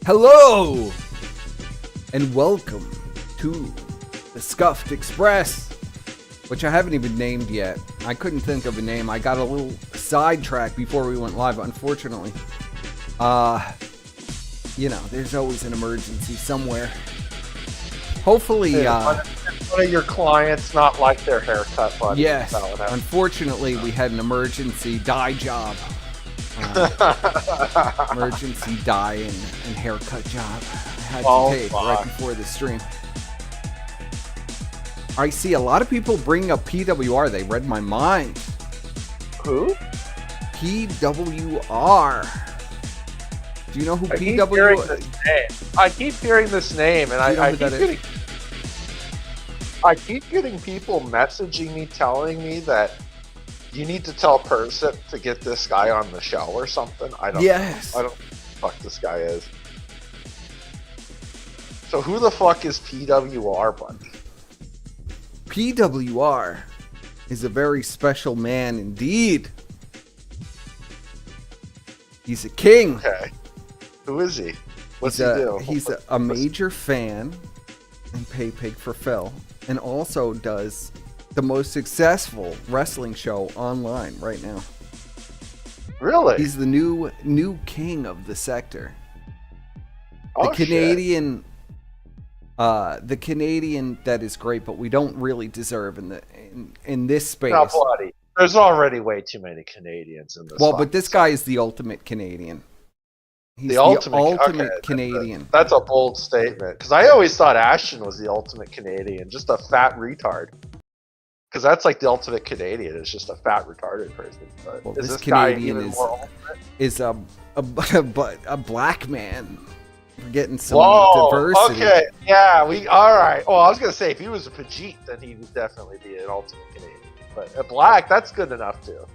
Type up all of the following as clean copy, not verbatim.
Hello, and welcome to the Scuffed Express, which I haven't even named yet. I couldn't think of a name. I got a little sidetracked before we went live, unfortunately. There's always an emergency somewhere. Hopefully, one of your clients not like their haircut, buddy. yes, unfortunately, we had an emergency dye job. Emergency dye and haircut job I had to take right before the stream. I see a lot of people bring up PWR. They read my mind. Who? PWR. Do you know who PWR is? I keep hearing this name, and I keep getting people messaging me telling me that you need to tell Persip to get this guy on the show or something. I don't know what the fuck this guy is. So who the fuck is PWR, buddy? PWR is a very special man indeed. He's a king. Okay. Who is he? What's he do? He's a major fan and pay pig for Phil, and also does the most successful wrestling show online right now. Really? He's the new king of the sector. Oh, the Canadian that is great, but we don't really deserve in this space. No, buddy. There's already way too many Canadians in this. Well, but this guy is the ultimate Canadian. He's the ultimate Canadian. That's a bold statement, because I always thought Ashton was the ultimate Canadian, just a fat retard. Because that's like the ultimate Canadian. It's just a fat retarded person. But well, is this Canadian is a black man. We're getting some diversity. Okay, yeah, all right. Well, I was gonna say if he was a Pajit, then he would definitely be an ultimate Canadian. But a black, that's good enough too.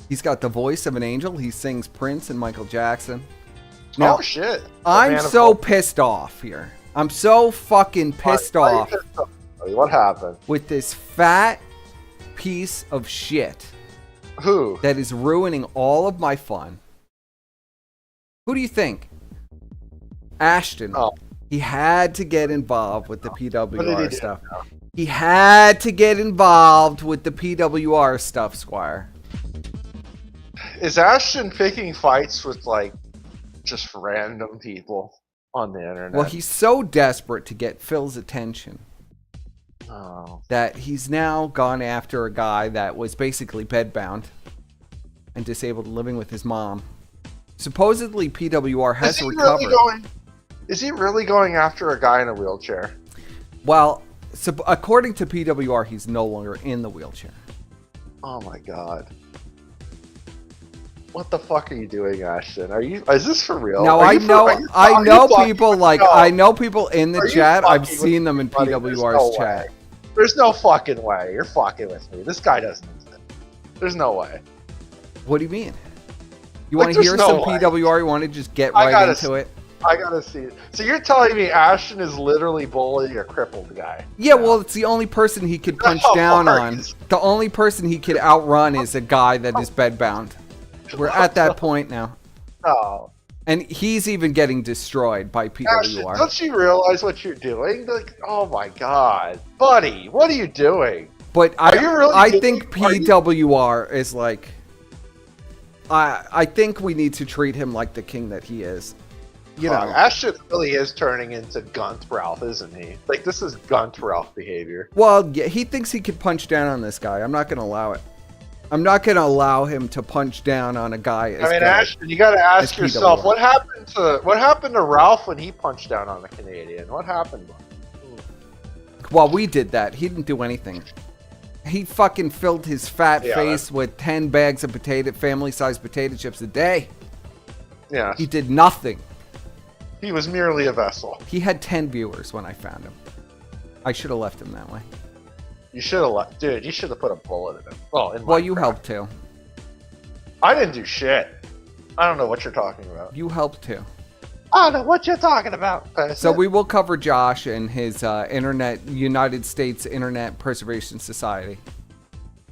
He's got the voice of an angel. He sings Prince and Michael Jackson. Now, oh shit! I'm so pissed off here. I'm so fucking pissed off. What happened? With this fat piece of shit. Who? That is ruining all of my fun. Who do you think? Ashton. Oh. He had to get involved with the PWR stuff. He had to get involved with the PWR stuff, Squire. Is Ashton picking fights with, like, just random people on the internet? Well, he's so desperate to get Phil's attention. Oh. That he's now gone after a guy that was basically bedbound and disabled, living with his mom. Supposedly PWR has recovered. Is he really going after a guy in a wheelchair? Well, according to PWR, he's no longer in the wheelchair. Oh my god. What the fuck are you doing, Ashton? Is this for real? No, I know people in the chat. I've seen them in PWR's chat. There's no fucking way. You're fucking with me. This guy doesn't exist. There's no way. What do you mean? You want to hear some PWR? You want to just get right into it? I gotta see it. So you're telling me Ashton is literally bullying a crippled guy? Yeah, well, it's the only person he could punch down on. The only person he could outrun is a guy that is bedbound. We're at that point now. Oh. And he's even getting destroyed by PWR. Ashton, don't you realize what you're doing? Like, oh my god. Buddy, what are you doing? But I think PWR is like... I think we need to treat him like the king that he is. You know, Ashton really is turning into Gunt Ralph, isn't he? Like, this is Gunt Ralph behavior. Well, yeah, he thinks he could punch down on this guy. I'm not going to allow it. I'm not going to allow him to punch down on a guy. Ashton, you got to ask yourself, what happened to Ralph when he punched down on a Canadian? What happened? Well, we did that. He didn't do anything. He fucking filled his fat face with 10 bags of family-sized potato chips a day. Yeah. He did nothing. He was merely a vessel. He had 10 viewers when I found him. I should have left him that way. You should have left. Dude, you should have put a bullet in him. Well, you helped too. I didn't do shit. I don't know what you're talking about. You helped too. I don't know what you're talking about. So we will cover Josh and his United States Internet Preservation Society.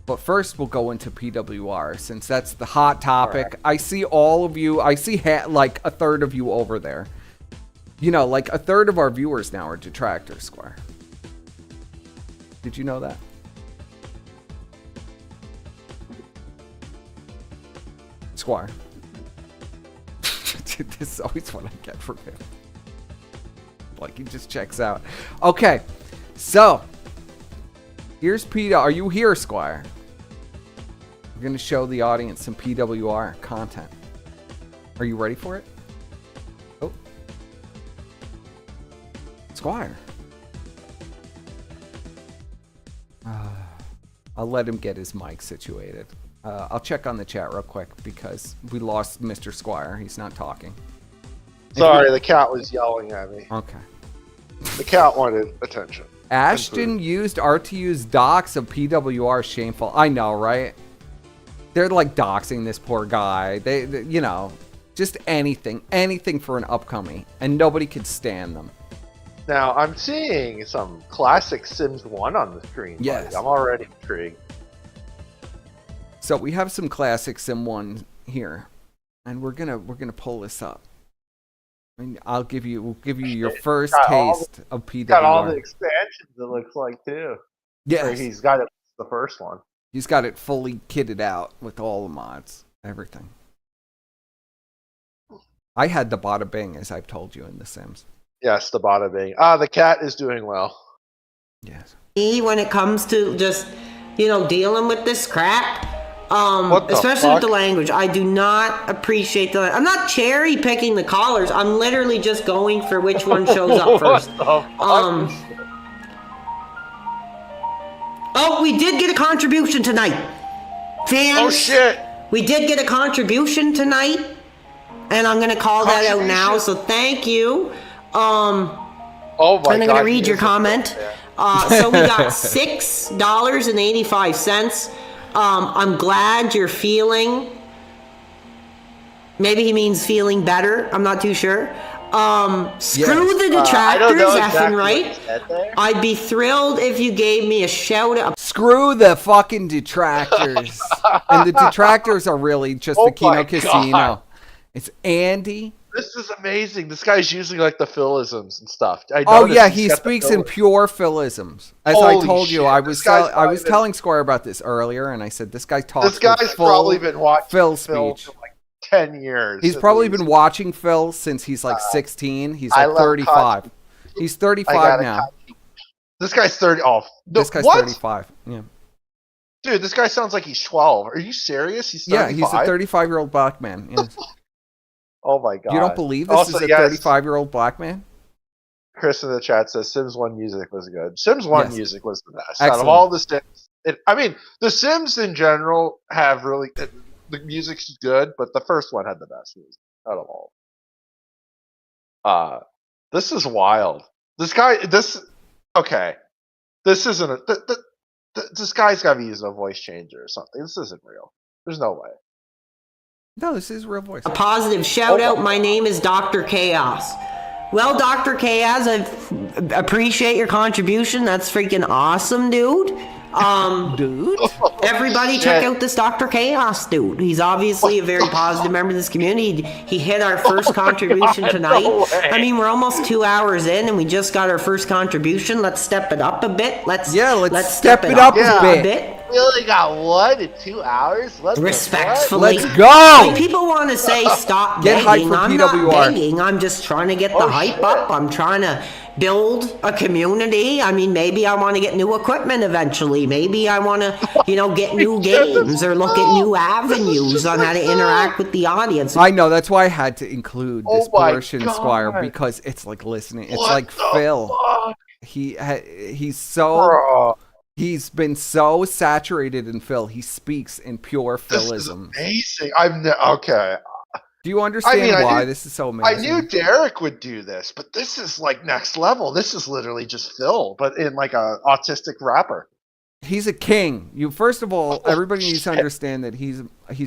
But first, we'll go into PWR, since that's the hot topic. Right. I see all of you. I see like a third of you over there. You know, like a third of our viewers now are detractors, Squire. Did you know that? Squire. Dude, this is always what I get from him. Like, he just checks out. Okay, so here's PWR. Are you here, Squire? We're going to show the audience some PWR content. Are you ready for it? Oh. Squire. I'll let him get his mic situated. I'll check on the chat real quick because we lost Mr. Squire. He's not talking. Sorry, the cat was yelling at me. Okay. The cat wanted attention. Ashton used RTU's docs of PWR. Shameful. I know, right? They're like doxing this poor guy. They you know, just anything for an upcoming, and nobody could stand them. Now, I'm seeing some classic Sims 1 on the screen. Yes. Buddy. I'm already intrigued. So we have some classic Sim 1 here, and we're gonna pull this up. I mean, we'll give you your first taste of PWR. Got all the expansions, it looks like, too. Yes. He's got it, the first one. He's got it fully kitted out with all the mods, everything. I had the bada bing, as I've told you in The Sims. Yes, the bada bing. The cat is doing well. Yes. When it comes to just, dealing with this crap, especially fuck? with the language, I do not appreciate I'm not cherry picking the callers. I'm literally just going for which one shows up first. Oh, we did get a contribution tonight. Fans. Oh shit. We did get a contribution tonight, and I'm gonna call that out now. So thank you. Oh my I'm God, gonna read your comment. So we got $6.85. I'm glad you're feeling. Maybe he means feeling better. I'm not too sure. Screw the detractors, effing right. I'd be thrilled if you gave me a shout out. Screw the fucking detractors. And the detractors are really just the Kino Casino. God. It's Andy. This is amazing. This guy's using like the philisms and stuff. Oh yeah, he speaks in pure philisms. As I told you, I was telling Square about this earlier, and I said this guy talks. This guy's probably been watching Phil speech speech. for like 10 years. He's probably been watching Phil since he's like 16. He's like 35. He's 35 now. This guy's 30. Oh, this guy's what? 35. Yeah. Dude, this guy sounds like he's 12. Are you serious? He's 35? Yeah, he's a 35-year-old black man. Yes. Oh my God. You don't believe this is a 35-year-old black man? Chris in the chat says Sims 1 music was good. Sims 1 music was the best. Excellent. Out of all the Sims, the Sims in general have really, the music's good, but the first one had the best music out of all. This is wild. This isn't this guy's got to be using a voice changer or something. This isn't real. There's no way. No, this is real voice. A positive shout out. My name is Dr. Chaos. Well, Dr. Chaos, I appreciate your contribution. That's freaking awesome, dude. Everybody check out this Dr. Chaos dude. He's obviously a very positive member of this community. He hit our first contribution tonight. No way. I mean, we're almost 2 hours in and we just got our first contribution. Let's step it up a bit. Let's step it up a bit. We only got 1 to 2 hours. Respectfully. Let's go. Like, people want to say stop Get hype begging. for I'm PWR. not begging. I'm just trying to get the hype up. I'm trying to build a community. I mean, maybe I want to get new equipment eventually. Maybe I want to, get new games or look at new avenues on how to interact with the audience. I know, that's why I had to include this portion, Squire, because it's like listening. It's like Phil. Fuck? He's been so saturated in Phil. He speaks in pure Philism. This is amazing. Okay. Do you understand why this is so amazing? I knew Derek would do this, but this is like next level. This is literally just Phil, but in like a autistic rapper. He's a king. First of all, everybody needs to understand that he's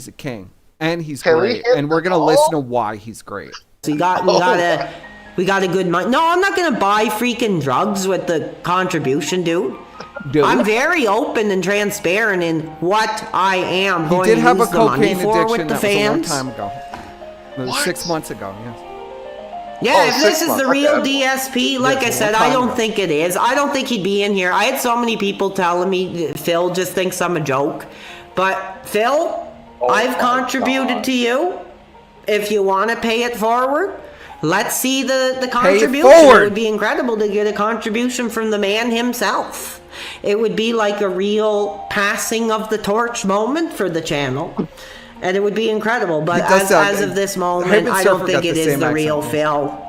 a king, and he's great, and we're gonna listen to why he's great. So we got a good mind. No, I'm not gonna buy freaking drugs with the contribution, dude. I'm very open and transparent in what I am going to use the money for with the fans. That was a long time ago. It was 6 months ago, yes. Yeah, Oh, if this 6 is months. the real Okay. DSP, like I said, I don't think it is. I don't think he'd be in here. I had so many people telling me Phil just thinks I'm a joke. But Phil, I've contributed to you. If you want to pay it forward, let's see the contribution. It would be incredible to get a contribution from the man himself. It would be like a real passing of the torch moment for the channel. And it would be incredible, but as of this moment, I don't think it is the real Phil.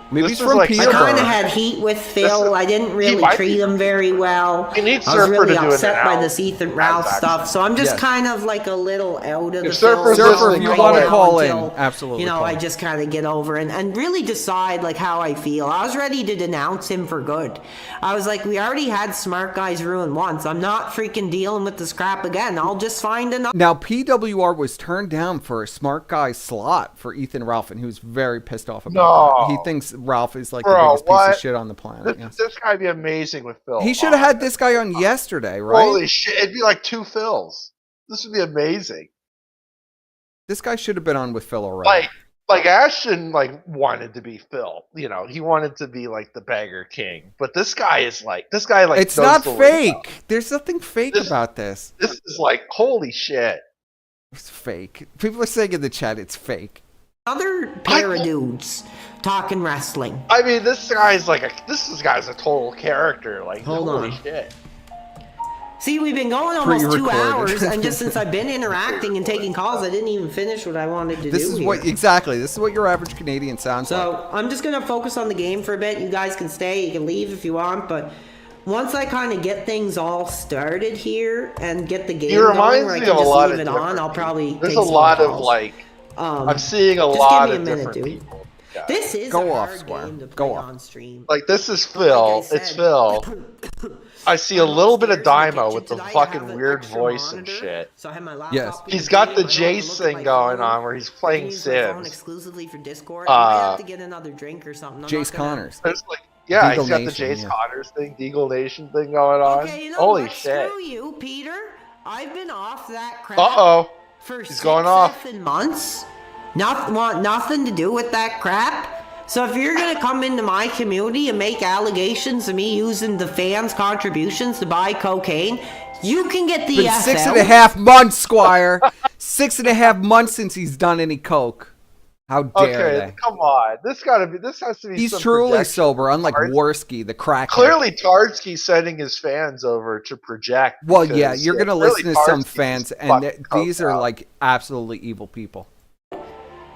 Maybe he's from Peterborough. I kind of had heat with Phil. I didn't really treat him very well. I was really upset by this Ethan Ralph stuff, so I'm just kind of like a little out of the Phil. Surfer, if you want to call in, absolutely. You know, I just kind of get over and really decide like how I feel. I was ready to denounce him for good. I was like, we already had smart guys ruin once. I'm not freaking dealing with this crap again. I'll just find another. Now, PWR was turned down for a smart guy slot for Ethan Ralph, and he was very pissed off about that. He thinks Ralph is like the biggest piece of shit on the planet. This guy'd be amazing with Phil. He should have had this guy on yesterday, right? Holy shit, it'd be like 2 Phils. This would be amazing. This guy should have been on with Phil already. Like Ashton wanted to be Phil. You know, he wanted to be like the beggar king. But this guy it's not fake. There's nothing fake about this. This is like, holy shit. It's fake. People are saying in the chat it's fake. Other pair of dudes talking wrestling. I mean, this guy's a total character. Like, holy shit. See, we've been going almost 2 hours, and just since I've been interacting and taking calls, I didn't even finish what I wanted to do. This is what your average Canadian sounds like. So I'm just gonna focus on the game for a bit. You guys can stay, you can leave if you want, but once I kind of get things all started here and get the game going, where I can just leave it on, I'll probably take some calls. I'm seeing a lot of different dude. people. Yeah. This is a hard game to play on stream. Like, this is Phil. It's Phil. I see a little bit of Dymo with the fucking weird voice and shit. So I have my laptop. Yes. He's got the Jace thing going on where he's playing Sims. Exclusively for Discord. I have to get another drink or something. Jace Connors. He's got the Jace Connors thing, Deagle Nation thing going on. Okay, holy shit. Screw you, Peter. I've been off that crap. For he's going off. Months. Want nothing to do with that crap. So if you're gonna come into my community and make allegations of me using the fans' contributions to buy cocaine, you can get the F 6.5 months, Squire. 6.5 months since he's done any coke. How dare they? Come on. This has to be. He's truly sober, unlike Worski, the crackhead. Clearly, Tardsky's sending his fans over to project. Well, yeah, you're gonna listen to some fans, and these are like absolutely evil people.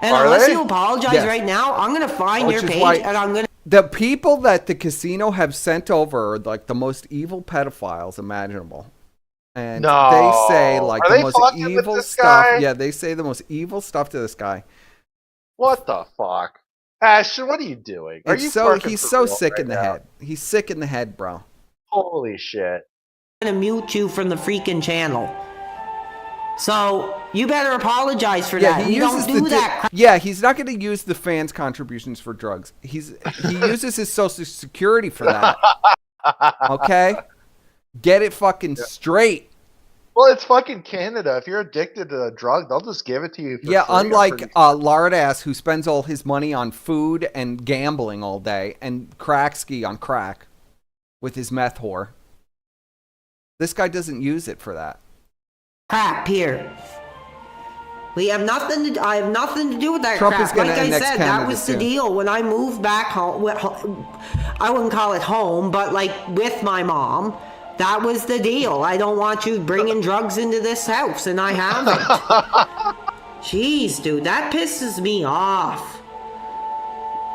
And unless you apologize right now, I'm going to find your page and I'm going to... The people that the casino have sent over are like the most evil pedophiles imaginable. And they say like the most evil stuff. Yeah, they say the most evil stuff to this guy. What the fuck? Ashton, what are you doing? He's so sick in the head. He's sick in the head, bro. Holy shit. I'm going to mute you from the freaking channel. So, you better apologize for that. You don't do that. Yeah, he's not going to use the fans' contributions for drugs. He uses his social security for that. Okay? Get it fucking straight. Well, it's fucking Canada. If you're addicted to a drug, they'll just give it to you for free. Unlike Lardass, who spends all his money on food and gambling all day, and Cracksky on crack with his meth whore. This guy doesn't use it for that. Crap here. I have nothing to do with that Trump crap. Is gonna like I annex said, Canada that was soon. the deal when I moved back home. I wouldn't call it home, but like with my mom, that was the deal. I don't want you bringing drugs into this house, and I haven't. Jeez, dude, that pisses me off.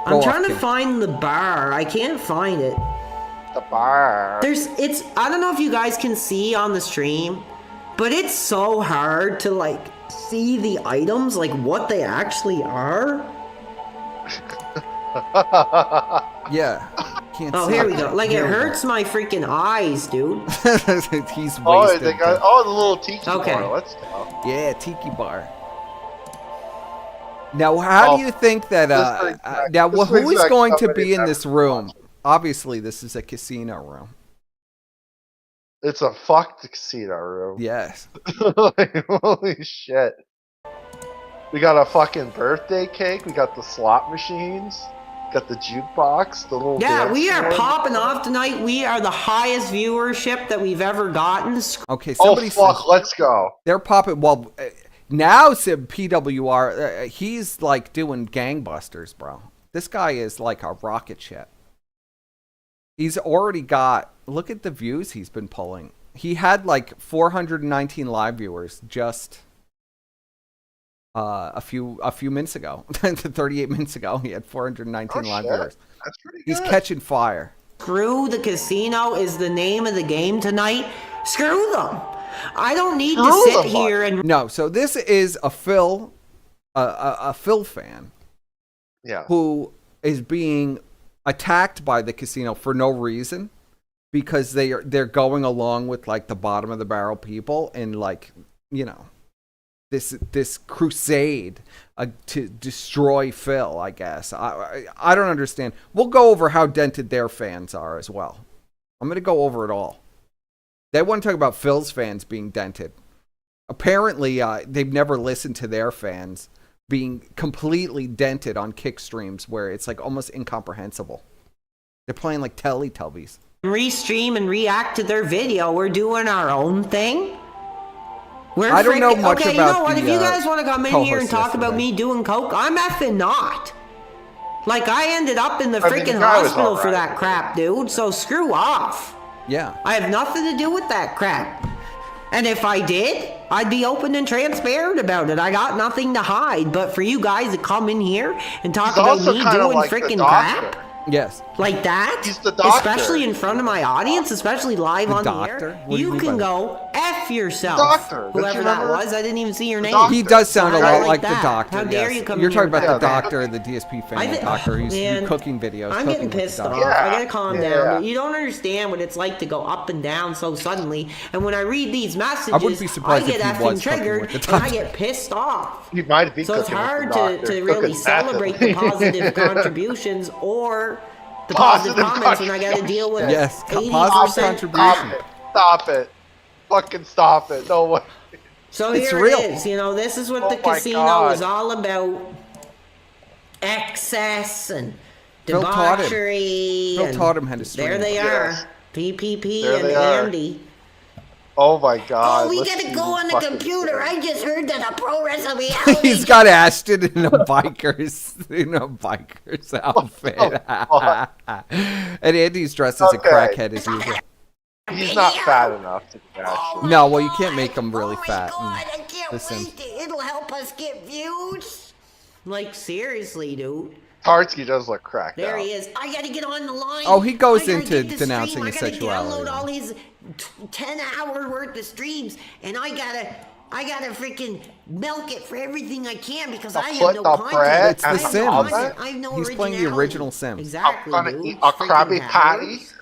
I'm trying to find the bar. I can't find it. The bar. I don't know if you guys can see on the stream, but it's so hard to like see the items, like what they actually are. Yeah. Can't see here we go. Like, it hurts my freaking eyes, dude. He's wasted. The little tiki bar. Let's go. Yeah, tiki bar. Now, how do you think that... who is going to be in this room? Obviously, this is a casino room. It's a fucked casino room. Yes. Like, holy shit. We got a fucking birthday cake. We got the slot machines. Got the jukebox. The little Yeah, dance we are floor. popping off tonight. We are the highest viewership that we've ever gotten. Okay, Oh somebody fuck, says let's go. they're popping. Well, now PWR, he's like doing gangbusters, bro. This guy is like a rocket ship. He's already got. Look at the views he's been pulling. He had like 419 live viewers just a few minutes ago. 38 minutes ago, he had 419 live viewers. That's pretty good. He's catching fire. Screw the casino is the name of the game tonight. Screw them. I don't need to Screw sit them, here and No, so this is a Phil fan Yeah. who is being attacked by the casino for no reason because they're going along with like the bottom of the barrel people and like, you know, this crusade to destroy Phil, I guess. I don't understand. We'll go over how dented their fans are as well. I'm going to go over it all. They want to talk about Phil's fans being dented. Apparently, they've never listened to their fans being completely dented on kick streams where it's like almost incomprehensible. They're playing like Teletubbies. restream and react to their video. We're doing our own thing. I don't know much okay, about you know what? the, If you guys want to come in here and co-host talk about yesterday. me doing coke, I'm effing not. Like, I ended up in the I mean, freaking the guy was hospital for alright. that crap, dude. So screw off. Yeah. I have nothing to do with that crap. And if I did, I'd be open and transparent about it. I got nothing to hide. But for you guys to come in here and talk He's about also me kinda doing like the freaking doctor. crap Yes. like that, He's the doctor. especially in front of my audience, especially live on doctor? the air, What do you you mean can by go F yourself. Doctor. Don't you Whoever that remember? was, I didn't even see your name. doctor. He does sound a Sorry, lot like the that. doctor. How dare yes. you come You're here talking about and the talk doctor, the DSP fan, I think- doctor. He's man, cooking videos. I'm cooking getting with the pissed off. doctor. Yeah. I gotta calm Yeah. down. You don't understand what it's like to go up and down so suddenly. And when I read these messages, wouldn't be surprised I get if he was effing cooking triggered with the and I doctor. get pissed off. He might be So it's cooking with hard the doctor, to really cooking celebrate the meth. positive contributions or the positive comments when I got to deal with Yes, 80%. positive contribution. Stop it. Fucking stop it. No way. So It's here real. it is. You know, this is what Oh the my casino God. is all about. Excess and Phil taught him. debauchery. Phil and taught him how to stream. There they Yes. are. PPP There and they are. Andy. Oh my god. Oh, we let's gotta see go these on the fucking computer. videos. I just heard that a pro wrestling reality. He's got Ashton in a biker's outfit. fuck? And Andy's dressed as a Okay. crackhead as usual. He's not fat enough to be actually. No, well, you can't make him really fat. Oh my God, I can't Listen. wait. It'll help us get views. Like, seriously, dude. Tartsky does look cracked There out. he is. I gotta get on the line. Oh, he goes I gotta into get this denouncing stream. his I gotta sexuality. download all his 10-hour worth of streams, and I gotta freaking milk it for everything I can because I have put no the content. bread It's the I have no Sims. content. I have no He's playing the originality. original Sims. Exactly, I'm gonna dude. eat a Freaking Krabby Patty. cowards.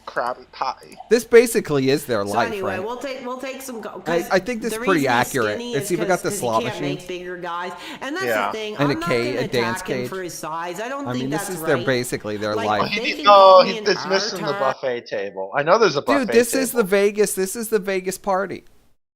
Krabby Patty. This basically is their So life, anyway, right? we'll take some. I think this is the pretty reason he's accurate. skinny It's is even got the 'cause he slot can't make machines. bigger guys, and that's Yeah. the thing. And a I'm not cage- gonna a dance attack him cage. for his size. I don't I think mean, that's this is right. their basically their Like, life. they He, can no, call me he's an dismissing the R-type. buffet table. I know there's a buffet Dude, this table. is the Vegas. This is the Vegas party.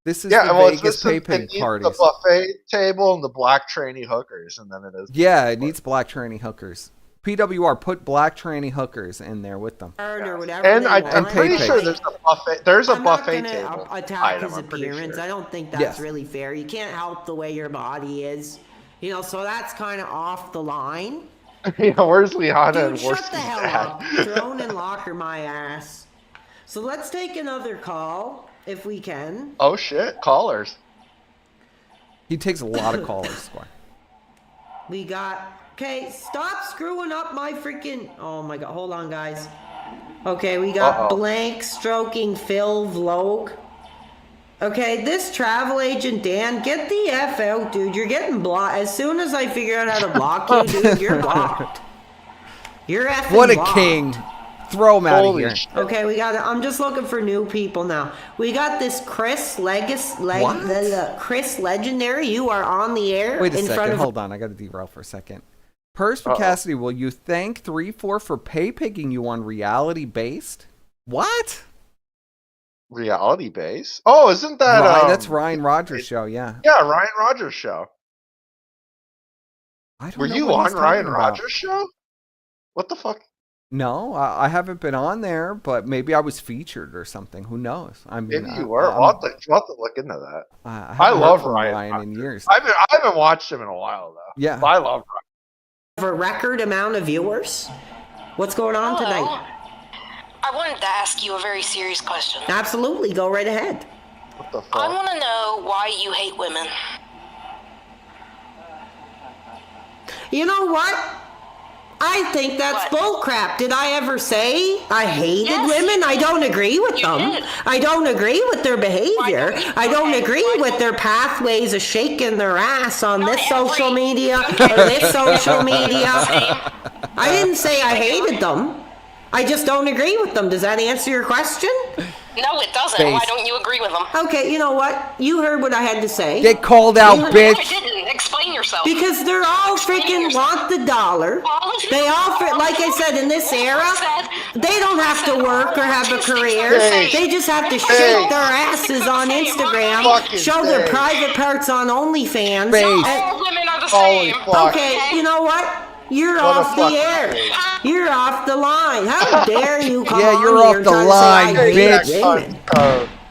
This is yeah, the well, it's Vegas pay missing pig it needs parties. the buffet table and the black trainee hookers, and then it is. Yeah, it needs black tranny hookers. PWR put black tranny hookers in there with them. Or whatever And they I'm want. pretty pay sure pigs. there's a buffet. There's a I'm not buffet gonna table. attack item, his I'm pretty appearance. sure. I don't think that's Yes. really fair. You can't help the way your body is. You know, so that's kind of off the line. Yeah, where's Liana Dude, and shut Worsty's the hell dad? up. Thrown in locker my ass. So let's take another call, if we can. Oh shit, callers. He takes a lot of callers, Squire. We got... Okay, stop screwing up my freaking... Oh my god, hold on, guys. Okay, we got Uh-oh. blank stroking Phil Vlog. Okay, this travel agent, Dan, get the F out, dude. You're getting blocked. As soon as I figure out how to block you, dude, you're blocked. You're effing What a blocked. king! Throw him out of Holy here. shit. Okay, we got. I'm just looking for new people now. We got this Chris What? Chris Legendary. You are on the air Wait a in front second. of. Hold on. I got to derail for a second. Purse for Uh-oh. Cassidy, will you thank 3-4 for pay pigging you on reality based? What? reality base. Oh, isn't that that's Ryan Rogers' show, yeah. Yeah, Ryan Rogers' show. I don't Were know you what on he's Ryan talking about. Rogers' show? What the fuck? No, I haven't been on there, but maybe I was featured or something. Who knows? I mean, Maybe you were. We'll have to look into that. I love from Ryan in years. I haven't watched him in a while though. Yeah, but I love Ryan. For a record amount of viewers. What's going on tonight? I wanted to ask you a very serious question. Absolutely, go right ahead. What the fuck? I want to know why you hate women. You know what? I think that's bullcrap. Did I ever say I hated women? I don't agree with them. Did. I don't agree with their behavior. I don't agree with their pathways of shaking their ass on this social media or this social media. I didn't say I hated them. I just don't agree with them. Does that answer your question? No, it doesn't. Face. Why don't you agree with them? Okay, you know what? You heard what I had to say. Get called out, No, I bitch. didn't. Explain yourself. Because they're all freaking want the dollar. They all, like I said, in this era, they don't have to work or have a career. They just have to shake their asses on Instagram, show their private parts on OnlyFans. All women are the same. Okay, you know what? You're off the air. You're off the line. How dare you come on you're here off the trying line, to say I hate bitch. women?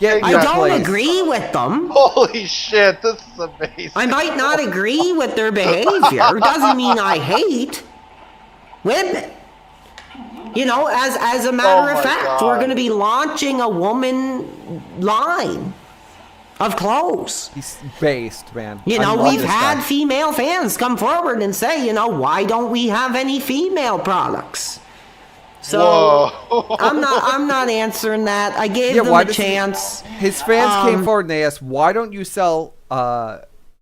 Get I your don't place. agree with them. Holy shit, this is amazing. I might not agree with their behavior. Doesn't mean I hate women. You know, as a matter of fact, we're going to be launching a woman line of clothes. He's based, man. You I know, love we've this had guy. female fans come forward and say, you know, why don't we have any female products? So I'm not answering that. I gave them a chance. His fans came forward and they asked, "Why don't you sell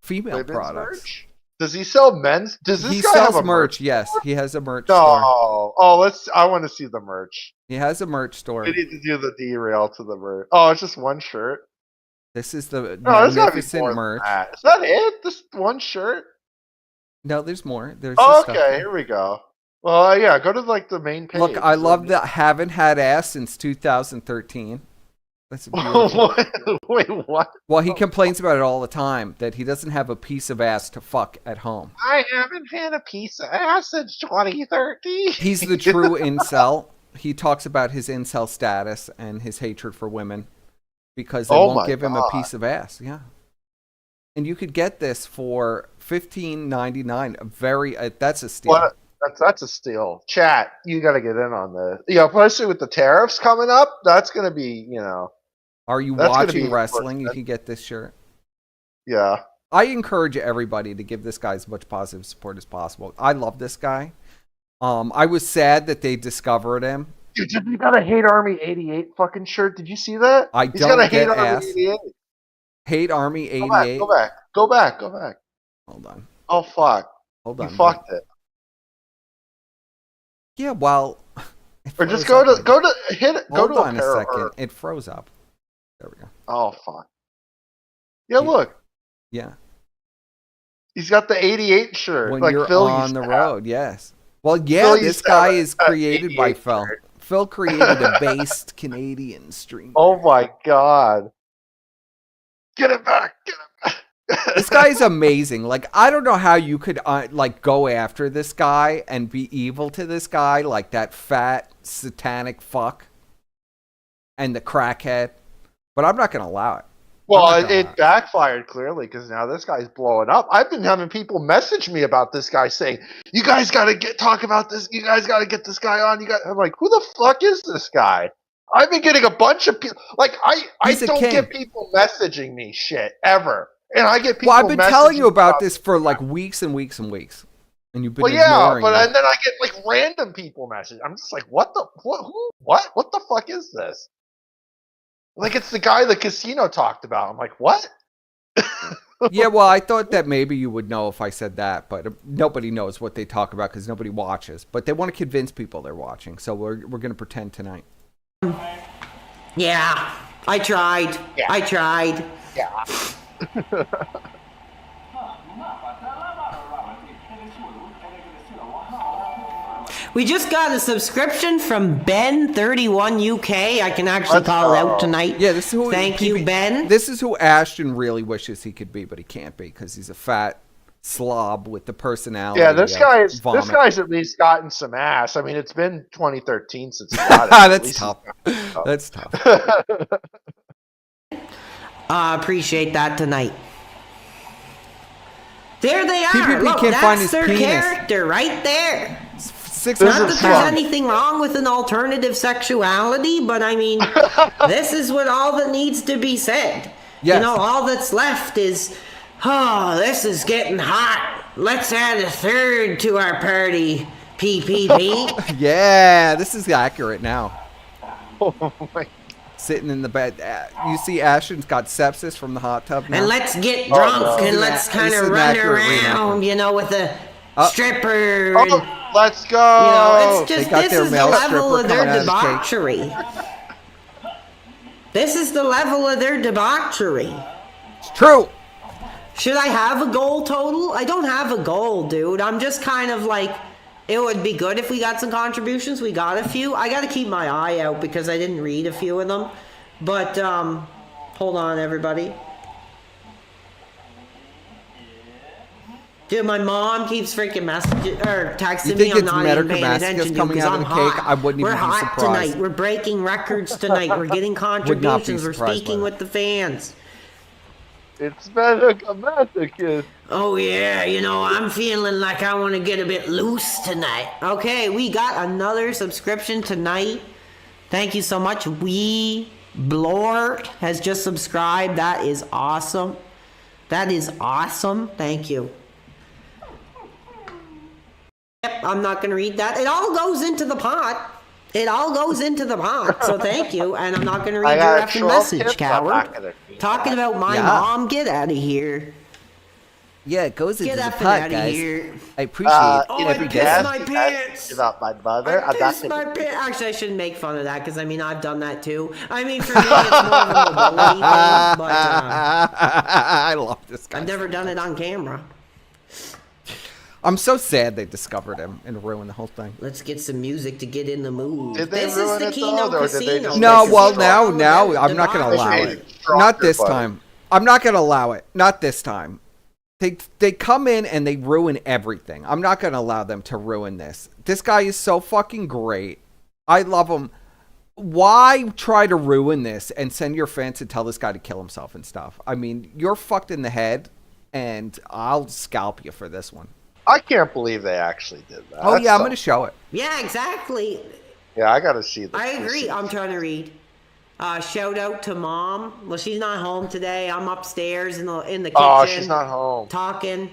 female Women's products?" merch? Does he sell men's? Does this He guy sells have a merch. Yes, he has a merch No. store. Oh, I want to see the merch. He has a merch store. We need to do the derail to the merch. Oh, it's just one shirt. This is the No, there's gotta be magnificent more merch. than that. Is that it? This one shirt? No, there's more. There's Oh, the okay, stuff. here we go. Well, yeah, go to like the main page. Look, I love that. Haven't had ass since 2013. That's beautiful. Wait, what? Well, he complains about it all the time that he doesn't have a piece of ass to fuck at home. I haven't had a piece of ass since 2013. He's the true incel. He talks about his incel status and his hatred for women because they won't give him a piece of ass. Yeah. And you could get this for $15.99. That's a steal. What? That's a steal. Chat, you got to get in on this. Yeah, especially with the tariffs coming up, that's going to be, you know. Are you that's watching wrestling? You can get this shirt. Yeah. I encourage everybody to give this guy as much positive support as possible. I love this guy. I was sad that they discovered him. Dude, you got a Hate Army 88 fucking shirt. Did you see that? He's got a Hate get Army ass. 88. Hate Army 88. Go back. Hold on. Oh, fuck. Hold on. You fucked it. Yeah, well. Or just go to hit it. Go Hold to on a second. It froze up. There we go. Oh, fuck. Yeah, look. Yeah. He's got the 88 shirt. When like you're Phil on used the to road, yes. Well, yeah, Phil this used to guy have is a created by 88 Phil. shirt. Phil created a based Canadian streamer. Oh my god. Get it back. This guy is amazing. Like, I don't know how you could like go after this guy and be evil to this guy, like that fat satanic fuck and the crackhead. But I'm not going to allow it. Well, it backfired clearly because now this guy's blowing up. I've been having people message me about this guy saying, "You guys got to talk about this. You guys got to get this guy on." I'm like, "Who the fuck is this guy?" I've been getting a bunch of people. Like, I don't get people messaging me shit ever. And I get people. Well, I've been telling you about this for like weeks and weeks and weeks, and you've been ignoring but it. and then I get like random people message. I'm just like, what the fuck is this? Like it's the guy the casino talked about. I'm like, what? Yeah, well, I thought that maybe you would know if I said that, but nobody knows what they talk about because nobody watches. But they want to convince people they're watching, so we're going to pretend tonight. Yeah, I tried. Yeah. I tried. Yeah. We just got a subscription from Ben31UK. I can actually call it out tonight. Yeah, this is who. Thank you, Ben. This is who Ashton really wishes he could be, but he can't be because he's a fat slob with the personality. Yeah, this vomit. guy's at least gotten some ass. I mean, it's been 2013 since he got it. That's tough. That's tough. Appreciate that tonight. There they are. PPP Look, can't that's find his their penis. character right there. 600 Not that there's fun. anything wrong with an alternative sexuality, but I mean, this is what all that needs to be said. Yes. You know, all that's left is, oh, this is getting hot. Let's add a third to our party, PPP. Yeah, this is accurate now. Oh my. Sitting in the bed. You see Ashton's got sepsis from the hot tub now. And let's get drunk no. and let's This kind is of an run accurate around, reenactment. you know, with a stripper. Oh, And, let's go. you know, it's They just, got this their is the male level stripper of their coming out of his cake. debauchery. This is the level of their debauchery. It's true. Should I have a goal total? I don't have a goal, dude. I'm just kind of like, it would be good if we got some contributions. We got a few. I got to keep my eye out because I didn't read a few of them. But, hold on, everybody. Dude, my mom keeps freaking messaging or texting You me. think I'm it's not even paying Metacrimaticus attention to coming because out of I'm the cake? hot. I wouldn't even We're be hot surprised. tonight. We're breaking records tonight. We're getting Would not be contributions. We're surprised by speaking that. with the fans. It's Metacrimaticus. Oh yeah, you know, I'm feeling like I want to get a bit loose tonight. Okay, we got another subscription tonight. Thank you so much. Blort has just subscribed. That is awesome. That is awesome. Thank you. Yep, I'm not going to read that. It all goes into the pot. It all goes into the pot. So thank you. And I'm not going to read your got effing 12 message, tips. I'm not coward. gonna read Talking that. about my Yeah. mom, get out of here. Yeah, it goes into Get the effing pot, out of guys. here. I appreciate Oh, I every pissed guest. my pants. About my mother. I I'm not pissed my gonna- pants. Actually, I shouldn't make fun of that because I mean I've done that too. I mean for me it's more of a mobility thing, but I love this guy. I've never done it on camera. I'm so sad they discovered him and ruined the whole thing. Let's get some music to get in the mood. Did they This ruin is the it, Kino though, or did they Casino. just No, make it well stronger? now I'm not going to allow They it. made it stronger, Not this buddy. time. I'm not going to allow it. Not this time. They come in and they ruin everything. I'm not going to allow them to ruin this. This guy is so fucking great. I love him. Why try to ruin this and send your fans to tell this guy to kill himself and stuff? I mean, you're fucked in the head, and I'll scalp you for this one. I can't believe they actually did that. Oh, That's yeah, I'm so- going to show it. Yeah, exactly. Yeah, I gotta see this. I agree. I'm trying to read. Shout out to mom. Well, she's not home today. I'm upstairs in the kitchen. Oh, she's not home. Talking,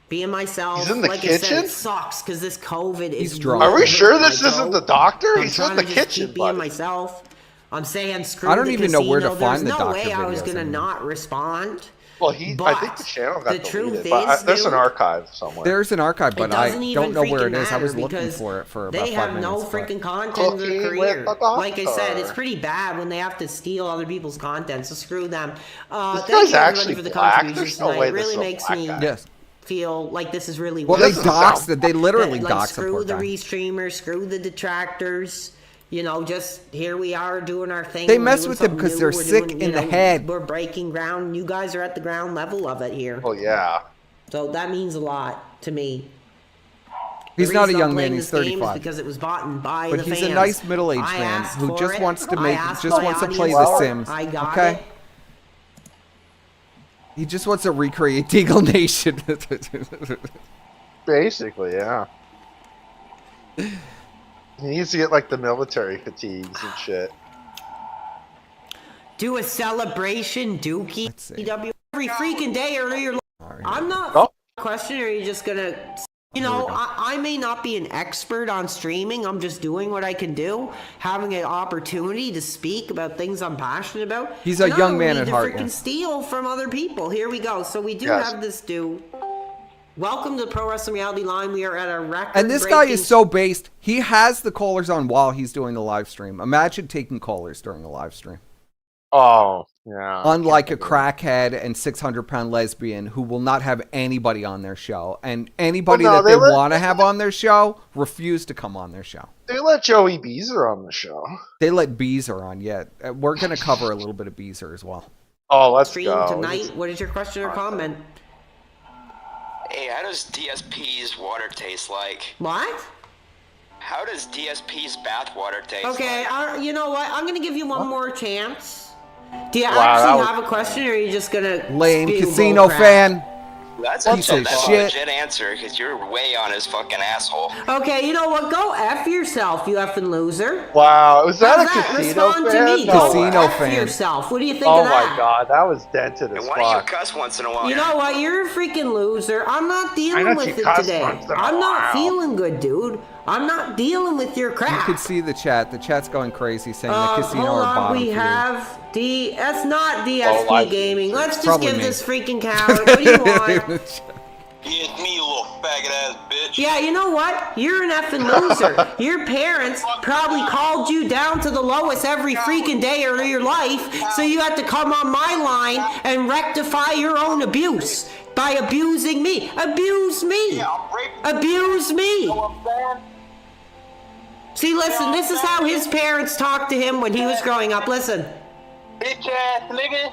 being myself. He's in the like I said, kitchen? it sucks because this COVID He's is. drunk. Are we really sure hitting this my isn't throat. the doctor? I'm He's trying in the to just kitchen, keep being buddy. myself. I'm saying screw I don't the even know where to casino. find There's the no doctor way I was videos gonna anymore. not respond. Well, I think But the channel got the truth deleted, but is, there's an dude, archive somewhere. There's an archive, but It I doesn't even don't know where it freaking is. I was matter looking because for it for about they 5 have minutes. no but- freaking content in Cooking their with career. the doctor. Like I said, it's pretty bad when they have to steal other people's content. So screw them. This Thank guy's you everybody actually for the black. contributions There's no tonight. way It this really is a makes black me guy. Yes. feel like this is really Well, worth they doesn't doxed sound- it. They literally like, doxed the screw poor the guy. restreamers, screw the detractors. You know, just here we are doing our thing. They We're mess doing with him something 'cause new. they're We're sick doing, in you the know, head. We're breaking ground. You guys are at the ground level of it here. Oh yeah. So that means a lot to me. He's The not a reason I'm young man. playing He's this game is 35. because it was bought and by But the he's fans. a nice middle-aged I man asked who for just it. wants to I make, asked just my wants to play audience The for it. Sims. I got Okay. it. He just wants to recreate Deagle Nation. Basically, yeah. He needs to get like the military fatigues and shit. Do a celebration, Dookie. Let's see. PWR every freaking day or you're. Sorry. I'm not Oh. questioning. Are you just gonna? You know, I may not be an expert on streaming. I'm just doing what I can do, having an opportunity to speak about things I'm passionate about. He's a And I young don't man need at to heart, freaking yeah. steal from other people. Here we go. So we do Yes. have this dude. Welcome to Pro Wrestling Reality Line. We are at a record. And this guy is so based. He has the callers on while he's doing the live stream. Imagine taking callers during a live stream. Oh, Yeah. Unlike a crackhead and 600-pound lesbian who will not have anybody on their show. And anybody that they want to have on their show refuse to come on their show. They let Joey Beezer on the show. They let Beezer on, yeah. We're going to cover a little bit of Beezer as well. Oh, let's Stream go. tonight. What is your question or comment? Hey, how does DSP's water taste like? What? How does DSP's bath water taste Okay, like? you know what? I'm gonna give you one more chance. Do you Wow, actually that have a question, or are you just gonna Lame spew casino bullcrap? fan. That's Piece of that's a shit. legit answer, because you're way on his fucking asshole. Okay, you know what? Go F yourself, you effing loser. Wow, was that How's a that? casino Respond fan? to me. No Go Casino way. F fan. yourself. What do you think Oh of that? my god, that was dented as And why do you fuck. cuss once in a while? You know what? You're a freaking loser. I'm not I dealing know with you it cuss today. once in a I'm not while. feeling good, dude. I'm not dealing with your You crap. could see the chat. The chat's going crazy saying the casino Hold are on, bottom we feeder. have That's not DSP Oh, I see. Gaming. Let's just Probably give me. this freaking coward. What do you want? It's me, you little faggot ass bitch. Yeah, you know what? You're an effing loser. Your parents probably called you down to the lowest every freaking day of your life, so you had to come on my line and rectify your own abuse by abusing me. Abuse me. Abuse me. See, listen, this is how his parents talked to him when he was growing up. Listen. Bitch ass nigga.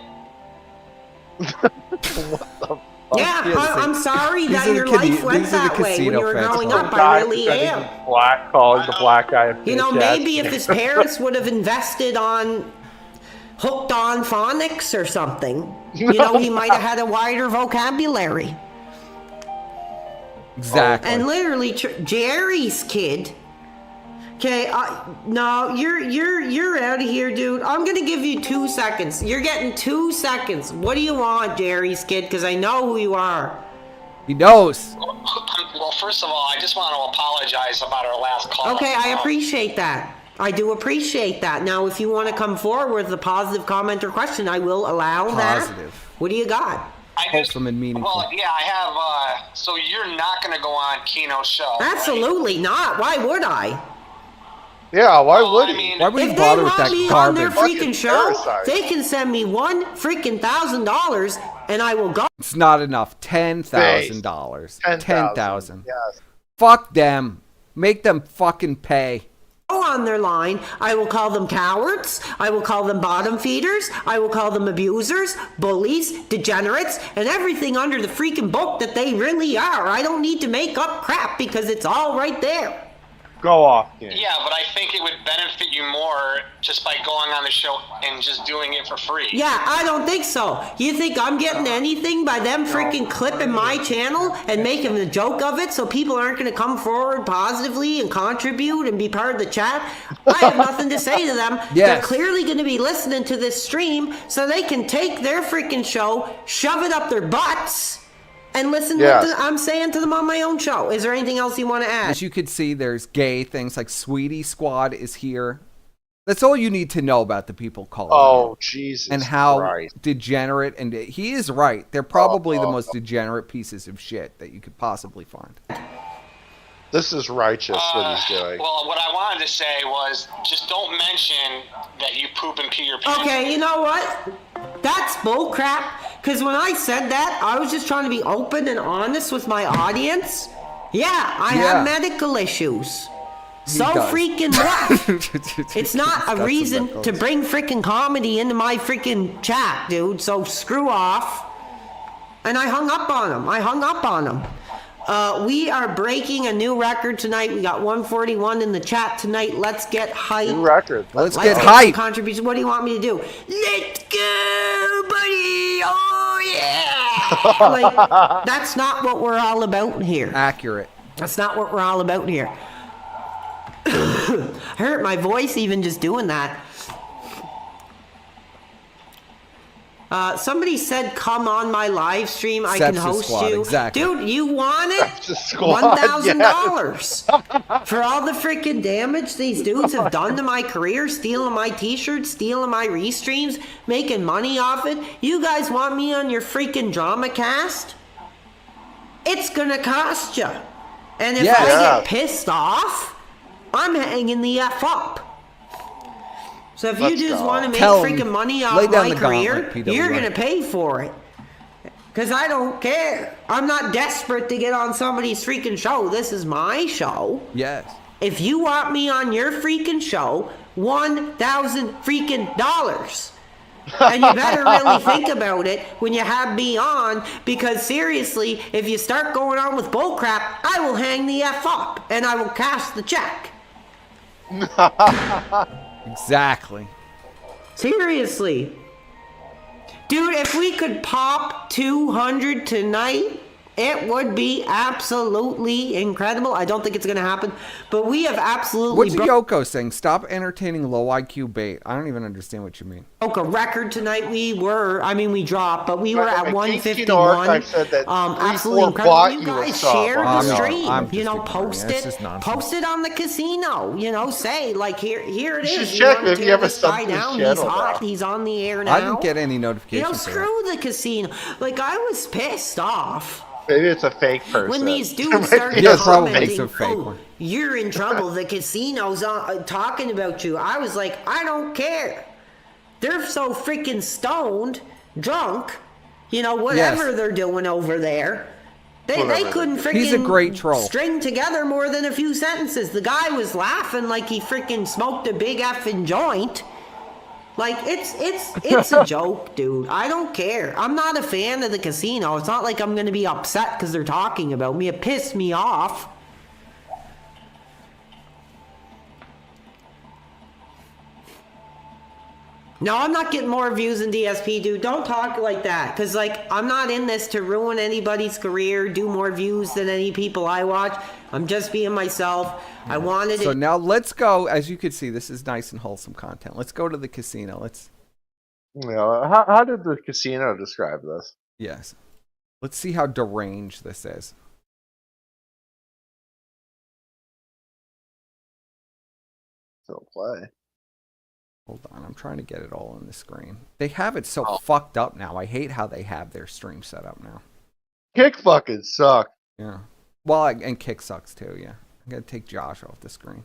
Yeah, I'm sorry that are your the life went these are the that way when casino you were fans. growing Oh, up. I really am. Black calling the black guy. A You know, bitch ass maybe if his parents would have invested on hooked on phonics or something, you know, he might have had a wider vocabulary. Exactly. And literally, Jerry's kid. Okay, no, you're out of here, dude. I'm gonna give you 2 seconds. You're getting 2 seconds. What do you want, Jerry's kid? Because I know who you are. He knows. Well, first of all, I just want to apologize about our last call. Okay, I appreciate that. I do appreciate that. Now, if you want to come forward with a positive comment or question, I will allow that. Positive. What do you got? Wholesome and meaningful. Well, yeah, I have. So you're not going to go on Keno's show, right? Absolutely not. Why would I? Yeah, why Well, would I he? mean, Why would you If they bother with want that me on their garbage? freaking show, parasite. they can send me $1,000 and I will go. It's not enough. $10,000. 10,000. 10,000. Yes. Fuck them. Make them fucking pay. On their line, I will call them cowards, I will call them bottom feeders, I will call them abusers, bullies, degenerates, and everything under the freaking book that they really are. I don't need to make up crap because it's all right there. Go off, King. yeah, but I think it would benefit you more just by going on the show and just doing it for free. Yeah, I don't think so. You think I'm getting anything by them freaking clipping my channel and making a joke of it so people aren't going to come forward positively and contribute and be part of the chat? I have nothing to say to them. Yes. They're clearly going to be listening to this stream so they can take their freaking show, shove it up their butts, and listen Yes. to what I'm saying to them on my own show. Is there anything else you want to add? As you can see, there's gay things like Sweetie Squad is here. That's all you need to know about the people calling in. Oh, Jesus And how Christ. degenerate, and he is right. They're probably the most degenerate pieces of shit that you could possibly find. This is righteous what he's doing. Well, what I wanted to say was just don't mention that you poop and pee your pants. Okay, you know what? That's bullcrap. Because when I said that, I was just trying to be open and honest with my audience. Yeah, I have medical issues. So does. freaking what? It's not a reason to bring freaking comedy into my freaking chat, dude. So screw off. And I hung up on him. We are breaking a new record tonight. We got 141 in the chat tonight. Let's get hype. New record. Let's Let's get some hype. contributions. What do you want me to do? Let's go, buddy. Oh, yeah. Like, that's not what we're all about here. Accurate. That's not what we're all about here. I hurt my voice even just doing that. Somebody said, come on my live stream. I can Sepsis host Squad, you. exactly. Dude, you want it? Sepsis Squad, $1,000 for all the freaking damage these dudes have done to my career, stealing my t-shirts, stealing my restreams, making money off it. You guys want me on your freaking drama cast? It's gonna cost you. And if Yes. I Yeah. get pissed off, I'm hanging the F up. So if Let's you just go. want to make Tell 'em, freaking money lay off down my the career, gauntlet, PWR. you're gonna pay for it. Cause I don't care. I'm not desperate to get on somebody's freaking show. This is my show. Yes. If you want me on your freaking show, $1,000 freaking dollars. And you better really think about it when you have me on, because seriously, if you start going on with bullcrap, I will hang the F up and I will cash the check. Exactly. Seriously. Dude, if we could pop 200 tonight, it would be absolutely incredible. I don't think it's going to happen, but we have absolutely What's Yoko saying? Stop entertaining low IQ bait. I don't even understand what you mean. broke a record tonight. We dropped, but we were Right, at right. 151. Archive said that Absolutely 3-4 incredible. bought You you a guys sub. share the I'm not- stream. I'm just You know, ignoring post it. It's it. just nonsense. Post it on the casino. You know, say like here it You is. should You check wanna if you tear have a this guy sub to his down. He's channel hot. now. He's on the air now. I didn't get any You know, notifications. for that. screw the casino. Like I was pissed off. Maybe it's a fake person. When these There dudes might started be a probably commenting, some fake oh, one. you're in trouble, the casino's talking about you. I was like, I don't care. They're so freaking stoned, drunk, you know, whatever Yes. they're doing over there. They Whatever. couldn't freaking He's a great troll. string together more than a few sentences. The guy was laughing like he freaking smoked a big effing joint. Like, it's a joke, dude. I don't care. I'm not a fan of the casino. It's not like I'm going to be upset because they're talking about me. It pissed me off. No, I'm not getting more views than DSP, dude. Don't talk like that. Because, like, I'm not in this to ruin anybody's career, do more views than any people I watch. I'm just being myself. I wanted So it. now let's go. As you can see, this is nice and wholesome content. Let's go to the casino. You know, how did the casino describe this? Yes. Let's see how deranged this is. Still play. Hold on, I'm trying to get it all on the screen. They have it so fucked up now. I hate how they have their stream set up now. Kick fucking suck. Yeah. Well, and Kick sucks too, yeah. I'm going to take Josh off the screen.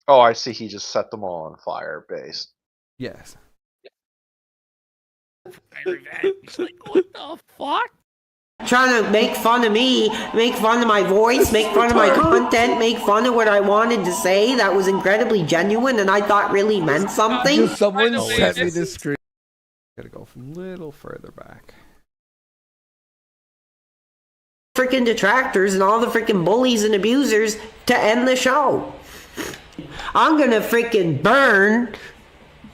Oh, I see. He just set them all on fire. Based. Yes. Like, what the fuck? Trying to make fun of me, make fun of my voice, make fun of my content, make fun of what I wanted to say that was incredibly genuine and I thought really meant something. Someone sent me this screen. Gotta go a little further back. Freaking detractors and all the freaking bullies and abusers to end the show. I'm gonna freaking burn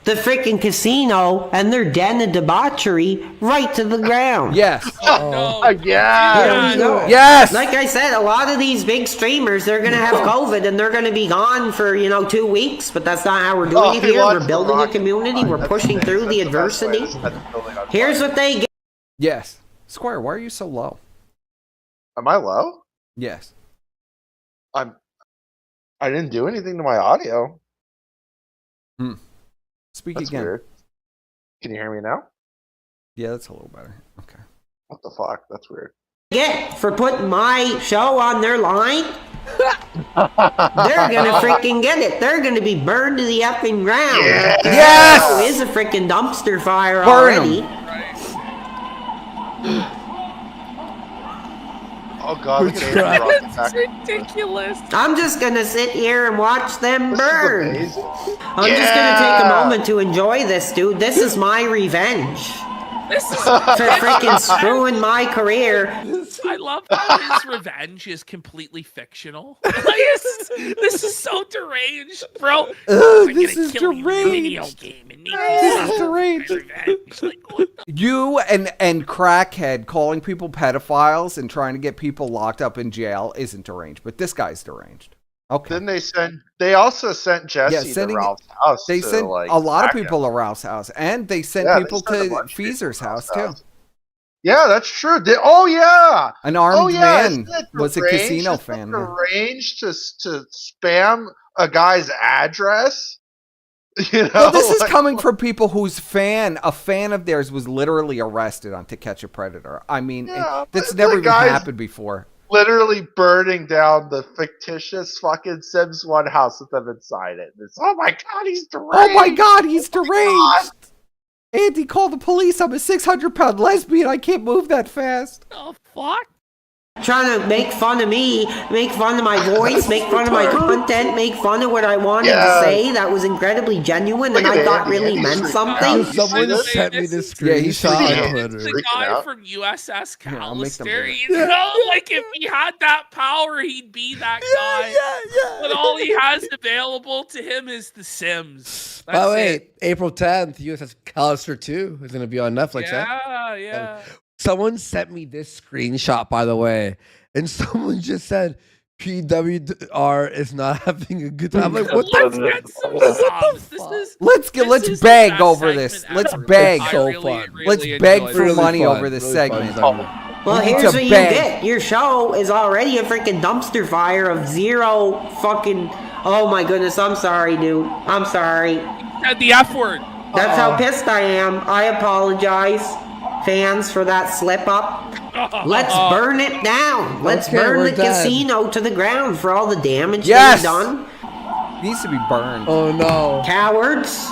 the freaking casino and their den of debauchery right to the ground. Yes. No. Yeah. Here we go. Yes. Like I said, a lot of these big streamers, they're gonna have COVID and they're gonna be gone for 2 weeks. But that's not how we're doing it he here. wants We're building the a rocket community. fire. We're That's pushing the- through the that's best way adversity. to set the building on Here's fire. what they get. Yes. Squire, why are you so low? Am I low? Yes. I didn't do anything to my audio. Speak That's again. weird. Can you hear me now? Yeah, that's a little better. Okay. What the fuck? That's weird. Get for putting my show on their line. They're gonna freaking get it. They're gonna be burned to the effing ground. Yeah. Yes! Oh, is a freaking dumpster fire Burn 'em. already. Oh god, look at Andrew Rocket back. Ridiculous. I'm just gonna sit here and watch them This burn. is amazing. I'm just gonna take a Yeah. moment to enjoy this, dude. This is my revenge This is. for freaking screwing my career. I love how his revenge is completely fictional. Like, this is so deranged, bro. I'm this gonna is kill you in a video deranged. game and This is deranged. revenge. Like, what the You and Crackhead calling people pedophiles and trying to get people locked up in jail isn't deranged, but this guy's deranged. Okay. Then they also sent Jesse sending- to Ralph's house. They to, sent like, a lot of attack him. people to Ralph's house, and they sent Yeah, they people sent a to bunch of people Feezer's to house Ralph's too. Yeah, that's true. Oh yeah. An armed man isn't it was a deranged? casino Isn't it fan. deranged to spam a guy's address. You know, Well, this is like- coming from people whose a fan of theirs was literally arrested on To Catch a Predator. I mean, Yeah, that's but never the even guys- happened before. literally burning down the fictitious fucking Sims 1 house with them inside it. It's, oh my god, he's deranged! Oh my god, he's deranged! Andy, call the police. I'm a 600-pound lesbian. I can't move that fast. Oh, fuck? Trying to make fun of me, make fun of my voice, make fun of my content, make fun of what I wanted to say that was incredibly genuine and I thought really meant something. Someone sent me this Yeah, he's screenshot on freaking out. Twitter. It's the guy out. from USS Here, I'll make them do Callister. it. You know, like if he had that power, he'd be that guy. But all he has available to him is The Sims. That's By the way, it. April 10th, USS Callister 2 is going to be on Netflix. Yeah. Someone sent me this screenshot, by the way, and someone just said PWR is not having a good time. I'm like, what Let's the get some subs. Let's is beg the best over this. segment Let's ever. beg. I So really, fun. really Let's enjoyed beg it. for Really money fun, over this really segment. fun segment. Well, We need here's to what you beg. get. Your show is already a freaking dumpster fire of zero fucking... Oh my goodness, I'm sorry, dude. I'm sorry. Said the F word. That's how pissed I am. I apologize, fans, for that slip up. Let's burn it down. Let's Okay, burn we're the done. casino to the ground for all the damage Yes! they've done. Needs to be burned. Oh no. Cowards.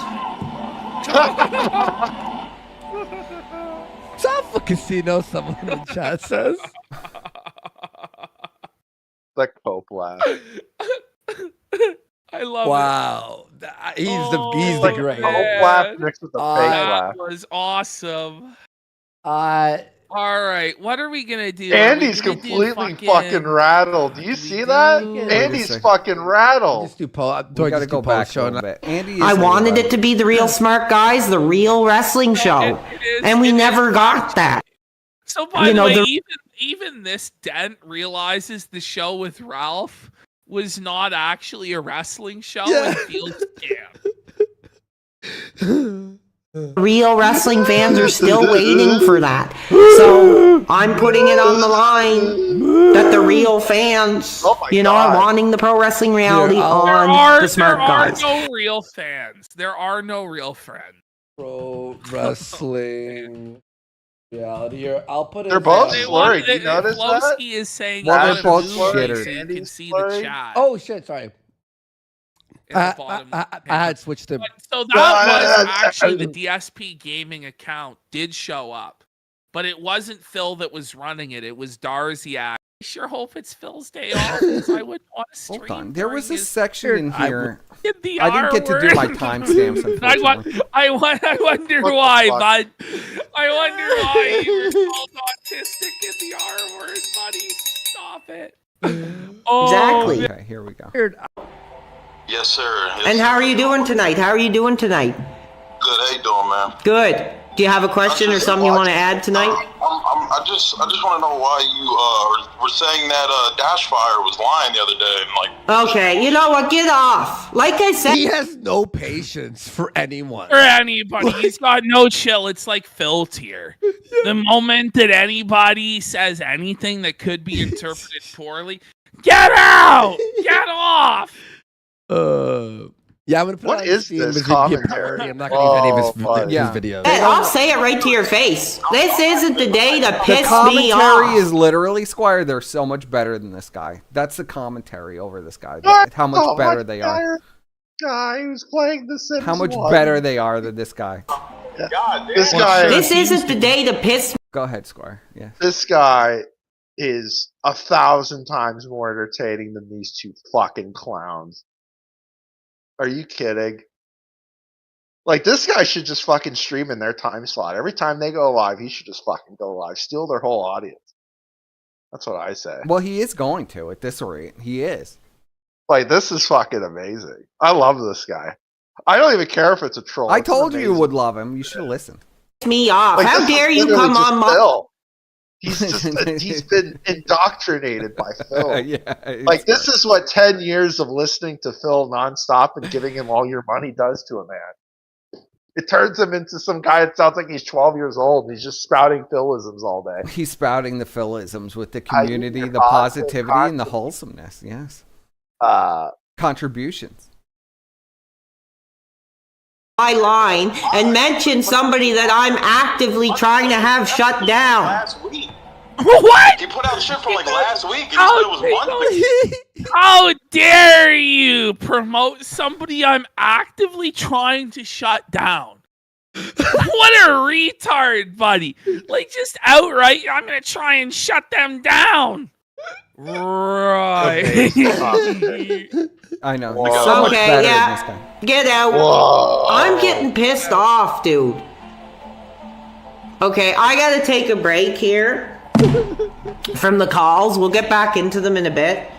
Stop for casino, someone in the chat says. The Cope laugh. I love Wow. He's the Oh, great. man. Cope laugh mixed with the Uh, fake That laugh. was awesome. All right, what are we gonna do? Andy's Are we gonna do completely fucking rattled. Do you we see that? do- Wait a Andy's second. fucking rattled. Just do poll. We gotta go back a little bit. Andy is I a, wanted it to be the real smart guys, the real wrestling show. And we never got that. So by You the know, way, the- even this dent realizes the show with Ralph was not actually a wrestling show and feels scam. Real wrestling fans are still waiting for that. So I'm putting it on the line that the real fans, Oh my are God. wanting the pro wrestling reality There on the smart guys. There are no real fans. There are no real friends. Pro wrestling reality here. I'll put it. They're both They slurry. want- Do you notice that? Flowski is saying Well, out they're of both movie shitters. so you can Andy's see the slurry. chat. Oh shit! Sorry. in the bottom. I had switched to. But- so that was actually the DSP gaming account did show up, but it wasn't Phil that was running it. It was Darziak. I sure hope it's Phil's day off, 'cause I would want to stream. Hold on. There was a during his- section in here. the I didn't get to do R my word. timestamps, I unfortunately. wonder What the why, fuck? bud. I wonder why you were called autistic in the R word, buddy. Stop it. Oh, Exactly. Okay, here we go. Yes, sir. Yes, And how sir. are you doing tonight? How are you doing tonight? Good. How you doing, man? Good. Do you have a question or something you want to add tonight? I just want to know why you were saying that Dashfire was lying the other day, and like. Okay, you know what? Get off. Like I said, He has no patience for anyone. for anybody. He's got no chill. It's like Phil tier. The moment that anybody says anything that could be interpreted poorly, get out! Get off! Yeah, I'm gonna put What on is Steam this as a video commentary? parody. I'm not gonna use any of Oh, buddy. his Yeah. videos. hey, I'll say it right to your face. This isn't the day to The piss me commentary off. is literally, Squire, they're so much better than this guy. That's the commentary over this guy. How much Oh, better my they are. Guy who's playing the Sims How much 1. better they are than this guy. This guy. This isn't the day to piss. Go ahead, Squire. Yeah. This guy is 1,000 times more entertaining than these two fucking clowns. Are you kidding? Like, this guy should just fucking stream in their time slot. Every time they go live, he should just fucking go live. Steal their whole audience. That's what I say. Well, he is going to at this rate. He is. Like, this is fucking amazing. I love this guy. I don't even care if it's a troll. I It's told you you amazing. would love him. You should have listened. Me off. Like, How this is dare you literally come just on my... Phil. He's just he's been indoctrinated by Phil. Yeah. Like, this is what 10 years of listening to Phil nonstop and giving him all your money does to a man. It turns him into some guy that sounds like he's 12 years old. And he's just spouting Philisms all day. He's spouting the Philisms with the community, your the positive positivity, and the wholesomeness. Yes. Contributions. my line and mention somebody that I'm actively trying to have shut down. Last week. What? He put out shit from like last week, and he said it was monthly. How dare you promote somebody I'm actively trying to shut down? What a retard, buddy. Like, just outright, I'm going to try and shut them down. Right. I know. He's so much better than this guy. Get out. Whoa. I'm getting pissed off, dude. Okay, I gotta take a break here from the calls. We'll get back into them in a bit.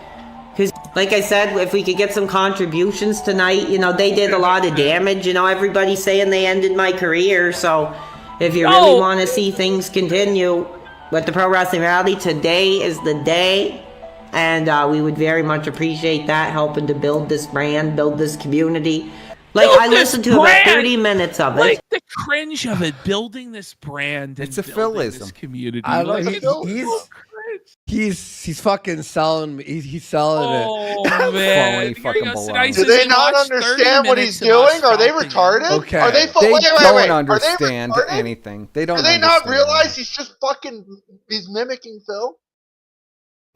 Because, like I said, if we could get some contributions tonight, you know, they did a lot of damage. You know, everybody's saying they ended my career. So, if you really want to see things continue with the Pro Wrestling Rally, today is the day. And we would very much appreciate that, helping to build this brand, build this community. Like, I listened to about 30 minutes of it. Like, the cringe of it, building this brand. It's and a building philism. this community. I Like, like it's so cringe. he's fucking selling me. He's selling it. Oh, man. Phony fucking baloney. Do they not understand what he's doing? Are they retarded? Okay. Are they They wait, don't wait. understand Are they retarded? anything. They don't. Do they not understand realize he's just fucking? He's mimicking Phil.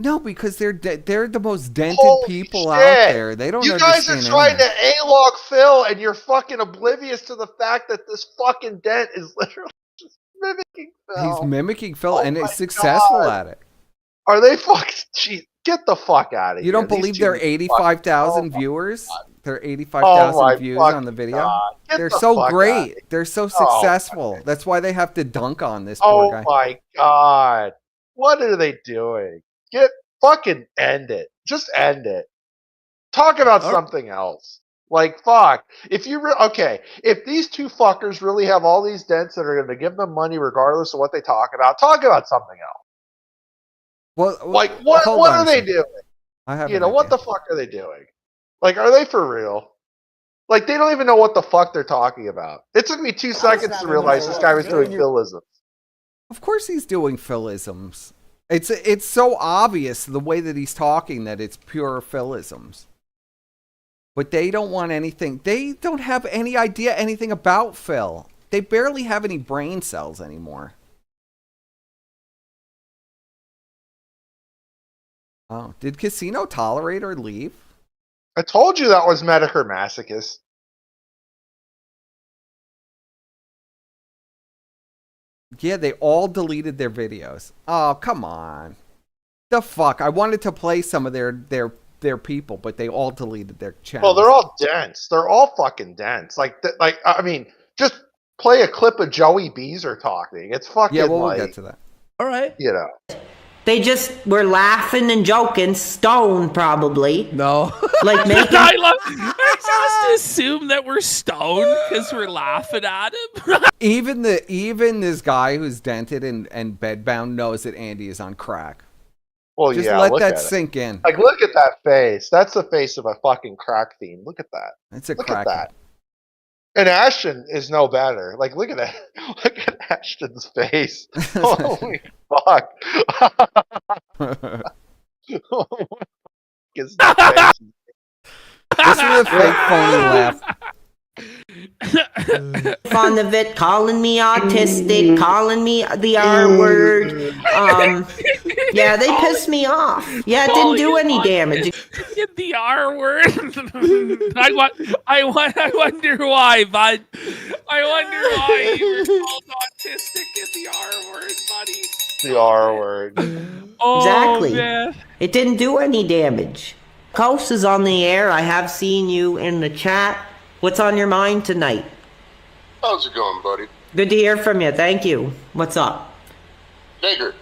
No, because they're the most dented Holy people shit. out there. They don't. You guys are understand trying anything. to A-log Phil, and you're fucking oblivious to the fact that this fucking dent is literally just mimicking Phil. He's mimicking Phil, Oh and my is successful God. at it. Are they fucking? Jeez, get the fuck out of here! You don't These believe two there are fucking- 85,000 Oh, viewers? There are Oh 85,000 my views on the fucking video. God. Get They're the so fuck great. outta here. They're so Oh, successful. okay. That's why they have to dunk on this poor Oh guy. my God! What are they doing? Fucking end it. Just end it. Talk about something else. Like, fuck. If you okay, if these two fuckers really have all these dents that are going to give them money regardless of what they talk about something else. Well, Like, what hold what on are a they second. doing? I have You an know, what idea. the fuck are they doing? Like, are they for real? Like, they don't even know what the fuck they're talking about. It took me 2 seconds to realize this guy was doing Philism. Of course he's doing philisms. It's so obvious the way that he's talking that it's pure philisms. But they don't want anything. They don't have any idea anything about Phil. They barely have any brain cells anymore. Oh, did Casino tolerate or leave? I told you that was Medicare Masochist. Yeah, they all deleted their videos. Oh, come on. The fuck? I wanted to play some of their people, but they all deleted their channels. Well, they're all dense. They're all fucking dense. Like I mean, just play a clip of Joey Beezer talking. It's fucking Yeah, well, we'll like, get to that. All right. you know. They just were laughing and joking, stoned probably. No. Like making. I just assume that we're stoned because we're laughing at him. Even this guy who's dented and bedbound knows that Andy is on crack. Well, Just yeah, let look that at it. sink in. Like, look at that face. That's the face of a fucking crack fiend. Look at that. It's a Look crack. at that. And Ashton is no better. Like, look at that. Look at Ashton's face. Holy fuck. Is the face. This is a fake phony laugh. Fun of it, calling me autistic, calling me the R word. Yeah, they pissed me off. Yeah, it didn't do any damage. Get the R word. I wonder why, bud. I wonder why you were called autistic in the R word, buddy. The R word. Oh, Exactly. man. It didn't do any damage. Coast is on the air. I have seen you in the chat. What's on your mind tonight? How's it going, buddy? Good to hear from you. Thank you. What's up? Nigger,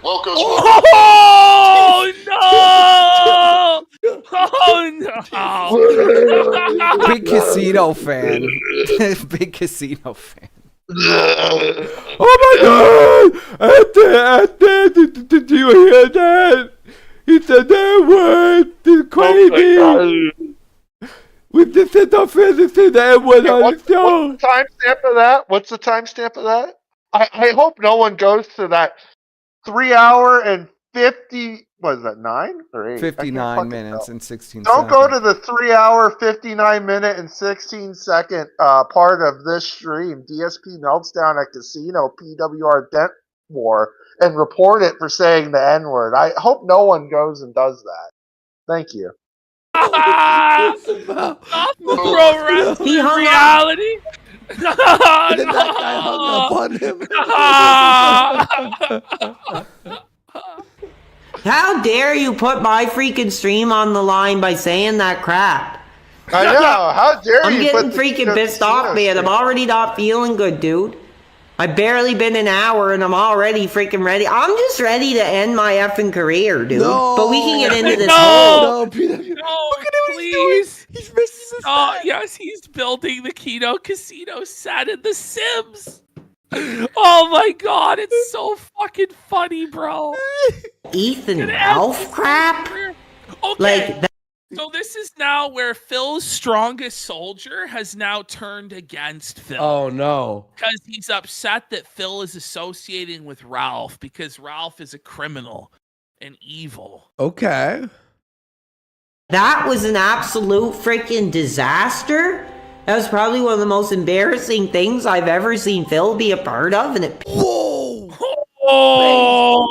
welcome. Oh no! Oh no! Big casino fan. Big casino fan. Oh my god! Did you hear that? It's a damn word. It's crazy. We just said our friends say that word on the show. What's the timestamp of that? What's the timestamp of that? I hope no one goes to that 3 hour and 50. What is that? 9 or 8? 59 minutes and 16 Don't seconds. go to the 3 hour, 59 minute, and 16 second part of this stream. DSP melts down at casino. PWR dent more and report it for saying the N-word. I hope no one goes and does that. Thank you. Off the pro wrestling He hung reality. And then that guy hung up on him. How dare you put my freaking stream on the line by saying that crap? I know. How dare I'm you? getting put the freaking pissed off, man. I'm already not feeling good, dude. I've barely been an hour and I'm already freaking ready. I'm just ready to end my effing career, dude. No. But we can get into this No. whole... No, PW. No, Look at him, please. He's missing the Oh, set. yes, he's building the Keno Casino set in The Sims. Oh my god, it's so fucking funny, bro. Ethan Ralph crap? Okay. Like, So this is now where Phil's strongest soldier has now turned against Phil. Oh no. Because he's upset that Phil is associating with Ralph because Ralph is a criminal and evil. Okay. that was an absolute freaking disaster. That was probably one of the most embarrassing things I've ever seen Phil be a part of, and it... Whoa. Oh!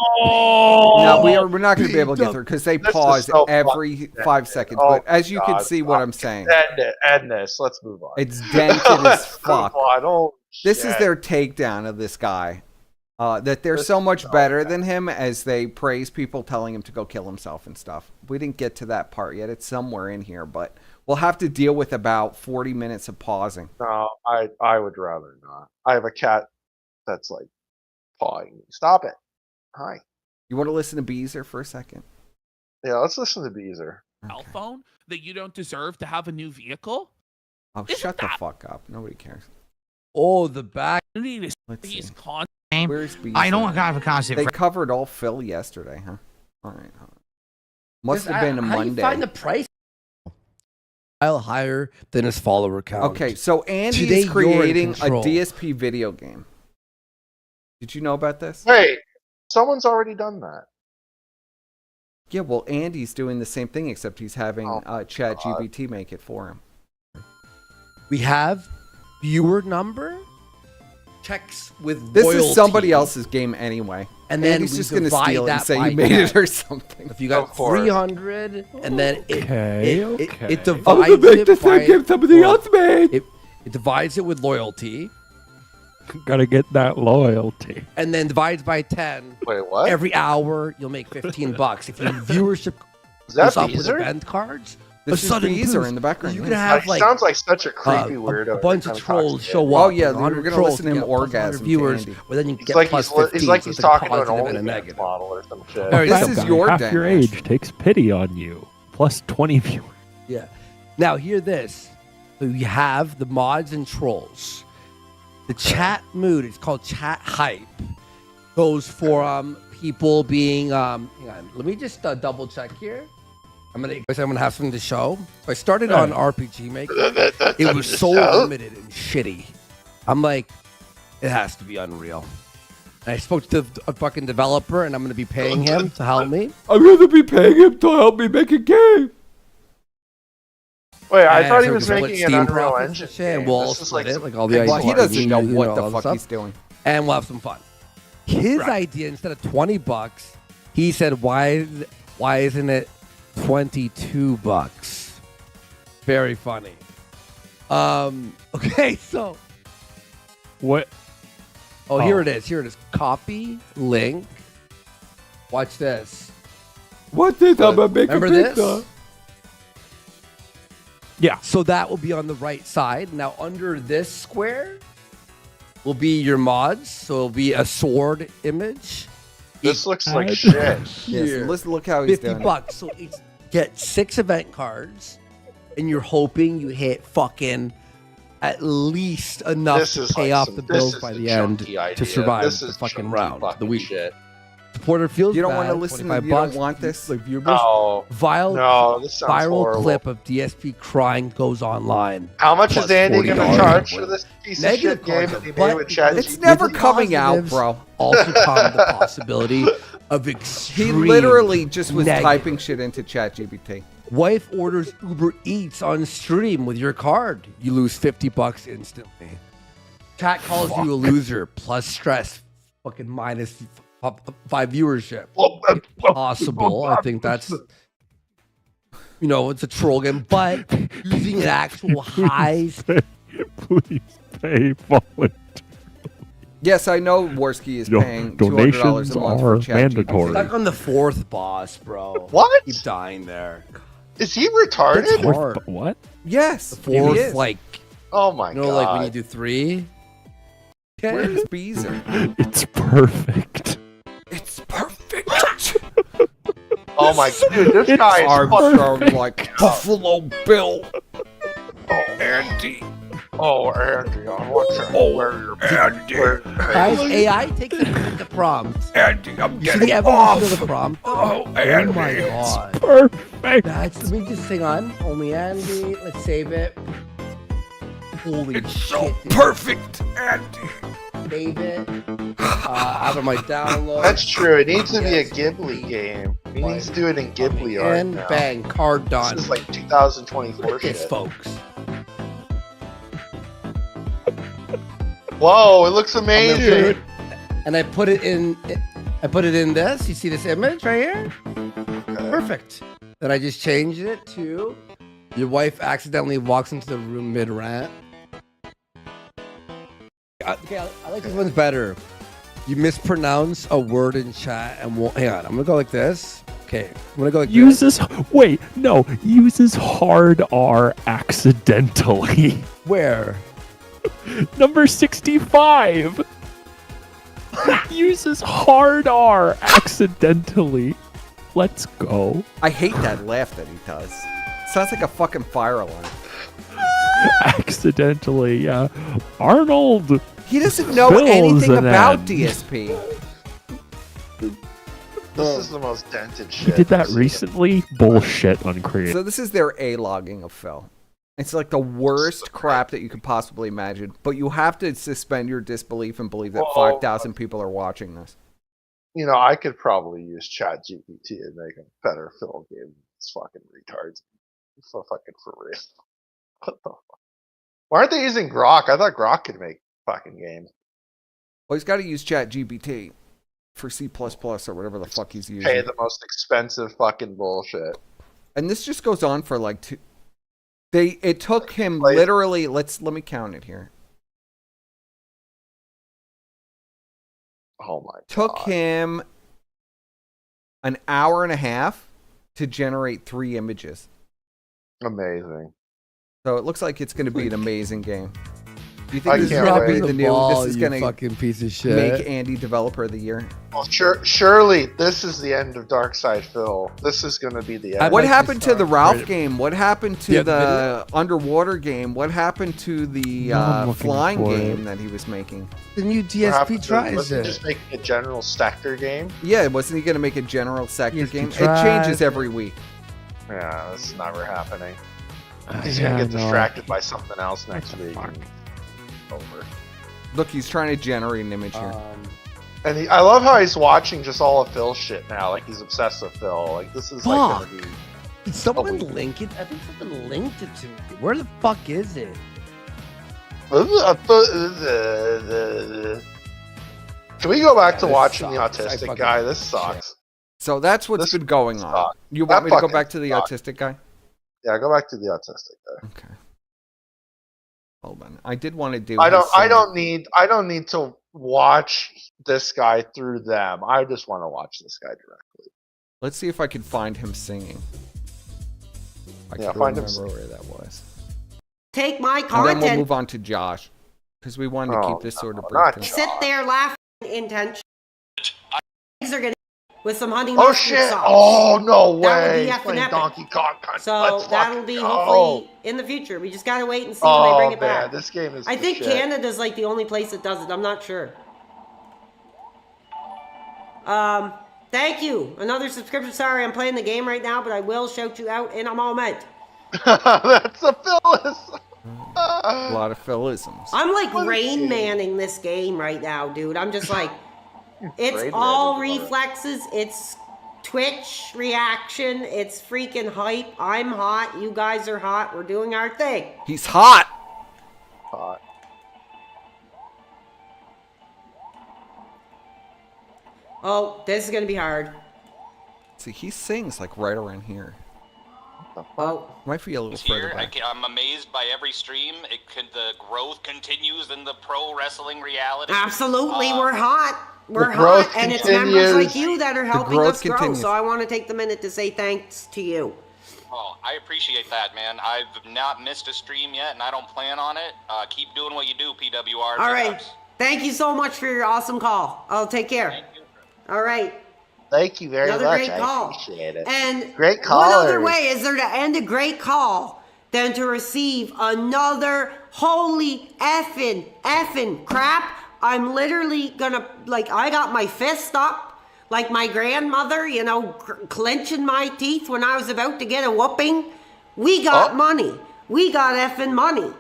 No, we're not going to be able to get through because they This is pause so every 5 seconds. Oh, But as you can God. see what I'm saying, End this. Let's move on. it's dented as Let's fuck. move on. Oh, This is shit. their takedown of this guy. That they're This so is much so better bad. than him as they praise people telling him to go kill himself and stuff. We didn't get to that part yet. It's somewhere in here, but we'll have to deal with about 40 minutes of pausing. No, I would rather not. I have a cat that's like pawing me. Stop it. Hi. You want to listen to Beezer for a second? Yeah, let's listen to Beezer. Cell phone that you don't deserve to have a new vehicle? Oh, Isn't shut the that- fuck up. Nobody cares. Oh, the back. You need to Let's see. he's con- Where's Beezer? I don't have a constant. They covered all Phil yesterday, huh? All right. Must have been a How do you Monday. find the price? Mile higher than his follower count. Okay, so Andy Today is you're in creating a control. DSP video game. Did you know about this? Wait, someone's already done that. Yeah, well, Andy's doing the same thing, except he's having Chat GBT make it for him. We have viewer number checks with This loyalty. is somebody else's game anyway. And then Andy's we just going to divide steal it and that say by you made 10. it or something. If you got Of course. 300, and then it I'm divides gonna make the it by same game somebody else made. it divides it with loyalty, Gotta get that loyalty. and then divides by 10. Wait, what? Every hour you'll make $15. If your viewership Is that goes up with Beezer? event cards, This a is sudden Beezer boost. in the background. You yes. can have He like sounds like such a creepy weirdo. a bunch Kind of of trolls talks show shit. up. Oh, yeah, and we're 100 gonna trolls listen to get him plus 100 orgasm to viewers, Andy. but then you get It's like plus he's 15. he's like so he's it's a talking to an positive and a OnlyFans negative. model or some shit. Very This simple. is your half your damage. age takes pity on you. Plus 20 viewers. Yeah. Now hear this. So you have the mods and trolls. The chat mood is called chat hype. Goes for people being hang on. Let me just double check here. I'm gonna have something to show. So I started on RPG Maker. It was so limited and shitty. I'm like, it has to be Unreal. And I spoke to a fucking developer, and I'm gonna be paying him to help me. I'm going to be paying him to help me make a game. Wait, I And thought he so we was can split making an Steam Unreal profits Engine and shit, and game. we'll all This is split like it, some- like all the Well, he ICT, doesn't know what all the that fuck stuff. he's doing. And we'll have some fun. His idea, instead of $20, he said, "Why isn't it $22?" Very funny. Okay, so What? here it is. Here it is. Copy link. Watch this. What's this? I'm going to make Remember a this? pizza. Yeah. So that will be on the right side. Now under this square will be your mods. So it'll be a sword image. This looks like shit. Yes, let's look how he's doing it. $50. So it's get 6 event cards, and you're hoping you hit fucking at least enough This to is pay like off some- the this bills is by a the end chunky to idea. survive This the is fucking chunky round, the fucking week. shit. Supporter feels You don't bad, want to listen to $25 You Don't bucks, Want This? like viewers. No, Viral, no, this sounds viral horrible. clip of DSP crying goes online. How much Plus is Andy going to $40 charge for this piece of Negative shit game cards, that he but made with Chat It's GPT? never With the coming out, positives bro. Also come the possibility of He extreme. literally just was negative. typing shit into ChatGPT. Wife orders Uber Eats on stream with your card. You lose $50 instantly. Chat calls you a loser plus stress fucking minus 5 viewership. Possible. I think that's, it's a troll game, but using an actual high. Please pay volunteer. Yes, I know Worski is Yo, paying $200 a month for are chat. mandatory. Stuck on the 4th boss, bro. What? Keep dying there. Is he retarded? It's hard. What? Yes, The he 4th, is. like, Oh my god. like when you do 3. Where's Beezer? It's perfect. It's perfect. Oh my dude, this guy is Armstrong like Buffalo Bill. Andy. Oh, Andy, I want you where you're Andy. Guys, AI takes the prompt. Andy, I'm You see getting the off. evolution of the prompt? Oh, Oh Andy. my god. Perfect. Let me just hang on. Only Andy. Let's save it. Holy It's shit. so dude. perfect, Andy. Save it. Out of my download. That's true. It needs to be a Yes. Ghibli game. He needs to do it in Ghibli art And now. bang, card done. This is like 2024 Look at shit. this, folks. Whoa, it looks I'm gonna amazing. put it- And I put it in. I put it in this. You see this image right here? Perfect. Then I just changed it to your wife accidentally walks into the room mid rant. Okay, I like this one's better. You mispronounce a word in chat and won't. Hang on, I'm gonna go like this. Okay, I'm gonna go like Uses uses hard R accidentally. Where? Number 65. Uses hard R accidentally. Let's go. I hate that laugh that he does. Sounds like a fucking fire alarm. Accidentally, yeah. Arnold. He doesn't know Phil's anything an about end. DSP. This is the most dented shit. He did that I've seen. recently. Bullshit on creative. So this is their A-logging of Phil. It's like the worst crap that you could possibly imagine, but you have to suspend your disbelief and believe that Well, 5,000 people are watching this. You know, I could probably use ChatGPT and make a better film game. It's fucking retards. So fucking for real. What the fuck? Why aren't they using Grok? I thought Grok could make fucking games. Well, he's got to use ChatGPT for C++ or whatever the fuck he's using. Pay the most expensive fucking bullshit. And this just goes on for like two. It took him Like- literally. Let me count it here. Oh my Took god. him an hour and a half to generate 3 images. Amazing. So it looks like it's going to be an amazing game. Do you I think this is can't going to wait. be the new? This is going to fucking piece of shit. make Andy Developer of the Year. Well, surely this is the end of Darkside Phil. This is going to be the end. What like to happened to start the Ralph right- game? What happened to Yeah, the underwater game? What happened to the No, I'm looking flying for game it. that he was making? The new What DSP happened to- tries wasn't it. just making a general sector game? Yeah, wasn't he going to make a general sector Yes, he game? It tried. changes every week. Yeah, this is never happening. Uh, He's yeah, gonna get no. distracted by something else next week. And over. Look, he's trying to generate an image here. And I love how he's watching just all of Phil's shit now. Like he's obsessed with Phil. Like this is like Fuck. gonna be. Did someone week. link it? I think someone linked it to me. Where the fuck is it? Can we go back Yeah, to this watching the sucks. I autistic fucking- guy? This sucks. So that's what's This been going on. sucks. You That want me to go fucking back to the sucks. autistic guy? Yeah, go back to the autistic guy. Okay. Hold on. I did want to do. I his don't sing. need to watch this guy through them. I just want to watch this guy directly. Let's see if I can find him singing. I Yeah, can find him remember where that was. Take my And then we'll content. move on to Josh because we wanted to Oh, keep this sort of no, brief. not thing. Sit there laughing intention. Things are gonna with some honey Oh mustard shit! sauce. Oh no That would way! be He's effing playing epic. Donkey Kong. So Let's that'll fucking be go. hopefully in the future. We just gotta wait and see when Oh they bring it man, back. this game is. I the think shit. Canada's like the only place that does it. I'm not sure. Thank you. Another subscription. Sorry, I'm playing the game right now, but I will shout you out in a moment. That's a Phyllis. A lot of Philisms. I'm like What a Rain game. Manning this game right now, dude. I'm just like, it's Rain all Manning, brother. reflexes. It's Twitch reaction. It's freaking hype. I'm hot. You guys are hot. We're doing our thing. He's hot. Oh, this is gonna be hard. See, he sings like right around here. Oh. Might be a little further Here, back. I'm amazed by every stream. The growth continues in the pro wrestling reality. Absolutely, we're hot. We're The growth hot, and it's members like continues. you that are helping growth us grow. continues. So I want to take the minute to say thanks to you. Oh, I appreciate that, man. I've not missed a stream yet, and I don't plan on it. Keep doing what you do, PWR. All right. Thank you so much for your awesome call. I'll take care. Thank you. All right. Thank you very Another much. great I call. appreciate it. And Great what other callers. way is there to end a great call than to receive another holy effing crap? I'm literally gonna, I got my fist up like my grandmother, clenching my teeth when I was about to get a whooping. We got money. We got effing money.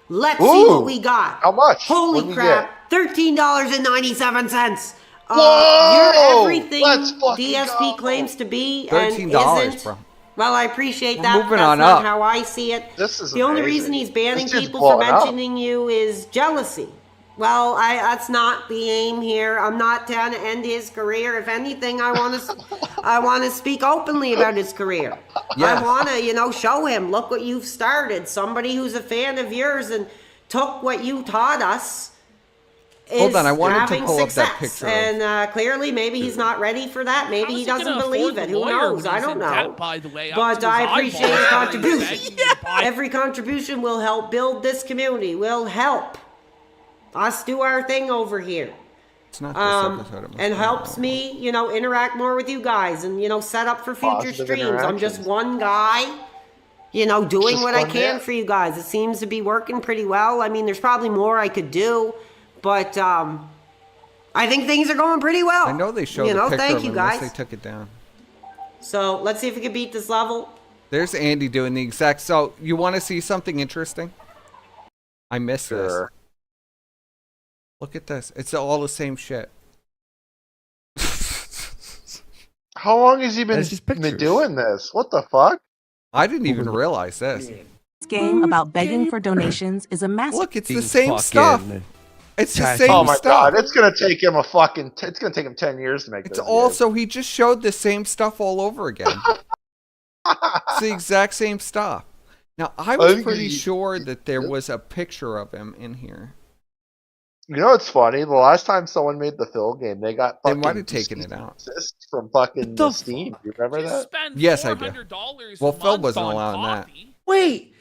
Let's see what we got. How much? Holy What'd we crap. $13.97. Whoa! You're everything Let's fucking DSP go. claims to be and $13, isn't. bro. Well, I appreciate We're that. moving That's on not up. how I see it. This is the only amazing. reason he's banning This dude's people for blowing up. mentioning you is jealousy. Well, that's not the aim here. I'm not trying to end his career. If anything, I want to speak openly about his career. Yes. I want to, show him, look what you've started. Somebody who's a fan of yours and took what you taught us. Hold on, I wanted to having pull up that success. picture of- And clearly, maybe he's not ready for that. Maybe How's he gonna doesn't afford believe the it. Who lawyer knows? when I he's don't in know. debt, by the way, up But to I his appreciate his eyeballs. contribution. Begging you to buy- Every contribution will help build this community. Will help us do our thing over here. It's not this episode. It must And be helps another me, interact more with you guys and, set up for future Positive streams. I'm just interactions. one guy, doing just what I one can man. for you guys. It seems to be working pretty well. I mean, there's probably more I could do, but I think things are going pretty well. one. I know they showed You the know, picture thank of you him unless guys. they took it down. So let's see if we can beat this level. There's Andy doing the exact. So you want to see something interesting? I missed this. Sure. Look at this. It's all the same shit. How long has he been That's just pictures. doing this? What the fuck? I didn't even realize this. This game about begging for donations is a massive. Look, it's the same stuff. It's the Chat- same Oh my stuff. god, it's gonna take him it's gonna take him 10 years to make It's this. also, he just showed the same stuff all over again. It's the exact same stuff. Now, I was pretty sure that there was a picture of him in here. You know what's funny? The last time someone made the Phil game, they got They fucking might have taken it out. assists from fucking the Steam. You remember Just that? spend Yes, I do. $400 Well, a Phil month wasn't on allowing that. coffee. Wait.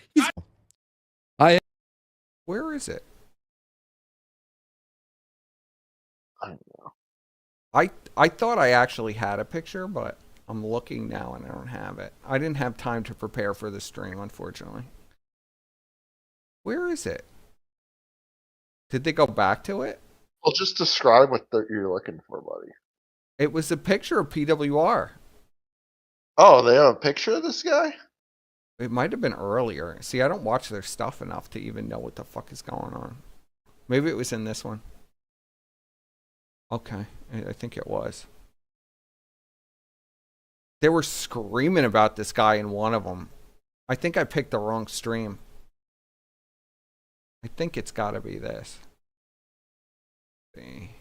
Where is it? I don't know. I thought I actually had a picture, but I'm looking now and I don't have it. I didn't have time to prepare for the stream, unfortunately. Where is it? Did they go back to it? Well, just describe what you're looking for, buddy. It was a picture of PWR. Oh, they have a picture of this guy? It might have been earlier. See, I don't watch their stuff enough to even know what the fuck is going on. Maybe it was in this one. Okay, I think it was. They were screaming about this guy in one of them. I think I picked the wrong stream. I think it's got to be this. Let's see.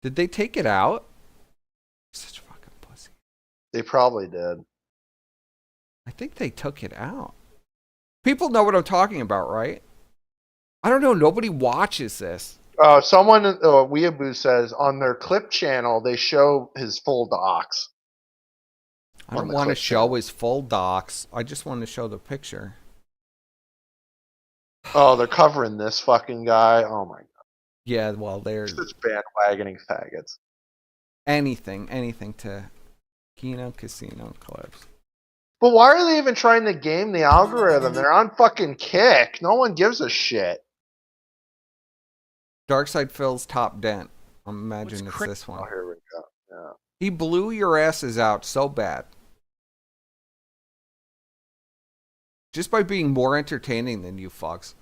Did they take it out? Such a fucking pussy. They probably did. I think they took it out. People know what I'm talking about, right? I don't know. Nobody watches this. Someone, Weeaboo says, on their clip channel, they show his full docs. I don't want to show his full docs. I just want to show the picture. Oh, they're covering this fucking guy. Oh my god. Yeah, well, they're Such bandwagoning faggots. anything to Kino Casino clips. But why are they even trying to game the algorithm? They're on fucking Kick. No one gives a shit. Darkside Phil's top dent. I imagine What's it's this one. Oh, here we go. Yeah. He blew your asses out so bad. Just by being more entertaining than you fucks.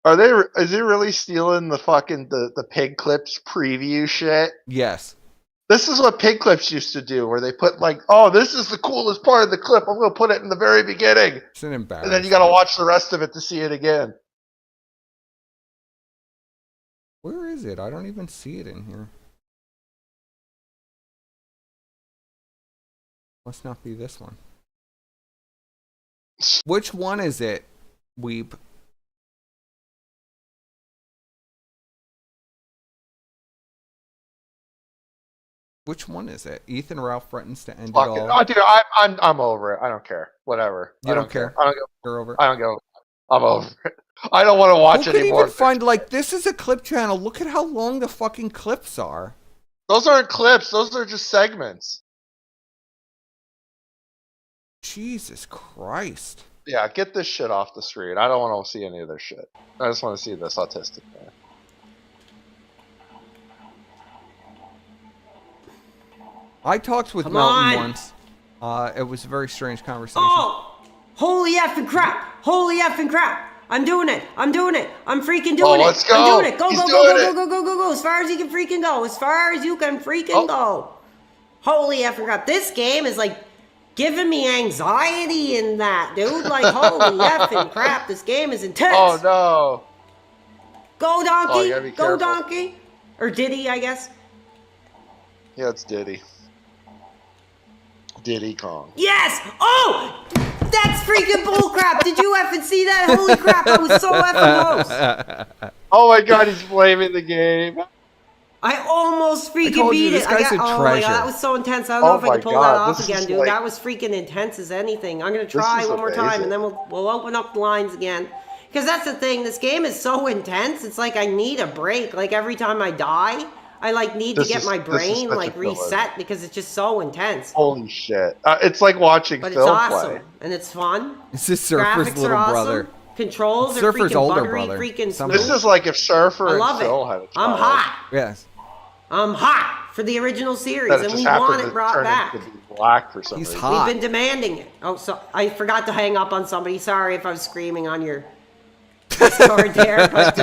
Is he really stealing the fucking the pig clips preview shit? Yes. This is what pig clips used to do, where they put like, oh, this is the coolest part of the clip. I'm going to put it in the very beginning. It's an embarrassment. And then you got to watch the rest of it to see it again. Where is it? I don't even see it in here. Must not be this one. Which one is it, Weep? Which one is it? Ethan Ralph threatens to end Fuck it it. all. Oh, dude, I'm over it. I don't care. Whatever. You don't care? I don't go. You're over it? I don't go. I'm over it. I don't want to watch Who could anymore. even find, like, this is a clip channel. Look at how long the fucking clips are. Those aren't clips. Those are just segments. Jesus Christ. Yeah, get this shit off the screen. I don't want to see any of this shit. I just want to see this autistic man. I talked with Come Mountain on. once. It was a very strange conversation. Oh! Holy effing crap! Holy effing crap! I'm doing it! I'm doing it! I'm freaking doing it! Let's go! I'm doing it! Go, He's go, doing go, go, it. go, go, go, go! As far as you can freaking go! As far as you can freaking go! Holy effing crap! This game is like giving me anxiety in that, dude. Like, holy effing crap! This game is intense. Oh no! Go donkey! Oh, you gotta be Go careful. donkey! Or Diddy, I guess. Yeah, it's Diddy. Diddy Kong. Yes! Oh! That's freaking bullcrap! Did you effing see that? Holy crap! I was so effing close. Oh my god, he's blaming the game. I almost freaking told you, beat this it. guy's a oh my treasure. god, that was so intense. I don't know Oh if I can my pull God, that off this again, is dude. like- That was freaking intense as anything. I'm gonna try is one more time, amazing. and then we'll open up the lines again. Because that's the thing. This game is so intense. It's like I need a break. Like every time I die, I like need to This get is- my this is brain such a like filler. reset because it's just so intense. Holy shit! It's like watching But it's Phil awesome play. and it's fun. It's his Surfer's Graphics little are awesome. brother. Controls are Surfer's freaking older buttery, brother. freaking Some- smooth. This is like if Surfer I and love Phil it. had a child. I'm hot. Yes. I'm hot for the original series, That it and just we want happened it to brought turn back. into be black for some He's reason. hot. We've been demanding it. Oh, so I forgot to hang up on somebody. Sorry if I was screaming on your Discord there, but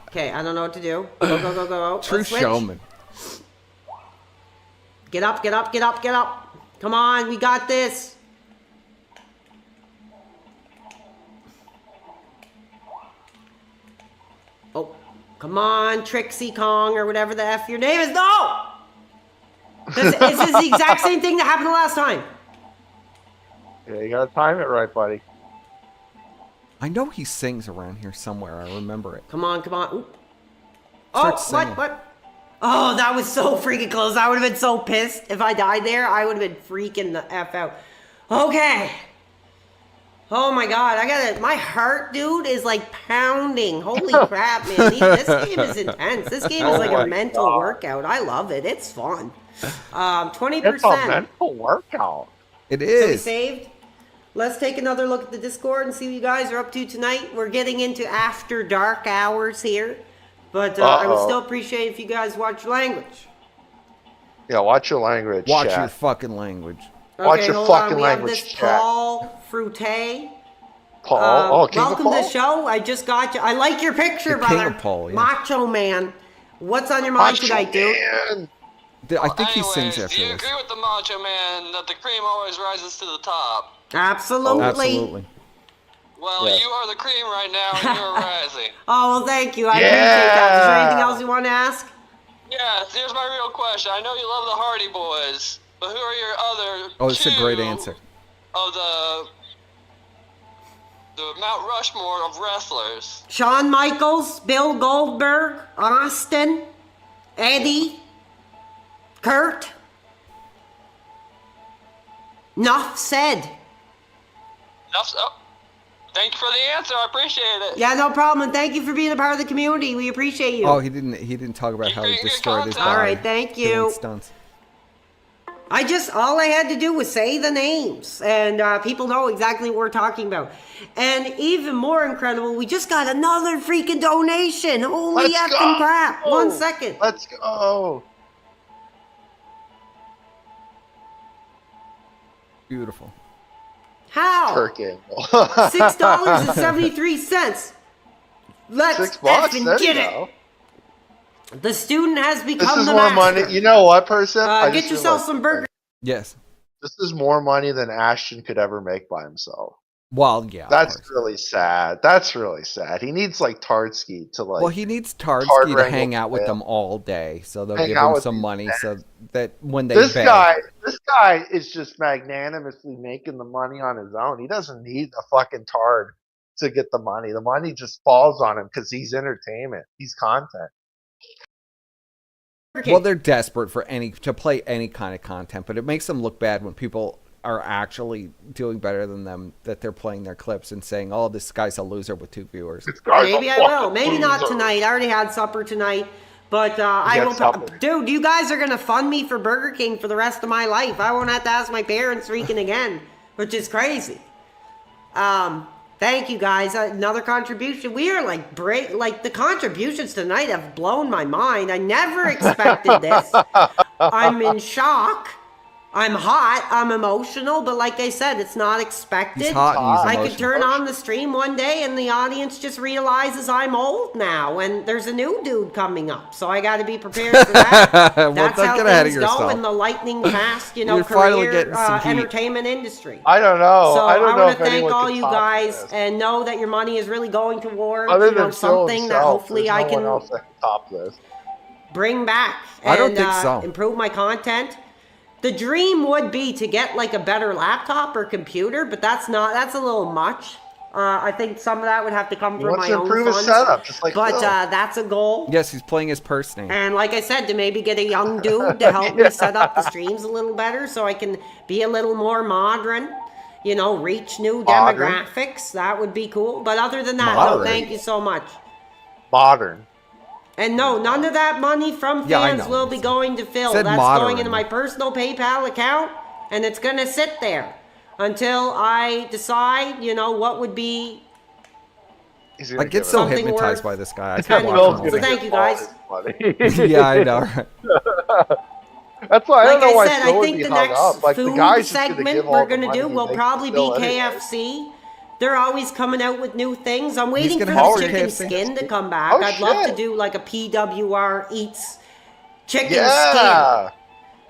okay, I don't know what to do. Go, go, go, go. True Let's switch. showman. Get up, get up, get up, get up. Come on, we got this. Oh, come on, Trixie Kong or whatever the F your name is. No! This is the exact same thing that happened the last time. Yeah, you gotta time it right, buddy. I know he sings around here somewhere. I remember it. Come on, come on. Ooh. Start Oh, singing. what? Oh, that was so freaking close. I would have been so pissed if I died there. I would have been freaking the F out. Okay. Oh my god, I got it. My heart, dude, is like pounding. Holy crap, man. This game is intense. This game is Oh like my a mental God. workout. I love it. It's fun. 20%. It's a mental workout. It So we is. saved. Let's take another look at the Discord and see what you guys are up to tonight. We're getting into after dark hours here. But I would Uh-oh. still appreciate if you guys watch your language. Yeah, watch your language. Watch chat. your fucking language. Watch your hold fucking on. We language, have this chat. Paul Frutte. Paul. King of welcome Paul? to the show. I just got you. I like your picture, The King brother. of Paul, yeah. Macho Man. What's on your mind Macho tonight, dude? Man. I think he sings after do you this. agree with the Macho Man that the cream always rises to the top? Absolutely. Absolutely. Well, Yes. you are the cream right now, and you're rising. Oh, well, thank you. I appreciate that. Is there anything else you want to ask? Yeah, here's my real question. I know you love the Hardy Boys, but who are your other Oh, it's a great two answer. of the Mount Rushmore of wrestlers? Shawn Michaels, Bill Goldberg, Austin, Eddie, Kurt. Enough said. Thank you for the answer. I appreciate it. Yeah, no problem. And thank you for being a part of the community. We appreciate you. Oh, he didn't talk about how he destroyed his body. All right, thank doing you. Stunts. All I had to do was say the names, and people know exactly what we're talking about. And even more incredible, we just got another freaking donation. Holy Let's effing go. crap. 1 second. Let's go. Beautiful. How? Kirk Angle. $6.73. Let's $6. effing There you get it. go. The student has become This is the more master. money. You know what, person? Get yourself some burgers. Yes. This is more money than Ashton could ever make by himself. Well, yeah. That's really sad. That's really sad. He needs like Tardsky to like. Well, he needs Tardsky to hang out with him. them all day, so they'll Hang give out him with some these money, men. so that when they This beg. guy is just magnanimously making the money on his own. He doesn't need a fucking tard to get the money. The money just falls on him because he's entertainment. He's content. Well, they're desperate for to play any kind of content, but it makes them look bad when people are actually doing better than them, that they're playing their clips and saying, "Oh, this guy's a loser with 2 viewers." Maybe I will. Maybe not tonight. I already had supper tonight. But I will. Dude, you guys are going to fund me for Burger King for the rest of my life. I won't have to ask my parents freaking again, which is crazy. Thank you guys. Another contribution. We are like the contributions tonight have blown my mind. I never expected this. I'm in shock. I'm hot, I'm emotional, but like I said, it's not expected. He's hot and he's I emotional. could turn on the stream one day and the audience just realizes I'm old now and there's a new dude coming up. So I got to be prepared for that. Well, That's don't how get ahead of things go yourself. in the lightning fast, You're finally career getting some heat. entertainment industry. I don't know. So I don't know want if to thank anyone all can you top guys this. and know that your money is really going towards Other than Phil something that himself, hopefully there's I no can one else that can top this. bring back and I don't think so. improve my content. The dream would be to get like a better laptop or computer, but that's a little much. I think some of that would have to come He from wants my to own improve funds. his setup, just like but Phil. that's a goal. Yes, he's playing his purse name. And like I said, to maybe get a young dude to help me set up the streams a little better so I can be a little more modern, reach new Modern? demographics. That would be cool. But other than that, Modern. no, thank you so much. Modern. And no, none of that money from Yeah, I fans know. will be going to Phil. Said That's modern. going into my personal PayPal account, and it's going to sit there until I decide, what would be. I get so something hypnotized worth by this guy. I spending can't watch on. him. So thank you guys. Yeah, I know. Right? That's why I don't Like know why I said, Phil I would think be the hung next up. Like, the food guy's just segment give all we're the going to money do he will makes probably to be Phil anyway. KFC. They're always coming out with new things. I'm waiting for gonna the have chicken KFC? skin to come back. Oh, I'd love to shit. do like a PWR eats chicken skin Yeah.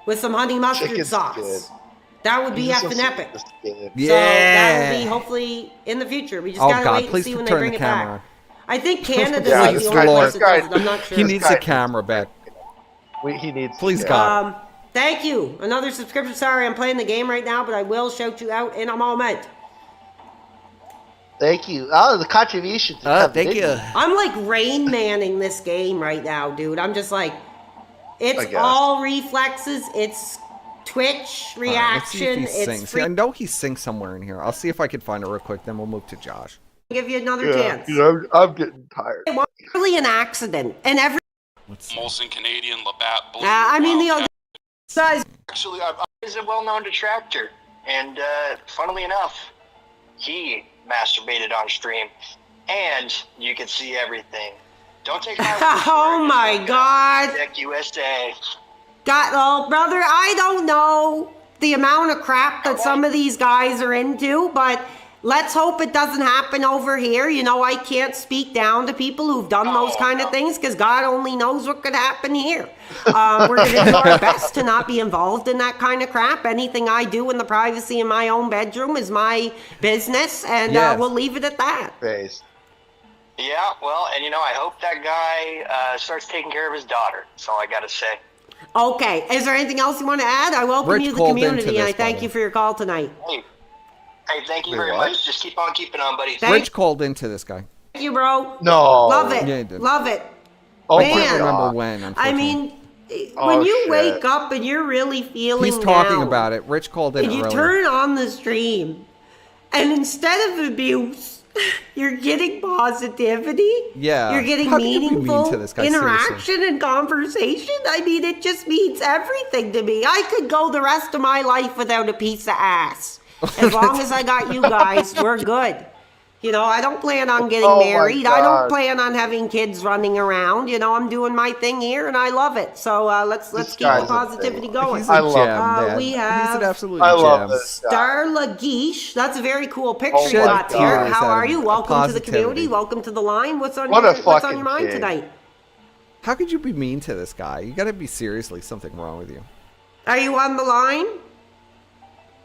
with some honey mustard Chicken sauce. skin. That would be He's just effing epic. the skin. Yeah. So that will be hopefully in the future. We just Oh, gotta God, wait and please see when they turn bring the it camera. back. I think Canada's Yeah, like this the only guy- place this that guy- does it. I'm not sure. He needs guy a camera back. He needs. Please, yeah. God. Thank you. Another subscription. Sorry, I'm playing the game right now, but I will shout you out in a moment. Thank you. Oh, the contribution. Thank you. I'm like Rain Manning this game right now, dude. I'm just like, I it's guess. all reflexes. It's Twitch All right, let's see if reaction. he It's sings. free. I know he sings somewhere in here. I'll see if I can find it real quick. Then we'll move to Josh. Give you another Yeah, chance. I'm getting tired. It was really an accident, and every. Molson Canadian Labatt Blue. I mean the other guys. Actually, He's a well-known detractor, and funnily enough, he masturbated on stream, and you can see everything. Don't take my word for Oh it. my Just God. look up Deck USA. Oh, brother, I don't know the amount of crap that some of these guys are into, but let's hope it doesn't happen over here. I can't speak down to people who've done those kind of things because God only knows what could happen here. We're going to do our best to not be involved in that kind of crap. Anything I do in the privacy of my own bedroom is my business, and Yes. we'll leave it at that. Face. Yeah, well, and I hope that guy starts taking care of his daughter. That's all I gotta say. Okay, is there anything else you want to add? I welcome Rich you to the called into community, and I this, thank by you the for your call tonight. Hey, thank you Wait, very what? much. Just keep on keeping on, buddy. Thank Rich called into this guy. you, bro. No. Love it. Yeah, he did. Love it. Oh, I Man. can't remember God. when. I Unfortunately. mean, Oh, when you shit. wake up and you're really feeling he's talking down, about it. Rich called in and you earlier. turn on the stream, and instead of abuse, you're getting positivity. Yeah. You're getting How can you be mean meaningful to this guy? interaction Seriously. and conversation. I mean, it just means everything to me. I could go the rest of my life without a piece of ass. As long as I got you guys, we're good. I don't plan on getting Oh my married. I God. don't plan on having kids running around. I'm doing my thing here, and I love it. So let's This keep the guy's a positivity baby. going. He's a I gem, love man. we He's have- an absolute I love gem. this guy. Starla Geesh. That's a very cool picture Oh you my got there. God. How are you? A Welcome to the positivity. community. Welcome to the line. What's on What a your fucking mind kid. tonight? How could you be mean to this guy? You gotta be seriously something wrong with you. Are you on the line?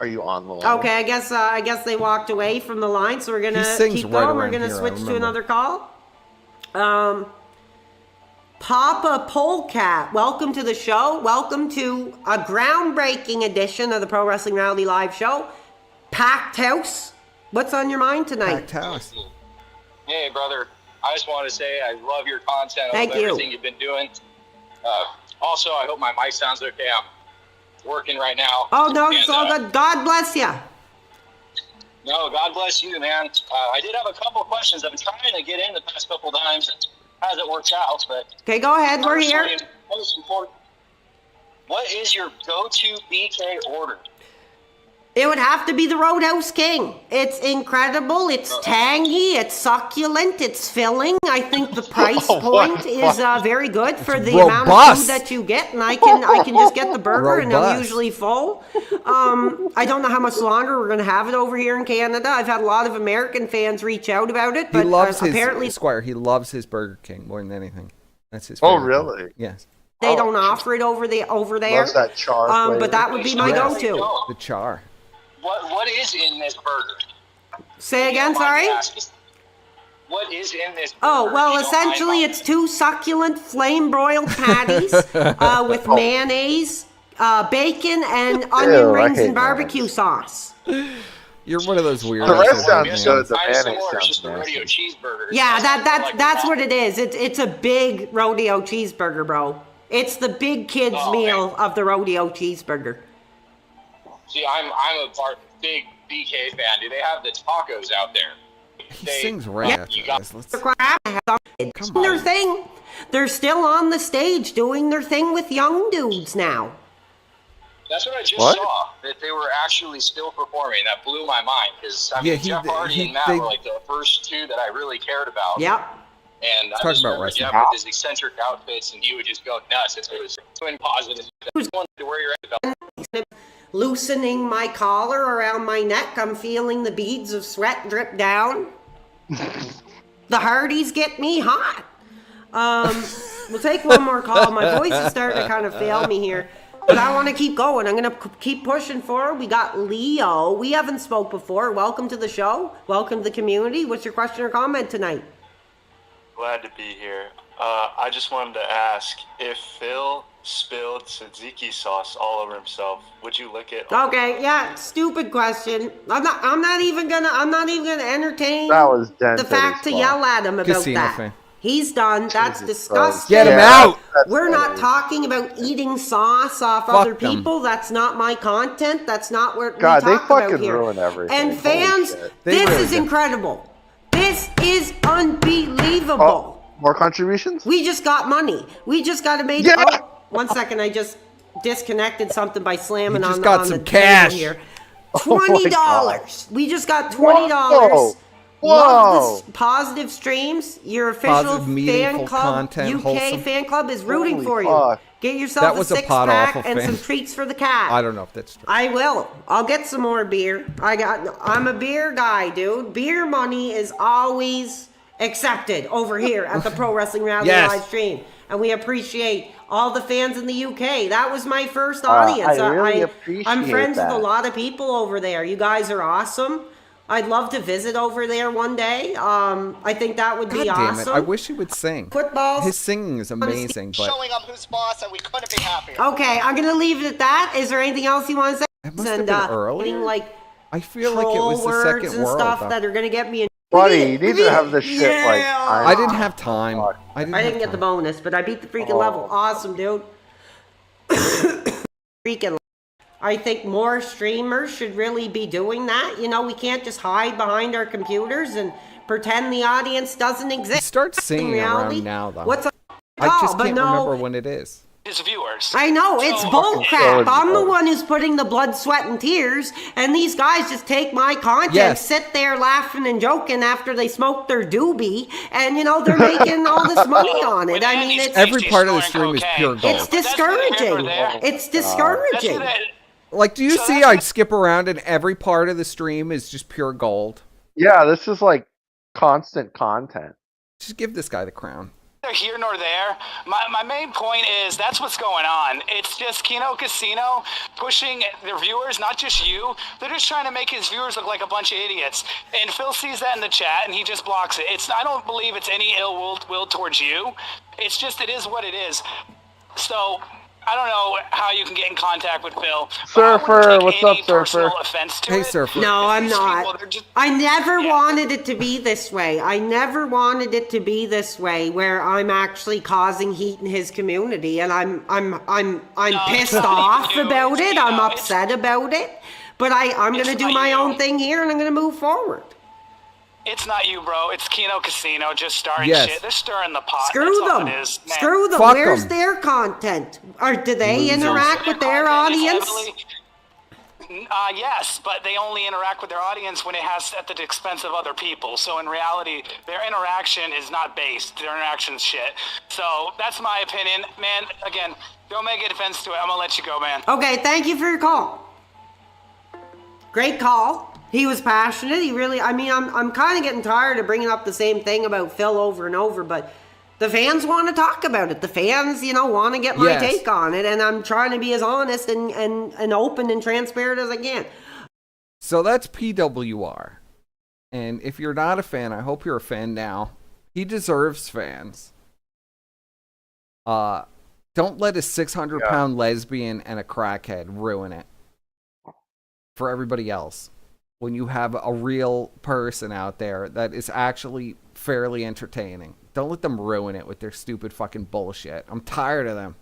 Are you on the line? Okay, I guess they walked away from the line, so we're gonna sings keep right going. We're around gonna here, I switch to remember. another call. Papa Polecat, welcome to the show. Welcome to a groundbreaking edition of the Pro Wrestling Rally Live Show. Packed house. What's on your mind tonight? Packed house. Hey, brother. I just want to say I love your content. I Thank love you. everything you've been doing. Also, I hope my mic sounds okay. I'm working right now. Oh no, it's And, all good. God bless you. No, God bless you, man. I did have a couple of questions. I've been trying to get in the past couple of times. It hasn't worked out, but... Okay, go ahead. We're here. Personally, most important, what is your go-to BK order? It would have to be the Roadhouse King. It's incredible. It's tangy. It's succulent. It's filling. I think the price point is very good for the amount of food that you get, and I can just get the burger, and I'm Robust. usually full. I don't know how much longer we're gonna have it over here in Canada. I've had a lot of American fans reach out about it, He but loves his apparently Squire. He loves his Burger King more than anything. That's his. Oh, favorite really? thing. Yes. they don't offer it over there. Loves that char flavor. But that would be my Yes. go-to. The char. What is in this burger? Say again, sorry? What is in this burger? Oh, well, You don't mind essentially it's 2 succulent flame-broiled patties with mayonnaise, bacon, and onion I rings hate and barbecue sauce. You're one of those weirdos. The rest that sounds love good. The Kinda mayonnaise similar, it's sounds just a rodeo nasty. cheeseburger. Yeah, Like that's that. what it is. It's a big rodeo cheeseburger, bro. It's the big kids' meal of the rodeo cheeseburger. See, I'm a big BK fan. Do they have the tacos out there? He sings right after this. Let's, Come their thing. They're still on the stage doing their thing with young dudes now. That's what I just What? saw. That they were actually still performing. That blew my mind because I Yeah, mean, Jeff Hardy and Matt they- were like the first two that I really cared about. Yep. And I Talk just about remember wrestling. Jeff with his eccentric outfits, and he would just go nuts. It was twin positive. Who's going to wear your belt? Loosening my collar around my neck, I'm feeling the beads of sweat drip down. The Hardys get me hot. We'll take one more call. My voice is starting to kind of fail me here. But I want to keep going. I'm going to keep pushing forward. We got Leo. We haven't spoke before. Welcome to the show. Welcome to the community. What's your question or comment tonight? Glad to be here. I just wanted to ask, if Phil spilled tzatziki sauce all over himself, would you lick it? Okay, yeah, stupid question. I'm not even gonna entertain That was the fact to yell at him about Casino that. fan. He's done. That's Jesus disgusting. Get him out! We're not talking about eating sauce off Fuck other them. people. That's not my content. That's not what God, we they talk about fucking here. ruin everything. And Holy fans, shit. They this really is do. incredible. This is unbelievable. Oh, more contributions? We just got money. We just got to make. Yeah. Oh, 1 second. I just disconnected something by slamming You just on, got on some the cash. table here. Oh my $20. We just got $20. Whoa. Love the positive streams. Your official Positive, meaningful fan club, content, UK wholesome. fan club is rooting Holy for you. fuck. Get That yourself a was a six pot pack awful and fan. some treats for the cat. I don't know if that's true. I will. I'll get some more beer. I'm a beer guy, dude. Beer money is always accepted over here at the Pro Wrestling Rally Yes. live stream. And we appreciate all the fans in the UK. That was my first audience. I really I'm appreciate friends with a that. lot of people over there. You guys are awesome. I'd love to visit over there one day. I think that would God be damn awesome. it! I wish he would sing. Football. His singing is amazing, but Showing up who's boss, and we couldn't be happier. Okay, I'm gonna leave it at that. Is there anything else you want to say? it must have been earlier. Putting, like I feel like it troll was the words second and world. stuff though. that are gonna get me in. Buddy, you need to have this shit like. I didn't have time. I didn't, I have didn't get the time. bonus, but I beat the freaking Oh. level. Awesome, dude. Freaking. I think more streamers should really be doing that. You know, we can't just hide behind our computers and pretend the audience doesn't exist. Start singing In reality, around now, though. What's a I just but can't no, remember when it is. His viewers. I know, it's So- bull crap. so I'm the dumb. one who's putting the blood, sweat, and tears, and these guys just take my content, Yes. sit there laughing and joking after they smoke their doobie, and you know, they're making all this money on it. I mean, it's Every part of the stream is pure gold. it's discouraging. It's discouraging. Like, do you see I skip around and every part of the stream is just pure gold? Yeah, this is like constant content. Just give this guy the crown. neither here nor there. My main point is that's what's going on. It's just Kino Casino pushing their viewers, not just you. They're just trying to make his viewers look like a bunch of idiots. And Phil sees that in the chat, and he just blocks it. I don't believe it's any ill will towards you. It's just it is what it is. So I don't know how you can get in contact with Phil. Surfer, what's up, Surfer? Hey, Surfer. No, I'm not. I never wanted it to be this way. I never wanted it to be this way, where I'm actually causing heat in his community, and I'm pissed off about it. I'm upset about it. But I'm gonna do my own thing here, and I'm gonna move forward. It's not you, bro. It's Kino Casino just starring Yes. shit. They're stirring the pot. Screw That's all them. it is, man. Screw them. Fuck Where's 'em. their content? Or do they Losers. interact with their audience? Yes, but they only interact with their audience when it has at the expense of other people. So in reality, their interaction is not based. Their interaction's shit. So that's my opinion, man. Again, don't make a defense to it. I'm gonna let you go, man. Okay, thank you for your call. Great call. He was passionate. He really, I mean, I'm kind of getting tired of bringing up the same thing about Phil over and over, but the fans want to talk about it. The fans, want to get my Yes. take on it, and I'm trying to be as honest and open and transparent as I can. So that's PWR. And if you're not a fan, I hope you're a fan now. He deserves fans. Don't let a 600-pound lesbian and a crackhead ruin it for everybody else. When you have a real person out there that is actually fairly entertaining. Don't let them ruin it with their stupid fucking bullshit. I'm tired of them.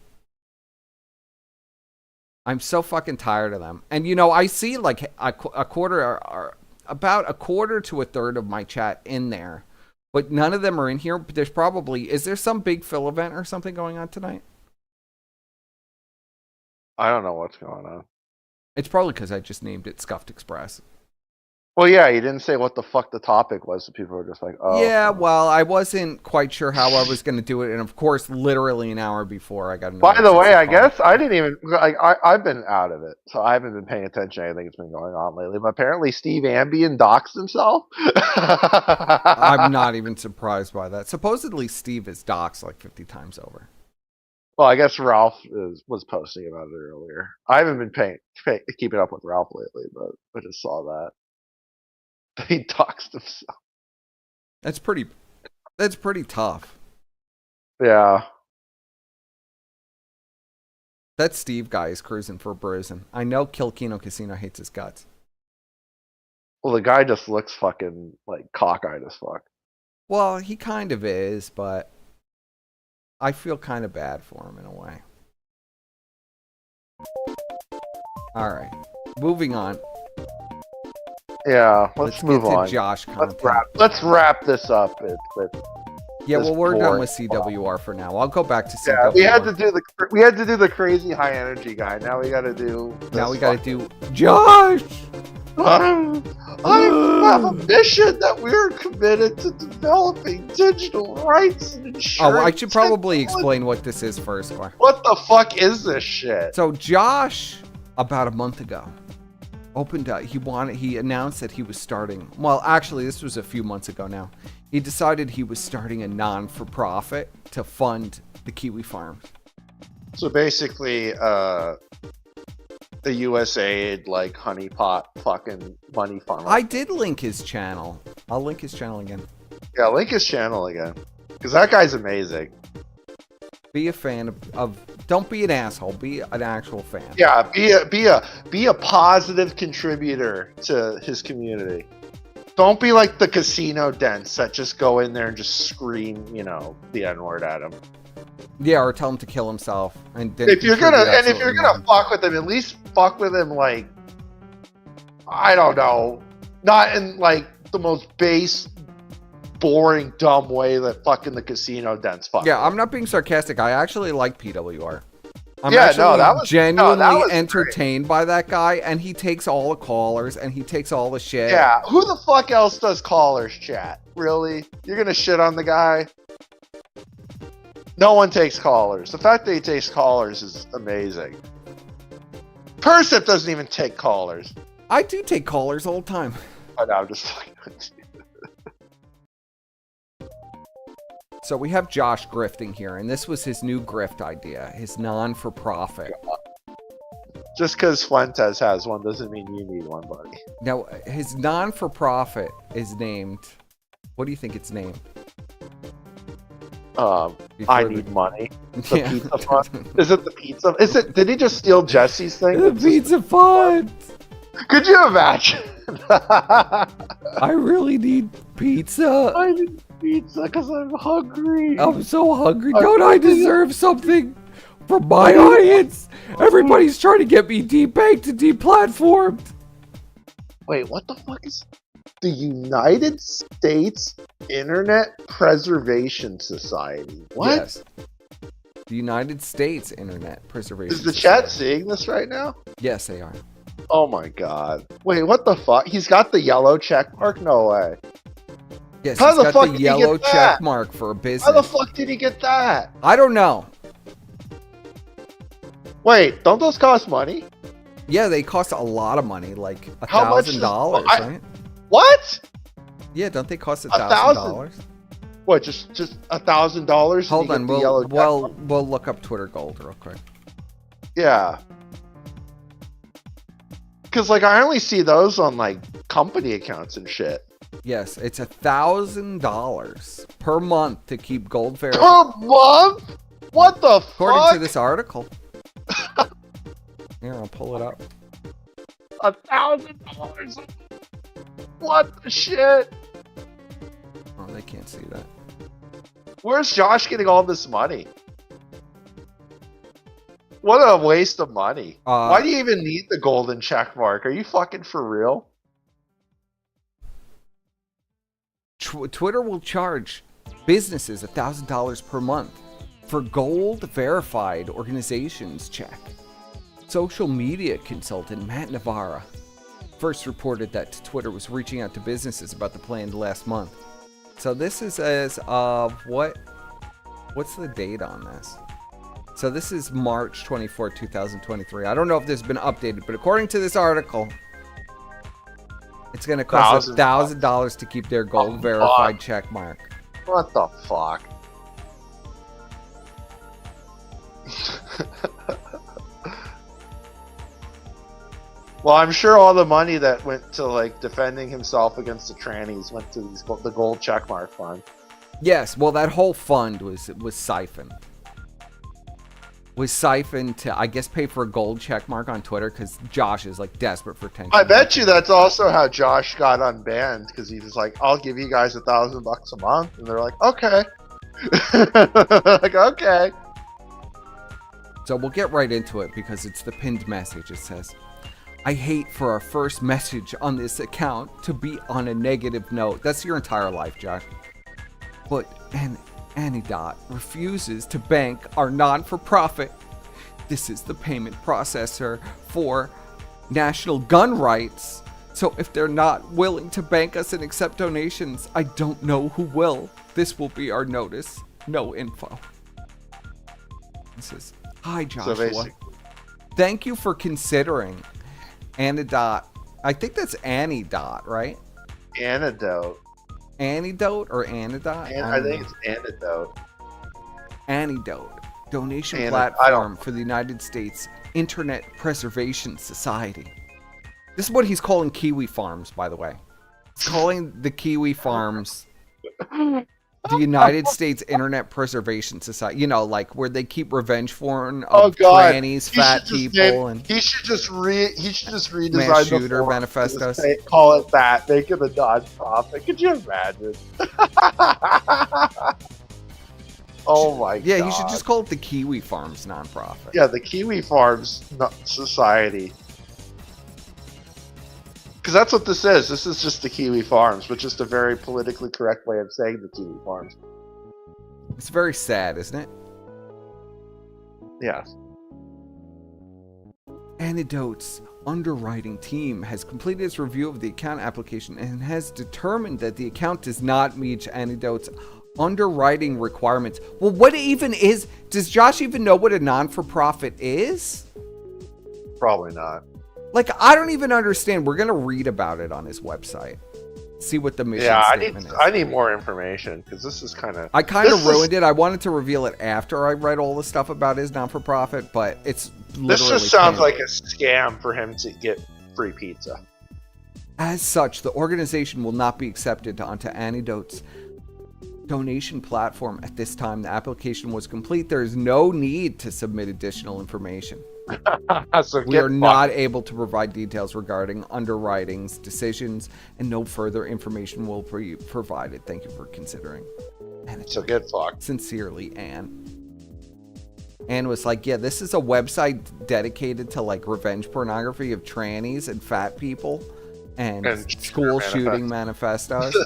I'm so fucking tired of them. And I see like a quarter or about a quarter to a third of my chat in there. But none of them are in here. But is there some big Phil event or something going on tonight? I don't know what's going on. It's probably because I just named it Scuffed Express. Well, yeah, you didn't say what the fuck the topic was, so people were just like, oh. Yeah, well, I wasn't quite sure how I was going to do it, and of course, literally an hour before I got a By the way, I notification. guess I didn't even, I've been out of it, so I haven't been paying attention to anything that's been going on lately, but apparently Steve Ambien doxed himself. I'm not even surprised by that. Supposedly, Steve is doxed like 50 times over. Well, I guess Ralph was posting about it earlier. I haven't been keeping up with Ralph lately, but I just saw that. He doxed himself. That's pretty tough. Yeah. That Steve guy is cruising for bruising. I know Kill Kino Casino hates his guts. Well, the guy just looks fucking like cockeyed as fuck. Well, he kind of is, but I feel kind of bad for him in a way. All right, moving on. Yeah, let's move get to on. Josh content. Let's wrap this up with yeah, this well, we're done boring with CWR for now. I'll go back to CWR. Yeah, we had to do the crazy high energy guy. Now we got to do. Josh. I have a mission that we're committed to developing digital rights and insurance. Oh, I should probably explain what this is first, Clark. What the fuck is this shit? So Josh, about a month ago, he announced that he was starting. Well, actually, this was a few months ago now. He decided he was starting a non-for-profit to fund the kiwi farms. So basically, the USAID like honeypot fucking money farmer. I did link his channel. I'll link his channel again. Yeah, link his channel again, because that guy's amazing. Be a fan of. Don't be an asshole. Be an actual fan. Yeah, be a positive contributor to his community. Don't be like the casino dents that just go in there and just scream, the N-word at him. Yeah, or tell him to kill himself. And if you're gonna fuck with him, at least fuck with him like, I don't know, not in like the most base, boring, dumb way that fucking the casino dents fuck. Yeah, I'm not being sarcastic. I actually like PWR. I'm genuinely entertained by that guy, and he takes all the callers and he takes all the shit. Yeah, who the fuck else does callers chat? Really? You're gonna shit on the guy? No one takes callers. The fact that he takes callers is amazing. Persip doesn't even take callers. I do take callers all the time. Oh, no, I'm just fucking. So we have Josh grifting here, and this was his new grift idea, his non-for-profit. Just because Fuentes has one doesn't mean you need one, buddy. Now, his non-for-profit is named... What do you think it's named? I need money. The pizza fund. Is it the pizza? Is it? Did he just steal Jesse's thing? The pizza fund. Could you imagine? I really need pizza. I need pizza because I'm hungry. I'm so hungry. Don't I deserve something from my audience? Everybody's trying to get me debanked and deplatformed. Wait, what the fuck is the United States Internet Preservation Society? What? Yes. The United States Internet Preservation Is the Society. chat seeing this right now? Yes, they are. Oh my god. Wait, what the fuck? He's got the yellow check mark? No way. Yes, How he's the got fuck the did he yellow get that? check mark for a business. How the fuck did he get that? I don't know. Wait, don't those cost money? Yeah, they cost a lot of money, like How much $1,000, does- right? What? Yeah, don't they cost $1,000? $1,000? What? Just $1,000? Hold on, we'll look up Twitter Gold real quick. Yeah. Because like I only see those on like company accounts and shit. Yes, it's $1,000 per month to keep gold verified. Per month? What the According fuck? to this article. Here, I'll pull it up. $1,000? What the shit? Oh, they can't see that. Where's Josh getting all this money? What a waste of money. Why do you even need the golden check mark? Are you fucking for real? Twitter will charge businesses $1,000 per month for gold verified organizations check. Social media consultant Matt Navarra first reported that Twitter was reaching out to businesses about the plan last month. So this is as of what's the date on this? So this is March 24, 2023. I don't know if this has been updated, but according to this article, it's going to cost $1,000 to keep their gold verified check mark. What the fuck? Well, I'm sure all the money that went to like defending himself against the trannies went to the gold checkmark fund. Yes, well, that whole fund was siphoned. Was siphoned to, I guess, pay for a gold check mark on Twitter because Josh is like desperate for attention. I bet you that's also how Josh got unbanned because he was like, "I'll give you guys $1,000 a month," and they're like, "Okay." Like, okay. So we'll get right into it because it's the pinned message. It says, "I hate for our first message on this account to be on a negative note." That's your entire life, Josh. But Anidot refuses to bank our non-for-profit. This is the payment processor for national gun rights. So if they're not willing to bank us and accept donations, I don't know who will. This will be our notice. No info. This is, "Hi Joshua. Thank you for considering Anidot." I think that's Anidot, right? Antidote. Antidote or Anidot? I think it's antidote. Antidote. Donation I platform for the United States Internet Preservation Society. This is what he's calling Kiwi Farms, by the way. He's calling the Kiwi Farms the United States Internet Preservation Society. You know, like where they keep revenge porn of trannies, fat people, and he should just redesign mass the shooter form. manifestos. Call it that. Make it a non-profit. Could you imagine? Oh my god. Yeah, he should just call it the Kiwi Farms nonprofit. Yeah, the Kiwi Farms Society. Because that's what this is. This is just the Kiwi Farms, but just a very politically correct way of saying the Kiwi Farms. It's very sad, isn't it? Yes. Antidote's underwriting team has completed its review of the account application and has determined that the account does not meet Antidote's underwriting requirements. Well, what even is... Does Josh even know what a non-for-profit is? Probably not. Like, I don't even understand. We're going to read about it on his website. See what the mission Yeah, statement is. I need more information because this is kind of. I kind of ruined it. I wanted to reveal it after I read all the stuff about his non-for-profit, but it's literally. This just sounds pinned. like a scam for him to get free pizza. As such, the organization will not be accepted onto Antidote's donation platform at this time. The application was complete. There is no need to submit additional information. So We are not able to provide details regarding underwritings, decisions, and no further information will be provided. Thank you for considering. So get fucked. Sincerely, Anne. Anne was like, yeah, this is a website dedicated to like revenge pornography of trannies and fat people and school shooting manifestos.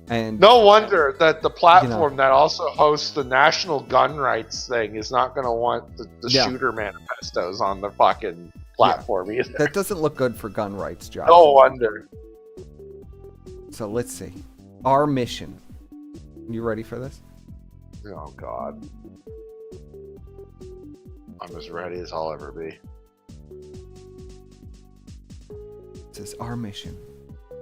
And no wonder that the platform that also hosts the national gun rights thing is not going to want the shooter manifestos on the fucking platform either. That doesn't look good for gun rights, Josh. No wonder. So let's see. Our mission. You ready for this? Oh, God. I'm as ready as I'll ever be. It says, our mission.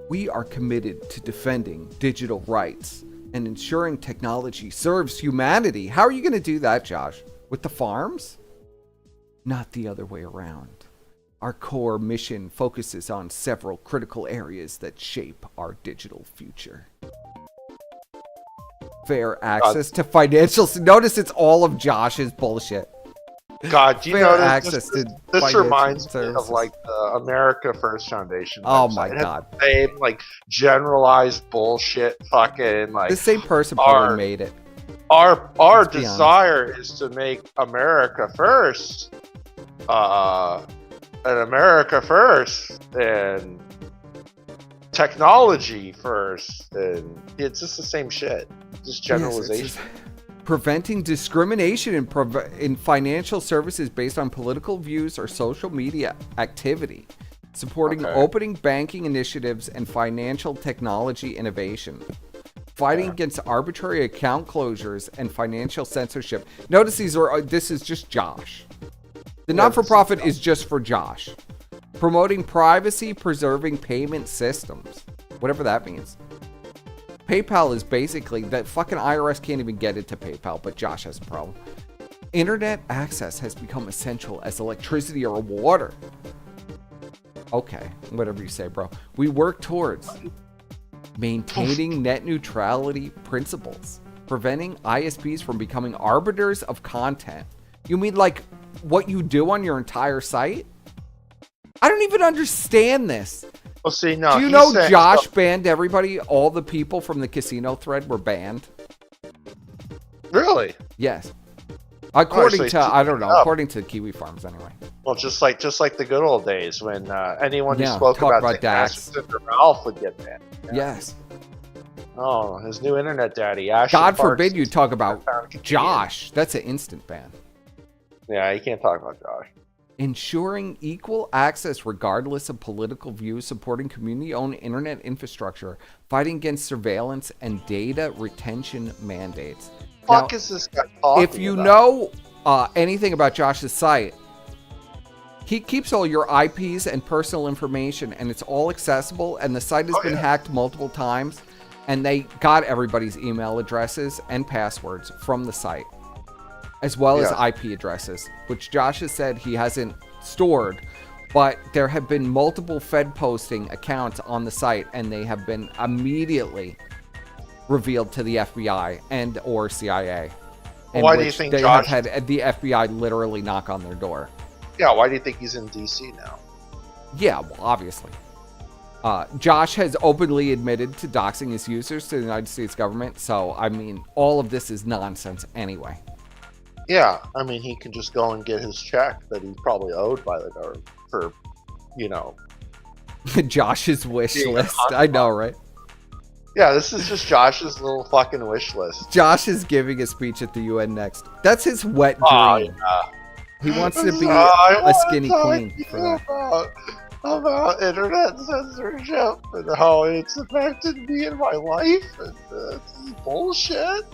We are committed to defending digital rights and ensuring technology serves humanity. How are you going to do that, Josh? With the farms? Not the other way around. Our core mission focuses on several critical areas that shape our digital future. Fair access to financial... Notice it's all of Josh's bullshit. God, do you Fair know access to this financial reminds me services. of like the America First Foundation. Oh website. my It had God. the same like generalized bullshit fucking like The same person probably made it. Our Let's be desire is to make America first. And America first and technology first, and it's just the same shit. Just generalization. Yes, preventing discrimination in financial services based on political views or social media activity. Supporting opening banking initiatives and financial technology innovation. Fighting against arbitrary account closures and financial censorship. Notice this is just Josh. The not-for-profit is just for Josh. Promoting privacy-preserving payment systems. Whatever that means. PayPal is basically... that fucking IRS can't even get into PayPal, but Josh has a problem. Internet access has become essential as electricity or water. Okay, whatever you say, bro. We work towards maintaining net neutrality principles. Preventing ISPs from becoming arbiters of content. You mean like what you do on your entire site? I don't even understand this. Well, see, no. Do you know Josh banned everybody? All the people from the casino thread were banned. Really? Yes. According to, I don't know, according to Kiwi Farms anyway. Well, just like the good old days when anyone who spoke talk about Dax or Ralph would get banned. Yeah. Yes. Oh, his new internet daddy, Ash. God forbid you talk about Josh. That's an instant ban. Yeah, you can't talk about Josh. Ensuring equal access regardless of political views, supporting community-owned internet infrastructure, fighting against surveillance and data retention mandates. Fuck is this guy talking If you about? know anything about Josh's site, he keeps all your IPs and personal information, and it's all accessible, and the site has been hacked multiple times, and they got everybody's email addresses and passwords from the site, as well as IP addresses, which Josh has said he hasn't stored, but there have been multiple Fed posting accounts on the site, and they have been immediately revealed to the FBI and or CIA. Why do you think they Josh have had the FBI literally knock on their door? Yeah, why do you think he's in DC now? Yeah, well, obviously. Josh has openly admitted to doxing his users to the United States government, so, I mean, all of this is nonsense anyway. Yeah, I mean, he can just go and get his check that he's probably owed by the government for, you know... Josh's wish list. I know, right? Yeah, this is just Josh's little fucking wish list. Josh is giving a speech at the UN next. That's his wet dream. He wants to be a skinny queen for that. About internet censorship and how it's affected me in my life, and it's bullshit.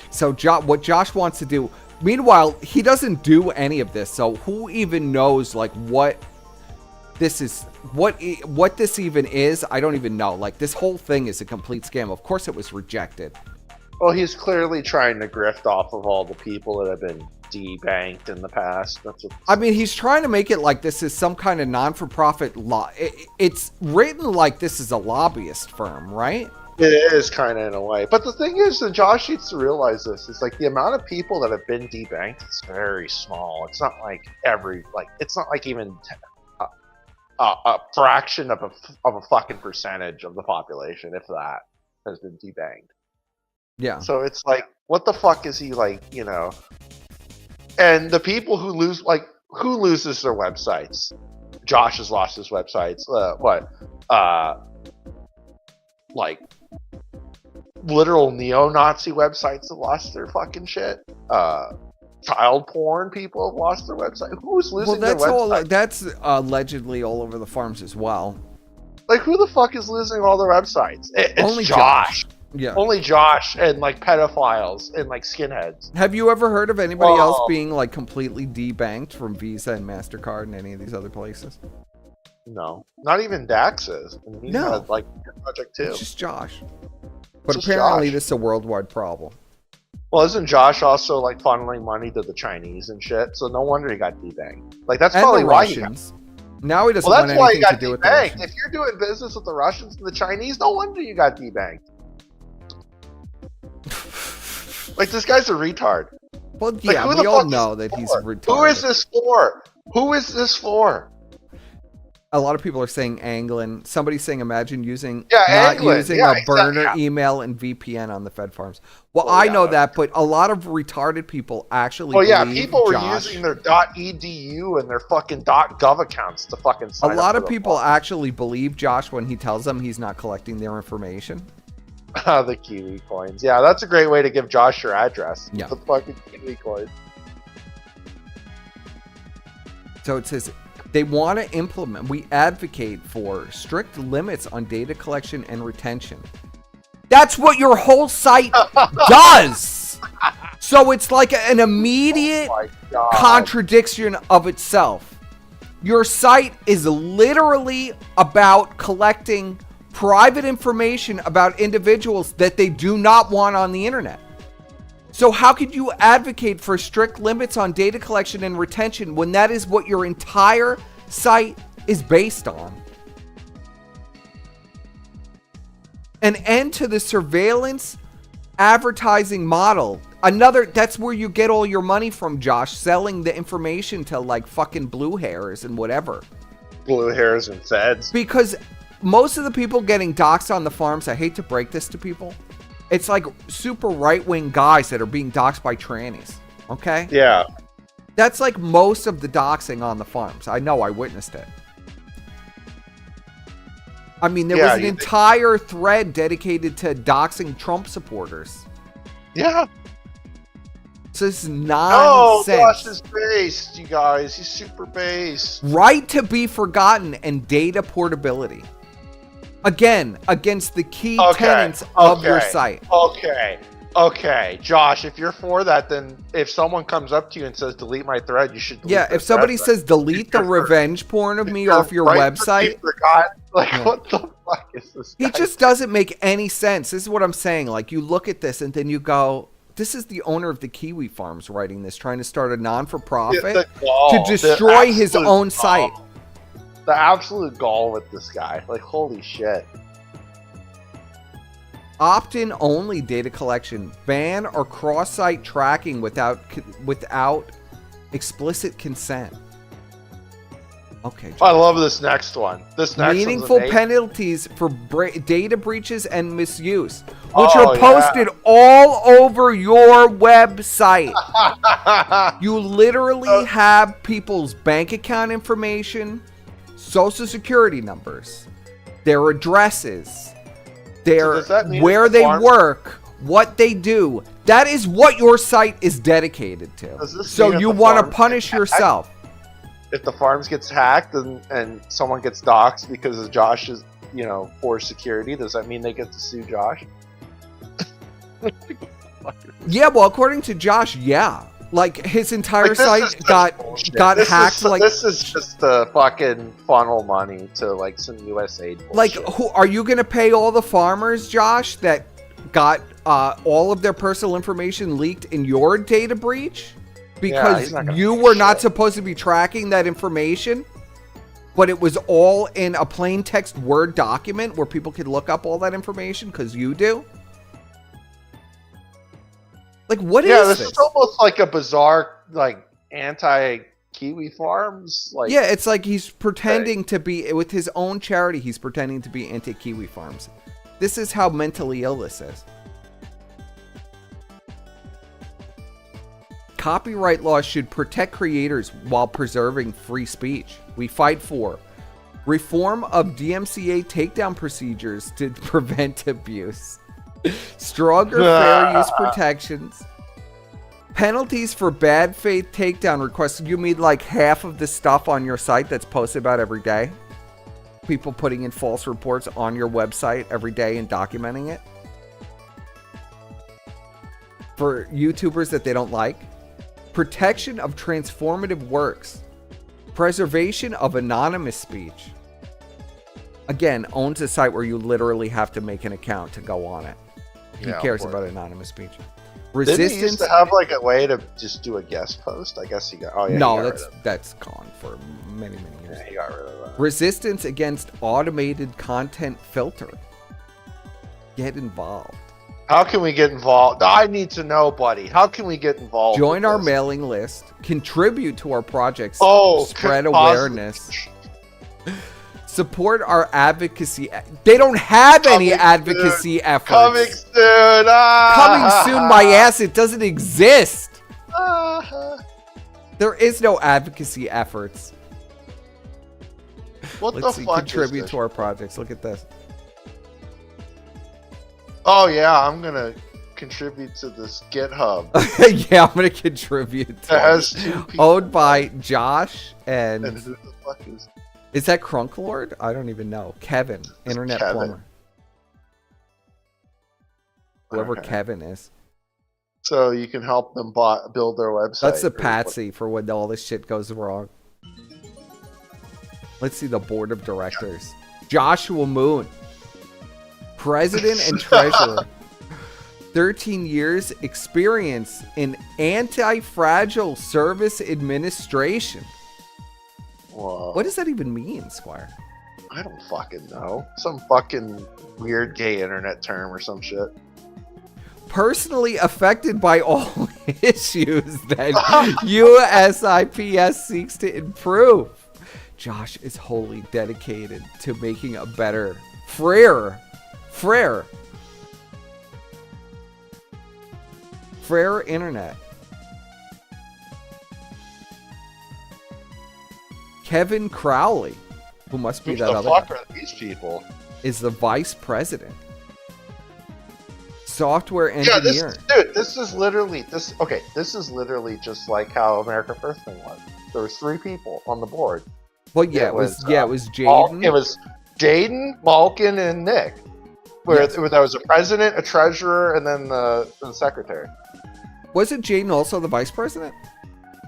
So what Josh wants to do, meanwhile, he doesn't do any of this, so who even knows like what this is what this even is. I don't even know. Like, this whole thing is a complete scam. Of course, it was rejected. Well, he's clearly trying to grift off of all the people that have been debanked in the past. That's what. I mean, he's trying to make it like this is some kind of non-for-profit law. It's written like this is a lobbyist firm, right? It is kind of in a way. But the thing is, and Josh needs to realize this, is like the amount of people that have been debanked is very small. It's not like it's not like even a fraction of a fucking percentage of the population, if that, has been debanked. Yeah. So it's like, what the fuck is he like, you know? And the people who lose, like, who loses their websites? Josh has lost his websites. Like, literal neo-Nazi websites have lost their fucking shit. Child porn people have lost their website. Who's losing their website? That's allegedly all over the farms as well. Like, who the fuck is losing all their websites? It's Only Josh. Yeah. Only Josh and like pedophiles and like skinheads. Have you ever heard of anybody else being like completely debanked from Visa and MasterCard and any of these other places? No, not even Dax is. And he's had, like, a project too. It's just Josh. But It's apparently Josh. this is a worldwide problem. Well, isn't Josh also like funneling money to the Chinese and shit? So no wonder he got debanked. Like, that's And probably the why he got. Russians. Now he doesn't Well, want that's why he anything to got do with the debanked. Russians. If you're doing business with the Russians and the Chinese, no wonder you got debanked. Like, this guy's a retard. Well, Like, yeah, who the we all fuck know is that this he's for? retarded. Who is this for? Who is this for? A lot of people are saying Anglin. Somebody's saying imagine using Anglin. using Yeah, a burner exactly. email and VPN on the Fed farms. Well, Well, I yeah, know that, but a lot of retarded people actually Well, yeah, believe people were Josh. using their .edu and their fucking .gov accounts to fucking A sign up lot for of the people actually believe Josh when he tells them he's not collecting their information. the Kiwi coins. Yeah, that's a great way to give Josh your address. Yeah. The fucking Kiwi coins. So it says they want to implement, we advocate for strict limits on data collection and retention. That's what your whole site does. So it's like an immediate contradiction of itself. Your site is literally about collecting private information about individuals that they do not want on the internet. So how could you advocate for strict limits on data collection and retention when that is what your entire site is based on? An end to the surveillance advertising model. That's where you get all your money from, Josh, selling the information to like fucking blue hairs and whatever. Blue hairs and feds. Because most of the people getting doxxed on the farms, I hate to break this to people, it's like super right-wing guys that are being doxxed by trannies, okay? Yeah. That's like most of the doxing on the farms. I know, I witnessed it. I mean, there was an entire thread dedicated to doxing Trump supporters. Yeah. So this is Oh, nonsense. Josh is based, you guys. He's super based. Right to be forgotten and data portability. Again, against the key tenets of your site. Okay, Josh, if you're for that, then if someone comes up to you and says delete my thread, you should delete Yeah, if somebody says delete the revenge porn of me off your website. What the fuck is this guy? He just doesn't make any sense. This is what I'm saying. Like, you look at this and then you go, this is the owner of the Kiwi Farms writing this, trying to start a non-for-profit to destroy his own site. The absolute gall with this guy. Like, holy shit. Opt-in only data collection. Ban or cross-site tracking without explicit consent. Okay. I love this next one. This next meaningful one's amazing. penalties for data breaches and misuse, which are yeah. posted all over your website. You literally have people's bank account information, social security numbers, their addresses, where they work, what they do. That is what your site is dedicated to. So you want to punish yourself. If the farms gets hacked and someone gets doxxed because of Josh's, for security, does that mean they get to sue Josh? Yeah, well, according to Josh, yeah. Like his entire Like, this is site just got bullshit. hacked. This is just to fucking funnel money to like some USAID bullshit. Like, who are you gonna pay all the farmers, Josh, that got all of their personal information leaked in your data breach? Because you were not supposed to be tracking that information, but it was all in a plain text Word document where people could look up all that information because you do? Like, what is this? Yeah, this is almost like a bizarre, like, anti-Kiwi Farms. Like, yeah, it's like he's pretending to be, with his own charity, he's pretending to be anti-Kiwi Farms. This is how mentally ill this is. Copyright laws should protect creators while preserving free speech. We fight for reform of DMCA takedown procedures to prevent abuse. Stronger fair use protections. Penalties for bad faith takedown requests. You mean like half of the stuff on your site that's posted about every day? People putting in false reports on your website every day and documenting it? For YouTubers that they don't like? Protection of transformative works. Preservation of anonymous speech. Again, owns a site where you literally have to make an account to go on it. Who cares about anonymous speech? Resistance. Didn't he used to have like a way to just do a guest post? I guess he got. Oh yeah. No, that's gone for many years. Yeah, he got rid of that. Resistance against automated content filter. Get involved. How can we get involved? I need to know, buddy. How can we get involved? Join our mailing list. Contribute to our projects. Oh, spread awareness. Support our advocacy. They don't have any advocacy efforts. Coming soon. Coming soon, my ass. It doesn't exist. There is no advocacy efforts. What Let's the see. fuck? Contribute to our projects. Look at this. Oh yeah, I'm gonna contribute to this GitHub. Yeah, I'm gonna contribute. It has 2 people. Owned by Josh and who the fuck is? Is that Crunklord? I don't even know. Kevin, internet plumber. Whoever Kevin is. So you can help them build their website. That's the patsy for when all this shit goes wrong. Let's see the board of directors. Joshua Moon. President and treasurer. 13 years experience in anti-fragile service administration. Whoa. What does that even mean, Squire? I don't fucking know. Some fucking weird gay internet term or some shit. Personally affected by all issues that USIPS seeks to improve. Josh is wholly dedicated to making a better Frere internet. Kevin Crowley, who must be that other fuck are these people? is the vice president. Software engineer. This is literally just like how America First thing was. There was 3 people on the board. Well, yeah, it was Jaden. It was Jaden, Malkin, and Nick. Where there was a president, a treasurer, and then the secretary. Wasn't Jaden also the vice president?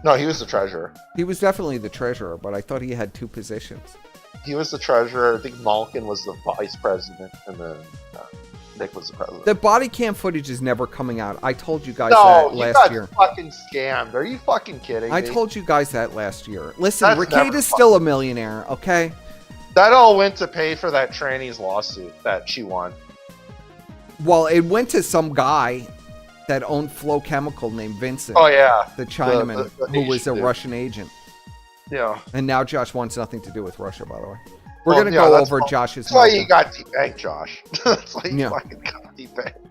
No, he was the treasurer. He was definitely the treasurer, but I thought he had 2 positions. He was the treasurer. I think Malkin was the vice president, and then Nick was the president. The body cam footage is never coming out. I told you guys that last year. No, you got fucking scammed. Are you fucking kidding me? I told you guys that last year. Listen, Ricade is still a millionaire, okay? That all went to pay for that tranny's lawsuit that she won. Well, it went to some guy that owned Flow Chemical named Vincent. Oh, yeah. The Chinaman The who was a dude. Russian agent. Yeah. And now Josh wants nothing to do with Russia, by the way. We're going to go over Josh's... That's why you got debanked, Josh. That's why you fucking got debanked.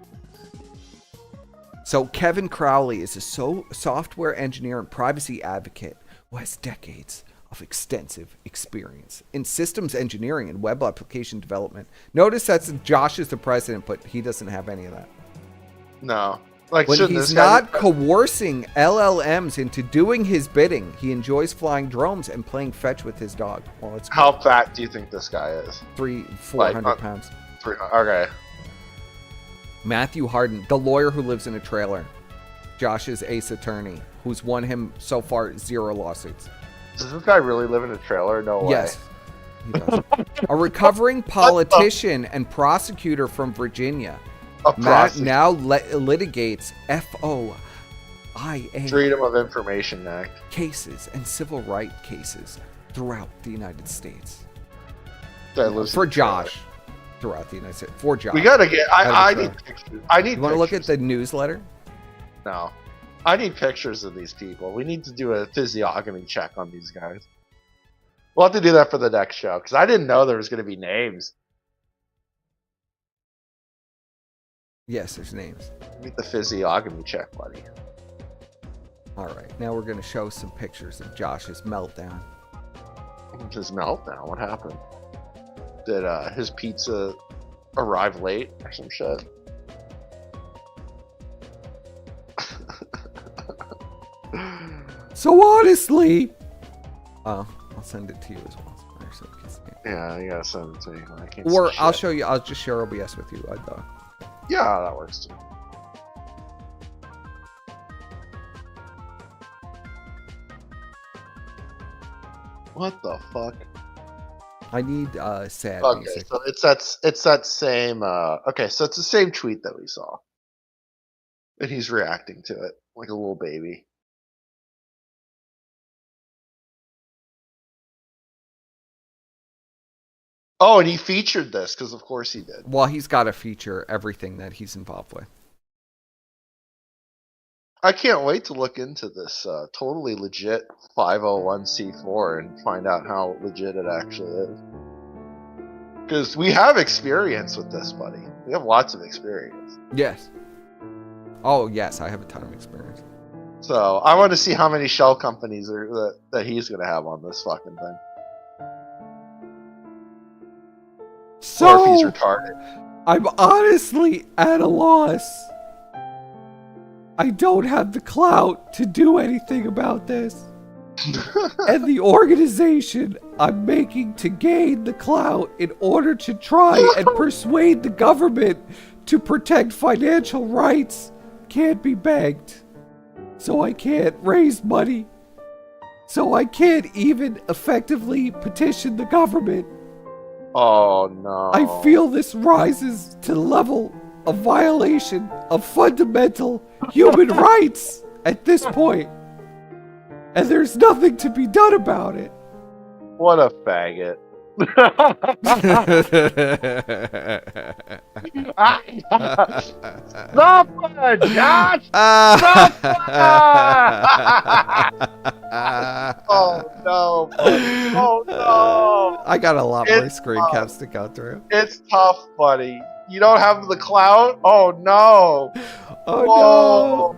So Kevin Crowley is a software engineer and privacy advocate who has decades of extensive experience in systems engineering and web application development. Notice that Josh is the president, but he doesn't have any of that. No. Like, when he's not coercing LLMs into doing his bidding, he enjoys flying drones and playing fetch with his dog. Well, it's how fat do you think this guy is? 400 pounds. Okay. Matthew Harden, the lawyer who lives in a trailer. Josh's ace attorney, who's won him so far 0 lawsuits. Does this guy really live in a trailer? No way. Yes, he does. A recovering politician and prosecutor from Virginia now litigates FOIA Freedom of Information Act cases and civil rights cases throughout the United States. For Josh. Throughout the United States. For Josh. We gotta get. I need pictures. You want to look at the newsletter? No. I need pictures of these people. We need to do a physiognomy check on these guys. We'll have to do that for the next show, because I didn't know there was going to be names. Yes, there's names. Need the physiognomy check, buddy. All right, now we're going to show some pictures of Josh's meltdown. His meltdown? What happened? Did his pizza arrive late or some shit? So honestly, I'll send it to you as well. So you can see it. Yeah, you gotta send it to me. I can't Or see I'll shit. show you. I'll just share OBS with you. Yeah, that works too. What the fuck? I need sad Okay, music. so it's that same. Okay, so it's the same tweet that we saw, and he's reacting to it like a little baby. Oh, and he featured this because, of course, he did. Well, he's got to feature everything that he's involved with. I can't wait to look into this totally legit 501c4 and find out how legit it actually is. Because we have experience with this, buddy. We have lots of experience. Yes. Oh, yes, I have a ton of experience. So I want to see how many shell companies that he's going to have on this fucking thing. So, or if he's retarded. I'm honestly at a loss. I don't have the clout to do anything about this. And the organization I'm making to gain the clout in order to try and persuade the government to protect financial rights can't be begged. So I can't raise money. So I can't even effectively petition the government. Oh no. I feel this rises to the level of violation of fundamental human rights at this point. And there's nothing to be done about it. What a faggot. Suffer, Josh! Suffer! Oh no, buddy. Oh no. I got a lot more screen caps to go through. It's tough, buddy. You don't have the clout? Oh no. Oh Whoa. No.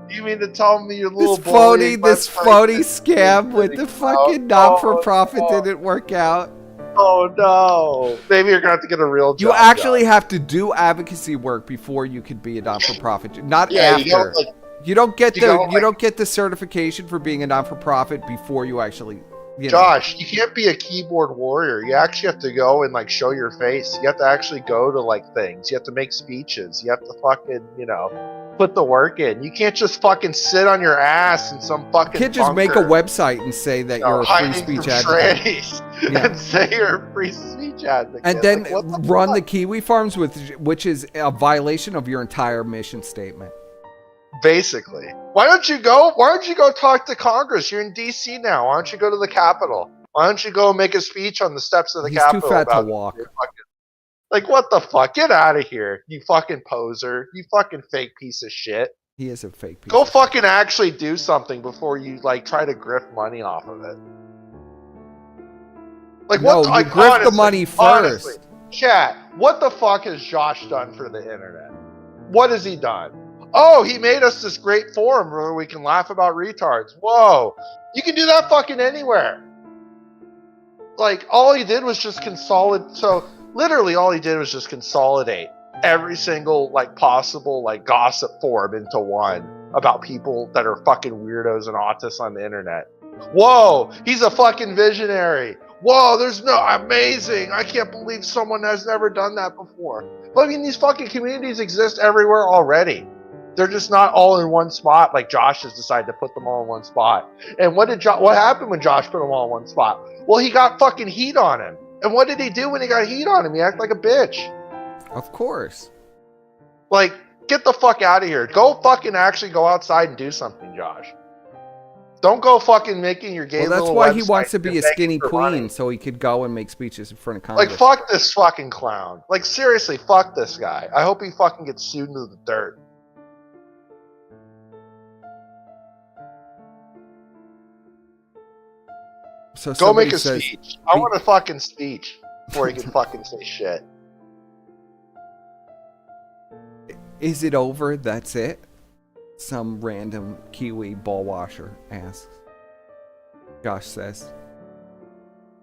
You mean to tell me your little phony scam with the fucking not-for-profit didn't work out? Oh no! Maybe you're gonna have to get a real job. You actually have to do advocacy work before you could be a non-for-profit. Not after. You don't get the certification for being a non-for-profit before you actually. Josh, you can't be a keyboard warrior. You actually have to go and show your face. You have to actually go to things. You have to make speeches. You have to fucking put the work in. You can't just fucking sit on your ass in some fucking. You can't just make a website and say that you're a free speech advocate. And say you're a free speech advocate. And then run the Kiwi Farms which is a violation of your entire mission statement. Basically. Why don't you go talk to Congress? You're in DC now. Why don't you go to the Capitol? Why don't you go make a speech on the steps of the Capitol? He's too fat to walk. What the fuck? Get out of here, you fucking poser. You fucking fake piece of shit. He is a fake piece. Go fucking actually do something before you try to grift money off of it. Grift the money first. Honestly, chat, what the fuck has Josh done for the internet? What has he done? Oh, he made us this great forum where we can laugh about retards. Whoa. You can do that fucking anywhere. All he did was just consolidate. So, literally all he did was just consolidate every single, possible, gossip forum into one about people that are fucking weirdos and autists on the internet. Whoa, he's a fucking visionary. Whoa, amazing. I can't believe someone has never done that before. But I mean, these fucking communities exist everywhere already. They're just not all in one spot. Like Josh has decided to put them all in one spot. And what happened when Josh put them all in one spot? Well, he got fucking heat on him. And what did he do when he got heat on him? He acted like a bitch. Of course. Like, get the fuck out of here. Go fucking actually go outside and do something, Josh. Don't go fucking making your gay Well, that's little why he website wants to be a and begging skinny for queen, money. so he could go and make speeches in front of Congress. Like, fuck this fucking clown. Like, seriously, fuck this guy. I hope he fucking gets sued into the dirt. So Go make a says, speech. I want a fucking speech before he can fucking say shit. Is it over? That's it? Some random Kiwi ball washer asks. Josh says,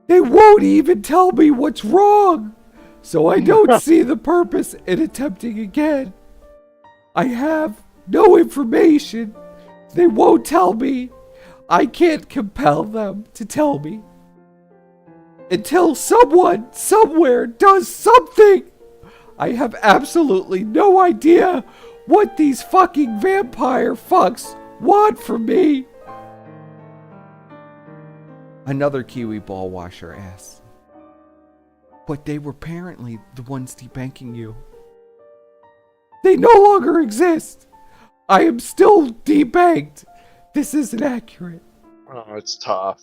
they won't even tell me what's wrong, so I don't see the purpose in attempting again. I have no information. They won't tell me. I can't compel them to tell me. Until someone, somewhere, does something. I have absolutely no idea what these fucking vampire fucks want from me. Another Kiwi ball washer asks, but they were apparently the ones debanking you. They no longer exist. I am still debanked. This isn't accurate. Oh, it's tough.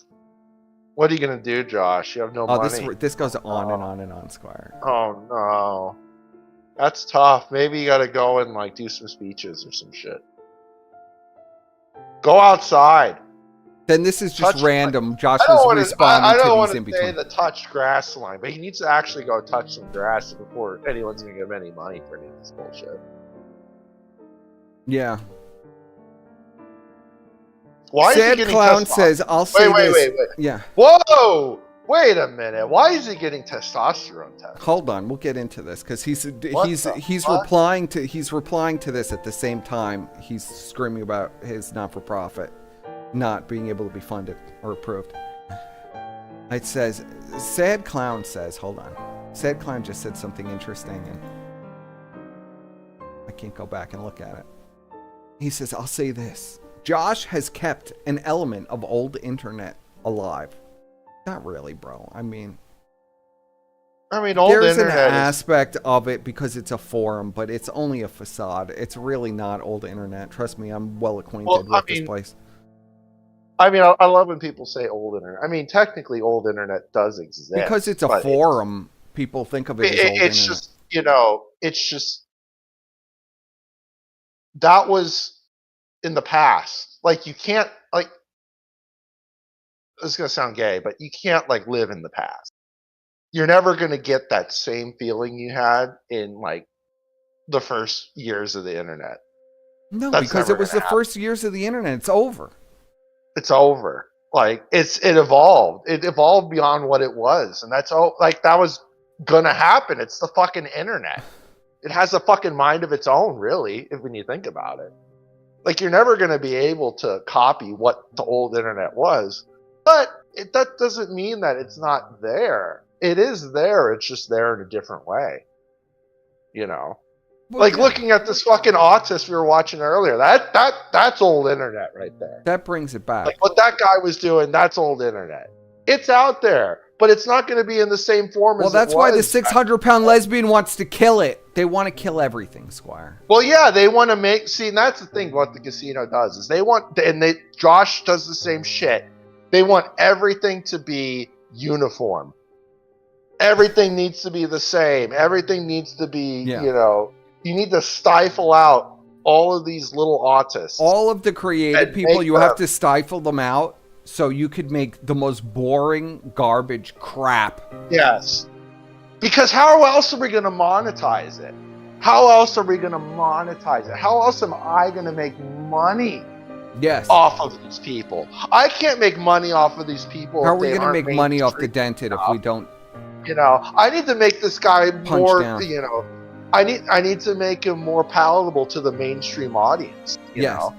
What are you gonna do, Josh? You have no money. This goes on and on and on, Squire. Oh no. That's tough. Maybe you gotta go and like do some speeches or some shit. Go outside. Then this is just random. Josh I was don't responding to want these to in say between. the touch grass line, but he needs to actually go touch some grass before anyone's gonna give any money for any of this bullshit. Yeah. Why is Sad he getting Clown testosterone? says, I'll say this. Wait. Yeah. Whoa! Wait a minute. Why is he getting testosterone test? Hold on, we'll get into this because he's fuck? replying to this at the same time he's screaming about his not-for-profit not being able to be funded or approved. It says, Sad Clown says, hold on. Sad Clown just said something interesting and I can't go back and look at it. He says, I'll say this. Josh has kept an element of old internet alive. Not really, bro. I mean, old there's an internet aspect of it because it's a forum, but it's only a facade. It's really not old internet. Trust me, I'm well acquainted with this place. I love when people say old internet. I mean, technically, old internet does exist Because it's a forum, people think of it as old it's internet. It's just that was in the past. Like, you can't, like, it's gonna sound gay, but you can't like live in the past. You're never gonna get that same feeling you had in like the first years of the internet. No, That's because never it was gonna the happen. first years of the internet. It's over. It's over. Like it evolved. It evolved beyond what it was, and that's all. Like that was gonna happen. It's the fucking internet. It has a fucking mind of its own, really, if when you think about it. Like you're never gonna be able to copy what the old internet was. But that doesn't mean that it's not there. It is there. It's just there in a different way. Well, like looking at this fucking autist we were watching earlier. That's old internet right there. That brings it back. Like what that guy was doing, that's old internet. It's out there, but it's not going to be in the same form as Well, that's it why the was. 600-pound lesbian wants to kill it. They want to kill everything, Squire. Well, yeah, they want to make. See, and that's the thing. What the casino does is they want, and Josh does the same shit. They want everything to be uniform. Everything needs to be the same. Everything needs to be, you need to stifle out all of these little autists. All of the creative people, you have to stifle them out so you could make the most boring garbage crap. Yes. Because how else are we going to monetize it? How else are we going to monetize it? How else am I going to make money? Yes. Off of these people. I can't make money off of these people. How are we going to make money off the dented if we don't? I need to make this guy more. Down. I need to make him more palatable to the mainstream audience. You know,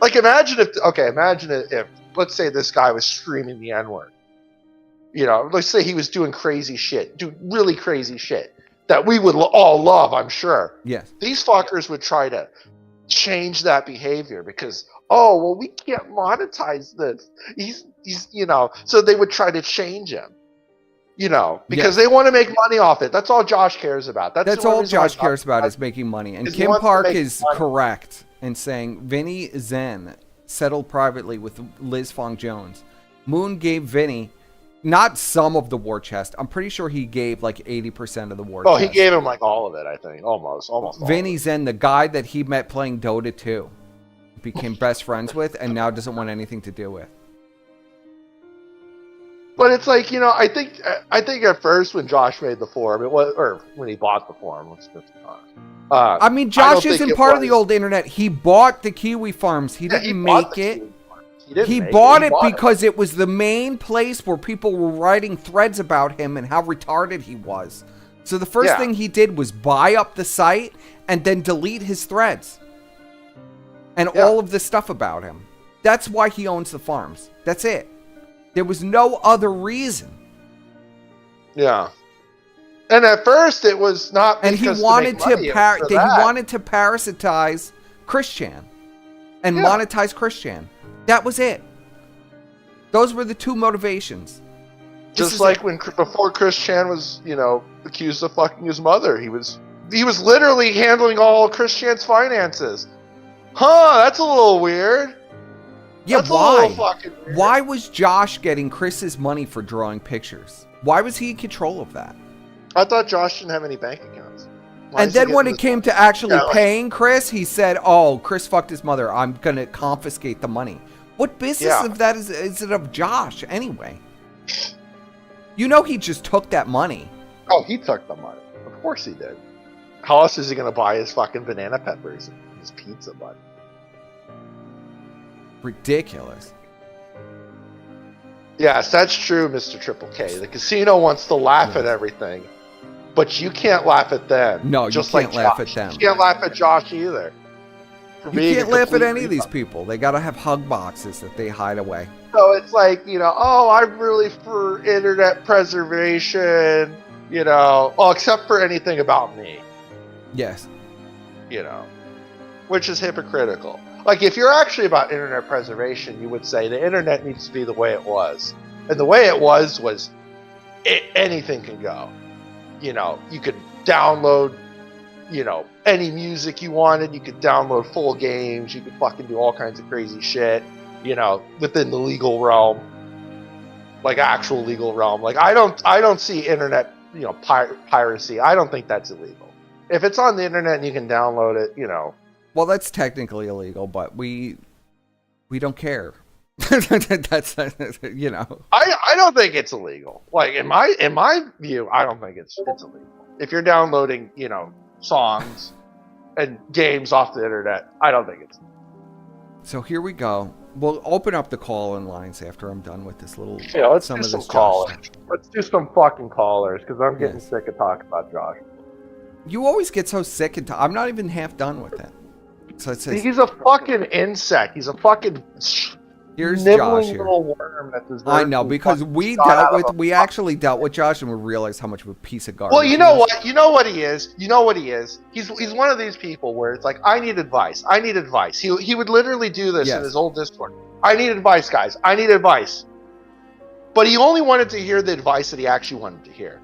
like imagine if let's say this guy was screaming the N-word. Let's say he was doing crazy shit, really crazy shit that we would all love. I'm sure. Yes. These fuckers would try to change that behavior because, oh, well, we can't monetize this. He's so they would try to change him, because they want to make money off it. That's all Josh cares about. That's all Josh cares about is making money. And Kim Park is correct in saying Vinny Zen settled privately with Liz Fong Jones. Moon gave Vinny not some of the war chest. I'm pretty sure he gave like 80% of the war chest. Oh, he gave him like all of it, I think. Almost Vinny Zen, the guy that he met playing Dota 2, became best friends with and now doesn't want anything to do with. But it's like, I think at first when Josh made the forum, or when he bought the forum, I mean, Josh isn't part of the old internet. He bought the Kiwi Farms. He didn't make it. He bought it because it was the main place where people were writing threads about him and how retarded he was. So the first thing he did was buy up the site and then delete his threads. And all of the stuff about him. That's why he owns the farms. That's it. There was no other reason. Yeah. And at first it was not because he wanted he wanted to parasitize Christian and monetize Christian. That was it. Those were the two motivations. Just like before Christian was, accused of fucking his mother, he was literally handling all Christian's finances. Huh, that's a little weird. Yeah, why? Why was Josh getting Chris's money for drawing pictures? Why was he in control of that? I thought Josh didn't have any bank accounts. And then when it came to actually paying Chris, he said, "Oh, Chris fucked his mother. I'm gonna confiscate the money." What business of that is it of Josh anyway? He just took that money. Oh, he took the money. Of course he did. How else is he gonna buy his fucking banana peppers and his pizza money? Ridiculous. Yes, that's true, Mr. Triple K. The casino wants to laugh at everything, but you can't laugh at them. No, you can't laugh at them. You can't laugh at Josh either. You can't laugh at any of these people. They gotta have hug boxes that they hide away. So it's like, I'm really for internet preservation, except for anything about me. Yes. Which is hypocritical. Like, if you're actually about internet preservation, you would say the internet needs to be the way it was. And the way it was anything can go. You could download, any music you wanted. You could download full games. You could fucking do all kinds of crazy shit, within the legal realm. Like, actual legal realm. Like, I don't see internet, piracy. I don't think that's illegal. If it's on the internet and you can download it, Well, that's technically illegal, but we don't care. That's I don't think it's illegal. Like in my view, I don't think it's illegal. If you're downloading, songs and games off the internet, I don't think it's. So here we go. We'll open up the call-in lines after I'm done with this little. Yeah, let's do some callers. Let's do some fucking callers because I'm getting sick of talking about Josh. You always get so sick and I'm not even half done with it. So it says, he's a fucking insect. He's a fucking here's nibbling Josh here. Little worm that deserves I know because we actually dealt with Josh and we realized how much of a piece of garbage. Well, you know what? You know what he is. You know what he is. He's one of these people where it's like, I need advice. I need advice. He would literally do this in his old Discord. I need advice, guys. I need advice. But he only wanted to hear the advice that he actually wanted to hear.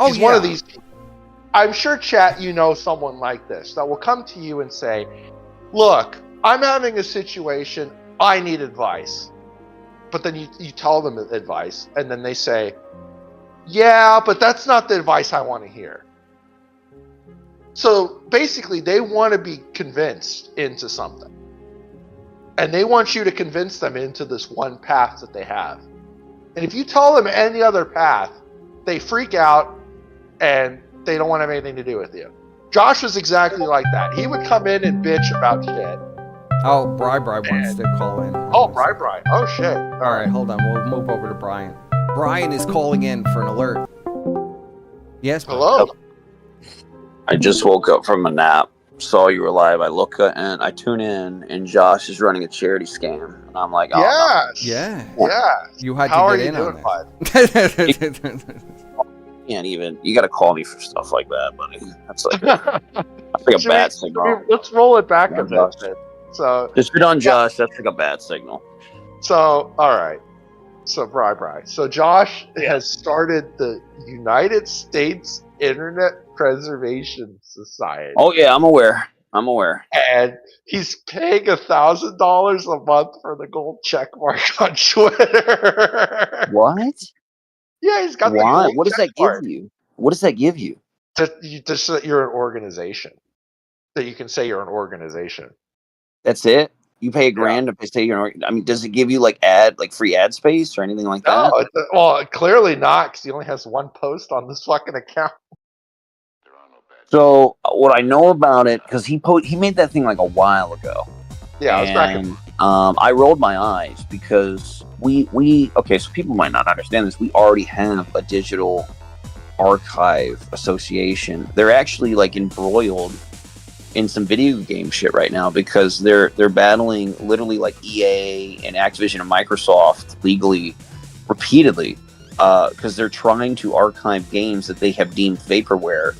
He's one of these people. I'm sure, chat, someone like this that will come to you and say, look, I'm having a situation. I need advice. But then you tell them advice, and then they say, yeah, but that's not the advice I want to hear. So basically, they want to be convinced into something. And they want you to convince them into this one path that they have. And if you tell them any other path, they freak out and they don't want to have anything to do with you. Josh was exactly like that. He would come in and bitch about shit. Oh, Bri wants to call in. Oh, Bri. Oh, shit. All right, hold on. We'll move over to Brian. Brian is calling in for an alert. Yes, hello. I just woke up from a nap, saw you were live. I look and I tune in, and Josh is running a charity scam, and I'm like, oh, yes. no. Yeah. You had How to are get you in doing, on that. Can't even. You got to call me for stuff like that, buddy. That's like That's like a bad signal. Let's roll it back a Yeah, bit. Josh. Then. So Just spit on Josh. That's like a bad signal. So all right. So Bri. So Josh has started the United States Internet Preservation Society. Oh yeah, I'm aware. And he's paying $1,000 a month for the gold check mark on Twitter. What? Yeah, he's got the Why? gold What does check that give mark. you? What does that give you? Just so that you're an organization. That you can say you're an organization. That's it? You pay $1,000 to say you're. I mean, does it give you like free ad space or anything like that? No, well, clearly not, because he only has one post on this fucking account. So what I know about it, because he made that thing like a while ago. Yeah, I was back in. I rolled my eyes because we okay. So people might not understand this. We already have a digital archive association. They're actually like embroiled in some video game shit right now because they're battling literally like EA and Activision and Microsoft legally repeatedly because they're trying to archive games that they have deemed vaporware,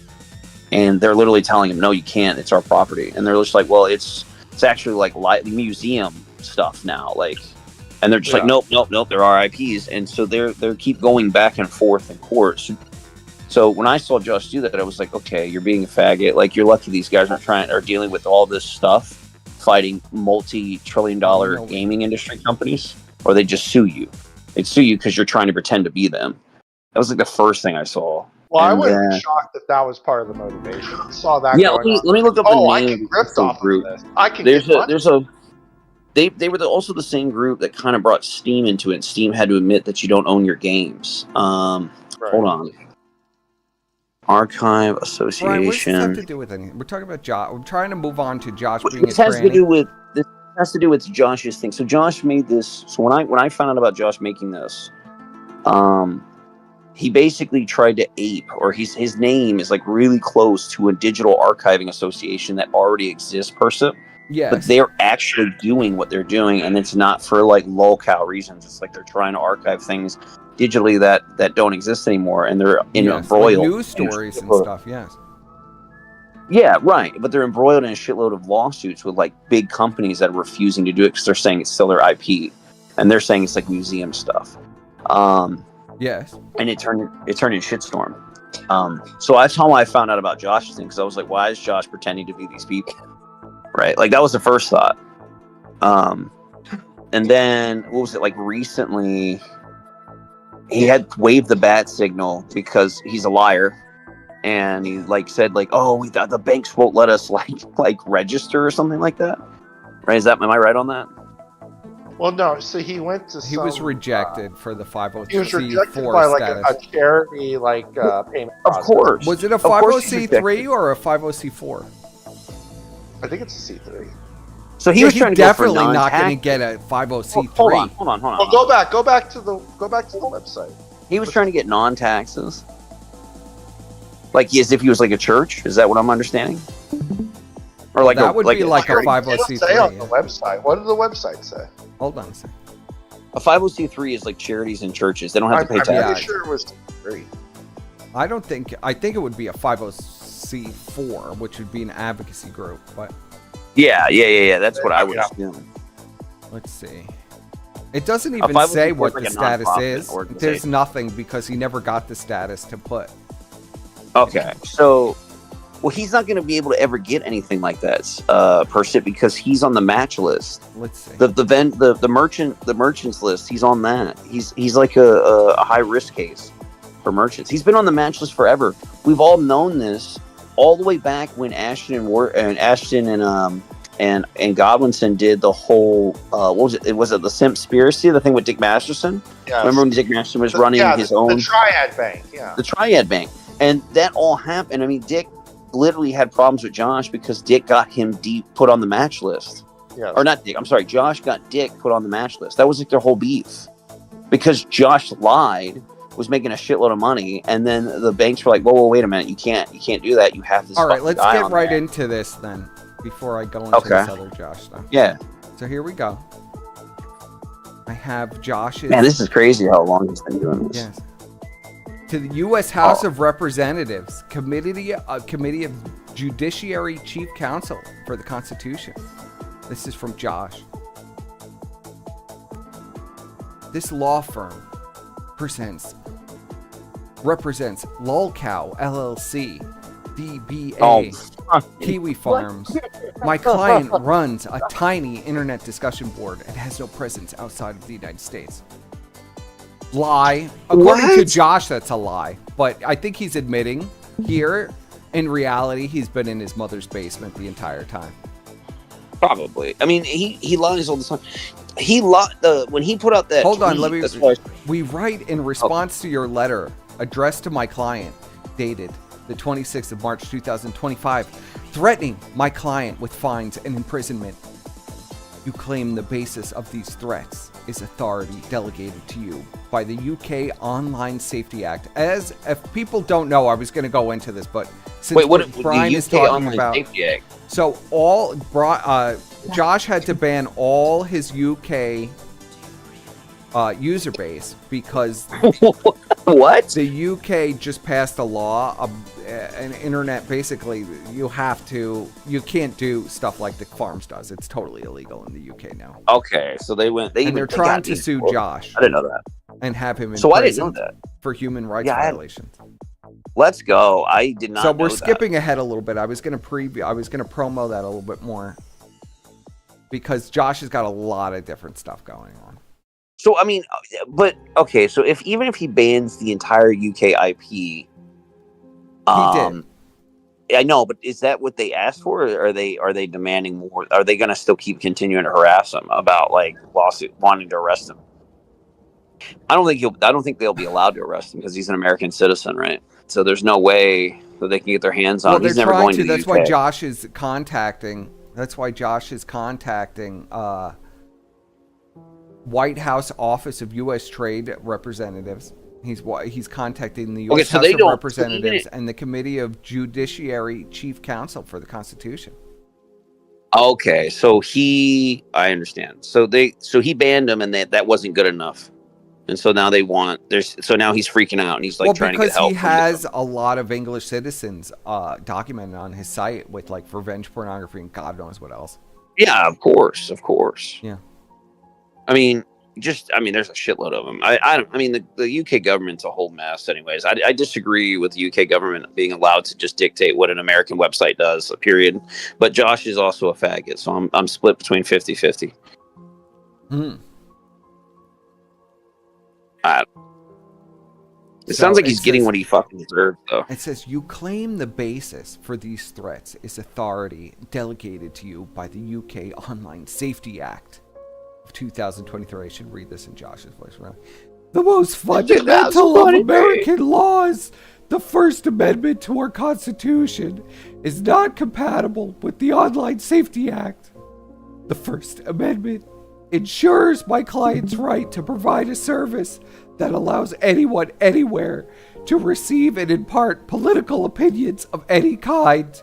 and they're literally telling them, no, you can't, it's our property. And they're just like, well, it's actually like museum stuff now, like, and they're just like, nope, they're our IPs. And so they're keep going back and forth in court. So when I saw Josh do that, I was like, okay, you're being a faggot. Like, you're lucky these guys are dealing with all this stuff, fighting multi-trillion-dollar gaming industry companies, or they just sue you. They'd sue you because you're trying to pretend to be them. That was like the first thing I saw. Well, I wouldn't be shocked if that was part of the motivation. I saw that. Yeah, let me look up the name I can rip off group. of this. I can. They were also the same group that kind of brought Steam into it. And Steam had to admit that you don't own your games. Hold on. Archive Association. Brian, what does this have to do with anything? We're talking about Josh. We're trying to move on to Josh being This a has tranny. to do with Josh's thing. So Josh made this. So when I found out about Josh making this, he basically tried to ape, or his name is like really close to a digital archiving association that already exists, per se. Yes. But they're actually doing what they're doing, and it's not for like lol-cow reasons. It's like they're trying to archive things digitally that don't exist anymore, and they're embroiled. Like news stories and stuff. Yes. Yeah, right. But they're embroiled in a shitload of lawsuits with like big companies that are refusing to do it because they're saying it's still their IP, and they're saying it's like museum stuff. Yes. And it turned into shitstorm. So that's how I found out about Josh's thing, because I was like, why is Josh pretending to be these people? Right? Like, that was the first thought. And then, what was it, like, recently, he had waved the bat signal because he's a liar. And he, like, said, like, oh, the banks won't let us, like register or something like that. Right? Am I right on that? Well, no. So he went to. He was rejected for the 501c4 He was rejected by like a charity, payment. Of course. Was it a 50C3 or a 50C4? I think it's a C3. So he was trying to definitely go for not going to get a 50C3. Hold on. Well, go back to the website. He was trying to get non-taxes, like as if he was like a church. Is that what I'm understanding? Or like that would be like a 50C3. It say on the website. What does the website say? Hold on a second. A 50C3 is like charities and churches. They don't have to pay taxes. I'm pretty sure it was free. I think it would be a 50C4, which would be an advocacy group. But yeah. That's what I would assume. Let's see. It doesn't even say what the status is. There's nothing because he never got the status to put. Okay, so he's not going to be able to ever get anything like that per se because he's on the match list. Let's see. The merchants list. He's on that. He's like a high risk case for merchants. He's been on the match list forever. We've all known this all the way back when Ashton and Godwinson did the whole what was it? Was it the Simpspiracy? The thing with Dick Masterson? Yes. Remember when Dick Masterson was running his own the Triad Bank? Yeah. The Triad Bank, and that all happened. I mean, Dick literally had problems with Josh because Dick got him put on the match list. Yes. Or not Dick. I'm sorry. Josh got Dick put on the match list. That was like their whole beef because Josh lied. Was making a shitload of money, and then the banks were like, "Whoa, wait a minute! You can't do that. You have to." All right, let's get right into this then. Before I go into this other Josh stuff. Yeah. So here we go. I have Josh's. Man, this is crazy how long he's been doing this. Yes. To the U.S. House of Representatives, Committee of Judiciary Chief Counsel for the Constitution. This is from Josh. This law firm represents Lolcow LLC, DBA, Kiwi Farms. My client runs a tiny internet discussion board and has no presence outside of the United States. Lie. According to Josh, that's a lie. But I think he's admitting here, in reality, he's been in his mother's basement the entire time. Probably. I mean, he lies all the time. When he put out that Hold on, tweet, we write in response to your letter addressed to my client, dated the 26th of March 2025, threatening my client with fines and imprisonment. You claim the basis of these threats is authority delegated to you by the UK Online Safety Act. As if people don't know, I was going to go into this, but since Brian is talking about Safety Act? So Josh had to ban all his UK user base because what? The UK just passed a law, an internet, basically you can't do stuff like the Farms does. It's totally illegal in the UK now. Okay, so they're trying to sue Josh. I didn't know that. And have him in so I didn't know prison that for human rights violations. Let's go. I did not. So know we're skipping ahead a little bit. I was going to promo that a little bit more because Josh has got a lot of different stuff going on. So I mean, but okay. So even if he bans the entire UK IP, he did. I know, but is that what they asked for? Or are they demanding more? Are they going to still keep continuing to harass him about like lawsuit wanting to arrest him? I don't think they'll be allowed to arrest him because he's an American citizen, right? So there's no way that they can get their hands on him. He's never going to the That's UK. why Josh is contacting. White House Office of U.S. Trade Representatives. He's contacting the U.S. House of Representatives and the Committee of Judiciary Chief Counsel for the Constitution. Okay, so I understand. So he banned him, and that wasn't good enough. And so now so now he's freaking out and he's like trying to get help. Because he has a lot of English citizens documented on his site with like revenge pornography and God knows what else. Yeah, of course. Yeah. I mean, there's a shitload of them. I mean, the UK government's a whole mess anyways. I disagree with the UK government being allowed to just dictate what an American website does, period. But Josh is also a faggot, so I'm split between 50-50. It sounds like he's getting what he fucking deserved, though. It says, you claim the basis for these threats is authority delegated to you by the UK Online Safety Act of 2023. I should read this in Josh's voice, really. The most fundamental of American laws, the First Amendment to our Constitution, is not compatible with the Online Safety Act. The First Amendment ensures my client's right to provide a service that allows anyone, anywhere, to receive and impart political opinions of any kind,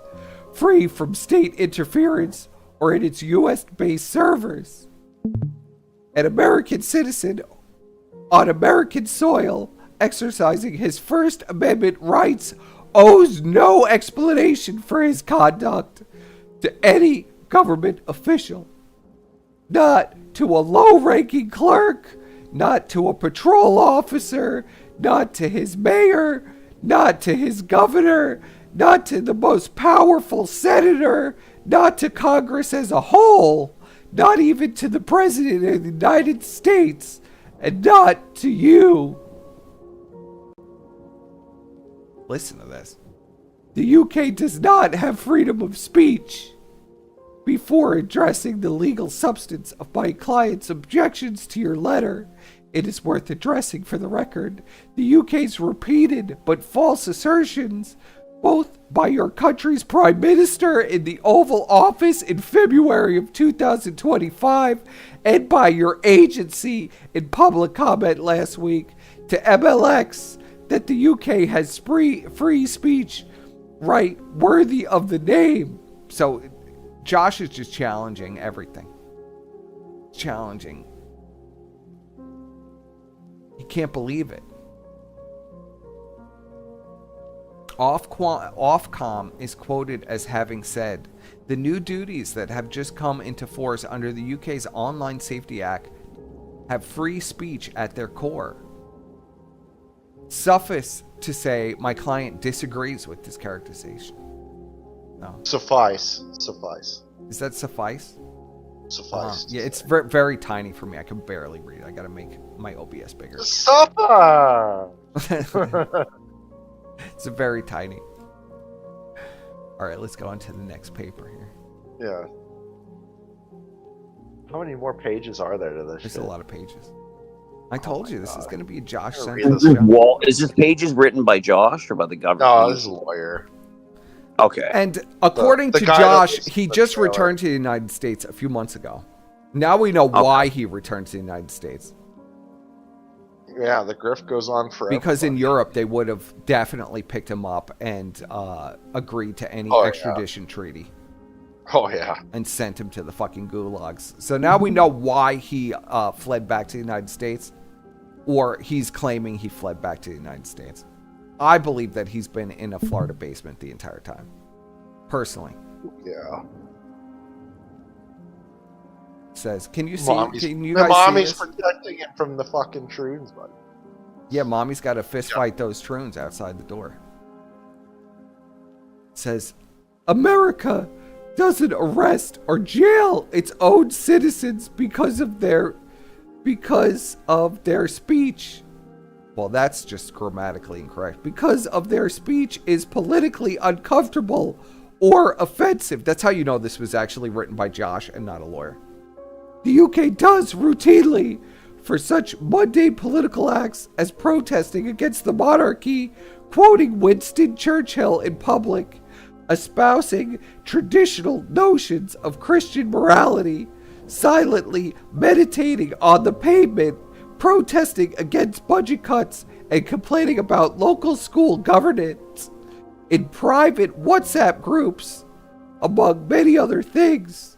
free from state interference or in its U.S.-based servers. An American citizen on American soil exercising his First Amendment rights owes no explanation for his conduct to any government official. Not to a low-ranking clerk, not to a patrol officer, not to his mayor, not to his governor, not to the most powerful senator, not to Congress as a whole, not even to the President of the United States, and not to you. Listen to this. The UK does not have freedom of speech. Before addressing the legal substance of my client's objections to your letter, it is worth addressing for the record the UK's repeated but false assertions, both by your country's Prime Minister in the Oval Office in February of 2025 and by your agency in public comment last week to MLX that the UK has free speech right worthy of the name. So Josh is just challenging everything. Challenging. He can't believe it. Ofcom is quoted as having said, "The new duties that have just come into force under the UK's Online Safety Act have free speech at their core." Suffice to say, my client disagrees with this characterization. No. Suffice. Is that suffice? Suffice. Yeah, it's very, very tiny for me. I can barely read. I gotta make my OBS bigger. Suffice. It's very tiny. All right, let's go on to the next paper here. Yeah. How many more pages are there to this? There's shit? a lot of pages. I told you this is going to be a Josh Read central this show. Is this pages written by Josh or by the government? No, this is a lawyer. Okay. And according The to guy Josh, that- he the just trailer. returned to the United States a few months ago. Now we know why he returned to the United States. Yeah, the grift goes on forever. Because in Europe, they would have definitely picked him up and agreed to any Oh, yeah. extradition treaty. Oh, yeah. And sent him to the fucking gulags. So now we know why he fled back to the United States. Or he's claiming he fled back to the United States. I believe that he's been in a Florida basement the entire time. Personally. Yeah. Says, can you see? Mommy's, Can you the guys see mommy's this? protecting him from the fucking troons, buddy. Yeah, mommy's got to fist fight those troons outside the door. Says, America doesn't arrest or jail its own citizens because of their speech. Well, that's just grammatically incorrect. Because of their speech is politically uncomfortable or offensive. That's how you know this was actually written by Josh and not a lawyer. The UK does routinely for such mundane political acts as protesting against the monarchy, quoting Winston Churchill in public, espousing traditional notions of Christian morality, silently meditating on the pavement, protesting against budget cuts, and complaining about local school governance in private WhatsApp groups, among many other things.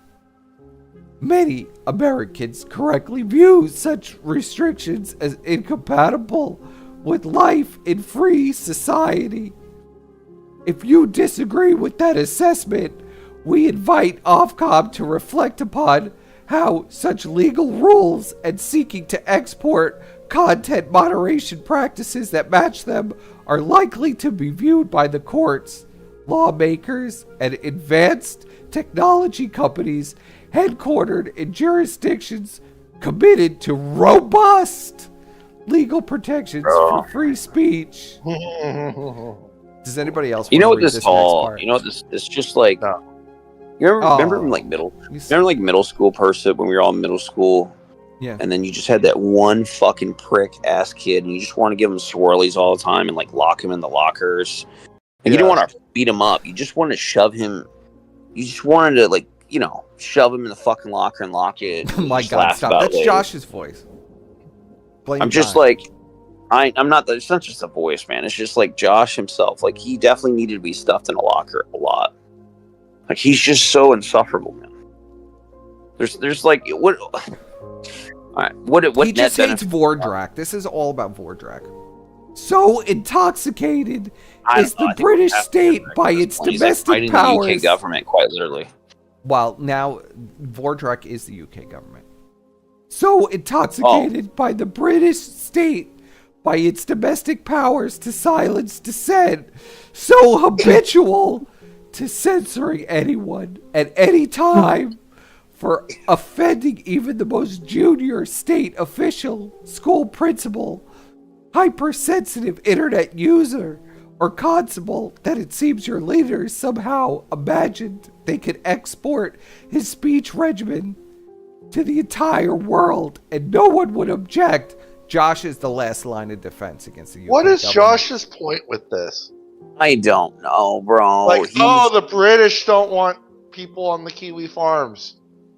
Many Americans correctly view such restrictions as incompatible with life in free society. If you disagree with that assessment, we invite Ofcom to reflect upon how such legal rules and seeking to export content moderation practices that match them are likely to be viewed by the courts, lawmakers, and advanced technology companies headquartered in jurisdictions committed to robust legal protections for free speech. Does anybody else? You know want what to read this next all? part? You know what this just like. You remember in like middle school person when we were all in middle school. Yeah. And then you just had that one fucking prick ass kid, and you just want to give him swirlies all the time and like lock him in the lockers. And you didn't want to beat him up. You just wanted to shove him. You just wanted to like shove him in the fucking locker and lock it. Oh my God, stop! That's Josh's voice. I'm just like, I'm not. It's not just a voice, man. It's just like Josh himself. Like he definitely needed to be stuffed in a locker a lot. Like he's just so insufferable, man. There's like what? All right, what? He just hates Vordrak. This is all about Vordrak. So intoxicated is the British state by its domestic powers. The UK government, quite literally. Well, now Vordrak is the UK government. So intoxicated by the British state by its domestic powers to silence dissent, so habitual to censoring anyone at any time for offending even the most junior state official, school principal, hypersensitive internet user, or constable, that it seems your leaders somehow imagined they could export his speech regimen to the entire world and no one would object. Josh is the last line of defense against the UK What is government. Josh's point with this? I don't know, bro. Like, the British don't want people on the Kiwi farms.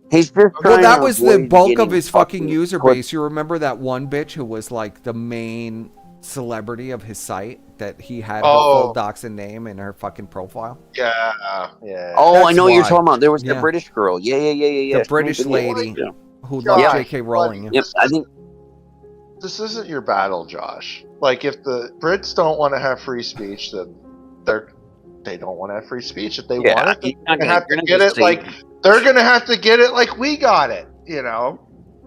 He's just Well, that was the bulk of his fucking user base. You remember that one bitch who was like the main celebrity of his site, that he had her full doxing name in her fucking profile? Yeah. Oh, That's I know what you're why. talking about. There was the Yeah. British girl. Yeah. The British lady who loved J.K. Rowling. Yep, I think this isn't your battle, Josh. Like, if the Brits don't want to have free speech, then they don't want to have free speech. If they Yeah, want it, you're they're not gonna have to gonna get it say- like they're gonna have to get it like we got it. You know.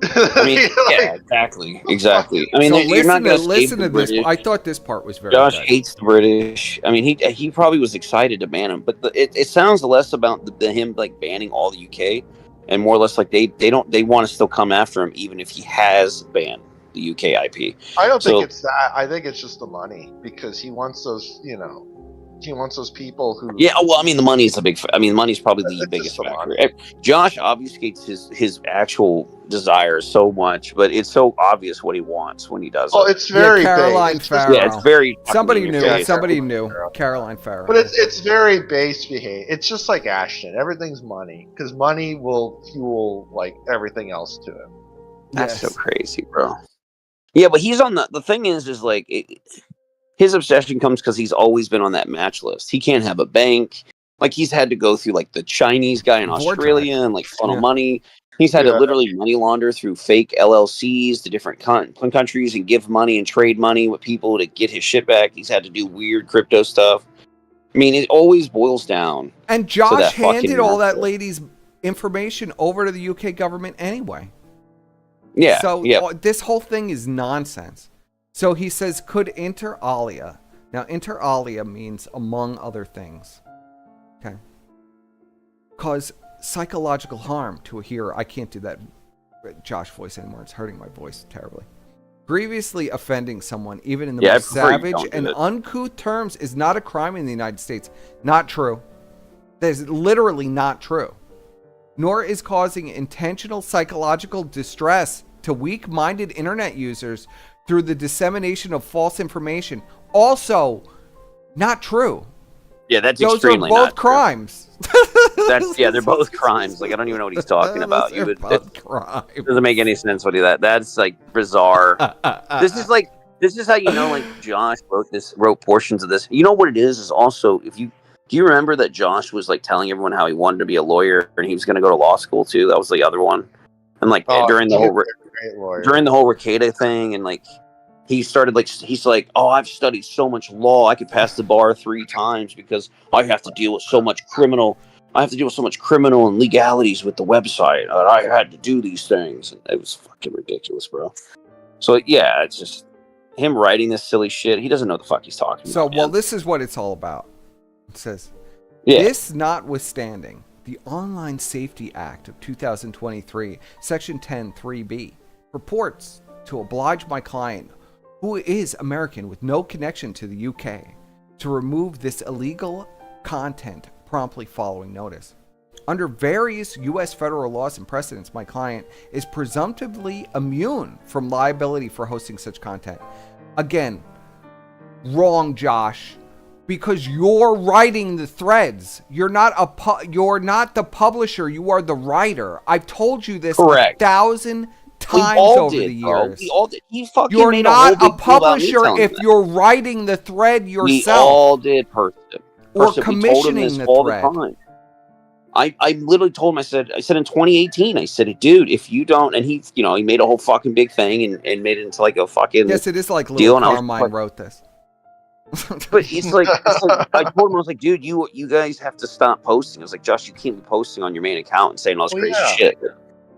I mean, Like, yeah, exactly. I mean, So you're not going to listen save to the this. British. I thought this part was very Josh good. hates the British. I mean, he probably was excited to ban him, but it sounds less about him like banning all the UK, and more or less like they want to still come after him even if he has banned the UK IP. I don't So- think it's that. I think it's just the money because he wants those. You know, he wants those people who. Yeah, well, I mean, the money's a big. I mean, money's probably the biggest just the factor. money. Josh obfuscates his actual desires so much, but it's so obvious what he wants when he does Well, it. it's very Caroline big. It's Farrow. Yeah, it's very Somebody fucking in knew. your face. Somebody knew. Caroline Farrow. But it's very base behavior. It's just like Ashton. Everything's money because money will fuel like everything else to him. That's so crazy, bro. Yeah, but he's on the thing is like his obsession comes because he's always been on that match list. He can't have a bank. Like he's had to go through like the Chinese guy in Australia and like funnel money. He's had to literally money launder through fake LLCs to different countries and give money and trade money with people to get his shit back. He's had to do weird crypto stuff. I mean, it always boils down. And to Josh that fucking handed all that match list. lady's information over to the UK government anyway. Yeah. So yeah. this whole thing is nonsense. So he says, could inter alia. Now, inter alia means among other things. Okay. Cause psychological harm to a hearer. I can't do that Josh voice anymore. It's hurting my voice terribly. Grievously offending someone, even in the Yeah, I most prefer you savage don't do and it. uncouth terms, is not a crime in the United States. Not true. That is literally not true. Nor is causing intentional psychological distress to weak-minded internet users through the dissemination of false information. Also, not true. Yeah, that's Those are extremely both not true. crimes. They're both crimes. Like I don't even know what he's talking about. Those are both crimes. Doesn't make any sense what he that. That's like bizarre. This is how you know like Josh wrote portions of this. You know what it is also if you do you remember that Josh was like telling everyone how he wanted to be a lawyer and he was going to go to law school too. That was the other one. And like during the whole Ricada thing and like he started like he's like, oh, I've studied so much law, I could pass the bar 3 times because I have to deal with so much criminal. I have to deal with so much criminal and legalities with the website. And I had to do these things. And it was fucking ridiculous, bro. So yeah, it's just him writing this silly shit. He doesn't know the fuck he's talking So, about. well, man. this is what it's all about. It says, Yeah. this notwithstanding, the Online Safety Act of 2023, Section 10, 3B, purports to oblige my client, who is American with no connection to the UK, to remove this illegal content promptly following notice. Under various U.S. federal laws and precedents, my client is presumptively immune from liability for hosting such content. Again, wrong, Josh, because you're writing the threads. You're not the publisher. You are the writer. I've told you this Correct. 1,000 We times all over did, the bro. years. We all did. He fucking You're made a whole not big a deal about me publisher telling if him that. you're writing the thread yourself. We all did, person. Or We told him commissioning this the all thread. the time. I literally told him, I said in 2018, I said, dude, if you don't, and he made a whole fucking big thing and made it into like a fucking Yes, it is like deal. Little And I was Carmine like, wrote this. but it's like I told him, I was like, dude, you guys have to stop posting. I was like, Josh, you can't be posting on your main account and saying all this crazy shit.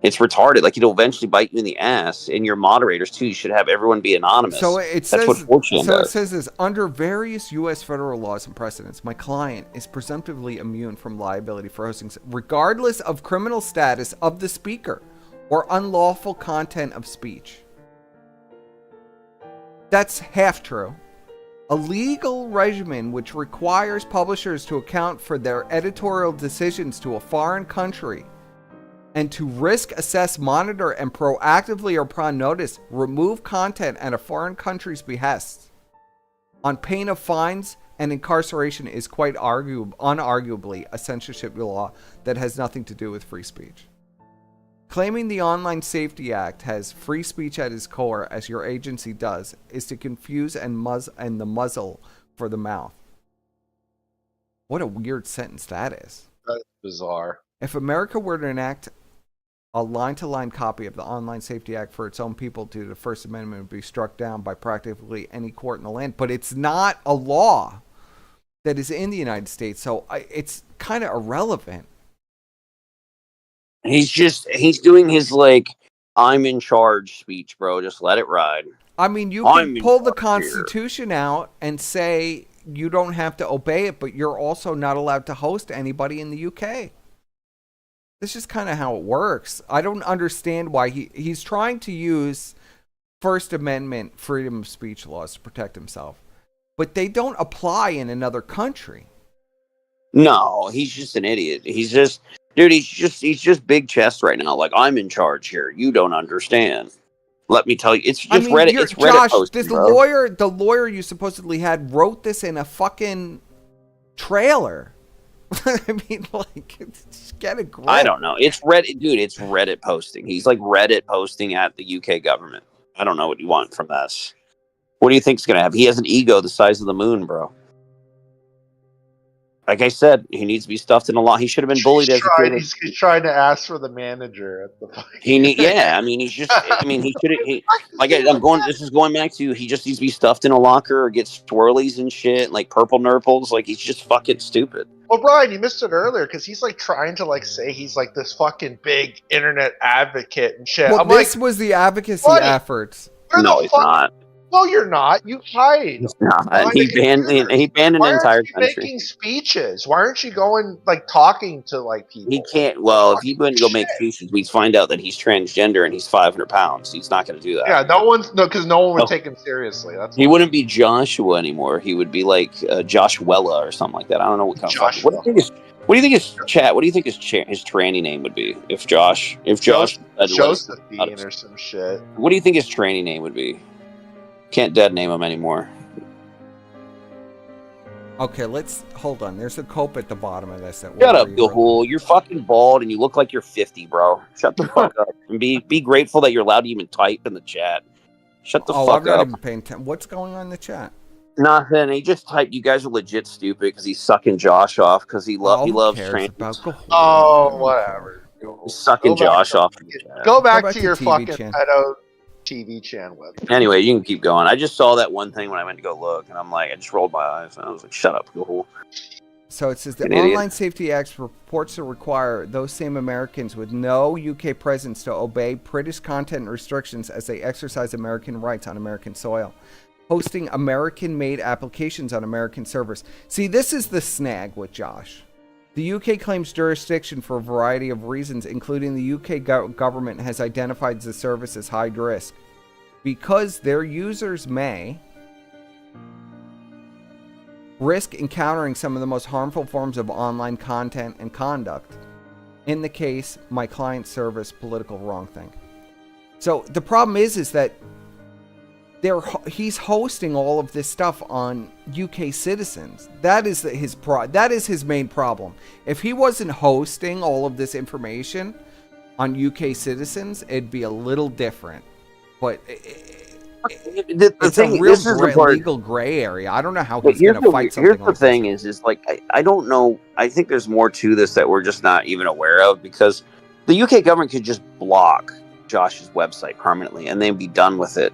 It's retarded. Like it'll eventually bite you in the ass. And your moderators too. You should have everyone be anonymous. So it That's says, what 4chan so it does. says this, under various U.S. federal laws and precedents, my client is presumptively immune from liability for hosting, regardless of criminal status of the speaker or unlawful content of speech. That's half true. A legal regimen which requires publishers to account for their editorial decisions to a foreign country and to risk, assess, monitor, and proactively or upon notice remove content at a foreign country's behest on pain of fines and incarceration is quite unarguably a censorship law that has nothing to do with free speech. Claiming the Online Safety Act has free speech at its core, as your agency does, is to confuse and the muzzle for the mouth. What a weird sentence that is. That's bizarre. If America were to enact a line-to-line copy of the Online Safety Act for its own people due to the First Amendment, would be struck down by practically any court in the land. But it's not a law. that is in the United States. So it's kind of irrelevant. He's doing his like I'm in charge speech, bro. Just let it ride. I mean, you I'm can in pull the charge here. Constitution out and say you don't have to obey it, but you're also not allowed to host anybody in the UK. This is kind of how it works. I don't understand why he's trying to use First Amendment freedom of speech laws to protect himself, but they don't apply in another country. No, he's just an idiot. He's just, dude. He's just big chest right now. Like I'm in charge here. You don't understand. Let me tell you, it's just Reddit. It's Reddit Josh, posting, this bro. lawyer you supposedly had wrote this in a fucking trailer. I mean, like, just get a grip. I don't know. It's Reddit, dude. It's Reddit posting. He's like Reddit posting at the UK government. I don't know what you want from this. What do you think's gonna happen? He has an ego the size of the moon, bro. Like I said, he needs to be stuffed in a lot. He should have been bullied as a kid. He's trying to ask for the manager at the Yeah, I mean, he's just. I mean, he should. I'm going. This is going back to. He just needs to be stuffed in a locker or get swirlies and shit, like purple nurples. Like he's just fucking stupid. Well, Brian, you missed it earlier because he's like trying to like say he's like this fucking big internet advocate and shit. Well, I'm this like, was the advocacy buddy, efforts. No, he's not. No, you're not. You hide. He's not. He banned an entire country. Why aren't you making speeches? Why aren't you going like talking to like people? He can't. Well, if he wouldn't go make speeches, we'd find out that he's transgender and he's 500 pounds. He's not going to do that. Yeah, because no one would take him seriously. That's he wouldn't be Joshua anymore. He would be like Joshuella or something like that. I don't know what kind of. What do you think his chat? What do you think his tranny name would be if Josh? Josephine or some shit. What do you think his tranny name would be? Can't dead name him anymore. Okay, let's hold on. There's a cope at the bottom of this. Shut up, Gahul. You're fucking bald and you look like you're 50, bro. Shut the fuck up. And be grateful that you're allowed to even type in the chat. Shut the fuck I'm not up. even paying attention. What's going on in the chat? Nothing. He just typed. You guys are legit stupid because he's sucking Josh off because he loves trans. Oh, whatever. He's sucking Josh off. Go back to your TV fucking channel. pedo TV channel website. Anyway, you can keep going. I just saw that one thing when I went to go look, and I'm like, I just rolled my eyes, and I was like, shut up, Gahul. So it says the An idiot. Online Safety Act purports to require those same Americans with no UK presence to obey British content restrictions as they exercise American rights on American soil, hosting American-made applications on American servers. See, this is the snag with Josh. The UK claims jurisdiction for a variety of reasons, including the UK government has identified the service as high risk because their users may risk encountering some of the most harmful forms of online content and conduct. In the case, my client service political wrongthing. So the problem is that he's hosting all of this stuff on UK citizens. That is his main problem. If he wasn't hosting all of this information on UK citizens, it'd be a little different. But it's a real legal gray area. I don't know how he's going to fight something like this. Here's the thing is like, I don't know. I think there's more to this that we're just not even aware of because the UK government could just block Josh's website permanently and then be done with it.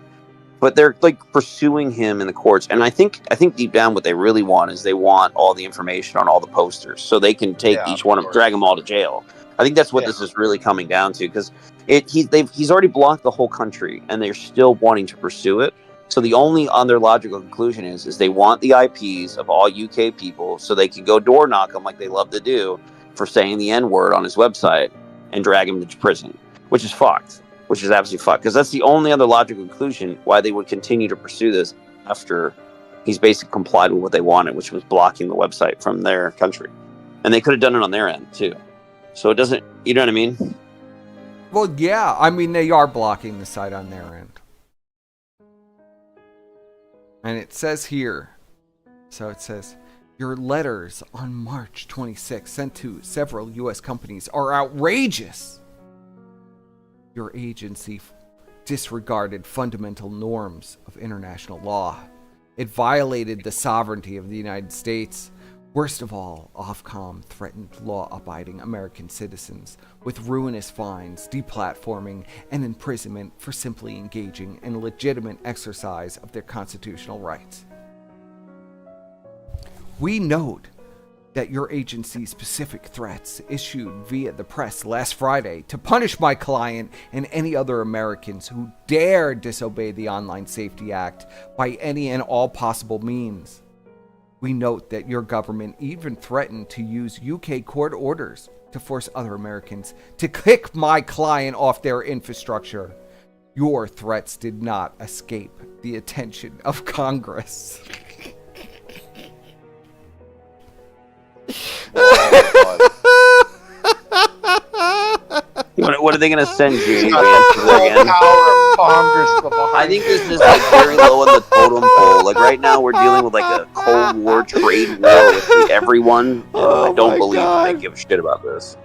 But they're like pursuing him in the courts, and I think deep down what they really want is they want all the information on all the posters, so they can take each one of them, drag them all to jail. I think that's what this is really coming down to, because he's already blocked the whole country, and they're still wanting to pursue it. So the only other logical conclusion is they want the IPs of all UK people, so they can go door knock them like they love to do for saying the N-word on his website and drag him to prison, which is fucked. Which is absolutely fucked, because that's the only other logical conclusion why they would continue to pursue this after he's basically complied with what they wanted, which was blocking the website from their country. And they could have done it on their end, too. So it doesn't, you know what I mean? Well, yeah. I mean, they are blocking the site on their end. And it says here, so it says, your letters on March 26 sent to several U.S. companies are outrageous. Your agency disregarded fundamental norms of international law. It violated the sovereignty of the United States. Worst of all, Ofcom threatened law-abiding American citizens with ruinous fines, deplatforming, and imprisonment for simply engaging in a legitimate exercise of their constitutional rights. We note that your agency's specific threats issued via the press last Friday to punish my client and any other Americans who dare disobey the Online Safety Act by any and all possible means. We note that your government even threatened to use UK court orders to force other Americans to kick my client off their infrastructure. Your threats did not escape the attention of Congress. What are they going to send Jamie Vance Power for again? of Congress behind I think this is like very low on the totem pole. Like right now, we're dealing with like a Cold War trade war with everyone. I don't believe they give a shit about this.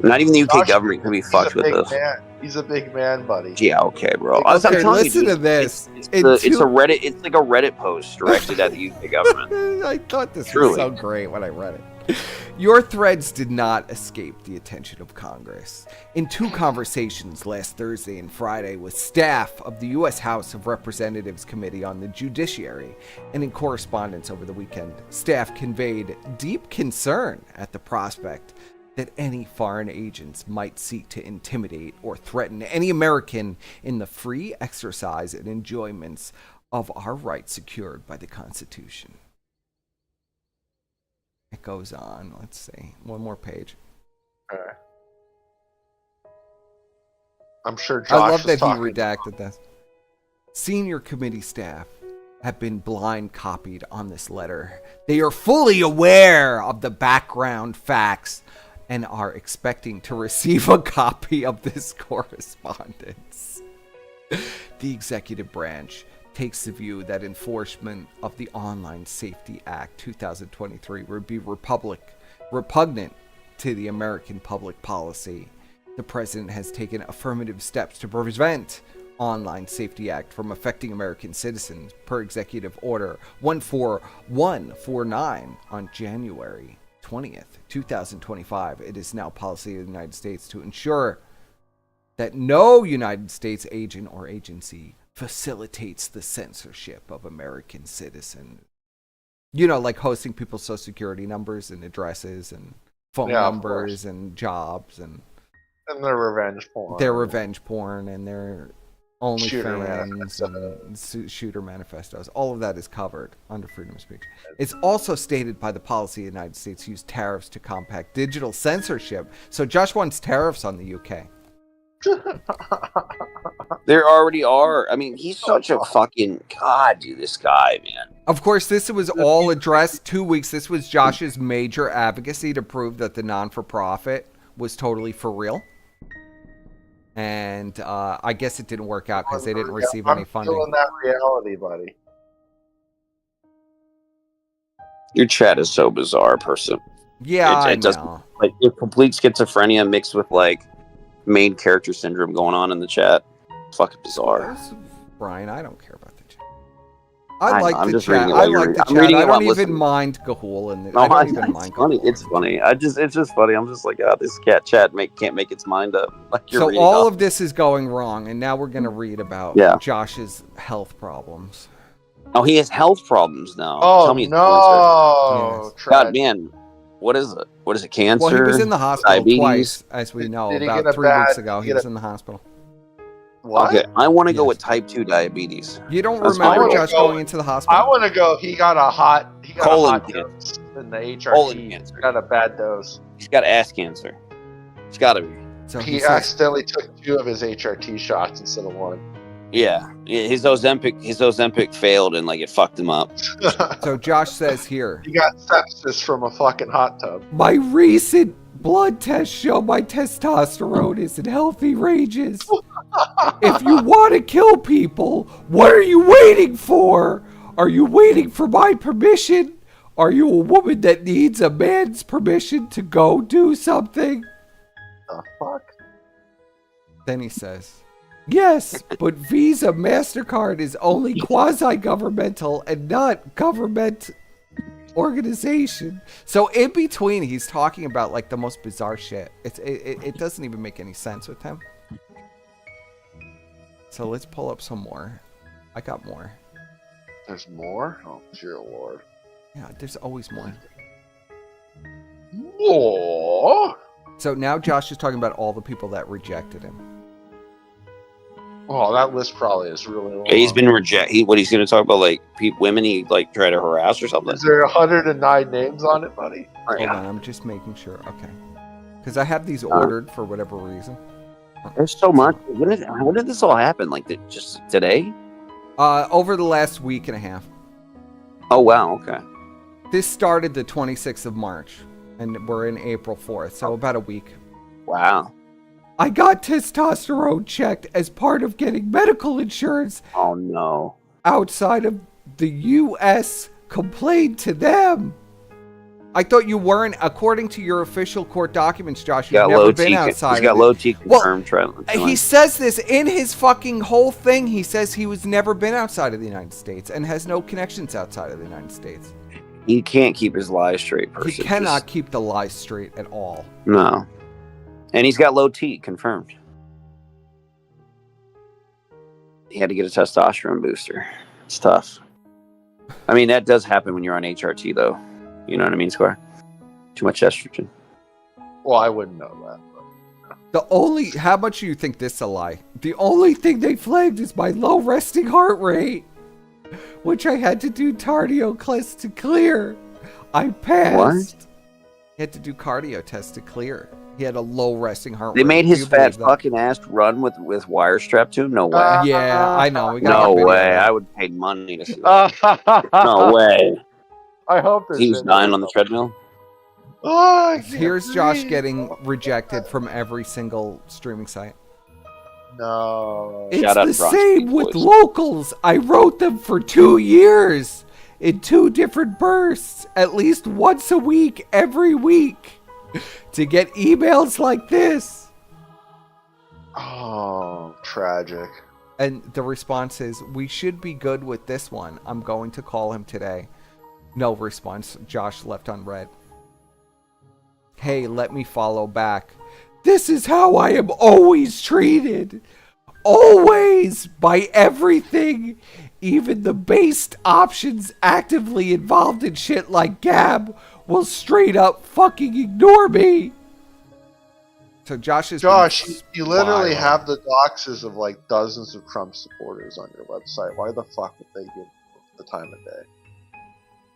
Not even the UK government can be fucked with this. He's a big man, buddy. Yeah, okay, bro. I'm Okay, telling listen you, to this. It's a Reddit. It's like a Reddit post directed at the UK government. I thought this was Truly. so great when I read it. Your threads did not escape the attention of Congress. In 2 conversations last Thursday and Friday with staff of the U.S. House of Representatives Committee on the Judiciary, and in correspondence over the weekend, staff conveyed deep concern at the prospect that any foreign agents might seek to intimidate or threaten any American in the free exercise and enjoyments of our rights secured by the Constitution. It goes on. Let's see. One more page. Okay. I'm sure Josh I love that he talking. redacted this. Senior committee staff have been blind copied on this letter. They are fully aware of the background facts and are expecting to receive a copy of this correspondence. The executive branch takes the view that enforcement of the Online Safety Act 2023 would be repugnant to the American public policy. The president has taken affirmative steps to prevent Online Safety Act from affecting American citizens per Executive Order 14149 on January 20th, 2025. It is now policy of the United States to ensure that no United States agent or agency facilitates the censorship of American citizens. You know, like hosting people's social security numbers and addresses and phone numbers and jobs and their revenge porn. Their revenge porn and their OnlyFans and shooter manifestos. All of that is covered under freedom of speech. It's also stated by the policy of the United States to use tariffs to combat digital censorship. So Josh wants tariffs on the UK. There already are. I mean, he's such a fucking god, dude. This guy, man. Of course, this was all addressed 2 weeks. This was Josh's major advocacy to prove that the non-for-profit was totally for real. And I guess it didn't work out because they didn't receive any funding. I'm feeling that reality, buddy. Your chat is so bizarre, person. Yeah, it doesn't, like, it's complete schizophrenia mixed with like main character syndrome going on in the chat. Fucking bizarre. Brian, I don't care about the chat. I like the just chat. reading it I while like you're- the I'm chat. reading I it while don't even listening. mind Gahul and No, I don't it's even mind funny. Gahul. It's funny. It's just funny. I'm just like, this cat chat can't make its mind up. Like you're So reading all off. of this is going wrong, and now we're going to read about Yeah. Josh's health problems. Oh, he has health problems now. Oh, Tell me it's no. cancer. God, man. What is it? What is it? Cancer? Well, he was in the hospital Diabetes? twice, as we know. Did he About get a 3 weeks bad- ago, did he he was get in the hospital. What? Okay, I want to go with type 2 diabetes. You don't That's remember fine. Josh going into the hospital? I want to go. He got a hot Colon dose in the Colon HRT. cancer. Got a bad dose. He's got ass cancer. It's got to be. So He says- accidentally took 2 of his HRT shots instead of 1. Yeah, his Ozempic failed and like it fucked him up. So Josh says here, He got sepsis from a fucking hot tub. my recent blood tests show my testosterone is in healthy ranges. If you want to kill people, what are you waiting for? Are you waiting for my permission? Are you a woman that needs a man's permission to go do something? The fuck? Then he says, yes, but Visa MasterCard is only quasi-governmental and not government organization. So in between, he's talking about like the most bizarre shit. It doesn't even make any sense with him. So let's pull up some more. I got more. There's more? Oh, dear lord. Yeah, there's always more. More? So now Josh is talking about all the people that rejected him. Oh, that list probably is really long. He's been rejected. What he's going to talk about, like women he like try to harass or something. Is there 109 names on it, buddy? Hold on, I'm just making sure. Okay, because I have these ordered for whatever reason. There's so much. When did this all happen? Like just today? Over the last week and a half. Oh wow. Okay. This started the 26th of March, and we're in April 4th, so about a week. Wow. I got testosterone checked as part of getting medical insurance. Oh no. Outside of the U.S. Complained to them. I thought you weren't, according to your official court documents, Josh. You've never been outside. He's got low T confirmed. He says this in his fucking whole thing. He says he was never been outside of the United States and has no connections outside of the United States. He can't keep his lies straight, person. He cannot keep the lies straight at all. No. And he's got low T confirmed. He had to get a testosterone booster. It's tough. I mean, that does happen when you're on HRT, though. You know what I mean, Square? Too much estrogen. Well, I wouldn't know that. How much do you think this is a lie? The only thing they flagged is my low resting heart rate, which I had to do cardio class to clear. I passed. What? He had to do cardio test to clear. He had a low resting heart They rate. made his Do you fat believe that? fucking ass run with wire strapped to him? No way. Yeah, I know. We gotta No get video way. of that. I would pay money to see that. No way. I hope there's He was dying on the treadmill? Oh, Here's Josh getting rejected from every single streaming site. No. It's Shout out the to Bronx same Beach with Boys. locals. I wrote them for 2 years in 2 different bursts, at least once a week, every week, to get emails like this. Oh, tragic. And the response is, we should be good with this one. I'm going to call him today. No response. Josh left unread. Hey, let me follow back. This is how I am always treated. Always, by everything. Even the based options actively involved in shit like Gab will straight up fucking ignore me. So Josh is... you literally have the doxes of like dozens of Trump supporters on your website. Why the fuck would they give the time of day?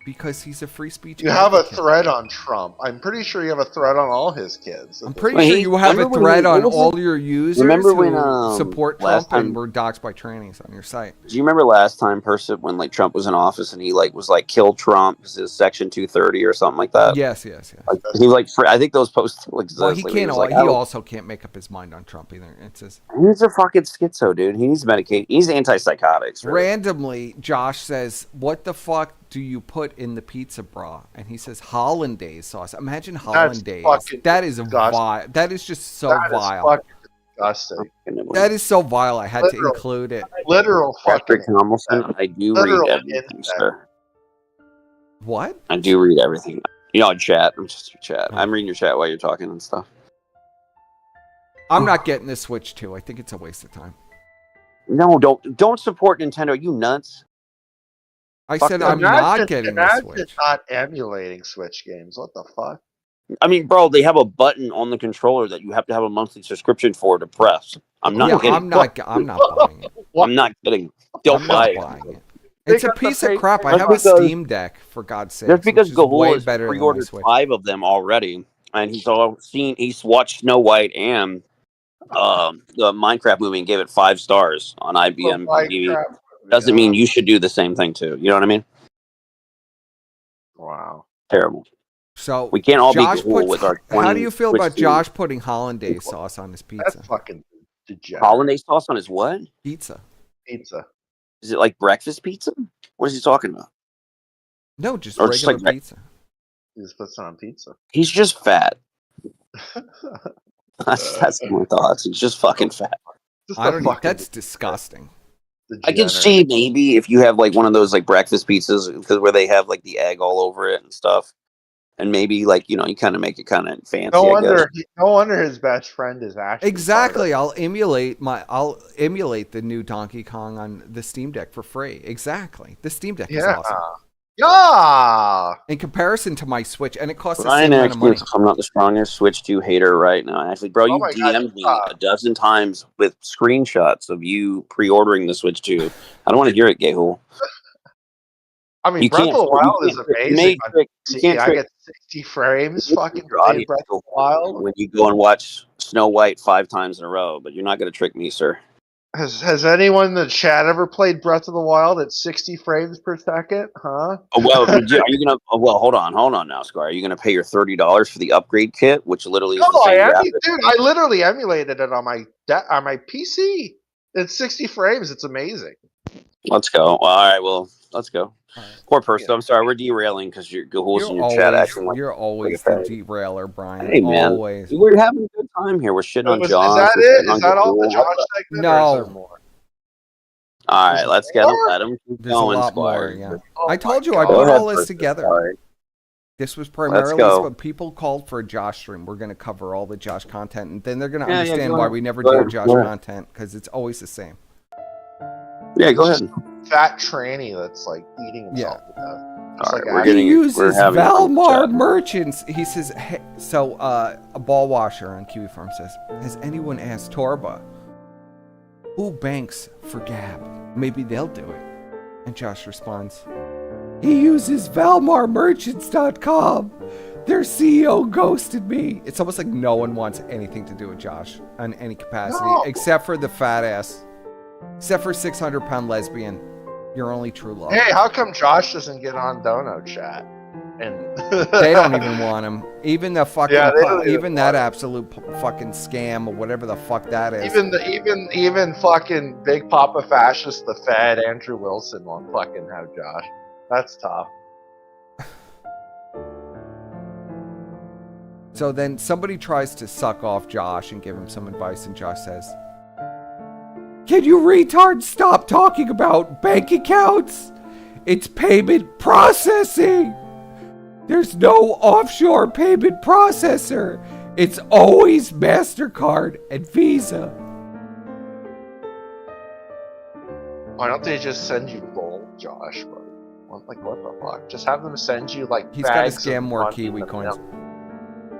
Because he's a free speech You have a advocate. thread on Trump. I'm pretty sure you have a thread on all his kids. I'm pretty sure you have a thread on all your users who support Trump and were doxxed by trannies on your site. Do you remember last time, when like Trump was in office and he like was like kill Trump, this is Section 230 or something like that? Yes. Like, he was like, I think those posts still exist. Well, he Like, can't. was like, He also can't make up his mind on Trump either. It's just he's a fucking schizo, dude. He needs medication. He's antipsychotics. Really. randomly. Josh says, "What the fuck do you put in the pizza bra?" And he says hollandaise sauce. Imagine hollandaise. That is vile. That is just so vile. Fucking disgusting. That is so vile. I had to include it. Literal fucking. Patrick Tomlinson, I do read everything, sir. What? I do read everything. You know, chat. I'm just your chat. I'm reading your chat while you're talking and stuff. I'm not getting this Switch 2. I think it's a waste of time. No, don't support Nintendo. You nuts. I said I'm not getting the Switch. Imagine not emulating Switch games. What the fuck? I mean, bro, they have a button on the controller that you have to have a monthly subscription for to press. I'm not kidding. I'm not buying it. I'm not kidding. Don't buy it. Buying it. It's a piece of crap. I have a Steam Deck, for God's sake. Just because Gahul has better pre-ordered 5 of them already, and he's watched Snow White and the Minecraft movie and gave it 5 stars on IBM TV. Doesn't mean you should do the same thing too. You know what I mean? Wow. Terrible. So we can't all Josh be cool with our 20 How do you feel about Switch Josh putting hollandaise sauce on his pizza? That's fucking degenerate. Hollandaise sauce on his what? Pizza. Pizza. Is it like breakfast pizza? What is he talking about? No, just Or regular just like pizza. He just puts it on pizza. He's just fat. That's my thoughts. He's just fucking fat. I don't know. That's disgusting. I can see maybe if you have like one of those like breakfast pizzas because where they have like the egg all over it and stuff, and maybe like you kind of make it kind of fancy. No I guess. wonder his best friend is actually Exactly. I'll emulate the new Donkey Kong on the Steam Deck for free. Exactly. The Steam Deck is awesome. Yeah. In comparison to my Switch, and it costs the Ryan same amount of asks money. if I'm not the strongest Switch 2 hater right now. Actually, bro, you Oh my God, DM'd me a dozen times with screenshots of you pre-ordering the Switch 2. I don't want to hear it, Gayhul. I mean, You Breath can't. of the You Wild is can't. amazing on You PC. can't I trick get 60 frames fucking your playing audience Breath of the Wild. when you go and watch Snow White 5 times in a row. But you're not going to trick me, sir. Has anyone in the chat ever played Breath of the Wild at 60 frames per second? Huh? Oh, well, are you gonna? Oh, well, hold on now, Squire. Are you gonna pay your $30 for the upgrade kit, which literally is the No, same graphic? dude, I literally emulated it on my PC. It's 60 frames. It's amazing. Let's go. Well, all right, well, let's go. Poor person. I'm sorry, we're derailing because you're Gahul's in your chat acting like You're always like the a fan. derailer, Brian. Hey, man, Always. we're having a good time here. We're shitting on Is Josh. that We're it? shitting on Is that all the Gahul. Josh segment? Or is there No. more? All right, let's get more? let him keep There's a going, lot Squire. more, yeah. Oh I told you my I God. put Go all ahead, this together. Squire. This was Let's primarily go. what people called for a Josh stream. We're going to cover all the Josh content, and then they're going to Yeah, understand go why ahead. we never Go do ahead. Josh Go ahead. content, because it's always the same. Yeah, go ahead. Fat tranny that's like eating himself to death. Just All like right, He uses having fun with Valmar chat. merchants. He says, hey, so a ball washer on Kiwi Farm says, has anyone asked Torba who banks for Gab? Maybe they'll do it. And Josh responds, he uses ValmarMerchants.com. Their CEO ghosted me. It's almost like no one wants anything to do with Josh on any capacity, except for the fat ass. Except for 600-pound lesbian. Your only true love. Hey, how come Josh doesn't get on Dono chat? And They don't even want him. Even the fucking, Yeah, they don't even even that absolute fucking scam or whatever the fuck that is. even fucking Big Papa Fascist, the Fed, Andrew Wilson won't fucking have Josh. That's tough. So then somebody tries to suck off Josh and give him some advice, and Josh says, can you retards stop talking about bank accounts? It's payment processing. There's no offshore payment processor. It's always MasterCard and Visa. Why don't they just send you gold, Josh? Like, what the fuck? Just have them send you, like, He's got to bags scam of more money Kiwi in the coins. mail.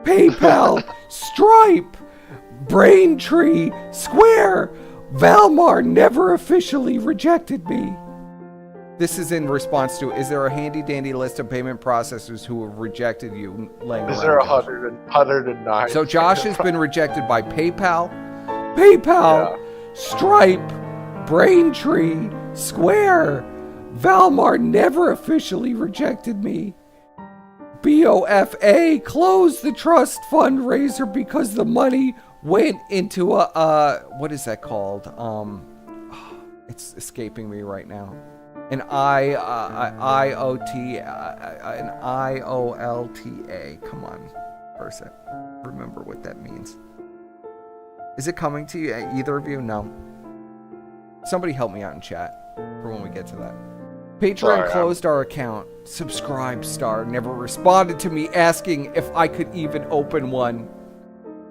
PayPal, Stripe, Braintree, Square. Valmar never officially rejected me. This is in response to, is there a handy dandy list of payment processors who have rejected you laying Is around? there Josh? 109? So Josh has been rejected by PayPal, Stripe, Braintree, Square. Valmar never officially rejected me. BOFA closed the trust fundraiser because the money went into a what is that called? It's escaping me right now. An IOLTA. Come on, person. Remember what that means. Is it coming to you? Either of you? No. Somebody help me out in chat for when we get to that. Patreon closed our account. Subscribe star never responded to me asking if I could even open one.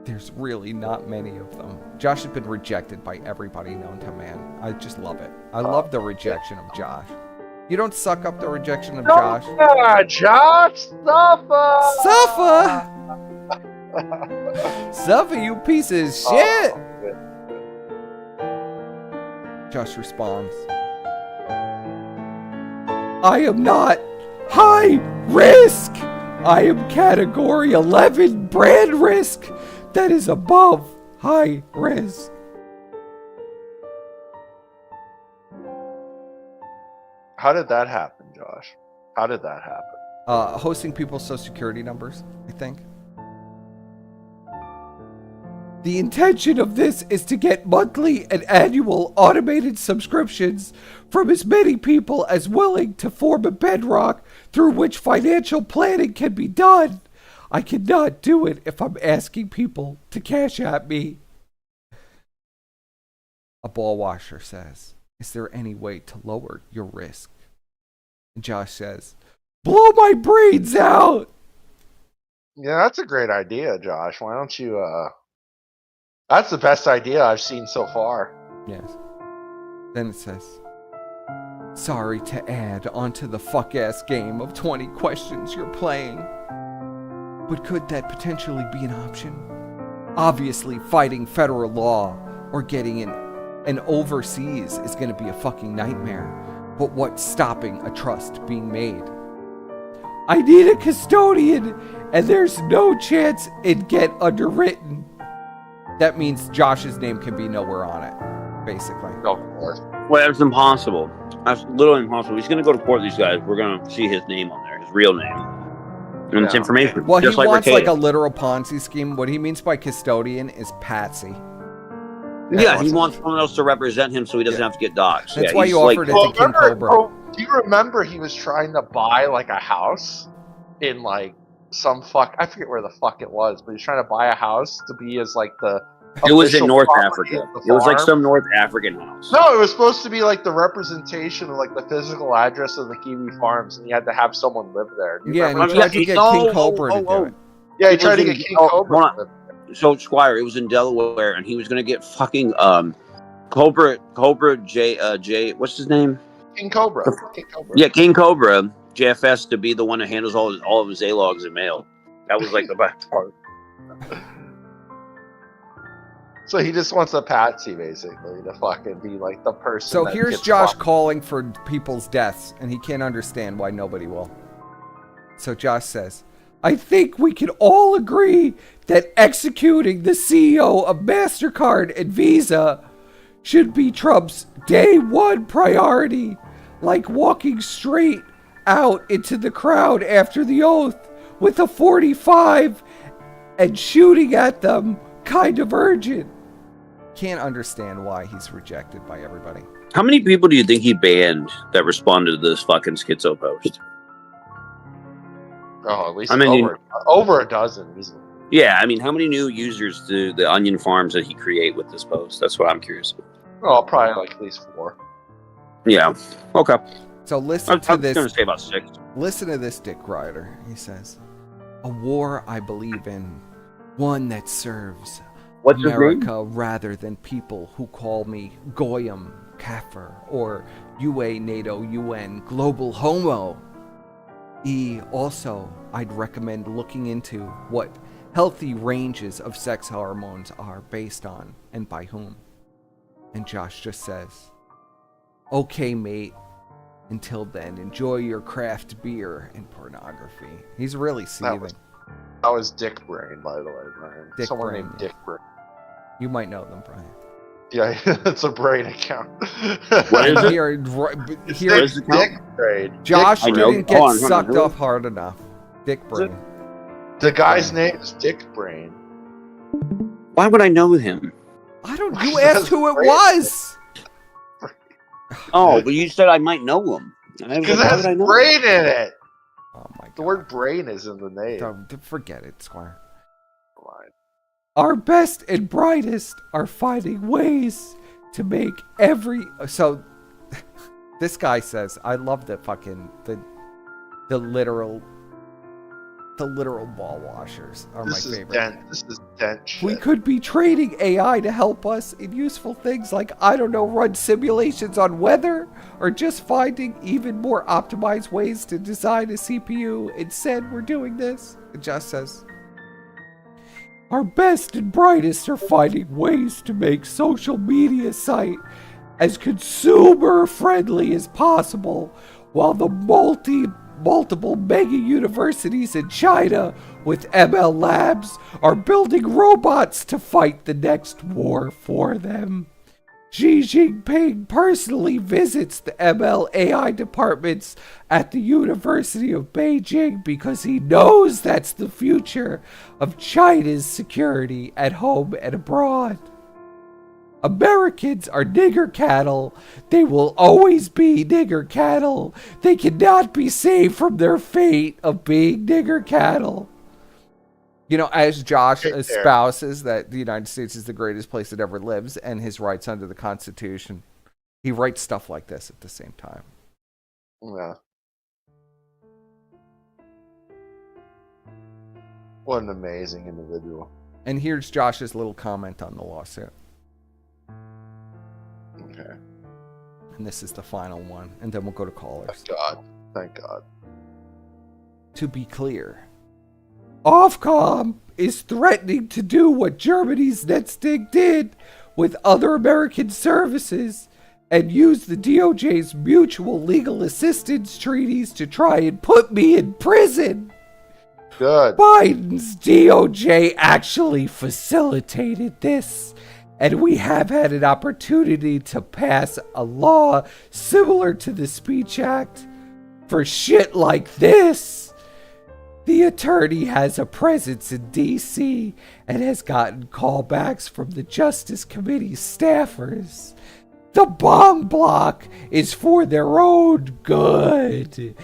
There's really not many of them. Josh has been rejected by everybody known to man. I just love it. I love the rejection of Josh. You don't suck up the rejection of Josh. Josh, suffer! Suffer, you piece of shit! Josh responds, I am not high risk. I am category 11 brand risk that is above high risk. How did that happen, Josh? How did that happen? Hosting people's social security numbers, I think. The intention of this is to get monthly and annual automated subscriptions from as many people as willing to form a bedrock through which financial planning can be done. I cannot do it if I'm asking people to cash at me. A ball washer says, is there any way to lower your risk? And Josh says, blow my brains out. Yeah, that's a great idea, Josh. Why don't you, That's the best idea I've seen so far. Yes. Then it says, Sorry to add onto the fuck-ass game of 20 questions you're playing. But could that potentially be an option? Obviously, fighting federal law or getting an overseas is going to be a fucking nightmare. But what's stopping a trust being made? I need a custodian, and there's no chance it'd get underwritten. That means Josh's name can be nowhere on it, basically. Of course. Well, that's impossible. That's literally impossible. He's going to go to court with these guys. We're going to see his name on there, his real name. And it's information. Well, just he wants like a Arcade. literal Ponzi scheme. What he means by custodian is patsy. Yeah, he wants someone else to represent him so he doesn't have to get doxxed. That's Yeah, why he's you offered it to King Cobra. Do you remember he was trying to buy like a house in like some I forget where the fuck it was, but he's trying to buy a house to be as like the It was in official North property Africa. of the It was like farm. some North African house. No, it was supposed to be like the representation of like the physical address of the Kiwi farms, and he had to have someone live there. Do you Yeah, and remember he tried that? to get King Cobra to do it. Yeah, he It tried was to in- get King oh, Cobra. hold to on. live So Squire, it was in Delaware, and he was going to get fucking Cobra J. What's his name? King Cobra. King Cobra. Yeah, King Cobra JFS to be the one that handles all of his A-logs and mail. That was like the best part. So he just wants a patsy, basically, to fucking be like the person. So that here's gets Josh fucked. calling for people's deaths, and he can't understand why nobody will. So Josh says, I think we can all agree that executing the CEO of MasterCard and Visa should be Trump's day one priority, like walking straight out into the crowd after the oath with a .45 and shooting at them, kind of urgent. Can't understand why he's rejected by everybody. How many people do you think he banned that responded to this fucking schizo post? Oh, at least I mean, over a dozen easily. Yeah, I mean, how many new users do the onion farms that he create with this post? That's what I'm curious about. Oh, probably like at least 4. Yeah. Okay. So listen to I'm this. going to say about 6. Listen to this, Dick Ryder. He says, a war I believe in, one that serves What's his name? America rather than people who call me Goyim, Kafir, or UA, NATO, UN, Global Homo. Also, I'd recommend looking into what healthy ranges of sex hormones are based on and by whom. And Josh just says, okay, mate. Until then, enjoy your craft beer and pornography. He's really seething. That was Dick Brain, by the way, Brian. Dick Someone Brain, named yeah. Dick Brain. You might know them, Brian. Yeah, it's a brain account. What is it? Here, It's here, Dick Brain. Josh Dick didn't Brain. get sucked off hard enough. Dick Brain. The guy's name is Dick Brain. Why would I know him? I don't. You asked who it was. Oh, but you said I might know him. Because it has brain in it. Oh my god. The word brain is in the name. Don't forget it, Squire. Our best and brightest are finding ways to make every. So, this guy says, I love the fucking the literal ball washers are my favorite. This is dent shit. We could be training AI to help us in useful things like, I don't know, run simulations on weather, or just finding even more optimized ways to design a CPU. Instead, we're doing this. It just says, our best and brightest are finding ways to make social media site as consumer friendly as possible, while the multiple mega universities in China with ML labs are building robots to fight the next war for them. Xi Jinping personally visits the ML AI departments at the University of Beijing because he knows that's the future of China's security at home and abroad. Americans are nigger cattle. They will always be nigger cattle. They cannot be saved from their fate of being nigger cattle. You know, as Josh espouses that the United States is the greatest place that ever lives and his rights under the Constitution, he writes stuff like this at the same time. Yeah. What an amazing individual. And here's Josh's little comment on the lawsuit. Okay. And this is the final one, and then we'll go to callers. Thank God. Thank God. To be clear, Ofcom is threatening to do what Germany's Netstig did with other American services and use the DOJ's mutual legal assistance treaties to try and put me in prison. Good. Biden's DOJ actually facilitated this, and we have had an opportunity to pass a law similar to the Speech Act for shit like this. The attorney has a presence in D.C. and has gotten callbacks from the Justice Committee staffers. The bomb block is for their own good.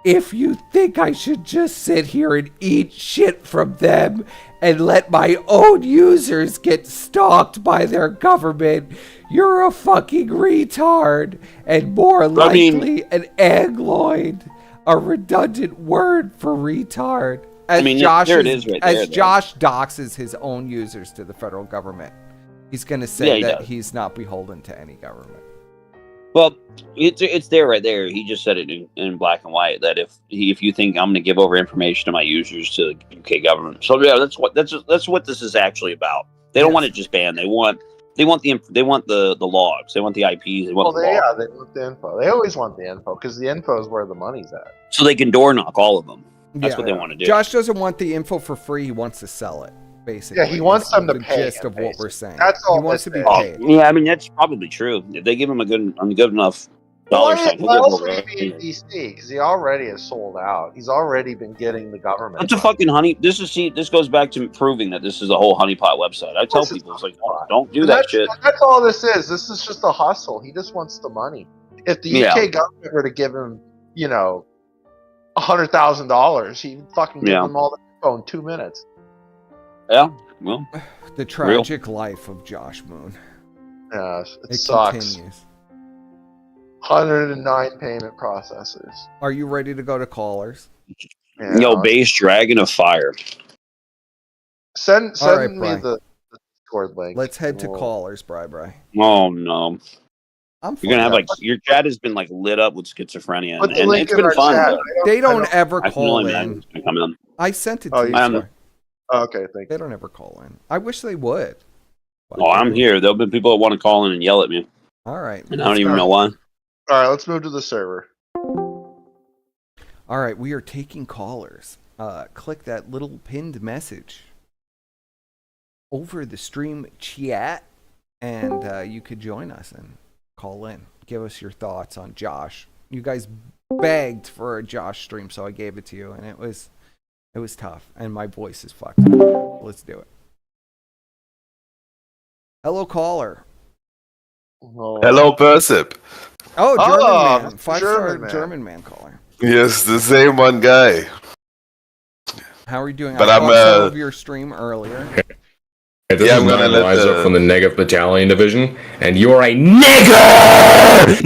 If you think I should just sit here and eat shit from them and let my own users get stalked by their government, you're a fucking retard, and more likely an angloid, a redundant word for retard. As Josh doxes his own users to the federal government, he's going to say that he's not beholden to any government. Well, it's there right there. He just said it in black and white that if you think I'm going to give over information to my users to the UK government, so yeah, that's what this is actually about. They don't want it just banned. They want the logs. They want the IPs. They want the logs. They want the info. They always want the info because the info is where the money's at. So they can door knock all of them. That's what they want to do. Josh doesn't want the info for free. He wants to sell it. Basically, yeah, he wants them to pay. The gist of what we're saying. That's all. He wants to be paid. Yeah, I mean that's probably true. If they give him a good enough dollar sign, why else would he be in DC? Because he already is sold out. He's already been getting the government. That's a fucking honey. This goes back to proving that this is a whole honeypot website. I tell people, it's like, don't do that shit. That's all this is. This is just a hustle. He just wants the money. If the UK government were to give him, $100,000, he'd fucking give them all the info in 2 minutes. Yeah. Well, the tragic life of Josh Moon. Yeah, it sucks. Continues. 109 payment processors. Are you ready to go to callers? Yeah. Yo, base dragon of fire. Send right, me Bri. the Discord link. Let's head to callers, Bri. Oh no. You're gonna have your chat has been lit up with schizophrenia, Put the and link it's in been our fun. chat. They don't ever call in. Come in. I sent it to you. Okay, thank you. They don't ever call in. I wish they would. Oh, I'm here. There'll be people that want to call in and yell at me. All right. And I don't even know why. All right, let's move to the server. All right, we are taking callers. Click that little pinned message over the stream chat, and you could join us and call in. Give us your thoughts on Josh. You guys begged for a Josh stream, so I gave it to you, and it was tough, and my voice is fucked up. Let's do it. Hello, caller. Hello, Persip. Oh, German man. Mr. 5-star German man caller. Yes, the same one guy. How are you doing? But I I'm saw some of your stream earlier. Hey, this Yeah, is I'm gonna Nine let Riser the- from the Negative Battalion Division, and you are a nigger!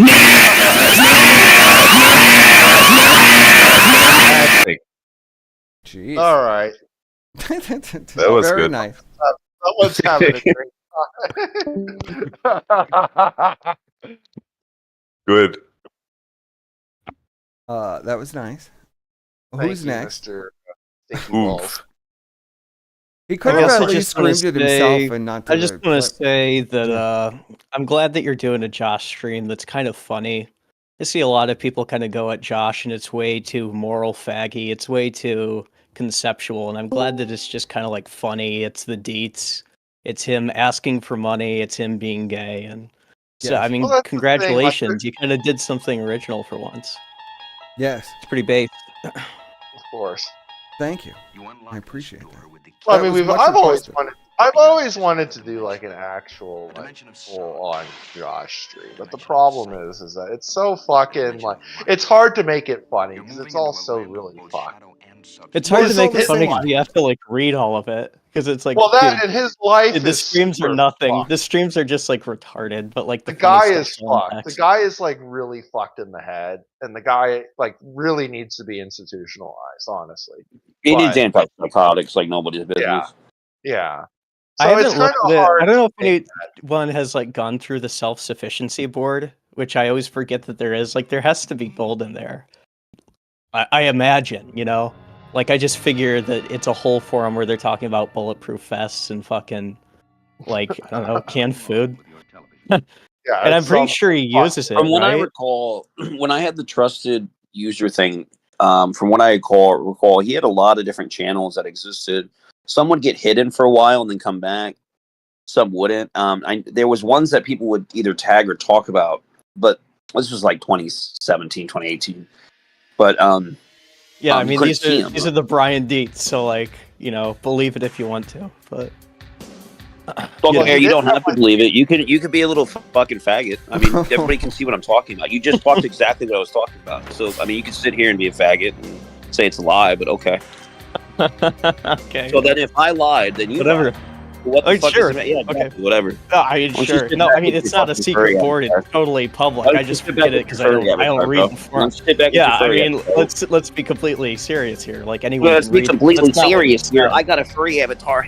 Jeez. All right. That was very good. nice. Someone's having a drink. Good. That was nice. Thank Who's you, next? Mr. Stinky Balls. He could have at least screamed at himself and not to I just the want to clip. say that I'm glad that you're doing a Josh stream that's kind of funny. I see a lot of people kind of go at Josh and it's way too moral faggy. It's way too conceptual. And I'm glad that it's just kind of like funny. It's the deets. It's him asking for money. It's him being gay. And so, Yes. I mean, Well, that's the thing, like, congratulations. You kind of did something original for once. Yes. It's pretty based. Of course. Thank you. I appreciate that. Well, I That mean, was much I've requested. always wanted to do like an actual full-on Josh stream, but the problem is that it's so fucking it's hard to make it funny because it's all so really fucked. It's hard Well, to make it's it funny like- because you have to like read all of it because it's like Well, that dude, and his life the is streams are super nothing. fucked. The streams are just like retarded, but like The funny guy stuff's is on fucked. next. The guy is like really fucked in the head, and the guy like really needs to be institutionalized. Honestly, He But- needs antipsychotics like nobody's business. yeah. I So haven't it's kind looked of at it. hard. I don't know to if anyone has like gone through the self-sufficiency board which I always forget that there is. Like, there has to be gold in there. I imagine, you know? Like, I just figure that it's a whole forum where they're talking about bulletproof vests and fucking, like, I don't know, canned food. Yeah, And I'm it's pretty some- sure he uses it, From what I right? recall, when I had the trusted user thing, from what I recall, he had a lot of different channels that existed. Some would get hidden for a while and then come back. Some wouldn't. There was ones that people would either tag or talk about, but this was like 2017, 2018. But Yeah, I you mean, couldn't these see are him. these are the Brian Deets, so like, you know, believe it if you want to, but Well, Yeah. you don't have to believe it. You could be a little fucking faggot. I mean, everybody can see what I'm talking about. You just talked exactly what I was talking about. So I mean, you can sit here and be a faggot and say it's a lie, but okay. okay. So then, if I lied, then you Whatever. lied. What the fuck Sure. is it? Yeah, Okay. exactly, whatever. No, I mean, Why don't you sure. sit No, back I mean, with it's your not a fucking secret furry board. It's avatar? totally Why public. don't I you just sit back did it with because your I furry don't avatar, read bro? the Why forum. don't you sit back with Yeah, your I furry mean, avatar? let's be completely serious here. Like anyone Let's can be read it. completely That's not what serious it here. says. I got a furry avatar.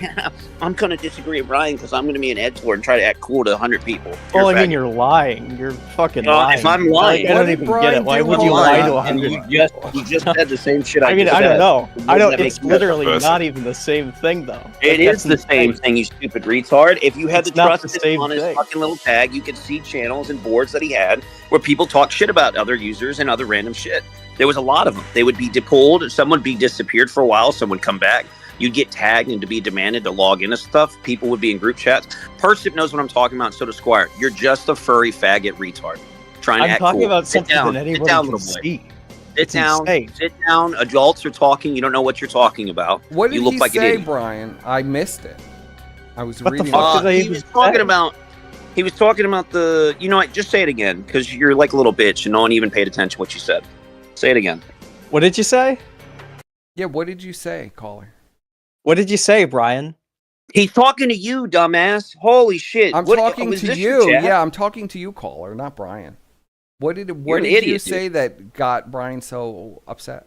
I'm gonna disagree with Ryan because I'm gonna be an editor and try to act cool to 100 people. Well, You're I a mean, faggot. you're lying. You're fucking Well, lying. if I'm Like, lying, I don't even get it. Why would you lie to and 100? you just said the same shit I I mean, just I don't said. know. I Doesn't don't. that make It's sense? literally not even the same thing, though. It Like, is that's the same insane. thing, you stupid retard. If you had It's the not the trusted same on his thing. fucking little tag, you could see channels and boards that he had where people talk shit about other users and other random shit. There was a lot of them. They would be depulled. Some would be disappeared for a while. Some would come back. You'd get tagged and to be demanded to log into stuff. People would be in group chats. Persip knows what I'm talking about. So does Squire. You're just a furry faggot retard trying to I'm act talking cool. about Sit something down. that Sit anybody down, can little boy. see. Sit It's down. insane. Sit down. Adults are talking. You don't know what you're talking about. What did you look he like an say, idiot. Brian? I missed it. I was What the reading. fuck did I He even was talking say? about. He was talking about the. You know what? Just say it again, because you're like a little bitch, and no one even paid attention to what you said. Say it again. What did you say? Yeah, what did you say, caller? What did you say, Brian? He's talking to you, dumbass. Holy shit! I'm What- talking was to this your you. chat? Yeah, I'm talking to you, caller, not Brian. What did You're what an did you idiot, say that got Brian so upset?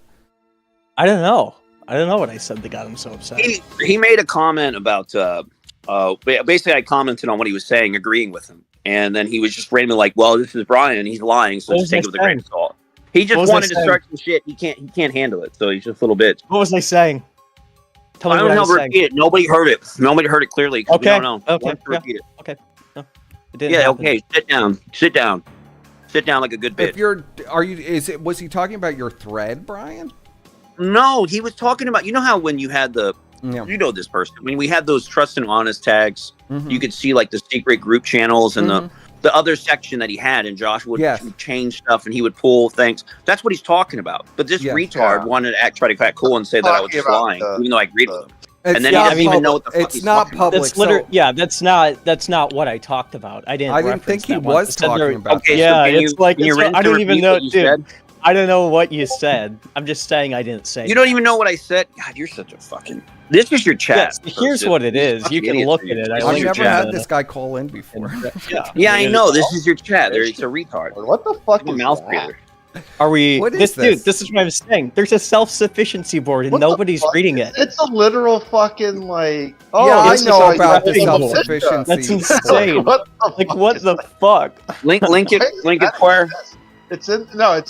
I don't know. I don't know what I said that got him so upset. He made a comment about. Basically, I commented on what he was saying, agreeing with him, and then he was just randomly like, "Well, this is Brian. He's lying, so What just was I take it with a grain of saying? salt." He What just was I wanted to saying? start some shit. He can't handle it, so he's just a little bitch. What was I saying? Tell me I what don't I know. was saying. Repeat it. Nobody heard it. Nobody heard it clearly because we Okay. don't know. Okay. Why don't you Yeah. repeat it? Okay. No, it didn't Yeah. happen. Okay. Sit down. Sit down. Sit down like a good If bitch. was he talking about your thread, Brian? No, he was talking about. You know how when you had the. Yeah. You know this person. When we had those trust and honest tags, Mhm. you could see like the secret group channels and Mhm. the other section that he had, and Josh would Yes. change stuff and he would pull things. That's what he's talking about. But this Yes. retard Yeah. wanted to try to act cool and say that I was Talking just about lying, the- even though I agreed with him. It's And then he not doesn't even know what the fuck It's he's not talking about. public. That's literally so that's not what I talked about. I didn't. I didn't reference think he that one. was I said there- talking about Okay, that. Yeah, so can it's like can you it's, rinse I and don't even repeat know, what you dude. said? I don't know what you said. I'm just saying I didn't say. You don't even know what I said. God, you're such a fucking. This is your chat. Yes, here's person. what it You're is. fucking You can idiot, look dude. at it. I This I've is your never chat. had this guy call in before. Yeah, I know. This is your chat. It's a retard. What the fuck A is mouth that? breather. Are we? What this is this? dude. This is what I'm saying. There's a self-sufficiency board and What the nobody's fuck? reading it. It's a literal fucking like. Oh, Yeah, I this is know how you about get the people self-sufficiency. That's board. insane. What the Like fuck what is the that? fuck? Link it. Why is Link it, that Square. exist? It's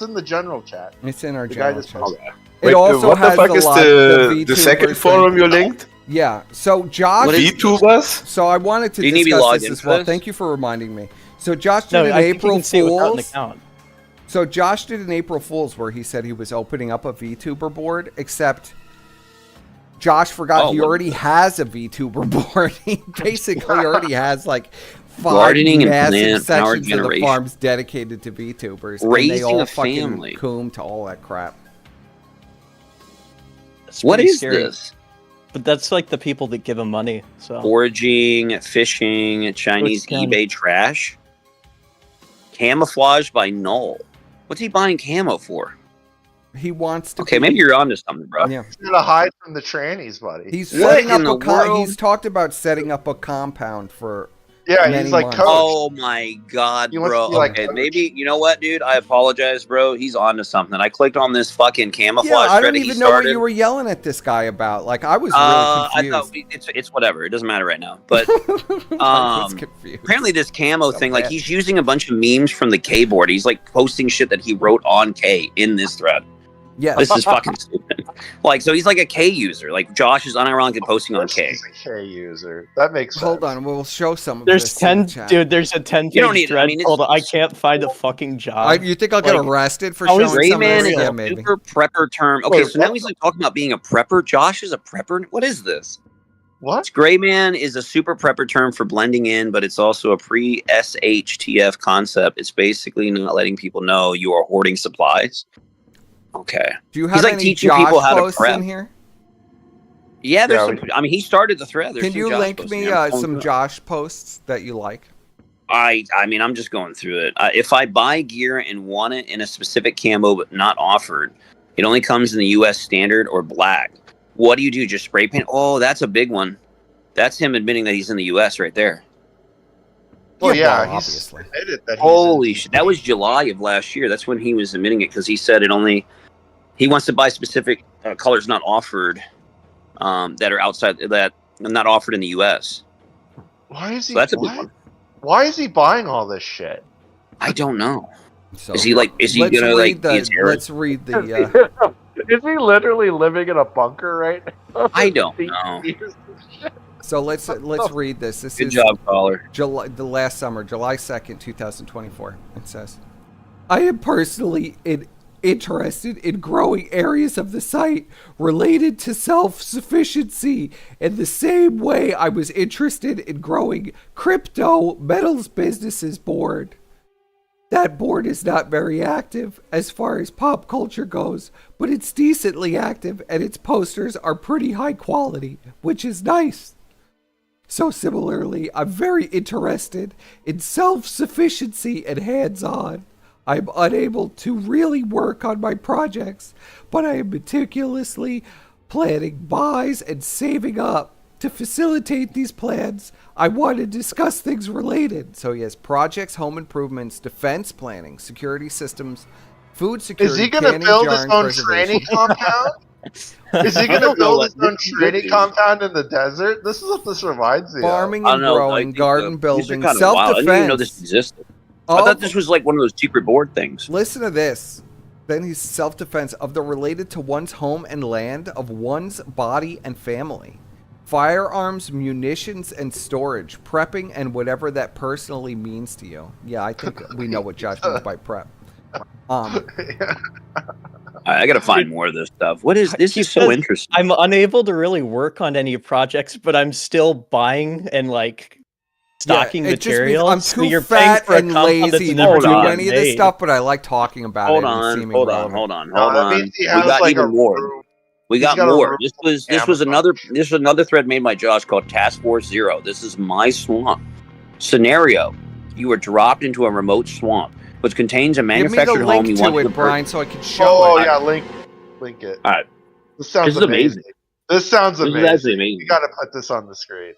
in the general chat. It's in our The guy general just chat. posted. It Wait, also what the has fuck the is lot, the VTubers second thing. forum you linked? Yeah. So Josh, What is VTubers? so I wanted to Do you need to be discuss logged this in as for well. this? Thank you for reminding me. So Josh did No, an I think you April can see it without an Fool's. account. So Josh did an April Fool's where he said he was opening up a VTuber board, except Josh forgot Oh, he what- already has a VTuber board. He basically already has like 5 Gardening and massive plant power sections of the generation. farms dedicated to VTubers. and they Raising all a fucking family. coom to all that crap. It's What pretty is scary. this? But that's like the people that give him money. So Foraging, fishing, Chinese Which kind? eBay trash. Camouflage by Null. What's he buying camo for? He wants to. Okay, maybe you're onto something, bro. Yeah. He's gonna hide from the trannies, buddy. He's What setting up in a the world? he's talked about setting up a compound for Yeah, many he's like months. coach. Oh my god, He wants bro. to be like Okay, coach. maybe you know what, dude? I apologize, bro. He's on to something. I clicked on this fucking camouflage Yeah, I thread don't that he even know what started. you were yelling at this guy about. Like, I was really I confused. thought it's whatever. It doesn't matter right now. But I was confused. apparently this camo So thing, like bad. he's using a bunch of memes from the K board. He's like posting shit that he wrote on K in this thread. Yeah, This is fucking stupid. Like, so he's like a K user. Like Josh is unironically posting on K. He's a K user. That makes sense. Hold on, we'll show some of There's this in the 10, chat. dude. There's a 10-page You don't need- I thread mean, it's- called "I can't find a fucking job." You think I'll get Like, arrested for how showing is Gray some of man this? is Yeah, a maybe. super prepper term. Okay, Wait, so now what he's like talking about being a prepper. Josh is a prepper. What is this? What? Gray man is a super prepper term for blending in, but it's also a pre-SHTF concept. It's basically not letting people know you are hoarding supplies. Okay. Do you He's have like any teaching Josh people how to posts prep. in here? Yeah, there's Yeah, some. I mean, he started the thread. There's Can some you Josh link posts me in there. I'm going some through it. Josh posts that you like? I mean, I'm just going through it. If I buy gear and want it in a specific camo but not offered, it only comes in the U.S. standard or black. What do you do? Just spray paint? Oh, that's a big one. That's him admitting that he's in the U.S. right there. Well, Yeah, yeah, well, he's obviously. admitted that he's Holy shit! That was July of last year. That's when he was admitting it because he said he wants to buy specific colors not offered that are outside that are not offered in the U.S. Why is he? So that's a big what? one. Why is he buying all this shit? I don't know. So, Is he gonna like be a terrorist? Let's read the. Is he literally living in a bunker right now? I don't know. So let's read this. This Good is job, caller. the last summer, July 2nd, 2024. It says, I am personally interested in growing areas of the site related to self-sufficiency in the same way I was interested in growing crypto metals businesses board. That board is not very active as far as pop culture goes, but it's decently active and its posters are pretty high quality, which is nice. So similarly, I'm very interested in self-sufficiency and hands-on. I'm unable to really work on my projects, but I am meticulously planning buys and saving up. To facilitate these plans, I want to discuss things related. So he has projects, home improvements, defense planning, security systems, food security. Is he going to canning, build his jarring, own preservation. training compound? Is he going to build his own training compound in the desert? This is what this reminds me Farming of. and growing, garden building, These are kinda wild. I didn't even know self-defense. this existed. I thought this was like one of those secret board things. Listen to this. Then he's self-defense of the related to one's home and land, of one's body and family. Firearms, munitions, and storage. Prepping and whatever that personally means to you. Yeah, I think we know what Josh means by prep. I gotta find more of this stuff. What is this? Is so Because interesting. I'm unable to really work on any projects, but I'm still buying and like stocking it just means materials. I'm So too you're paying fat for a and compound lazy that's to never do been any of this made. stuff, but I like talking about Hold it and on, seeming hold relevant. on. We means he got has, like, even a more. room. We He's got got a more. room This was another thread made by Josh called Task Force Zero. This is my swamp scenario. You are dropped into a remote swamp, which contains a Give me the manufactured home link you to want it, to Brian, so I can show Oh it. yeah, link it. All right. This sounds This is amazing. This sounds This is amazing. actually amazing. You got to put this on the screen.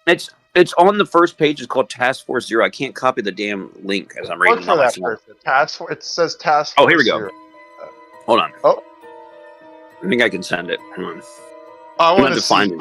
It's on the first page. It's called Task Force Zero. I can't copy the damn link as I'm reading Look it for on my that phone. person. Task Force. It says Task Oh, Force. here we go. Zero. Hold on. Oh. I think I can send it. Hold on. I I'm gonna want to see. find it.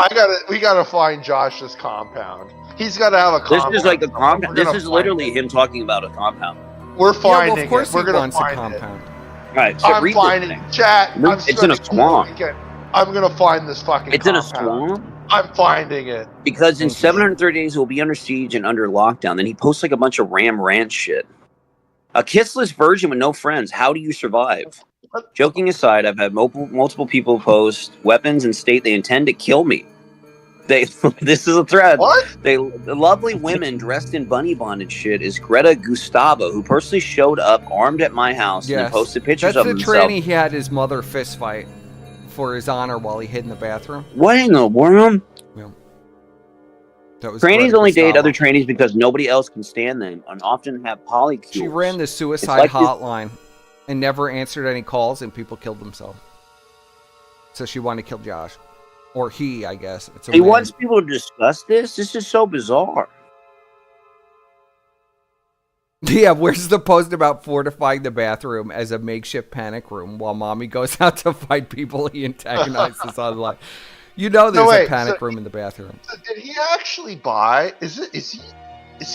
We gotta find Josh's compound. He's got to have a compound. This is like a somewhere. compound. We're This gonna is find literally it. him talking about a compound. We're Yeah, finding well, of course it. We're he gonna wants a find compound. All right, so I'm read this finding thing. chat. I'm It's in a spending swamp. the weekend. I'm gonna find this fucking. It's in a compound. swamp I'm finding it. because in 730 days it will be under siege and under lockdown. Then he posts like a bunch of Ram Ranch shit. A kissless virgin with no friends. How do you survive? Joking aside, I've had multiple people post weapons and state they intend to kill me. This is a thread. What? The lovely women dressed in bunny bondage shit is Greta Gustavo, who personally showed up armed at my house and then posted pictures That's of the himself. tranny he had his mother fist fight for his honor while he hid in the bathroom. What in the world? Yeah. That was Trannies Greta only date Gustavo. other trannies because nobody else can stand them and often have polycules. She ran the suicide like this- hotline and never answered any calls, and people killed themselves. So she wanted to kill Josh. Or he, I guess. It's a He man. wants people to discuss this? This is so bizarre. Yeah, where's the post about fortifying the bathroom as a makeshift panic room while mommy goes out to fight people he antagonizes online? You know there's a panic room in the bathroom. So did he actually buy? Is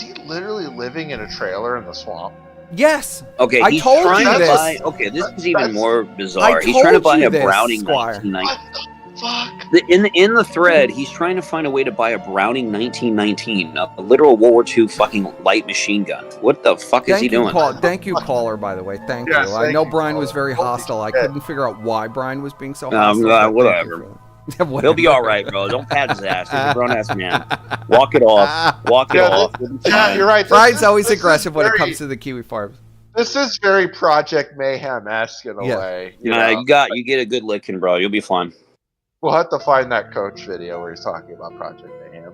he literally living in a trailer in the swamp? Yes. Okay, I he's told trying you to this. buy. Okay, this is even more bizarre. I He's trying to told buy you a this, Browning Squire. 1919. Fuck. In the thread, he's trying to find a way to buy a Browning 1919, a literal World War II fucking light machine gun. What the fuck is he doing? Thank you, caller, by the way. Thank Yes, you. I thank know you, Brian caller. was very Holy hostile. I shit. couldn't figure out why Brian was being so hostile. but thank you Whatever. for- He'll be all right, bro. Don't pat his ass. He's a grown ass man. Walk it off. Walk it off. Yeah, you're right. Brian's always aggressive when it comes to the Kiwi Farms. This is very Project Mayhem-esque in a Yeah. way. You get a good licking, bro. You'll be fine. We'll have to find that coach video where he's talking about Project Mayhem.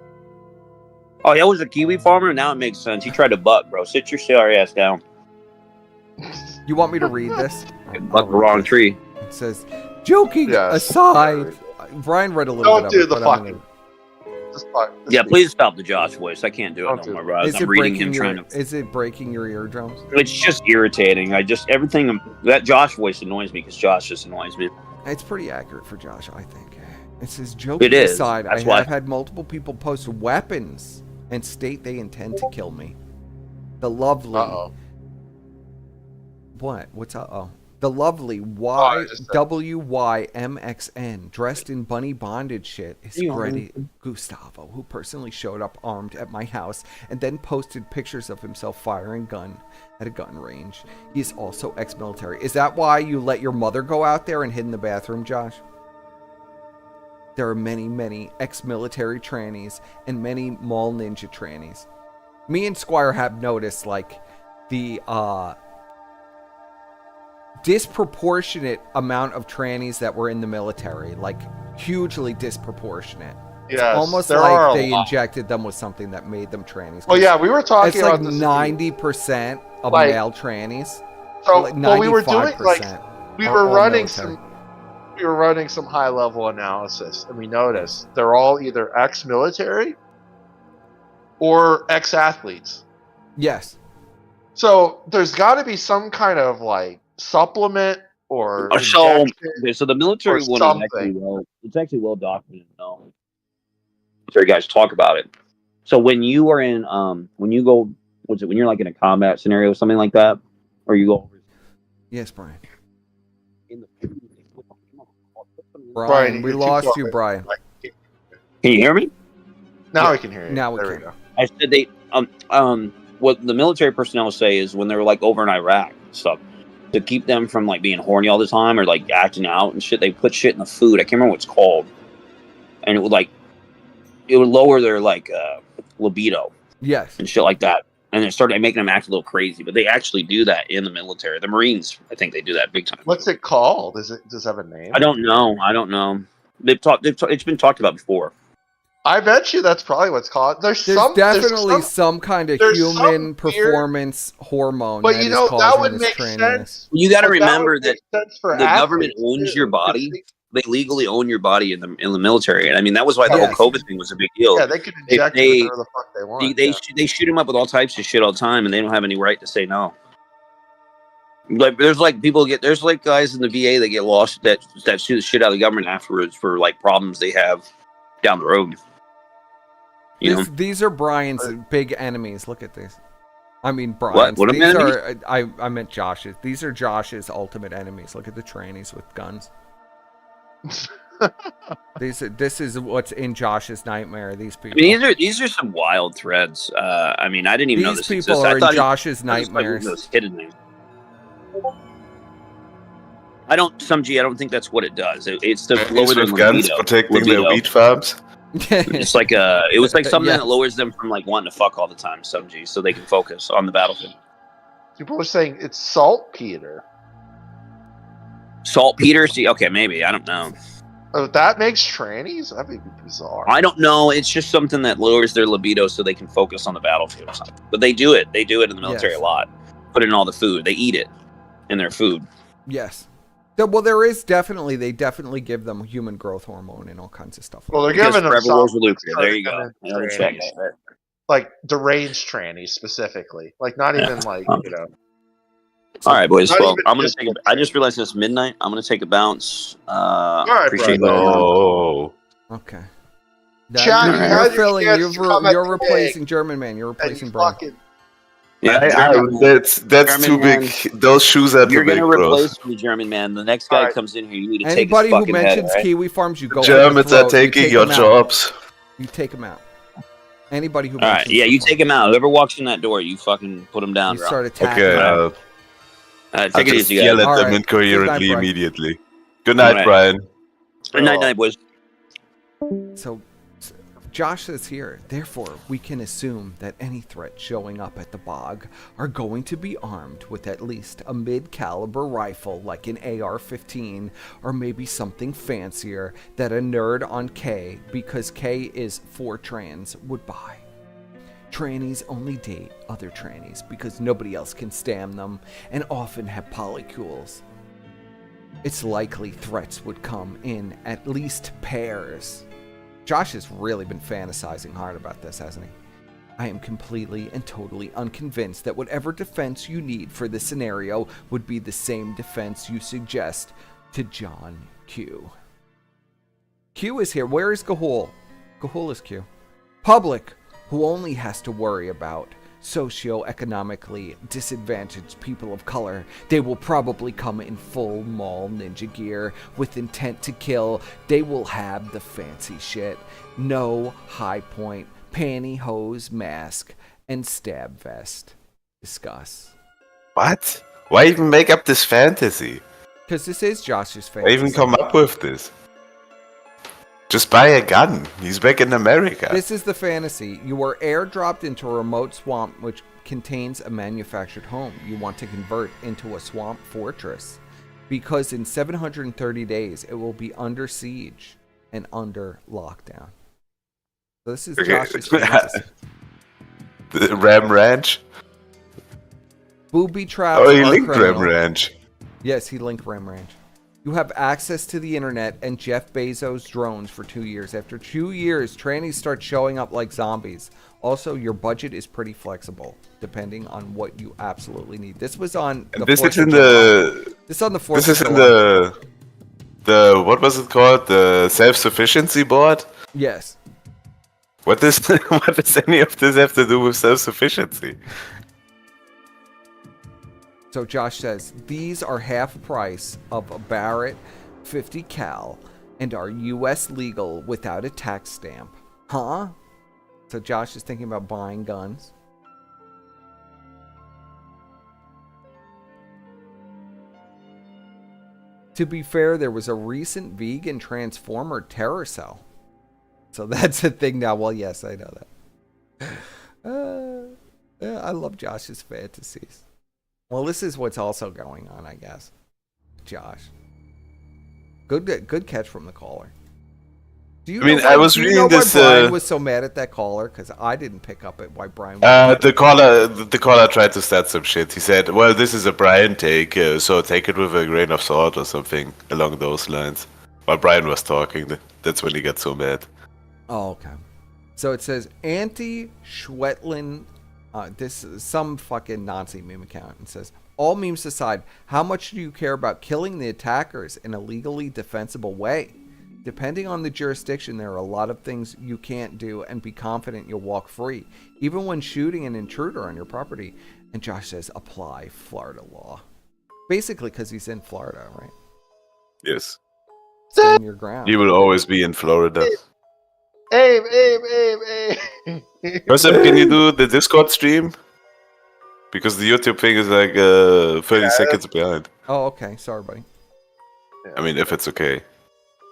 Oh, he was a Kiwi farmer? Now it makes sense. He tried to buck, bro. Sit your sorry ass down. You want me to read this? Buck the wrong tree. It says, joking aside. Brian read a little Don't bit do of it, the but I'm fucking. Yeah, please stop the Josh voice. I can't do it no more, bro. Is I'm it reading breaking him trying to. Is it breaking your eardrums? It's just irritating. Everything that Josh voice annoys me because Josh just annoys me. It's pretty accurate for Josh, I think. It says, joking It is. aside, That's I why. have had multiple people post weapons and state they intend to kill me. The lovely. What? What's uh-oh? The lovely YWYMXN, dressed in bunny bondage shit, is Greta Gustavo, who personally showed up armed at my house and then posted pictures of himself firing gun at a gun range. He is also ex-military. Is that why you let your mother go out there and hid in the bathroom, Josh? There are many, many ex-military trannies and many mall ninja trannies. Me and Squire have noticed, like, the disproportionate amount of trannies that were in the military, like hugely disproportionate. It's Yes, almost there are like a they lot. injected them with something that made them trannies. Oh yeah, we were talking it's like about this. 90% of Like- male trannies. So like well, we were doing 95% we are were all running military. some high level analysis, and we noticed they're all either ex-military or ex-athletes. Yes. So there's got to be some kind of like supplement or So injection the military or one is actually something. it's actually well documented. No, military guys talk about it. So when you are in when you go, when you're like in a combat scenario, something like that, or you go. Yes, Brian. In the Brian, we you're too lost far you, away. Brian. Can you hear me? Now we can hear you. Now we there can. we go. I said they what the military personnel say is when they're like over in Iraq and stuff, to keep them from like being horny all the time or like acting out and shit, they put shit in the food. I can't remember what it's called, and it would lower their like libido. Yes. And shit like that. And it started making them act a little crazy. But they actually do that in the military. The Marines, I think they do that big time. What's it called? Does it have a name? I don't know. It's been talked about before. I bet you that's probably what's called. There's Definitely some kind of there's human some weird- performance hormone. But that you is know that causing would this make traininess. sense. You got to But remember would that make sense for the government athletes, owns too, your 'cause body. They legally own your body in the military, and I mean that was why the Yes. whole COVID thing was a big deal. Yeah, they can inject you with whatever the fuck they want. They shoot them up with all types of shit all the time, and they don't have any right to say no. Like there's like there's like guys in the VA that get lost that sue the shit out of the government afterwards for like problems they have down the road. You know? These are Brian's big enemies. Look at this. I mean, Brian's. What These enemies? are I meant Josh's. These are Josh's ultimate enemies. Look at the trannies with guns. This is what's in Josh's nightmare. These people. I mean, these are some wild threads. I mean, I didn't even know These this people existed. are I thought in Josh's I just thought it was nightmares. those hidden names. I don't think that's what it does. It's to lower their with guns libido. protecting their wheat farms. It's like it was like something Yes. that lowers them from like wanting to fuck all the time, some G, so they can focus on the battlefield. People are saying it's saltpeter. Saltpeter? See, okay, maybe I don't know. Oh, that makes trannies? That'd be bizarre. I don't know. It's just something that lowers their libido so they can focus on the battlefield or something. But they do it. They do it in the military Yes. a lot. Put it in all the food. They eat it in their food. Yes. Well, they definitely give them human growth hormone and all kinds of stuff. Well, they're Because giving them forever wars some. with nuclear. There you go. Another check. like deranged trannies specifically, like not even like you know. All right, boys. Not Well, even I'm gonna just take. I just realized it's midnight. I'm gonna take a bounce. right, Appreciate brother. you. Oh. Okay. Chat, you had your filling. chance You're, to come at you're the replacing German man. You're and replacing you Brian. fucking Yeah, That's German too big. man. Those shoes are too You're big, gonna bro. replace me, German man. The next guy comes in here. You need to Anybody take who his fucking head. mentions All right? Kiwi Farms, you go Germans for the are throat. taking you take your them out. jobs. You take them out. Anybody who All right. mentions Yeah, the you farm. take him out. Whoever walks in that door, you fucking put him down, You bro. start attacking. Okay, them. I'll Take it just easy, guys. yell at All them right. incoherently Good night, Brian. immediately. Good night, All right. Brian. Good night, boys. So, Josh says here, therefore, we can assume that any threats showing up at the bog are going to be armed with at least a mid-caliber rifle like an AR-15 or maybe something fancier that a nerd on K, because K is for trans, would buy. Trannies only date other trannies because nobody else can stand them and often have polycules. It's likely threats would come in at least pairs. Josh has really been fantasizing hard about this, hasn't he? I am completely and totally unconvinced that whatever defense you need for this scenario would be the same defense you suggest to John Q. Q is here. Where is Gahul? Gahul is Q. Public, who only has to worry about socioeconomically disadvantaged people of color. They will probably come in full mall ninja gear with intent to kill. They will have the fancy shit. No high point, pantyhose mask, and stab vest. Discuss. What? Why even make up this fantasy? Because this is Josh's Why fantasy. even come up with this? Just buy a gun. He's back in America. This is the fantasy. You are airdropped into a remote swamp which contains a manufactured home you want to convert into a swamp fortress. Because in 730 days, it will be under siege and under lockdown. So this is Josh's fantasy. The Ram Ranch? Booby traps Oh, he are linked criminal. Ram Ranch. Yes, he linked Ram Ranch. You have access to the internet and Jeff Bezos' drones for 2 years. After 2 years, trannies start showing up like zombies. Also, your budget is pretty flexible, depending on what you absolutely need. This was on the This 4th is in of July. the. This is on the 4th This of is in July. the what was it called? The self-sufficiency board. Yes. What does what does any of this have to do with self-sufficiency? So Josh says, these are half price of a Barrett 50 cal and are U.S. legal without a tax stamp. Huh? So Josh is thinking about buying guns. To be fair, there was a recent vegan transformer terror cell. So that's a thing now. Well, yes, I know that. Yeah, I love Josh's fantasies. Well, this is what's also going on, I guess. Josh. Good catch from the caller. Do you I mean, know why, I was do you reading know this, why Brian was so mad at that caller? Because I didn't pick up it why Brian was The caller tried to start some shit. He said, "Well, this is a Brian take, so take it with a grain of salt or something along those lines." While Brian was talking, that's when he got so mad. Oh, okay. So it says anti-Schwetlin. This is some fucking Nazi meme account. It says, all memes aside, how much do you care about killing the attackers in a legally defensible way? Depending on the jurisdiction, there are a lot of things you can't do and be confident you'll walk free, even when shooting an intruder on your property. And Josh says, apply Florida law. Basically, because he's in Florida, right? Yes. Stand your ground. He will always be in Florida. Aim. First up, can you do the Discord stream? Because the YouTube thing is like 30 seconds behind. Oh, okay. Sorry, buddy. I mean, if it's okay.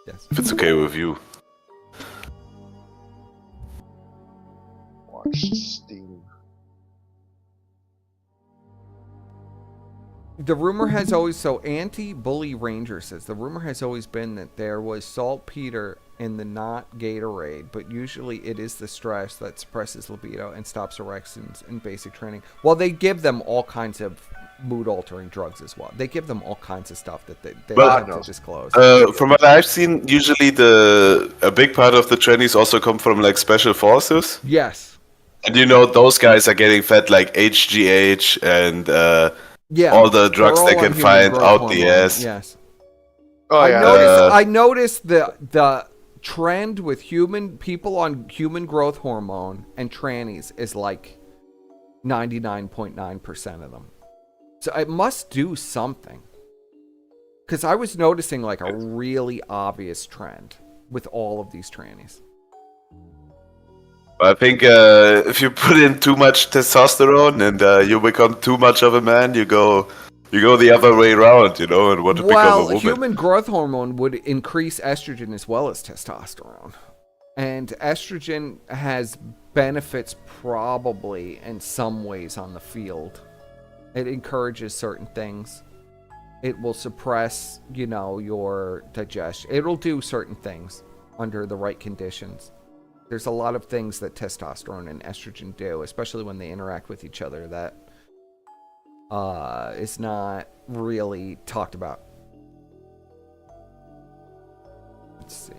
Yes. If it's okay with you. Watch Steam. The rumor has always, so anti-bully ranger says, the rumor has always been that there was saltpeter in the not Gatorade, but usually it is the stress that suppresses libido and stops erections in basic training. Well, they give them all kinds of mood-altering drugs as well. They give them all kinds of stuff that they have to disclose. From what I've seen, usually a big part of the trainees also come from like special forces. Yes. And those guys are getting fed like HGH and Yeah, all the drugs they're they all can on human find growth out the hormone, ass. Yes. Oh, I noticed the trend with people on human growth hormone and trannies is like 99.9% of them. So it must do something. Because I was noticing like a really obvious trend with all of these trannies. I think if you put in too much testosterone and you become too much of a man, you go the other way around, and want to become a woman. Human growth hormone would increase estrogen as well as testosterone. And estrogen has benefits probably in some ways on the field. It encourages certain things. It will suppress, your digestion. It'll do certain things under the right conditions. There's a lot of things that testosterone and estrogen do, especially when they interact with each other, that is not really talked about. Let's see.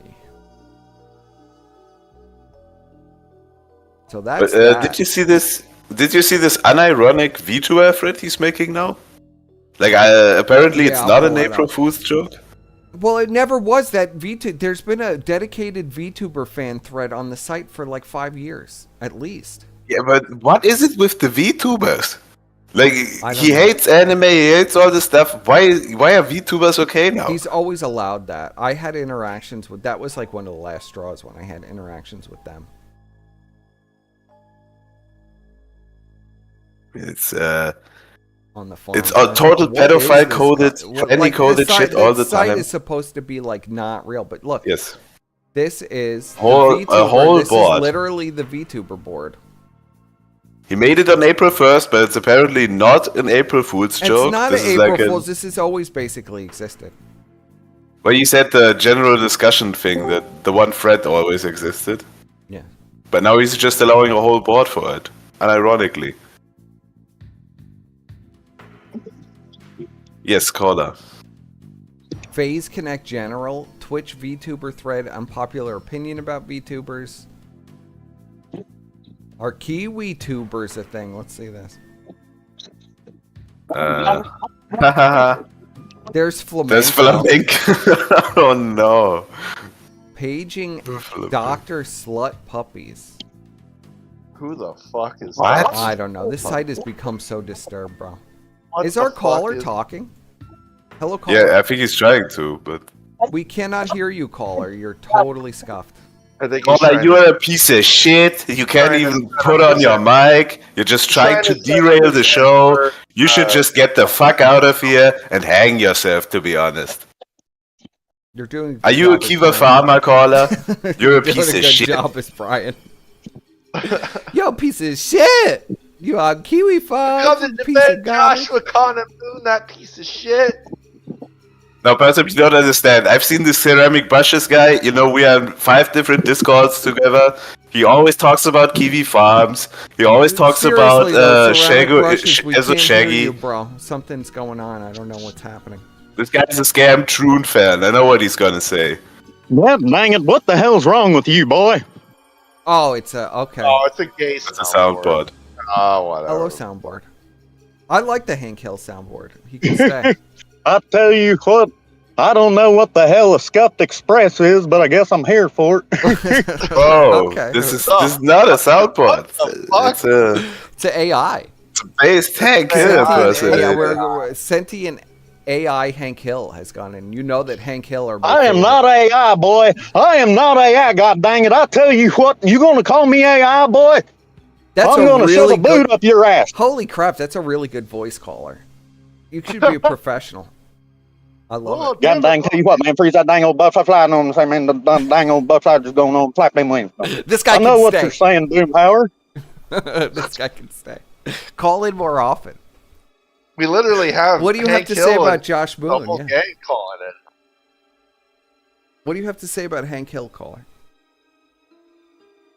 So that's that. Did you see this? Did you see this unironic VTuber thread he's making now? Like, apparently it's not an April Fool's joke. Well, it never was that There's been a dedicated VTuber fan thread on the site for like 5 years, at least. Yeah, but what is it with the VTubers? Like, he know. hates anime, he hates all this stuff. Why are VTubers okay now? He's always allowed that. I had interactions with... That was like one of the last straws when I had interactions with them. It's on the farm. It's a total pedophile coded, tranny coded shit all the This site time. is supposed to be like not real, but look. Yes. This is a whole this board. is literally the VTuber board. He made it on April 1st, but it's apparently not an April Fool's joke. It's not this an is April like Fool's. This has always basically existed. Well, you said the general discussion thing that the one thread always existed. Yeah. But now he's just allowing a whole board for it, unironically. Yes, caller. Phase Connect General, Twitch VTuber thread, unpopular opinion about VTubers. Are Kiwi tubers a thing? Let's see this. There's flamenco. There's flamenco. Oh no. Paging Dr. Slut Puppies. Who the fuck is what? that? I don't know. This site has become so disturbed, bro. What Is the our fuck caller is- talking? Hello, caller. Yeah, I think he's trying to, but... We cannot hear you, caller. You're totally scuffed. I think he's Caller, trying you to- are a piece of shit. You can't even put on your mic. You're just trying to derail the show. You should just get the fuck out of here and hang yourself, to be honest. You're doing. Are you a Kiva Farmer, caller? You're a doing piece a of good shit. job as Brian. Yo, piece of shit. You are Kiwi Farm. Come to defend Joshua Connor Moon, that piece of shit. No, person, you don't understand. I've seen this ceramic brushes guy. We are in 5 different Discords together. He always talks about Kiwi Farms. He always talks about as a Shaggy. You, bro. Something's going on. I don't know what's happening. This guy's a scam Troon fan. I know what he's gonna say. Well, dang it, what the hell's wrong with you, boy? Oh, it's a okay. Oh, it's a gay It's a soundboard. Oh, whatever. Hello, soundboard. I like the Hank Hill soundboard. He can stay. I tell you what, I don't know what the hell a Scuffed Express is, but I guess I'm here for it. Oh, Okay. this is not a soundboard. It's It's an AI. a base tank. We're sentient AI Hank Hill has gone in. You know that Hank Hill are. I am not AI, boy. I am not AI, god dang it. I tell you what, you gonna call me AI, boy? That's I'm gonna shove really a boot up your ass. Holy crap, that's a really good voice caller. You should be a professional. I love it. God dang, tell you what, man, freeze that dang old butterfly flying on the same man. The dang old butterfly just going on, flap them wings. This guy I know can what stay. you're saying, Doompower. This guy can stay. Call in more often. We literally have. What do you Hank have to say Hill about and Josh the Boone? whole Yeah. gang calling it. What do you have to say about Hank Hill, caller?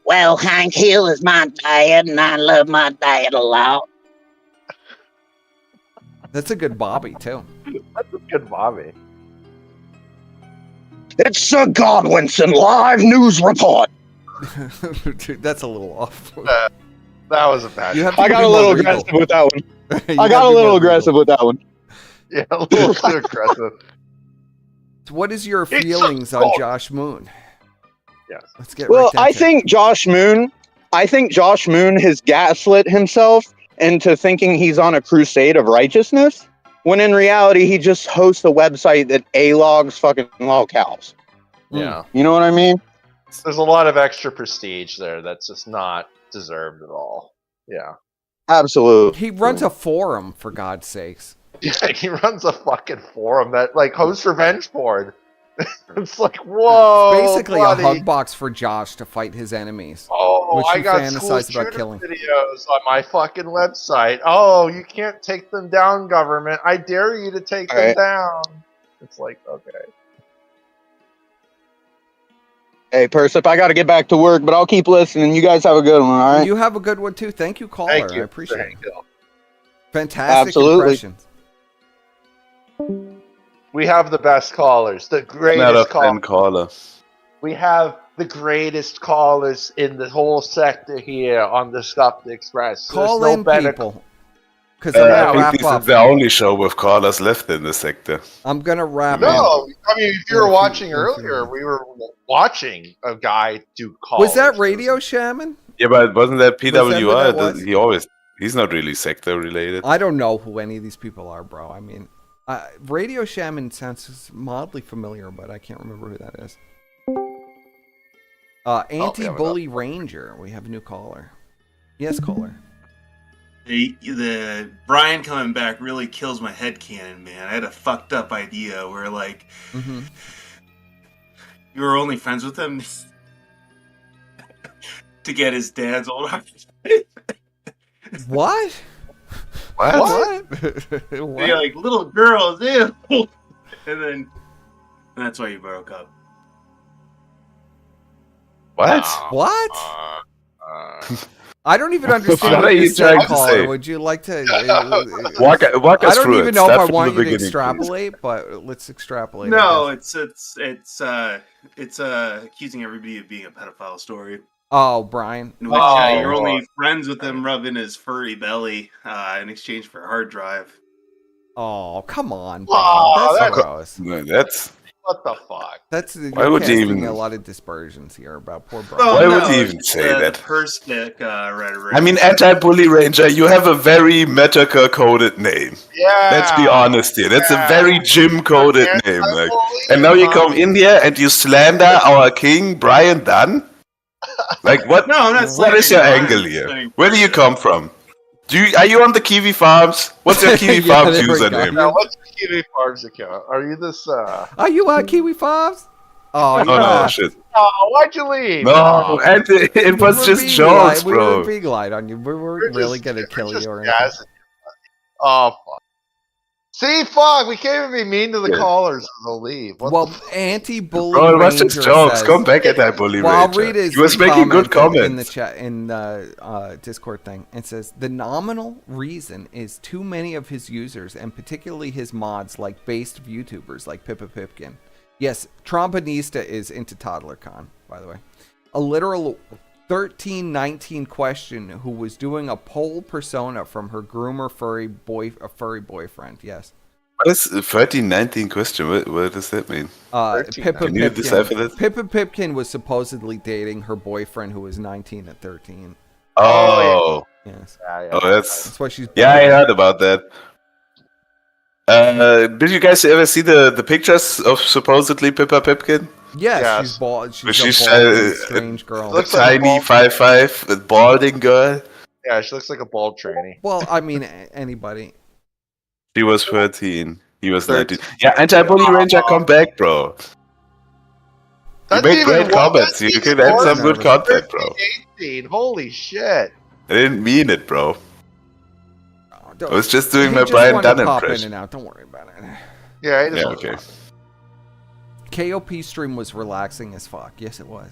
Well, Hank Hill is my dad, and I love my dad a lot. That's a good Bobby too. That's a good Bobby. It's Sir Godwinson live news report. Dude, that's a little off. That was a bad. You have to I be got a more little legal. aggressive with that one. You I gotta got a be little more aggressive legal. with that one. Yeah, a little too aggressive. So what is your It's feelings a on cult. Josh Moon? Yes. Let's get Well, right to I it. think Josh Moon has gaslit himself into thinking he's on a crusade of righteousness, when in reality he just hosts a website that A-logs fucking lolcows. Yeah. You know what I mean? There's a lot of extra prestige there that's just not deserved at all. Yeah. Absolutely. He runs a forum, for God's sakes. Yeah, he runs a fucking forum that like hosts revenge porn. It's like, whoa, It's basically buddy. a hug box for Josh to fight his enemies. Oh, which I you got school fantasize about shooter killing. videos on my fucking website. Oh, you can't take them down, government. I dare you to take them down. It's like, okay. Hey, Persip, I got to get back to work, but I'll keep listening. You guys have a good one, all right? You have a good one too. Thank you, caller. Thank you. I appreciate Thank it. you. Fantastic Absolutely. impressions. We have the best callers, the 10 out greatest of 10 callers. caller. We have the greatest callers in the whole sector here on the Scuffed Express. Call There's no in better. people. Because I'm I gonna think wrap this up. is the only show with callers left in the sector. I'm gonna wrap No, up. I mean, if you were watching earlier, we were watching a guy do callers. Was that Radio Shaman? Yeah, but wasn't that Was that who PWR? that was? He's not really sector related. I don't know who any of these people are, bro. I mean, Radio Shaman sounds mildly familiar, but I can't remember who that is. Anti-Bully Ranger. We have a new caller. Yes, caller. The Brian coming back really kills my headcanon, man. I had a fucked up idea where, like, you were only friends with him to get his dad's old heart. What? What? What? You're like, little girls, ew. And that's why you broke up. What? What? I don't even understand What what are you you said, trying to caller. say? Would you like to Walk us I don't through even it. know if Start I from want the you to beginning, please. extrapolate, but let's extrapolate. No, it's accusing everybody of being a pedophile story. Oh, Brian. In which you're only friends with him rubbing his furry belly in exchange for a hard drive. Oh, come on, bro. Oh, that's that's- gross. No, that's What the fuck? That's Why you're would you casting even- a lot of dispersions here about poor Brian. Oh, Why no, would you even it's, say that? The purse stick rhetoric. I mean, anti-bully ranger. You have a very metaker-coded name. Yeah. Let's be honest here. That's a very gym-coded name. Like, and now you come in here and you slander our king, Brian Dunn. Like, what? No, I'm not What is your slandering angle Brian, here? slandering Where do you come from? Are you on the Kiwi Farms? What's your Kiwi Yeah, Farms there we go. username? Now, what's the Kiwi Farms account? Are you this? Are you on Kiwi Farms? Oh, Oh you no, are. shit. Oh, why'd you leave? No, and it was We were just being jokes, We were bro. being light on you. We weren't really gonna kill you or anything. Jazzing. Oh fuck. See, fuck. We can't even be mean to the Yeah. callers and they'll leave. What Well, the anti-bully Bro, it was ranger just jokes. says, Come back at that bully well, I'll ranger. read his He was making good comment in the comments. chat in the Discord thing. It says the nominal reason is too many of his users and particularly his mods like based YouTubers like Pippa Pipkin. Yes, Trompanista is into ToddlerCon, by the way. A literal 1319 question who was doing a poll persona from her groomer furry boyfriend. Yes. What is the 1319 question? What does that mean? Pippa Can you decipher Pipkin. that? Pippa Pipkin was supposedly dating her boyfriend who was 19 at 13. Oh. Yes. Oh, that's why she's. Yeah, I heard about that. Did you guys ever see the pictures of supposedly Pippa Pipkin? Yes, she's bald. She's She's a bald, strange girl. Looks like a tiny bald- 5'5", balding girl. Yeah, she looks like a bald tranny. Well, I mean, anybody. She was 13. He was 19. Yeah, anti-bully ranger, come back, bro. You That's made even great wo- comments. that's You even could add some worse. good content, bro. 18. Holy shit. I didn't mean it, bro. Don't- I was just doing he my just Brian wanted to Dunn pop in impression. and out. Don't worry about it. Yeah, Yeah, okay. KOP stream was relaxing as fuck. Yes, it was.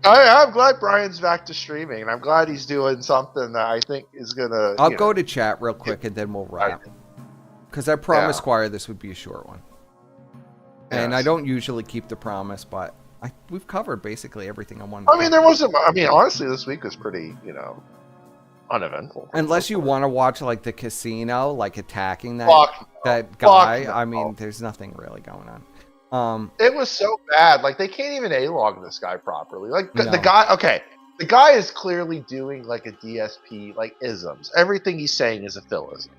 I'm glad Brian's back to streaming, and I'm glad he's doing something that I think is gonna. I'll you go know, to chat real quick and then we'll wrap. Because I promised Yeah. Squire this would be a short one. And I Yes. don't usually keep the promise, but we've covered basically everything I wanted. I mean, there wasn't. I mean, honestly, this week was pretty. You know, uneventful. Unless you want to watch like the casino, like attacking that Fuck guy. no. I mean, there's nothing really going on. It was so bad. Like they can't even A-log this guy properly. Like the No. guy. Okay, the guy is clearly doing like a DSP, like isms. Everything he's saying is a philism.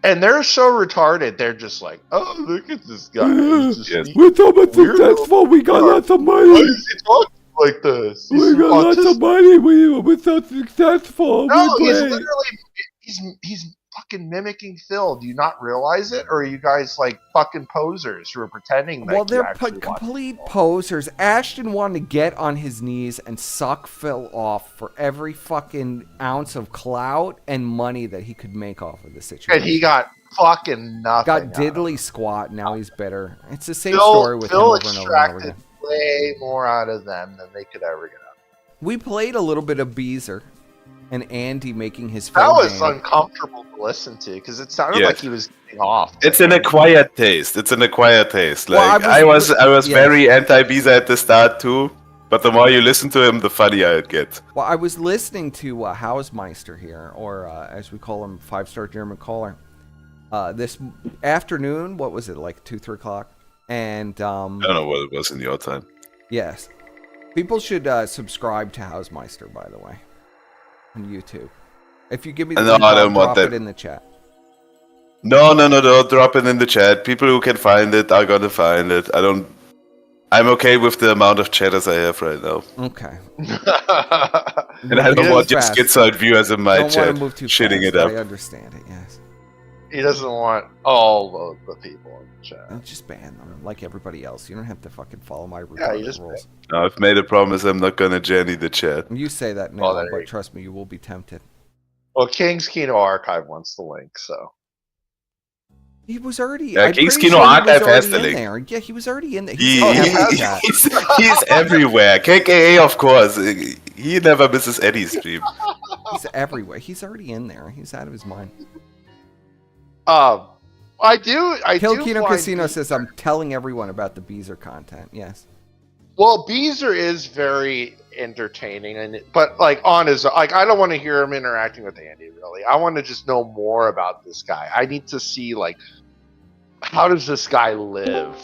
And they're so retarded. They're just like, oh, look at this guy. He's just We're so much successful. We got lots of Why money. is he talking like this? We He's got lots of money. We're so successful. No, We're he's great. literally he's fucking mimicking Phil. Do you not realize it, or are you guys like fucking posers who are pretending? That Well, you they're actually watch complete posers. Ashton wanted to get on his knees and suck Phil off for every fucking ounce of clout and money that he could make off of the situation. And he got fucking nothing. Got diddly squat. Now he's bitter. It's the same Phil, story with him Phil over and over and over extracted again. way more out of them than they could ever get out. We played a little bit of Beezer and Andy making his That film was game. uncomfortable to listen to because it sounded Yes. like he was getting off. It's an acquired taste. It's an acquired taste. Well, Like I I was yes. very anti-Visa at the start too, but the more you listen to him, the funnier it gets. Well, I was listening to Hausmeister here, or as we call him, 5-star German caller, this afternoon. What was it, like 2, 3 o'clock? And I don't know what it was in your time. yes, people should subscribe to Hausmeister, by the way, on YouTube. If you give me the No, link, I I'll don't want drop that. it in the chat. No, drop it in the chat. People who can find it are gonna find it. I'm okay with the amount of chatters I have right now. Okay. And I don't want just schizoid viewers in my Don't chat want to move too shitting fast. it up. I understand it. Yes. He doesn't want all of the people in the chat. And just ban them like everybody else. You don't have to fucking follow my Yeah, you retarded just rules. No, I've made a promise I'm not gonna Jenny the chat. You say that now, Oh, there but you go. trust me, you will be tempted. Well, King's Kino Archive wants the link, so. He was already. Yeah, I'm King's pretty Kino sure he Archive was has the already in link. there. Yeah, he was already in there. He's everywhere. KKA, of course. He never misses any stream. He's everywhere. He's already in there. He's out of his mind. I do Kino find Casino says I'm telling everyone about the Beezer content. Yes. Well, Beezer is very entertaining, but like on his like, I don't want to hear him interacting with Andy. Really, I want to just know more about this guy. I need to see like, how does this guy live?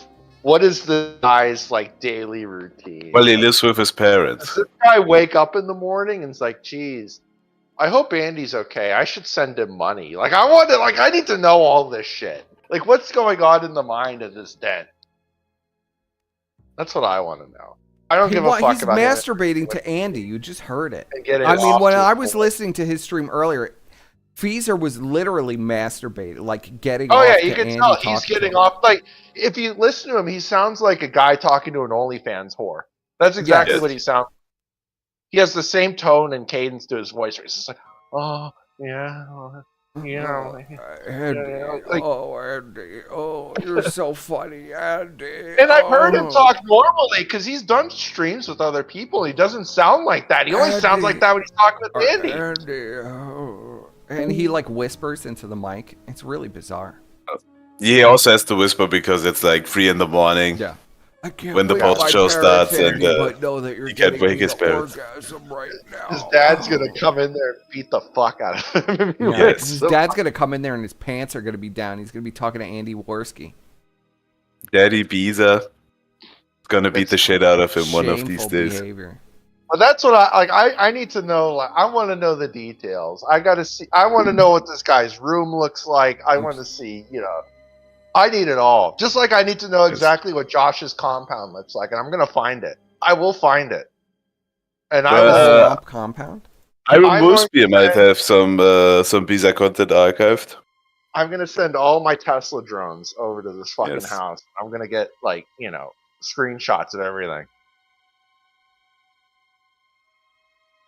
What is the guy's like daily routine? Well, he lives with his parents. Does this guy wake up in the morning and it's like, geez, I hope Andy's okay. I should send him money. Like, I need to know all this shit. Like, what's going on in the mind of this dent? That's what I want to know. I don't give a fuck He's about masturbating to Andy. You just heard it. And get it I mean, off when to I his was boy. listening to his stream earlier, Feezer was literally masturbating, like getting. Oh off yeah, to you can Andy tell he's talking to getting him. off. Like, if you listen to him, he sounds like a guy talking to an OnlyFans whore. That's exactly Yes. what he sounds. He has the same tone and cadence to his voice. Where he's just like, oh yeah, Andy, like- Andy, oh, you're so funny, Andy. And I've heard him oh. talk normally because he's done streams with other people. He doesn't sound like that. He only sounds like that when he's talking with Andy. Andy, oh. And he like whispers into the mic. It's really bizarre. He also has to whisper because it's like 3 in the morning. Yeah. I can't When the wait till post my show parents starts hear and you, but know that you're he can't getting wake me his the parents. orgasm right now. His dad's gonna come in there and beat the fuck out of him. Yeah, Yes. his dad's gonna come in there and his pants are gonna be down. He's gonna be talking to Andy Worski. Daddy Beezer is gonna beat the shit out of him one of these Shameful days. behavior. But that's what I like. I need to know. Like, I want to know the details. I gotta see. I want to know what this guy's room looks like. I want to see. I need it all. Just like I need to know exactly what Josh's compound looks like, and I'm gonna find it. I will find it. And I will. Swamp compound. I will I'm most going to might say- have some Beezer content archived. I'm gonna send all my Tesla drones over to this fucking Yes. house. I'm gonna get screenshots of everything.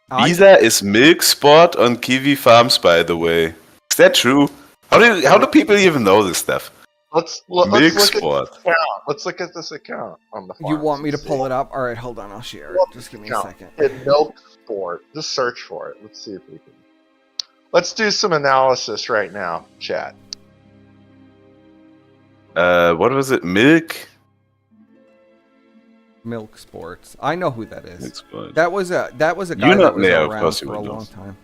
Beezer is milk spot on Kiwi Farms, by the way. Is that true? How do people even know this stuff? Let's Milk look at spot. this account. Let's look at this account on the farm. You want me to pull it up? All right, hold on. I'll share it. Just give me a Account. second. Hit milk sport. Just search for it. Let's see if we can. Let's do some analysis right now, chat. What was it? Milk? Milk Sports. I know who that is. Milk Sport. That was a guy You know- that was yeah, of around course you for a would know. long time.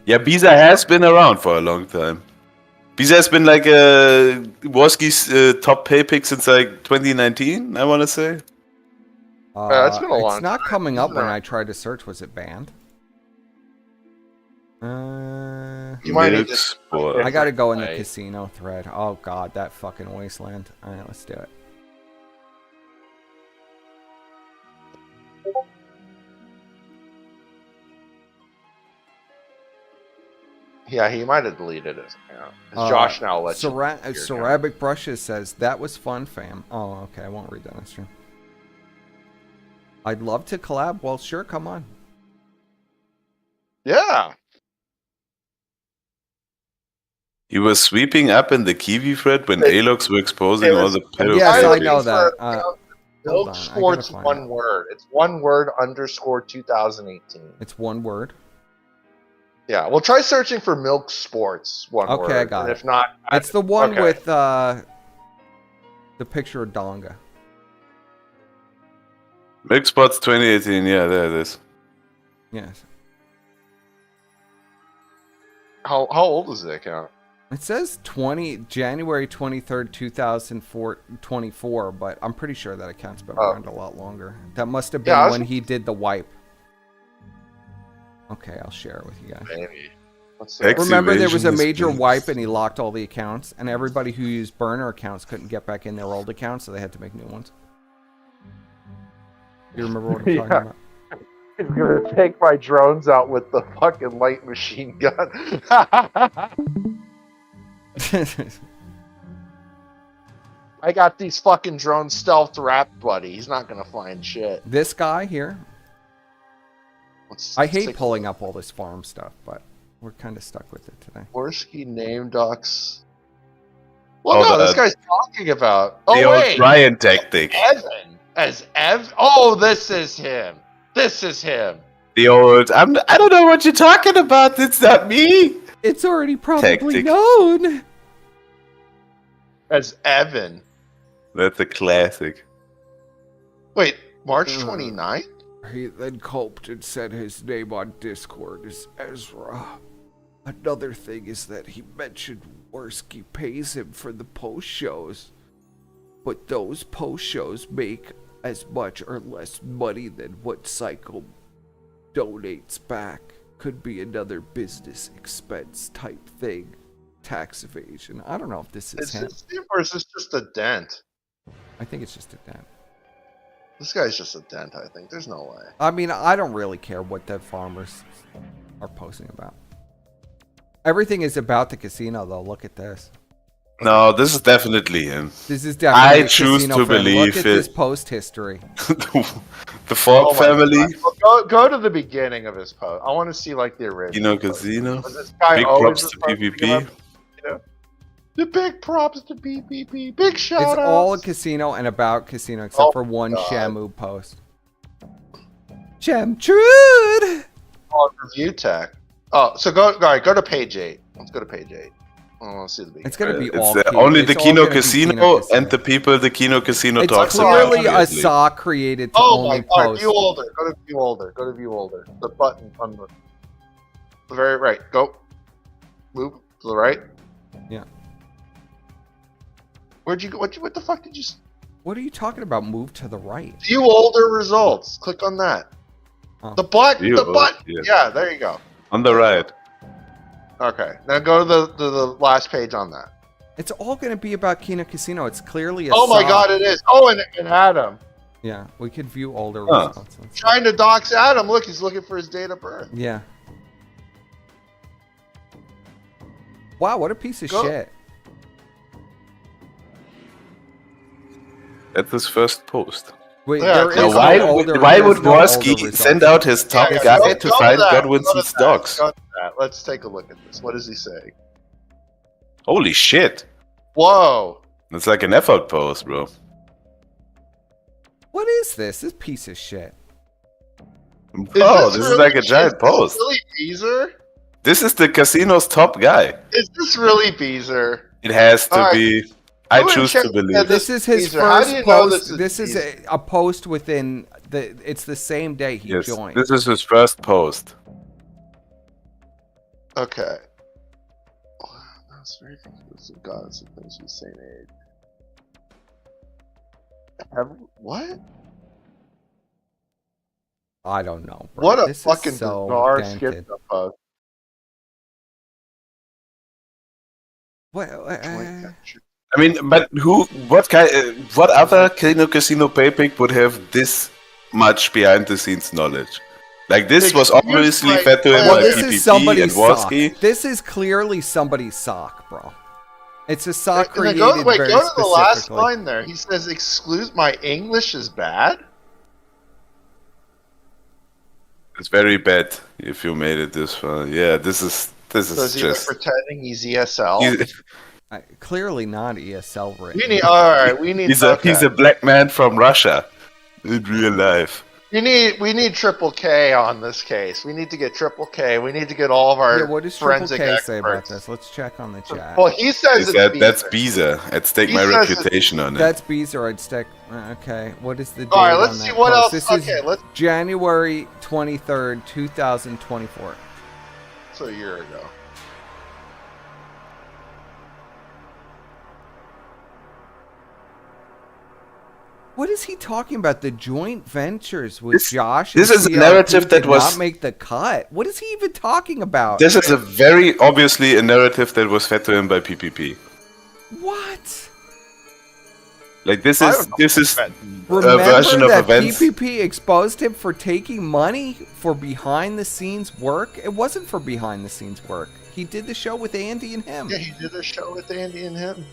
Yeah, Biza has been around for a long time. Biza has been like Worski's top pay pick since like 2019, I want to say. It's been a long It's not time. coming He's up been when around. I tried to search. Was it banned? You might need to. I gotta go in the casino thread. Oh god, that fucking wasteland. Alright, let's do it. Yeah, he might have deleted his account. Josh now lets you. Ceramic Brushes says, that was fun, fam. Oh, okay, I won't read that. That's true. I'd love to collab. Well, sure, come on. Yeah. He was sweeping up in the Kiwi thread when Alox were exposing all the pedophiles. Yes, I know that. Milk Sports one word. It's one word _ 2018. It's one word. Yeah, well, try searching for Milk Sports one word. Okay, I got and it. If not, it's the one okay. with the picture of Donga. Milk Spots 2018, yeah, there it is. Yes. How old is the account? It says January 23rd, 2024, but I'm pretty sure that account's been around a lot longer. That must have been when he did the wipe. Okay, I'll share it with you guys. Maybe. Remember, there was a major wipe and he locked all the accounts, and everybody who used burner accounts couldn't get back in their old accounts, so they had to make new ones. You remember what I'm talking about? He's gonna take my drones out with the fucking light machine gun. I got these fucking drones stealth wrapped, buddy. He's not gonna find shit. This guy here. I hate pulling up all this farm stuff, but we're kind of stuck with it today. Worski name docs. Well, no, this guy's talking about. Oh, the old wait. Ryan tactic. Evan. Oh, this is him. This is him. The old, I don't know what you're talking about. It's not me. It's already probably Tactic. known. As Evan. That's a classic. Wait, March 29th? He then coped and said his name on Discord is Ezra. Another thing is that he mentioned Worski pays him for the post shows, but those post shows make as much or less money than what Cycle donates back. Could be another business expense type thing. Tax evasion. I don't know if this is him. Is this him or is this just a dent? I think it's just a dent. This guy's just a dent, I think. There's no way. I mean, I don't really care what the farmers are posting about. Everything is about the casino, though. Look at this. No, this is definitely him. This is definitely I choose to believe Look at it. this post history. The Falk family. Well, go to the beginning of his post. I want to see like the original. Casino. Was this guy Big always props to supposed PvP. give up, you know? The big props to PvP. Big shout It's out. all a casino and about casino, except for one Shamu post. Chemtrude! Oh, review tech. Oh, so go to page 8. Let's go to page 8. I want to see the beginning. It's gonna be It's all only it's the all Kino gonna be Casino and the people the Kino Casino It's talks about. clearly a obviously. saw created to Oh only my god, post. view older. Go to view older. Go to view older. The button on the very right. Go. Move to the right. Yeah. Where'd you go? What the fuck did you? What are you talking about? Move to the right. View older results. Click on that. Oh. The button. View The older, button. yeah. Yeah, there you go. On the right. Okay. Now go to the last page on that. It's all going to be about Kino Casino. It's clearly a Oh my saw. god, it is. Oh, and Adam. Yeah, we could view older Huh. results. Trying to dox Adam. Look, he's looking for his date of birth. Yeah. Wow, what a piece of Go- shit. That's his first post. Wait, Yeah, there click is on no Why, older, why there's would no older Worski results. send out his top Yeah, guy go to to find that, Godwinson's go to that, dogs? go to that. Let's take a look at this. What does he say? Holy shit. Whoa. That's like an effort post, bro. What is this? This piece of shit. Bro, this is like a giant post. Is this really Beezer? This is the casino's top guy. Is this really Beezer? It has to All right. be. I Go and choose check to believe. that This is his Beezer. How first do you know post. this is a post within the. It's the same day he Yes, joined. this is his first post. Okay. That's very conclusive. Gods and things of the same age. What? I don't know. Bro. What a this fucking is so bizarre dented. skip post. What? I mean, but what other Casino Paypick would have this much behind-the-scenes knowledge? Like, this was obviously fed to him by this PPP is somebody's and sock. Woski. This is clearly somebody's sock, bro. It's a sock Go created to very the last specifically. line there. He says, "Exclude my English is bad." It's very bad if you made it this far. Yeah, this is So is he just. pretending he's ESL? Clearly not ESL written. We need. All right, we need. He's a black man from Russia in real life. We need Triple K on this case. We need to get Triple K. We need to get all of our What does Triple forensic K experts. say about this? Let's check on the chat. Well, he says That's Beezer. I'd stake my reputation on it. That's Beezer. I'd stick. Okay, what is the date All right, on let's that see what post? else. This is January 23rd, 2024. So a year ago. What is he talking about? The joint ventures with Josh? this and is a CLP narrative that did was- not make the cut. What is he even talking about? This is a very obviously a narrative that was fed to him by PPP. What? Like this is a Remember version of that events. PPP exposed him for taking money for behind-the-scenes work? It wasn't for behind-the-scenes work. He did the show with Andy and him. Yeah, he did a show with Andy and him.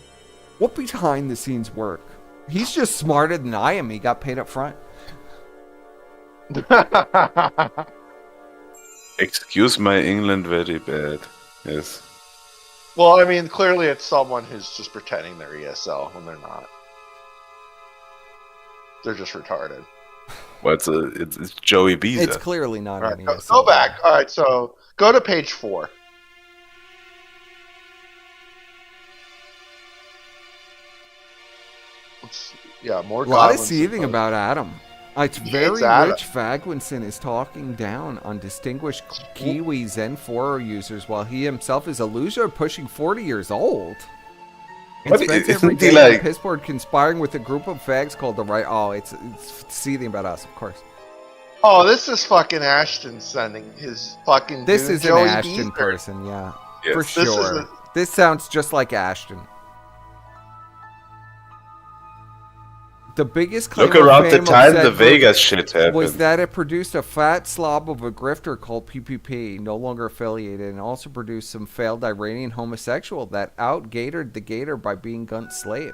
What behind-the-scenes work? He's just smarter than I am. He got paid up front. Excuse my England, very bad. Yes. Well, I mean, clearly it's someone who's just pretending they're ESL when they're not. They're just retarded. Well, it's Joey Beezer. It's clearly not All right, an go ESL. back. All right, so go to page 4. Yeah, more. A lot of goblins seething and about Adam. It's He very hates Adam. rich. Fagwinson is talking down on distinguished Kiwi Zen 4 users while he himself is a loser pushing 40 years old. And What, spends isn't every he day on like- the pissboard conspiring with a group of fags called the Right. Oh, it's seething about us, of course. Oh, this is fucking Ashton sending his fucking. This dude, is Joey an Ashton Beaver. person, yeah. Yes. For This is sure. This sounds just like Ashton. The biggest claim Look of around the fame of time said the group Vegas shit happened. was that it produced a fat slob of a grifter called PPP, no longer affiliated, and also produced some failed Iranian homosexual that out-gated the gator by being Gunt's slave.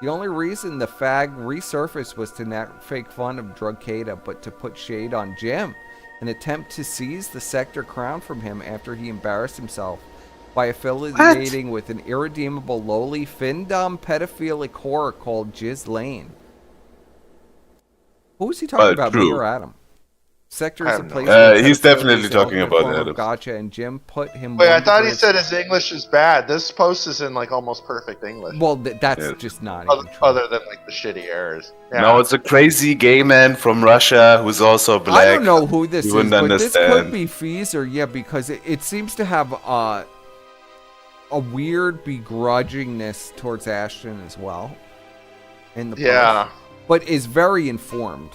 The only reason the fag resurfaced was to not fake fun of Drug Kada, but to put shade on Jim, an attempt to seize the sector crown from him after he embarrassed himself by affiliating with an irredeemable, lowly, fin-dumb, pedophilic whore called Jiz Lane. Who is he talking about, me true. or Adam? Sector I is a have no place idea. where He's pedophilia definitely is talking a about form of Adam. Gotcha, and Jim put him. Wait, I one thought he degree- said his English is bad. This post is in like almost perfect English. Well, that's just not other, even true. other than like the shitty errors. Yeah. No, it's a crazy gay man from Russia who's also black. I don't know who this You is, wouldn't but understand. this could be Feezer, yeah, because it seems to have a weird begrudgingness towards Ashton as well. In the Yeah. post, but is very informed,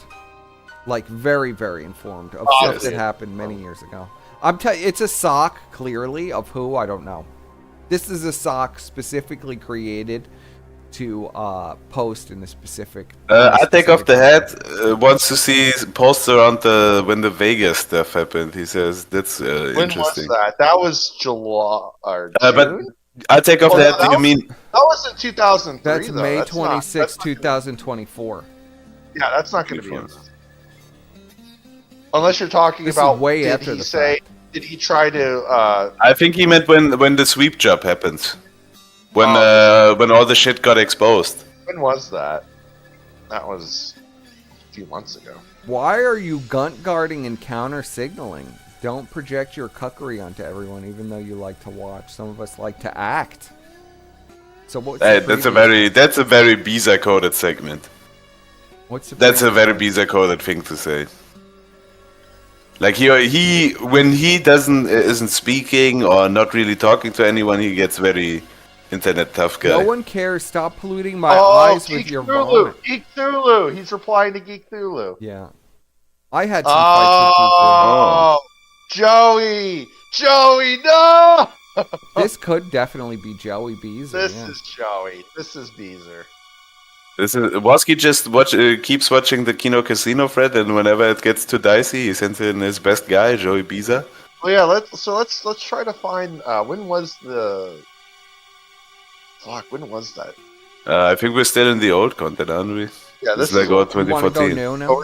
like very, very informed of stuff Obviously. that happened many years ago. I'm telling you, it's a sock clearly of who I don't know. This is a sock specifically created to post in a specific. I take off the hat. Wants to see posts around when the Vegas stuff happened. He says that's When interesting. was that? That was July or But June? I take off Oh, the no, hat. Do you mean? That was in 2003. That's though. May That's not- 26, 2024. Yeah, that's not going to be enough. Unless you're talking This is about way did after he the say? fact. Did he try to? I think he meant when the sweep job happens, when all the shit got exposed. When was that? That was a few months ago. Why are you gunt guarding and counter signaling? Don't project your cuckery onto everyone, even though you like to watch. Some of us like to act. So what's the That's a previous- very Beezer coded segment. What's the That's a previous very one? Beezer coded thing to say. Like he when he isn't speaking or not really talking to anyone, he gets very internet tough guy. No one cares. Stop polluting my eyes with your vomit. Geek Thulu. He's replying to Geek Thulu. Yeah. I had some fights with Geek Thulu. Joey, no! This could definitely be Joey Beezer. This is Joey. This is Beezer. This is Woski just keeps watching the Kino Casino thread, and whenever it gets too dicey, he sends in his best guy, Joey Beezer. Oh yeah, let's try to find when was the when was that? I think we're still in the old content, aren't we? Yeah, this is like is 2014. Go now?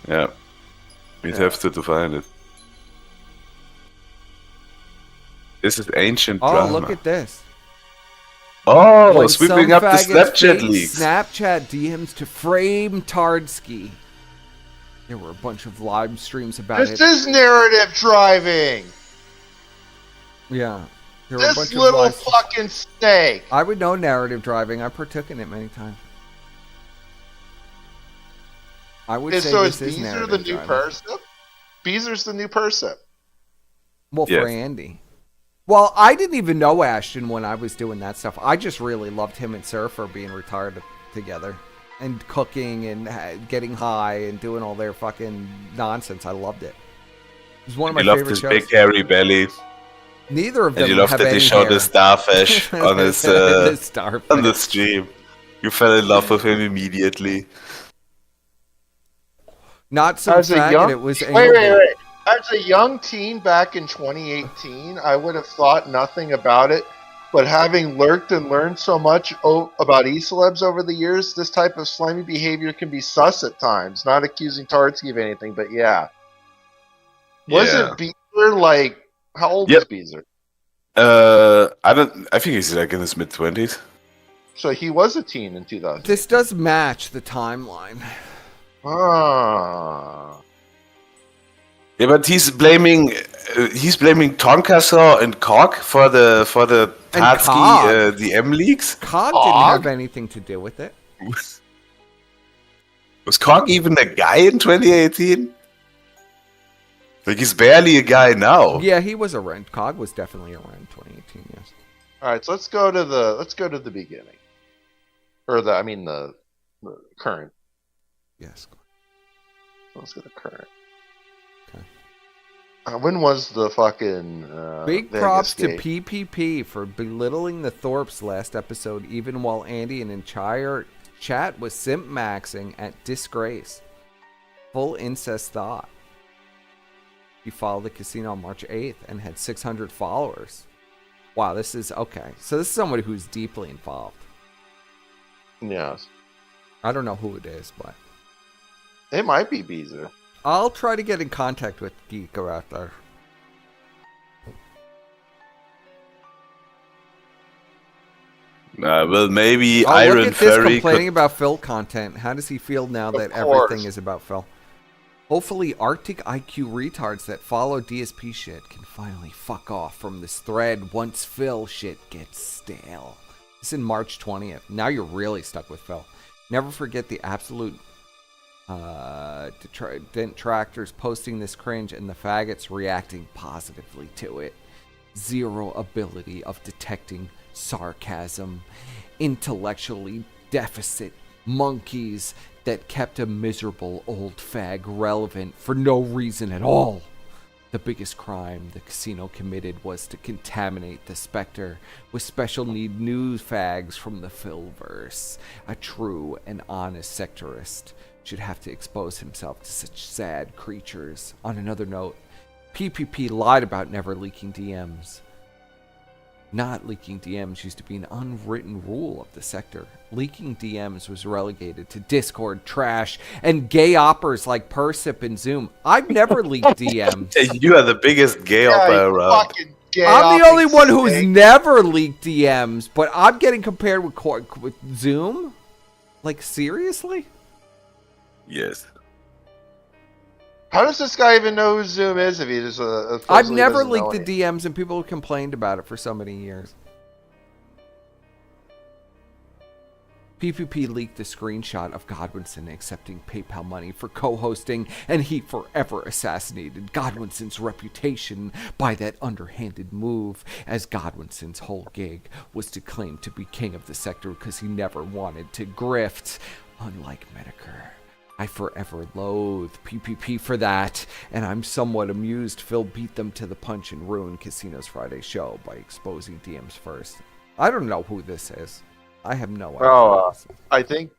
Yeah, we'd have to find it. This is ancient drama. Oh, look at this. Oh, When sweeping some up the faggots Snapchat paid leaks. Snapchat DMs to frame Tardsky. There were a bunch of live streams about it. This is narrative driving. Yeah. There were a bunch This of little live- fucking snake. I would know narrative driving. I partook in it many times. I would say So this is is Beezer narrative the new driving. person? Beezer's the new person. Well, Yes. for Andy. Well, I didn't even know Ashton when I was doing that stuff. I just really loved him and Surfer being retired together. And cooking and getting high and doing all their fucking nonsense. I loved it. It was one of my You loved favorite his shows. big hairy belly. Neither of them And you loved have that any he showed hair. the starfish on his The starfish. on the stream. You fell in love with him immediately. Not some As a faggot, young, it was wait. As a young teen back in 2018, I would have thought nothing about it. But having lurked and learned so much about e-celebs over the years, this type of slimy behavior can be sus at times. Not accusing Tardsky of anything, but yeah. Wasn't Beezer like, how old is Beezer? I think he's like in his mid-20s. So he was a teen in 2000. This does match the timeline. Ah. Yeah, but he's blaming Tonkasaw and Cog for the And Tardsky Cog. DM leaks. Cog didn't have anything to do with it. Was Cog even a guy in 2018? Like he's barely a guy now. Yeah, he was around. Cog was definitely around 2018. Yes. All right, so let's go to the beginning, or the current. Yes. Let's go to current. When was the fucking Big Vegas props gate? to PPP for belittling the Thorpes last episode, even while Andy and entire chat was simp maxing at Disgrace. Full incest thought. He followed the casino on March 8th and had 600 followers. Wow, this is okay. So this is somebody who's deeply involved. Yes. I don't know who it is, but It might be Beezer. I'll try to get in contact with Geeko out there. Well, maybe Oh, Iron look at this Furry complaining could... about Phil content. How does he feel now that course. everything is about Phil? Hopefully, Arctic IQ retards that follow DSP shit can finally fuck off from this thread once Phil shit gets stale. This is in March 20th. Now you're really stuck with Phil. Never forget the absolute detractors posting this cringe and the faggots reacting positively to it. Zero ability of detecting sarcasm, intellectually deficit monkeys that kept a miserable old fag relevant for no reason at all. The biggest crime the casino committed was to contaminate the Spectre with special need news fags from the Philverse. A true and honest sectorist should have to expose himself to such sad creatures. On another note, PPP lied about never leaking DMs. Not leaking DMs used to be an unwritten rule of the sector. Leaking DMs was relegated to Discord, trash, and gay oppers like Persip and Zoom. I've never leaked DMs. You are the biggest gay opera around. Fucking gay I'm the only optic one who's snake. never leaked DMs, but I'm getting compared with Zoom? Like, seriously? Yes. How does this guy even know who Zoom is if he just I've supposedly never doesn't know leaked the anything? DMs, and people have complained about it for so many years. PPP leaked a screenshot of Godwinson accepting PayPal money for co-hosting, and he forever assassinated Godwinson's reputation by that underhanded move, as Godwinson's whole gig was to claim to be king of the sector because he never wanted to grift, unlike Medicare. I forever loathe PPP for that, and I'm somewhat amused Phil beat them to the punch and ruined Casino's Friday show by exposing DMs first. I don't know who this is. I have no idea. Oh, I think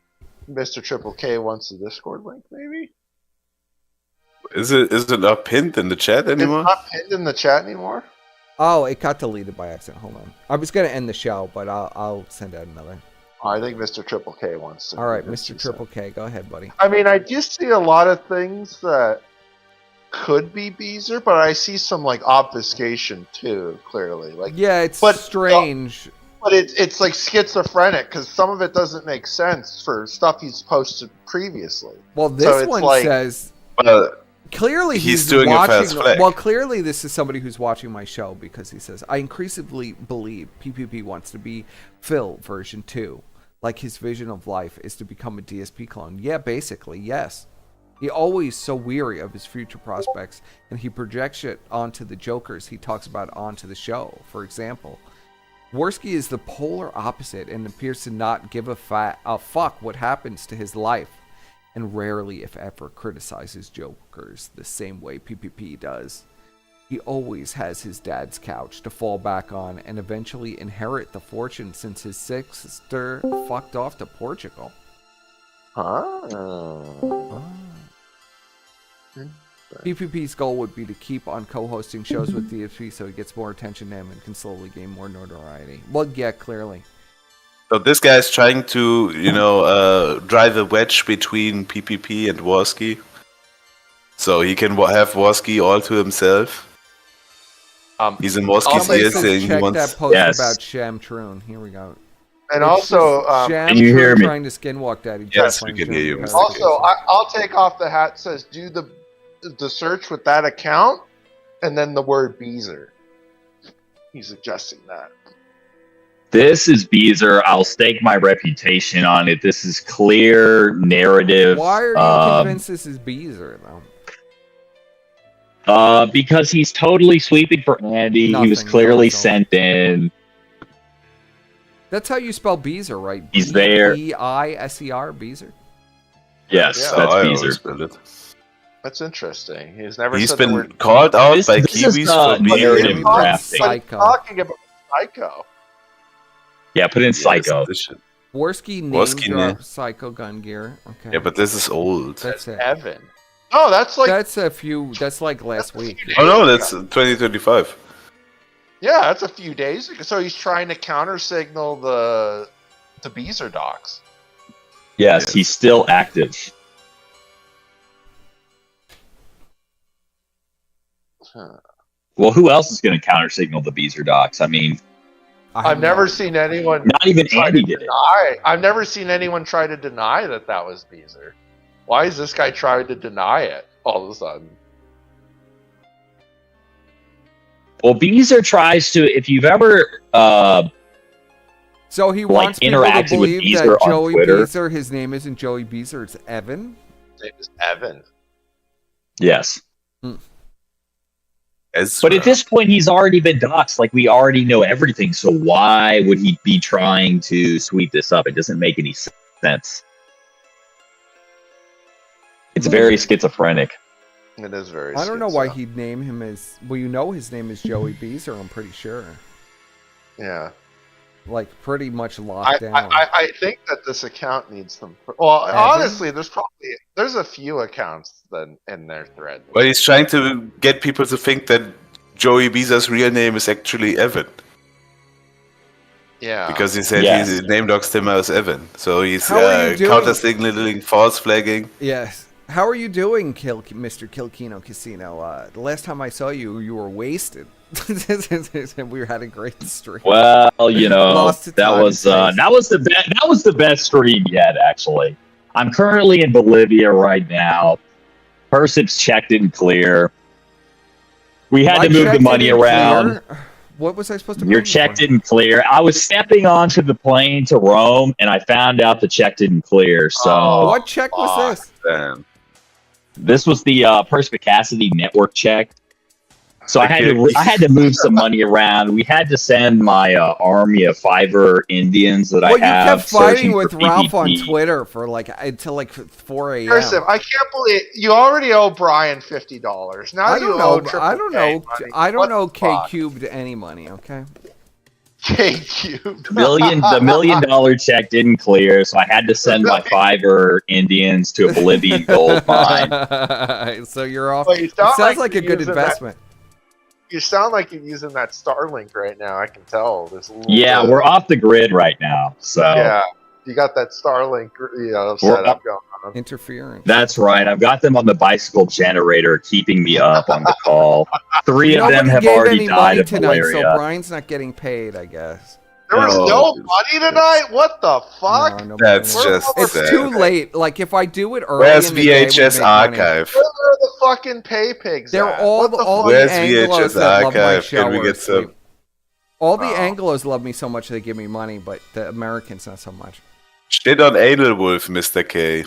Mr. Triple K wants the Discord link, maybe? Is it not pinned in the chat anymore? It's not pinned in the chat anymore? Oh, it got deleted by accident. Hold on. I was going to end the show, but I'll send out another. I think Mr. Triple K wants to. All right, Mr. Triple K, go ahead, buddy. I mean, I just see a lot of things that could be Beezer, but I see some like obfuscation too, clearly. Like, yeah, it's strange. But it's like schizophrenic because some of it doesn't make sense for stuff he's posted previously. Well, this one says clearly he's doing watching, a fast flick. Well, clearly this is somebody who's watching my show because he says, I increasingly believe PPP wants to be Phil version 2. Like his vision of life is to become a DSP clone. Yeah, basically, yes. He always so weary of his future prospects, and he projects it onto the jokers he talks about onto the show. For example, Worski is the polar opposite and appears to not give a fuck what happens to his life, and rarely, if ever, criticizes jokers the same way PPP does. He always has his dad's couch to fall back on and eventually inherit the fortune since his sister fucked off to Portugal. PPP's goal would be to keep on co-hosting shows with DSP so he gets more attention to him and can slowly gain more notoriety. Well, yeah, clearly. So this guy's trying to, drive a wedge between PPP and Worski, so he can have Worski all to himself. He's in Worski's ear saying he wants. That post about Sham Troon. Here we go. And also, Sham can you hear me? Trying to skinwalk Daddy. Yes, we can hear you. Also, I'll take off the hat. Says do the search with that account, and then the word Beezer. He's suggesting that. This is Beezer. I'll stake my reputation on it. This is clear narrative. Why are you convinced this is Beezer, though? Because he's totally sweeping for Andy. He was clearly sent in. That's how you spell Beezer, right? He's there. B-I-S-E-R, Beezer? Yes, that's Beezer. That's interesting. He's He's said been the word called out by Kiwis for narrative being crafting. talking about Psycho. Yeah, put in Psycho. Worski named Psycho Gun Gear. Okay. Yeah, but this is old. That's it. Evan. Oh, that's like that's like last week. Oh no, that's 2025. Yeah, that's a few days ago. So he's trying to counter signal the Beezer docs. Yes, he's still active. Well, who else is going to counter signal the Beezer docs? I mean, I've never seen anyone. Not even Andy did it. I've never seen anyone try to deny that was Beezer. Why is this guy trying to deny it all of a sudden? Well, Beezer tries to. If you've ever, so he wants people to interacted with believe Beezer that on Joey Twitter. Beezer, his name isn't Joey Beezer, it's Evan. His name is Evan. Yes. Ezra. But at this point, he's already been doxxed. Like, we already know everything. So why would he be trying to sweep this up? It doesn't make any sense. It's very schizophrenic. It is very. I don't know why he'd name him as. Well, you know his name is Joey Beezer. I'm pretty sure. Yeah. Like pretty much locked down. I think that this account needs some. Well, Evan? honestly, there's a few accounts then in their thread. Well, he's trying to get people to think that Joey Beezer's real name is actually Evan. Yeah. Because he said he name doxed him as Evan. So he's How are you doing? counter signaling, false flagging. Yes. How are you doing, Mr. Kilkino Casino? The last time I saw you, you were wasted. We were had a great stream. Well, you know, that was the best stream yet. Actually, I'm currently in Bolivia right now. Persip's checked in clear. We had to move the money around. What was I supposed to? Your check didn't clear. I was stepping onto the plane to Rome, and I found out the check didn't clear. So what check was this? Damn. This was the Perspicacity network check. So I had to move some money around. We had to send my army of Fiverr Indians that I have. You kept fighting searching with for Ralph on PvP. Twitter for until 4 a.m. Joseph, I can't believe you already owe Brian $50. Now I you don't owe know. Triple I don't K know. money. I don't What know the K fuck? cubed any money. Okay. K cubed. The $1 million check didn't clear, so I had to send my Fiverr Indians to a Bolivian gold mine. So you're off. Well, you It sounds like a you're good using investment. You sound like you're using that Starlink right now. I can tell. There's a little Yeah, bit- we're off the grid right now. So Yeah, you got that Starlink setup going on. Interference. That's right. I've got them on the bicycle generator, keeping me up on the call. 3 of them Nobody have gave already any died money of tonight, malaria. so Brian's not getting paid, I guess. There was no money tonight. What the fuck? No, That's money. just It's sad. too late. Like if I do it early Where's in the day, we VHS make money. archive? Where are the fucking pay pigs? They're at? all What the the Where's Anglos VHS that love my archive? show Can we are get some? asleep. All the Anglos love me so much they give me money, but the Americans not so much. Shit on Anal Wolf, Mr. K.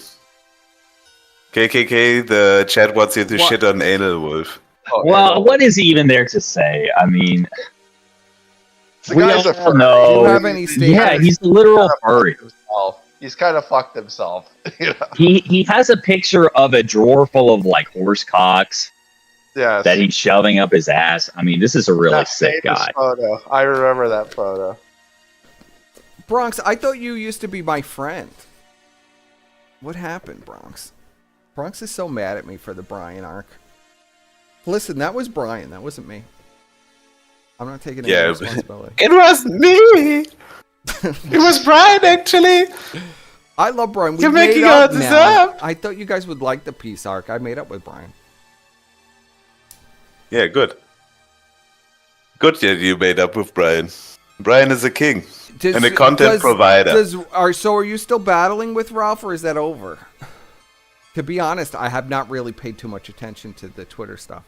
KKK, the chat wants you to What? shit on Anal Wolf. Well, what is he even there to say? I mean, The we guy's a all furry. know. Do you have any statements? Yeah, he's a literal furry. He's kind of fucked himself. You know? He has a picture of a drawer full of like horse cocks Yes. that he's shoving up his ass. I mean, this is a really That sick famous guy. Photo. I remember that photo. Bronx, I thought you used to be my friend. What happened, Bronx? Bronx is so mad at me for the Brian arc. Listen, that was Brian. That wasn't me. I'm not taking any Yeah, responsibility. it was me. It was Brian, actually. I love Brian. We You're made making up all this now. up. I thought you guys would like the peace arc. I made up with Brian. Yeah, good. Good that you made up with Brian. Brian is a king and a content provider. So are you still battling with Ralph, or is that over? To be honest, I have not really paid too much attention to the Twitter stuff.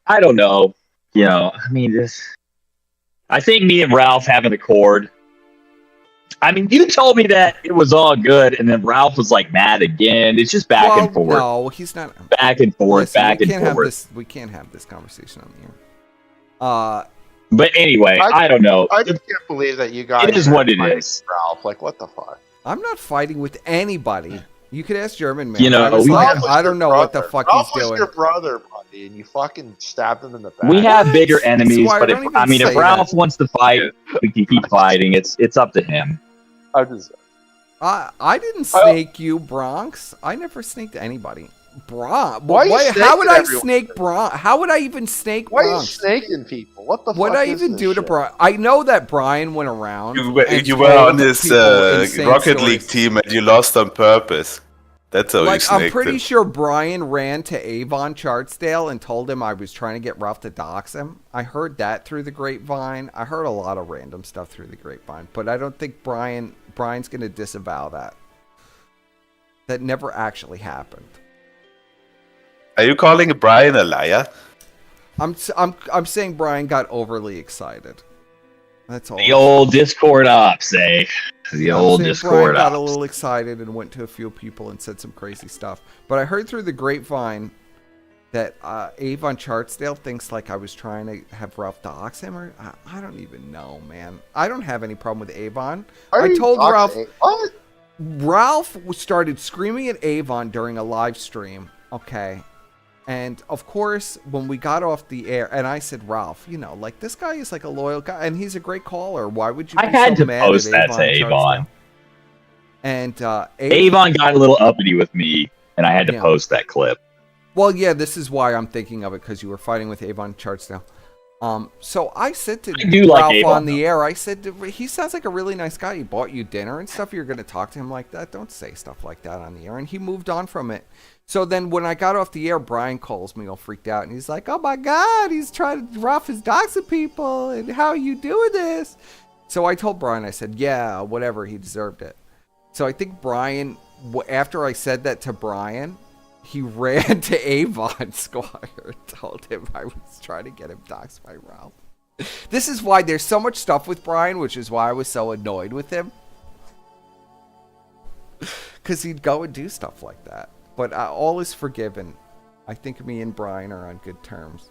I don't know. You know, I mean, I think me and Ralph have an accord. I mean, you told me that it was all good, and then Ralph was like mad again. It's just back and forth. No, he's not. Back and forth, Listen, back we and can't forth. We can't have this conversation on the air. But anyway, I don't know. I just can't believe that you guys. It is are what it fighting is. Ralph, like what the fuck? I'm not fighting with anybody. You could ask German man. You know, I don't know what the fuck Ralph he's was doing. your brother, buddy, and you fucking stabbed him in the back. We have bigger enemies, Squire, but if don't even I mean, if say Ralph that. wants to fight, we can keep fighting. It's up to him. I just. I didn't snake you, Bronx. I never snaked anybody. Bronx. Why are you How would snaking I everyone? snake Bronx? How would I even snake Why are you Bronx? snaking people? What the What fuck did I is even this do to shit? Brian? I know that Brian went around. You were and on told his people insane Rocket stories. League team and you lost on purpose. That's how you Like, snaked I'm pretty him. sure Brian ran to Avon Chartsdale and told him I was trying to get Ralph to dox him. I heard that through the grapevine. I heard a lot of random stuff through the grapevine, but I don't think Brian's going to disavow that. That never actually happened. Are you calling Brian a liar? I'm saying Brian got overly excited. That's all. The old Discord ops, eh? The I'm old saying Discord Brian got a ops. little excited and went to a few people and said some crazy stuff. But I heard through the grapevine that Avon Chartsdale thinks like I was trying to have Ralph dox him, or I don't even know, man. I don't have any problem with Avon. I told Ralph. What? Ralph started screaming at Avon during a live stream. Okay. And of course, when we got off the air, and I said, Ralph, you know, like this guy is like a loyal guy, and he's a great caller. Why would you? I be had so to mad post at that to Chartsdale? Avon. And Avon got a little uppity with me, and I had to Yeah. post that clip. Well, yeah, this is why I'm thinking of it, because you were fighting with Avon Chartsdale. So I said to I do like Ralph Avon, on the air, I said, he sounds like a really nice guy. He bought you dinner and stuff. You're going to talk to him like that? Don't say stuff like that on the air. And he moved on from it. So then when I got off the air, Brian calls me all freaked out. And he's like, oh, my God, he's trying to rough his dogs at people. And how are you doing this? So I told Brian, I said, yeah, whatever. He deserved it. So I think Brian, after I said that to Brian, he ran to Avon Squire and told him I was trying to get him doxxed by Ralph. This is why there's so much stuff with Brian, which is why I was so annoyed with him. Because he'd go and do stuff like that. But all is forgiven. I think me and Brian are on good terms.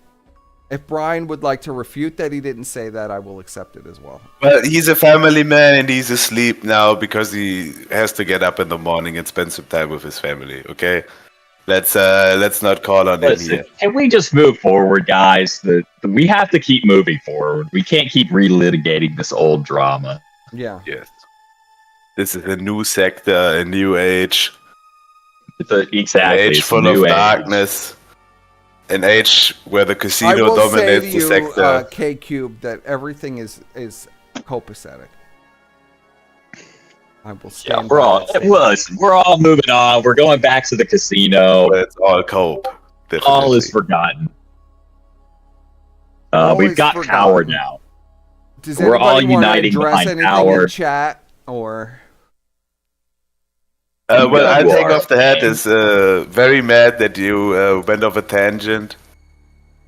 If Brian would like to refute that he didn't say that, I will accept it as well. Well, he's a family man and he's asleep now because he has to get up in the morning and spend some time with his family. Okay, let's not call on him here. Can we just move forward, guys? We have to keep moving forward. We can't keep relitigating this old drama. Yeah. Yes. This is a new sector, a new age. Exactly. An age it's full new of age. darkness. An age where the I casino will dominates say the to sector. you, K-Cube, that everything is copacetic. I will stand We're by all that statement. listen, we're all moving on. We're going back to the casino. But it's all cope. All is forgotten. All We've is got forgotten. power now. Does We're all anybody want to uniting address behind anything power. in chat or? Well, I take PWR. off the hat is very mad that you went off a tangent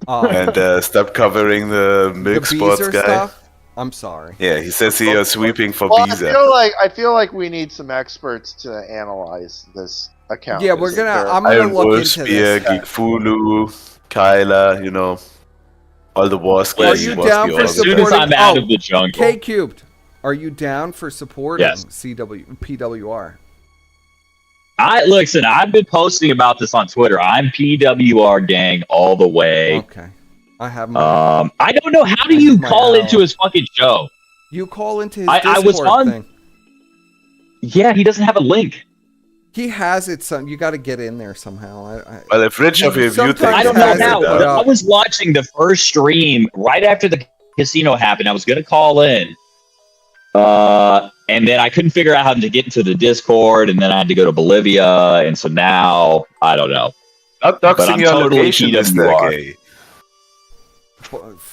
and stopped covering the milk sports Beezer guy. stuff? I'm sorry. Yeah, he says he is sweeping for Well, Beezer. I feel like we need some experts to analyze this account. Yeah, we're gonna. I'm gonna Iron look Wolf, into Spear, this. Geek Fulu, Kyla, you know, all the war skills. Are you down for As soon supporting? as I'm out of the jungle. K cubed. Are you down for supporting Yes. PWR? Listen, I've been posting about this on Twitter. I'm PWR gang all the way. Okay. I have my. I don't know. How do you call into his fucking show? You call into his I Discord was on. thing. Yeah, he doesn't have a link. He has it. Some you got to get in there somehow. Well, if Rich of your view sometimes I don't takes know it, how. I was watching the first stream right after the casino happened. I was going to call in. And then I couldn't figure out how to get into the Discord, and then I had to go to Bolivia, and so now I don't know. Not But doxing I'm your totally location, Mr. PWR. Gay.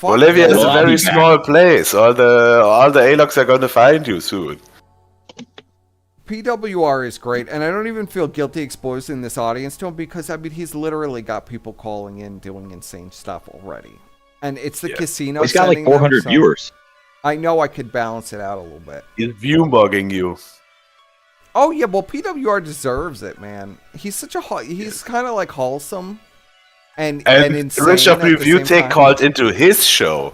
Bolivia is a Well, very man. small place. All the ALOCs are going to find you soon. PWR is great, and I don't even feel guilty exposing this audience to him because I mean he's literally got people calling in doing insane stuff already, and it's the casino. He's got like sending them, 400 so viewers. I know I could balance it out a little bit. He's view mugging you. Oh yeah, well PWR deserves it, man. He's such a he's kind of like wholesome and insane. Rich of at the Review same Tech time. called into his show.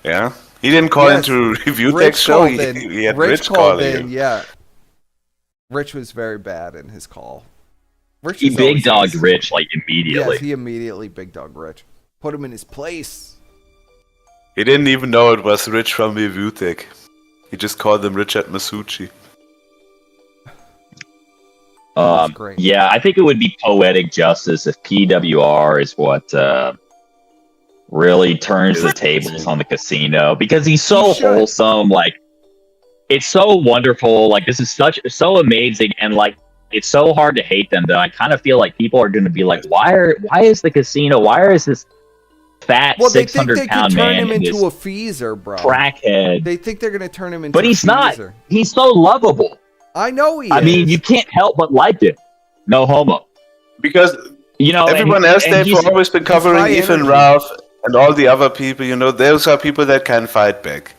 Yeah, he didn't call Yes, into Review Rich Tech's show. called He, in. he had Rich Rich called calling in. him. Yeah, Rich was very bad in his call. Rich He is big always dogged nice. Rich like immediately. Yes, he immediately big dog Rich. Put him in his place. He didn't even know it was Rich from Review Tech. He just called him Richard Masucci. great. Yeah, I think it would be poetic justice if PWR is what really turns the tables on the casino, because he's so wholesome. Like, it's so wonderful. Like, this is so amazing, and like, it's so hard to hate them that I kind of feel like people are going to be like, why is the casino? Why is this fat Well, they think they 600-pound can turn man him in into this a feezer, bro. crackhead? They think they're gonna turn him into. But a he's not. feezer. He's so lovable. I know he is. I mean, you can't help but like it. No homo. Because you know, everyone else, they've always been covering Ethan, Ralph, and all the other people. You know, those are people that can fight back.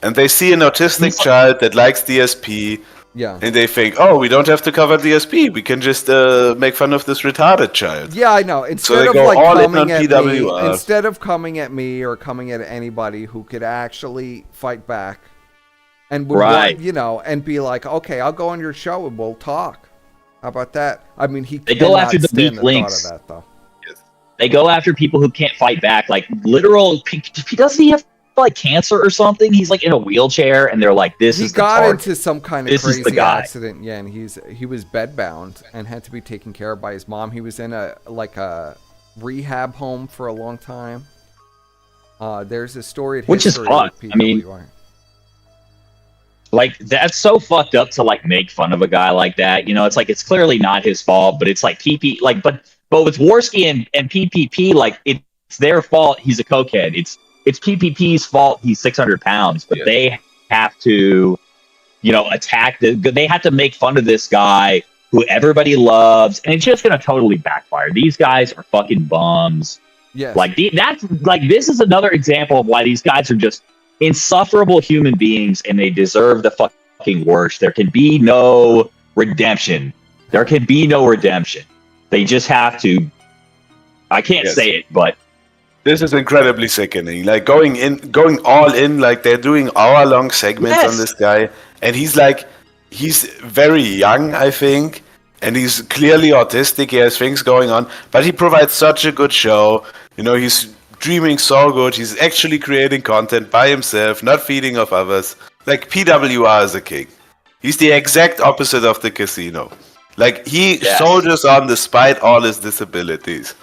And they see an autistic child that likes DSP. Yeah. And they think, oh, we don't have to cover DSP. We can just make fun of this retarded child. Yeah, I know. Instead they of go like all in coming on at me, PWR. instead of coming at me or coming at anybody who could actually fight back, and would Right. want, you know, and be like, okay, I'll go on your show and we'll talk. How about that? I mean, They go cannot after the stand weak thought links. of that, though. They go after people who can't fight back. Like, literal. Doesn't he have like cancer or something? He's like in a wheelchair, and they're like, "This He is the got target. into some kind of This is the crazy guy." accident, yeah, and he was bedbound and had to be taken care of by his mom. He was in a rehab home for a long time. There's a story, Which is fucked. I mean, like, that's so fucked up to like make fun of a guy like that. You know, it's like, it's clearly not his fault, but it's like PP, like, but with Worski and PPP, like, it's their fault. He's a cokehead. It's PPP's fault. He's 600 pounds, but they have to, you know, attack they have to make fun of this guy who everybody loves, and it's just gonna totally backfire. These guys are fucking bums. Yes. Like this is another example of why these guys are just insufferable human beings, and they deserve the fucking worst. There can be no redemption. There can be no redemption. They just have to. I can't say it, but this is incredibly sickening. Like going all in, like they're doing hour-long segments on this guy, and he's very young, I think, and he's clearly autistic. He has things going on, but he provides such a good show. You know, he's dreaming so good. He's actually creating content by himself, not feeding off others. Like PWR is a king. He's the exact opposite of the casino. Like he soldiers on despite all his disabilities.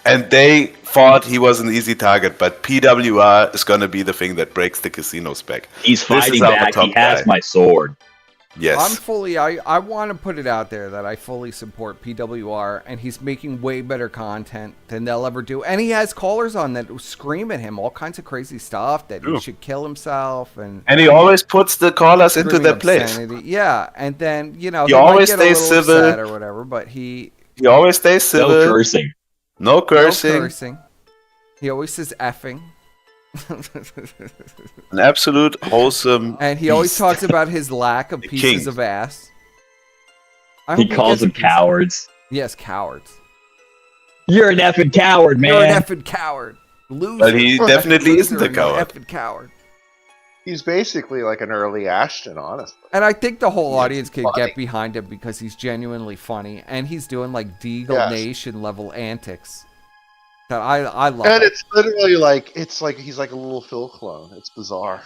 And they thought he was an easy target, but PWR is going to be the thing that breaks the casino's back. He's fighting back. He has my sword. Yes. I'm fully, I want to put it out there that I fully support PWR, and he's making way better content than they'll ever do. And he has callers on that scream at him all kinds of crazy stuff, that he should kill himself. And he always puts the callers into their place. Yeah, and then, you know, He they always might get a stays little civil. upset or whatever, but he always stays civil. No cursing. No cursing. No cursing. He always says effing. An absolute wholesome. And he always beast. talks about his lack of pieces king. of ass. He calls them cowards. Yes, cowards. You're an effing coward, man. You're an effing coward. Loser. But he definitely isn't a coward. Effing coward. He's basically like an early Ashton, honestly. And I think the whole audience can get behind him because he's genuinely funny, and he's doing like Deagle Nation level antics. That I love. And it's literally like he's like a little Phil clone. It's bizarre.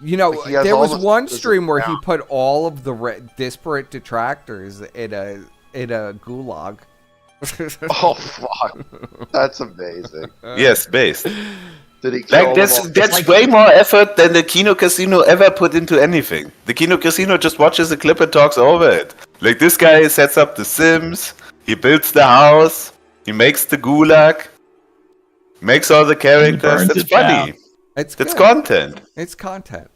You know, Like, he has there all was the one stuff stream where he down. put all of the disparate detractors in a gulag. Oh fuck, that's amazing. Yes, based. Did he kill Like them all? that's way more effort than the Kino Casino ever put into anything. The Kino Casino just watches a clip and talks over it. Like this guy sets up the Sims, he builds the house, he makes the gulag, makes all the characters. burns That's it down. funny. It's That's good. content. It's content.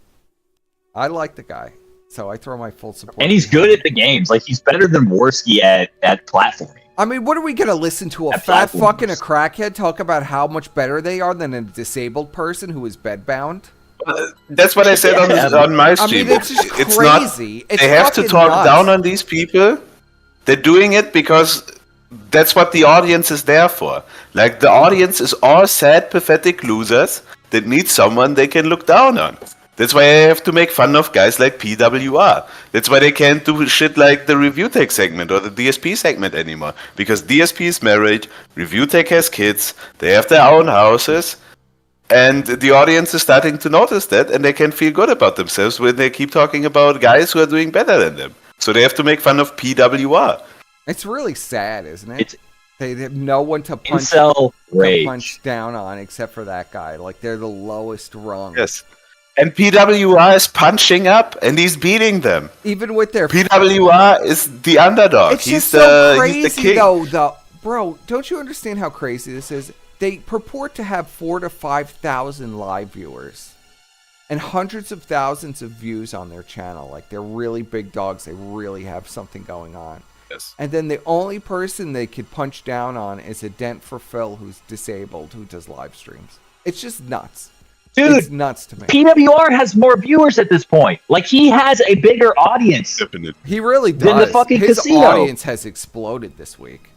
I like the guy, so I throw my full support. And he's good at the games. Like he's better than Worski at platforming. I mean, what are we gonna listen to a fat fucking a crackhead talk about how much better they are than a disabled person who is bedbound? That's what I said on my stream. I mean, it's just It's crazy. not. It's They have to fucking talk nuts. down on these people. They're doing it because that's what the audience is there for. Like the audience is all sad, pathetic losers that need someone they can look down on. That's why I have to make fun of guys like PWR. That's why they can't do shit like the Review Tech segment or the DSP segment anymore. Because DSP is married, Review Tech has kids, they have their own houses, and the audience is starting to notice that, and they can feel good about themselves when they keep talking about guys who are doing better than them. So they have to make fun of PWR. It's really sad, isn't it? They have no one to punch, Incel rage. punch down on except for that guy. Like they're the lowest rung. Yes. And PWR is punching up, and he's beating them. Even with their PWR is the underdog. It's He's just so he's the crazy, king. though. Bro, don't you understand how crazy this is? They purport to have 4,000 to 5,000 live viewers and hundreds of thousands of views on their channel. Like they're really big dogs. They really have something going on. Yes. And then the only person they could punch down on is a Dent for Phil, who's disabled, who does live streams. It's just nuts. Dude, it's nuts to me. PWR has more viewers at this point. Like he has a bigger audience. He really does. Than the fucking His casino. audience has exploded this week.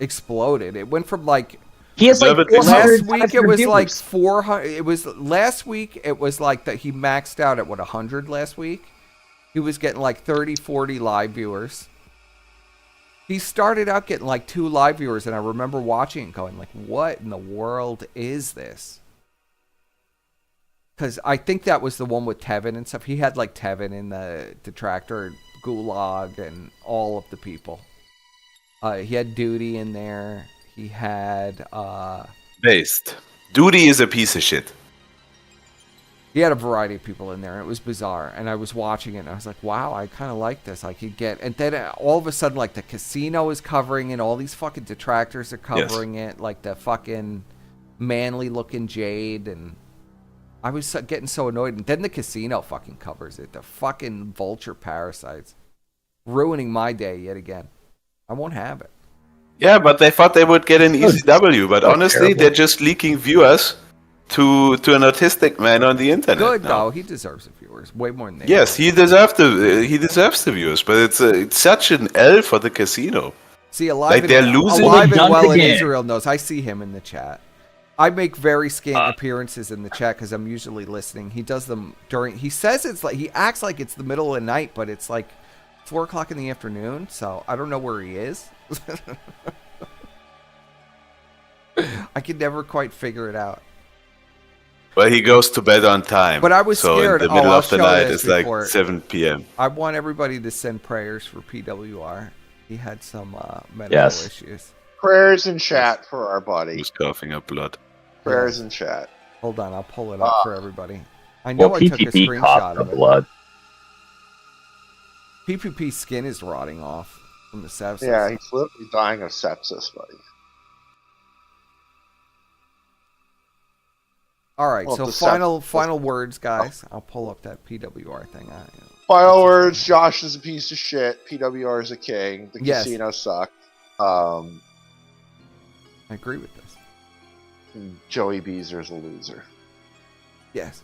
Exploded. It went from like he has like last week. It was viewers. like 400. It was last week. It was like that. He maxed out at what 100 last week. He was getting like 30, 40 live viewers. He started out getting like 2 live viewers, and I remember watching it, going like, "What in the world is this?" Because I think that was the one with Tevin and stuff. He had like Tevin in the detractor, Gulag, and all of the people. He had Duty in there. He had Based. Duty is a piece of shit. he had a variety of people in there, and it was bizarre. And I was watching it, and I was like, "Wow, I kind of like this. I could get." And then all of a sudden, like the casino is covering it. All these fucking detractors are covering it. Like the fucking manly-looking Jade and. I was getting so annoyed. And then the casino fucking covers it. The fucking vulture parasites. Ruining my day yet again. I won't have it. Yeah, but they thought they would get an ECW, but so honestly, terrible. they're just leaking viewers to an autistic man on the internet. Good, now. though. He deserves the viewers way more than they. Yes, he deserves the viewers, but it's such an L for the casino. See, alive Like they're losing. alive and well in Israel knows. I see him in the chat. I make very scant appearances in the chat because I'm usually listening. He does them during. He says it's like he acts like it's the middle of the night, but it's like 4 o'clock in the afternoon. So I don't know where he is. I can never quite figure it out. Well, he goes to bed on time. But I was scared. So in the middle I'll of the show night, this it's like before. 7 p.m. I want everybody to send prayers for PWR. He had some medical issues. Prayers in chat for our buddy. Who's coughing up blood? Prayers in chat. Hold on, I'll pull it up for everybody. I know I took a PPP screenshot coughed of up it. blood. PPP's skin is rotting off from the sepsis. Yeah, he's literally dying of sepsis, buddy. All right, Well, so the final words, guys. I'll pull up that PWR thing. Final words: Josh is a piece of shit. PWR is a king. The Yes. casino sucked. I agree with this. And Joey Beezer is a loser. Yes.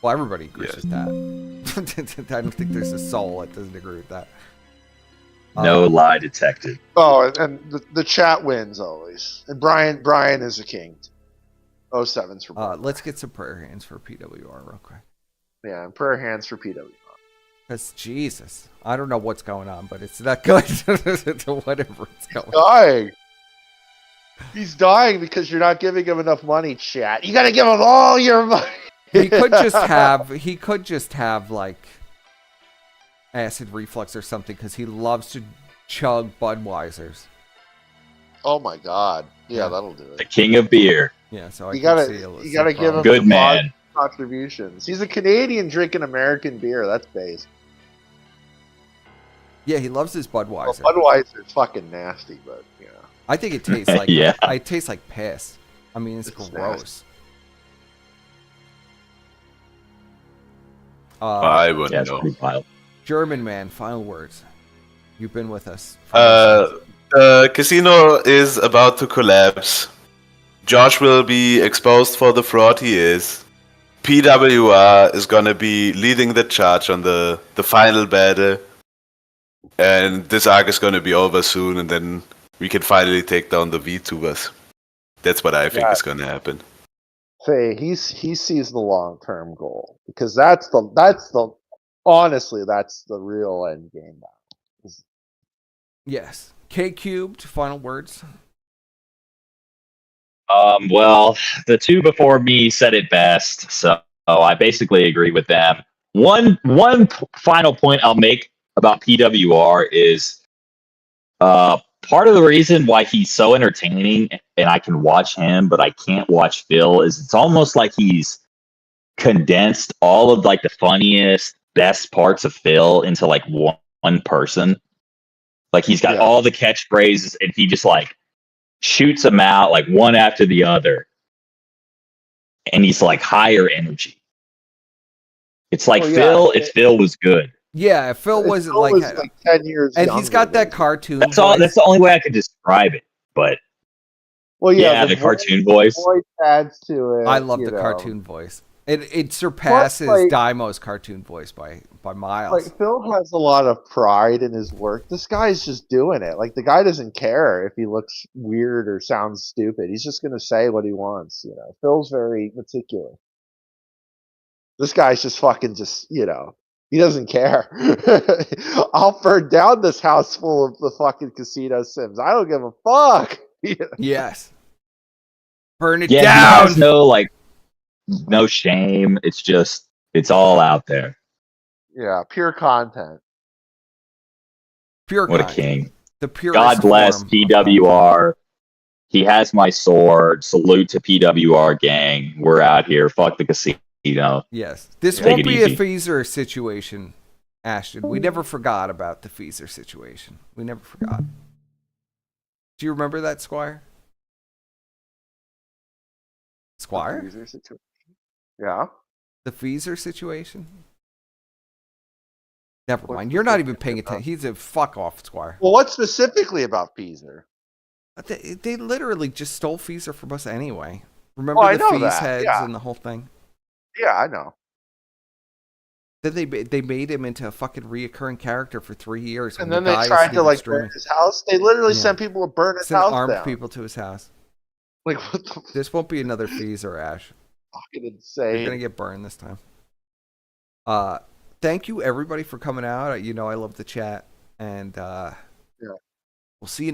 Well, everybody agrees with that. I don't think there's a soul that doesn't agree with that. No lie detected. Oh, and the chat wins always. And Brian is a king. 07's for Brian. Let's get some prayer hands for PWR real quick. Yeah, and prayer hands for PWR. Because Jesus, I don't know what's going on, but it's not good. Whatever it's going. Dying. He's dying because you're not giving him enough money, chat. You gotta give him all your money. He could just have like acid reflux or something because he loves to chug Budweisers. Oh my God! Yeah, that'll do it. The king of beer. Yeah, so You gotta give him Good some man. contributions. He's a Canadian drinking American beer. That's base. Yeah, he loves his Budweiser. Well, Budweiser's fucking nasty, but you know. I think it tastes like it tastes like piss. I mean, it's gross. I wouldn't know. German man, final words. You've been with us. The casino is about to collapse. Josh will be exposed for the fraud he is. PWR is gonna be leading the charge on the final battle. And this arc is gonna be over soon, and then we can finally take down the VTubers. That's what I think is gonna happen. Say he sees the long term goal because that's the honestly that's the real end game now. Yes. K cubed. Final words. Well, the two before me said it best, so I basically agree with them. One final point I'll make about PWR is part of the reason why he's so entertaining and I can watch him, but I can't watch Phil is it's almost like he's condensed all of like the funniest, best parts of Phil into like one person. Like he's got all the catchphrases and he just like shoots them out like one after the other. And he's like higher energy. It's like Phil was good. Yeah, Phil wasn't Phil like, was like 10 years and younger he's got that cartoon. That's all. That's the only way I could describe it. But well, yeah, the cartoon voice. Voice adds to it. I love the cartoon voice. It surpasses Daimo's cartoon voice by miles. Like Phil has a lot of pride in his work. This guy's just doing it. Like the guy doesn't care if he looks weird or sounds stupid. He's just gonna say what he wants. You know, Phil's very meticulous. This guy's just fucking he doesn't care. I'll burn down this house full of the fucking casino sims. I don't give a fuck. Yes. Burn it He down. has no shame. It's all out there. Yeah, pure content. Pure What content. a king. The purest God bless form. PWR. He has my sword. Salute to PWR gang. We're out here. Fuck the casino. Yes. This Take won't it be a easy. Feezer situation, Ashton. We never forgot about the Feezer situation. We never forgot. Do you remember that, Squire? Squire? User situation. Yeah. The Feezer situation? Never mind. You're not even paying attention. He's a fuck off, Squire. Well, what specifically about Peaser? They literally just stole Feezer from us anyway. Remember I the know Fees that, heads yeah. and the whole thing? Yeah, I know. Then they made him into a fucking reoccurring character for 3 years. And when then the they guy tried wasn't to even like streaming. burn his house. They literally Yeah. sent people to burn his Sent house armed down. people to his house. Like what the This won't be another Feezer, Ash. fucking You're insane. gonna get burned this time. Thank you everybody for coming out. You know I love the chat, and Yeah. we'll see you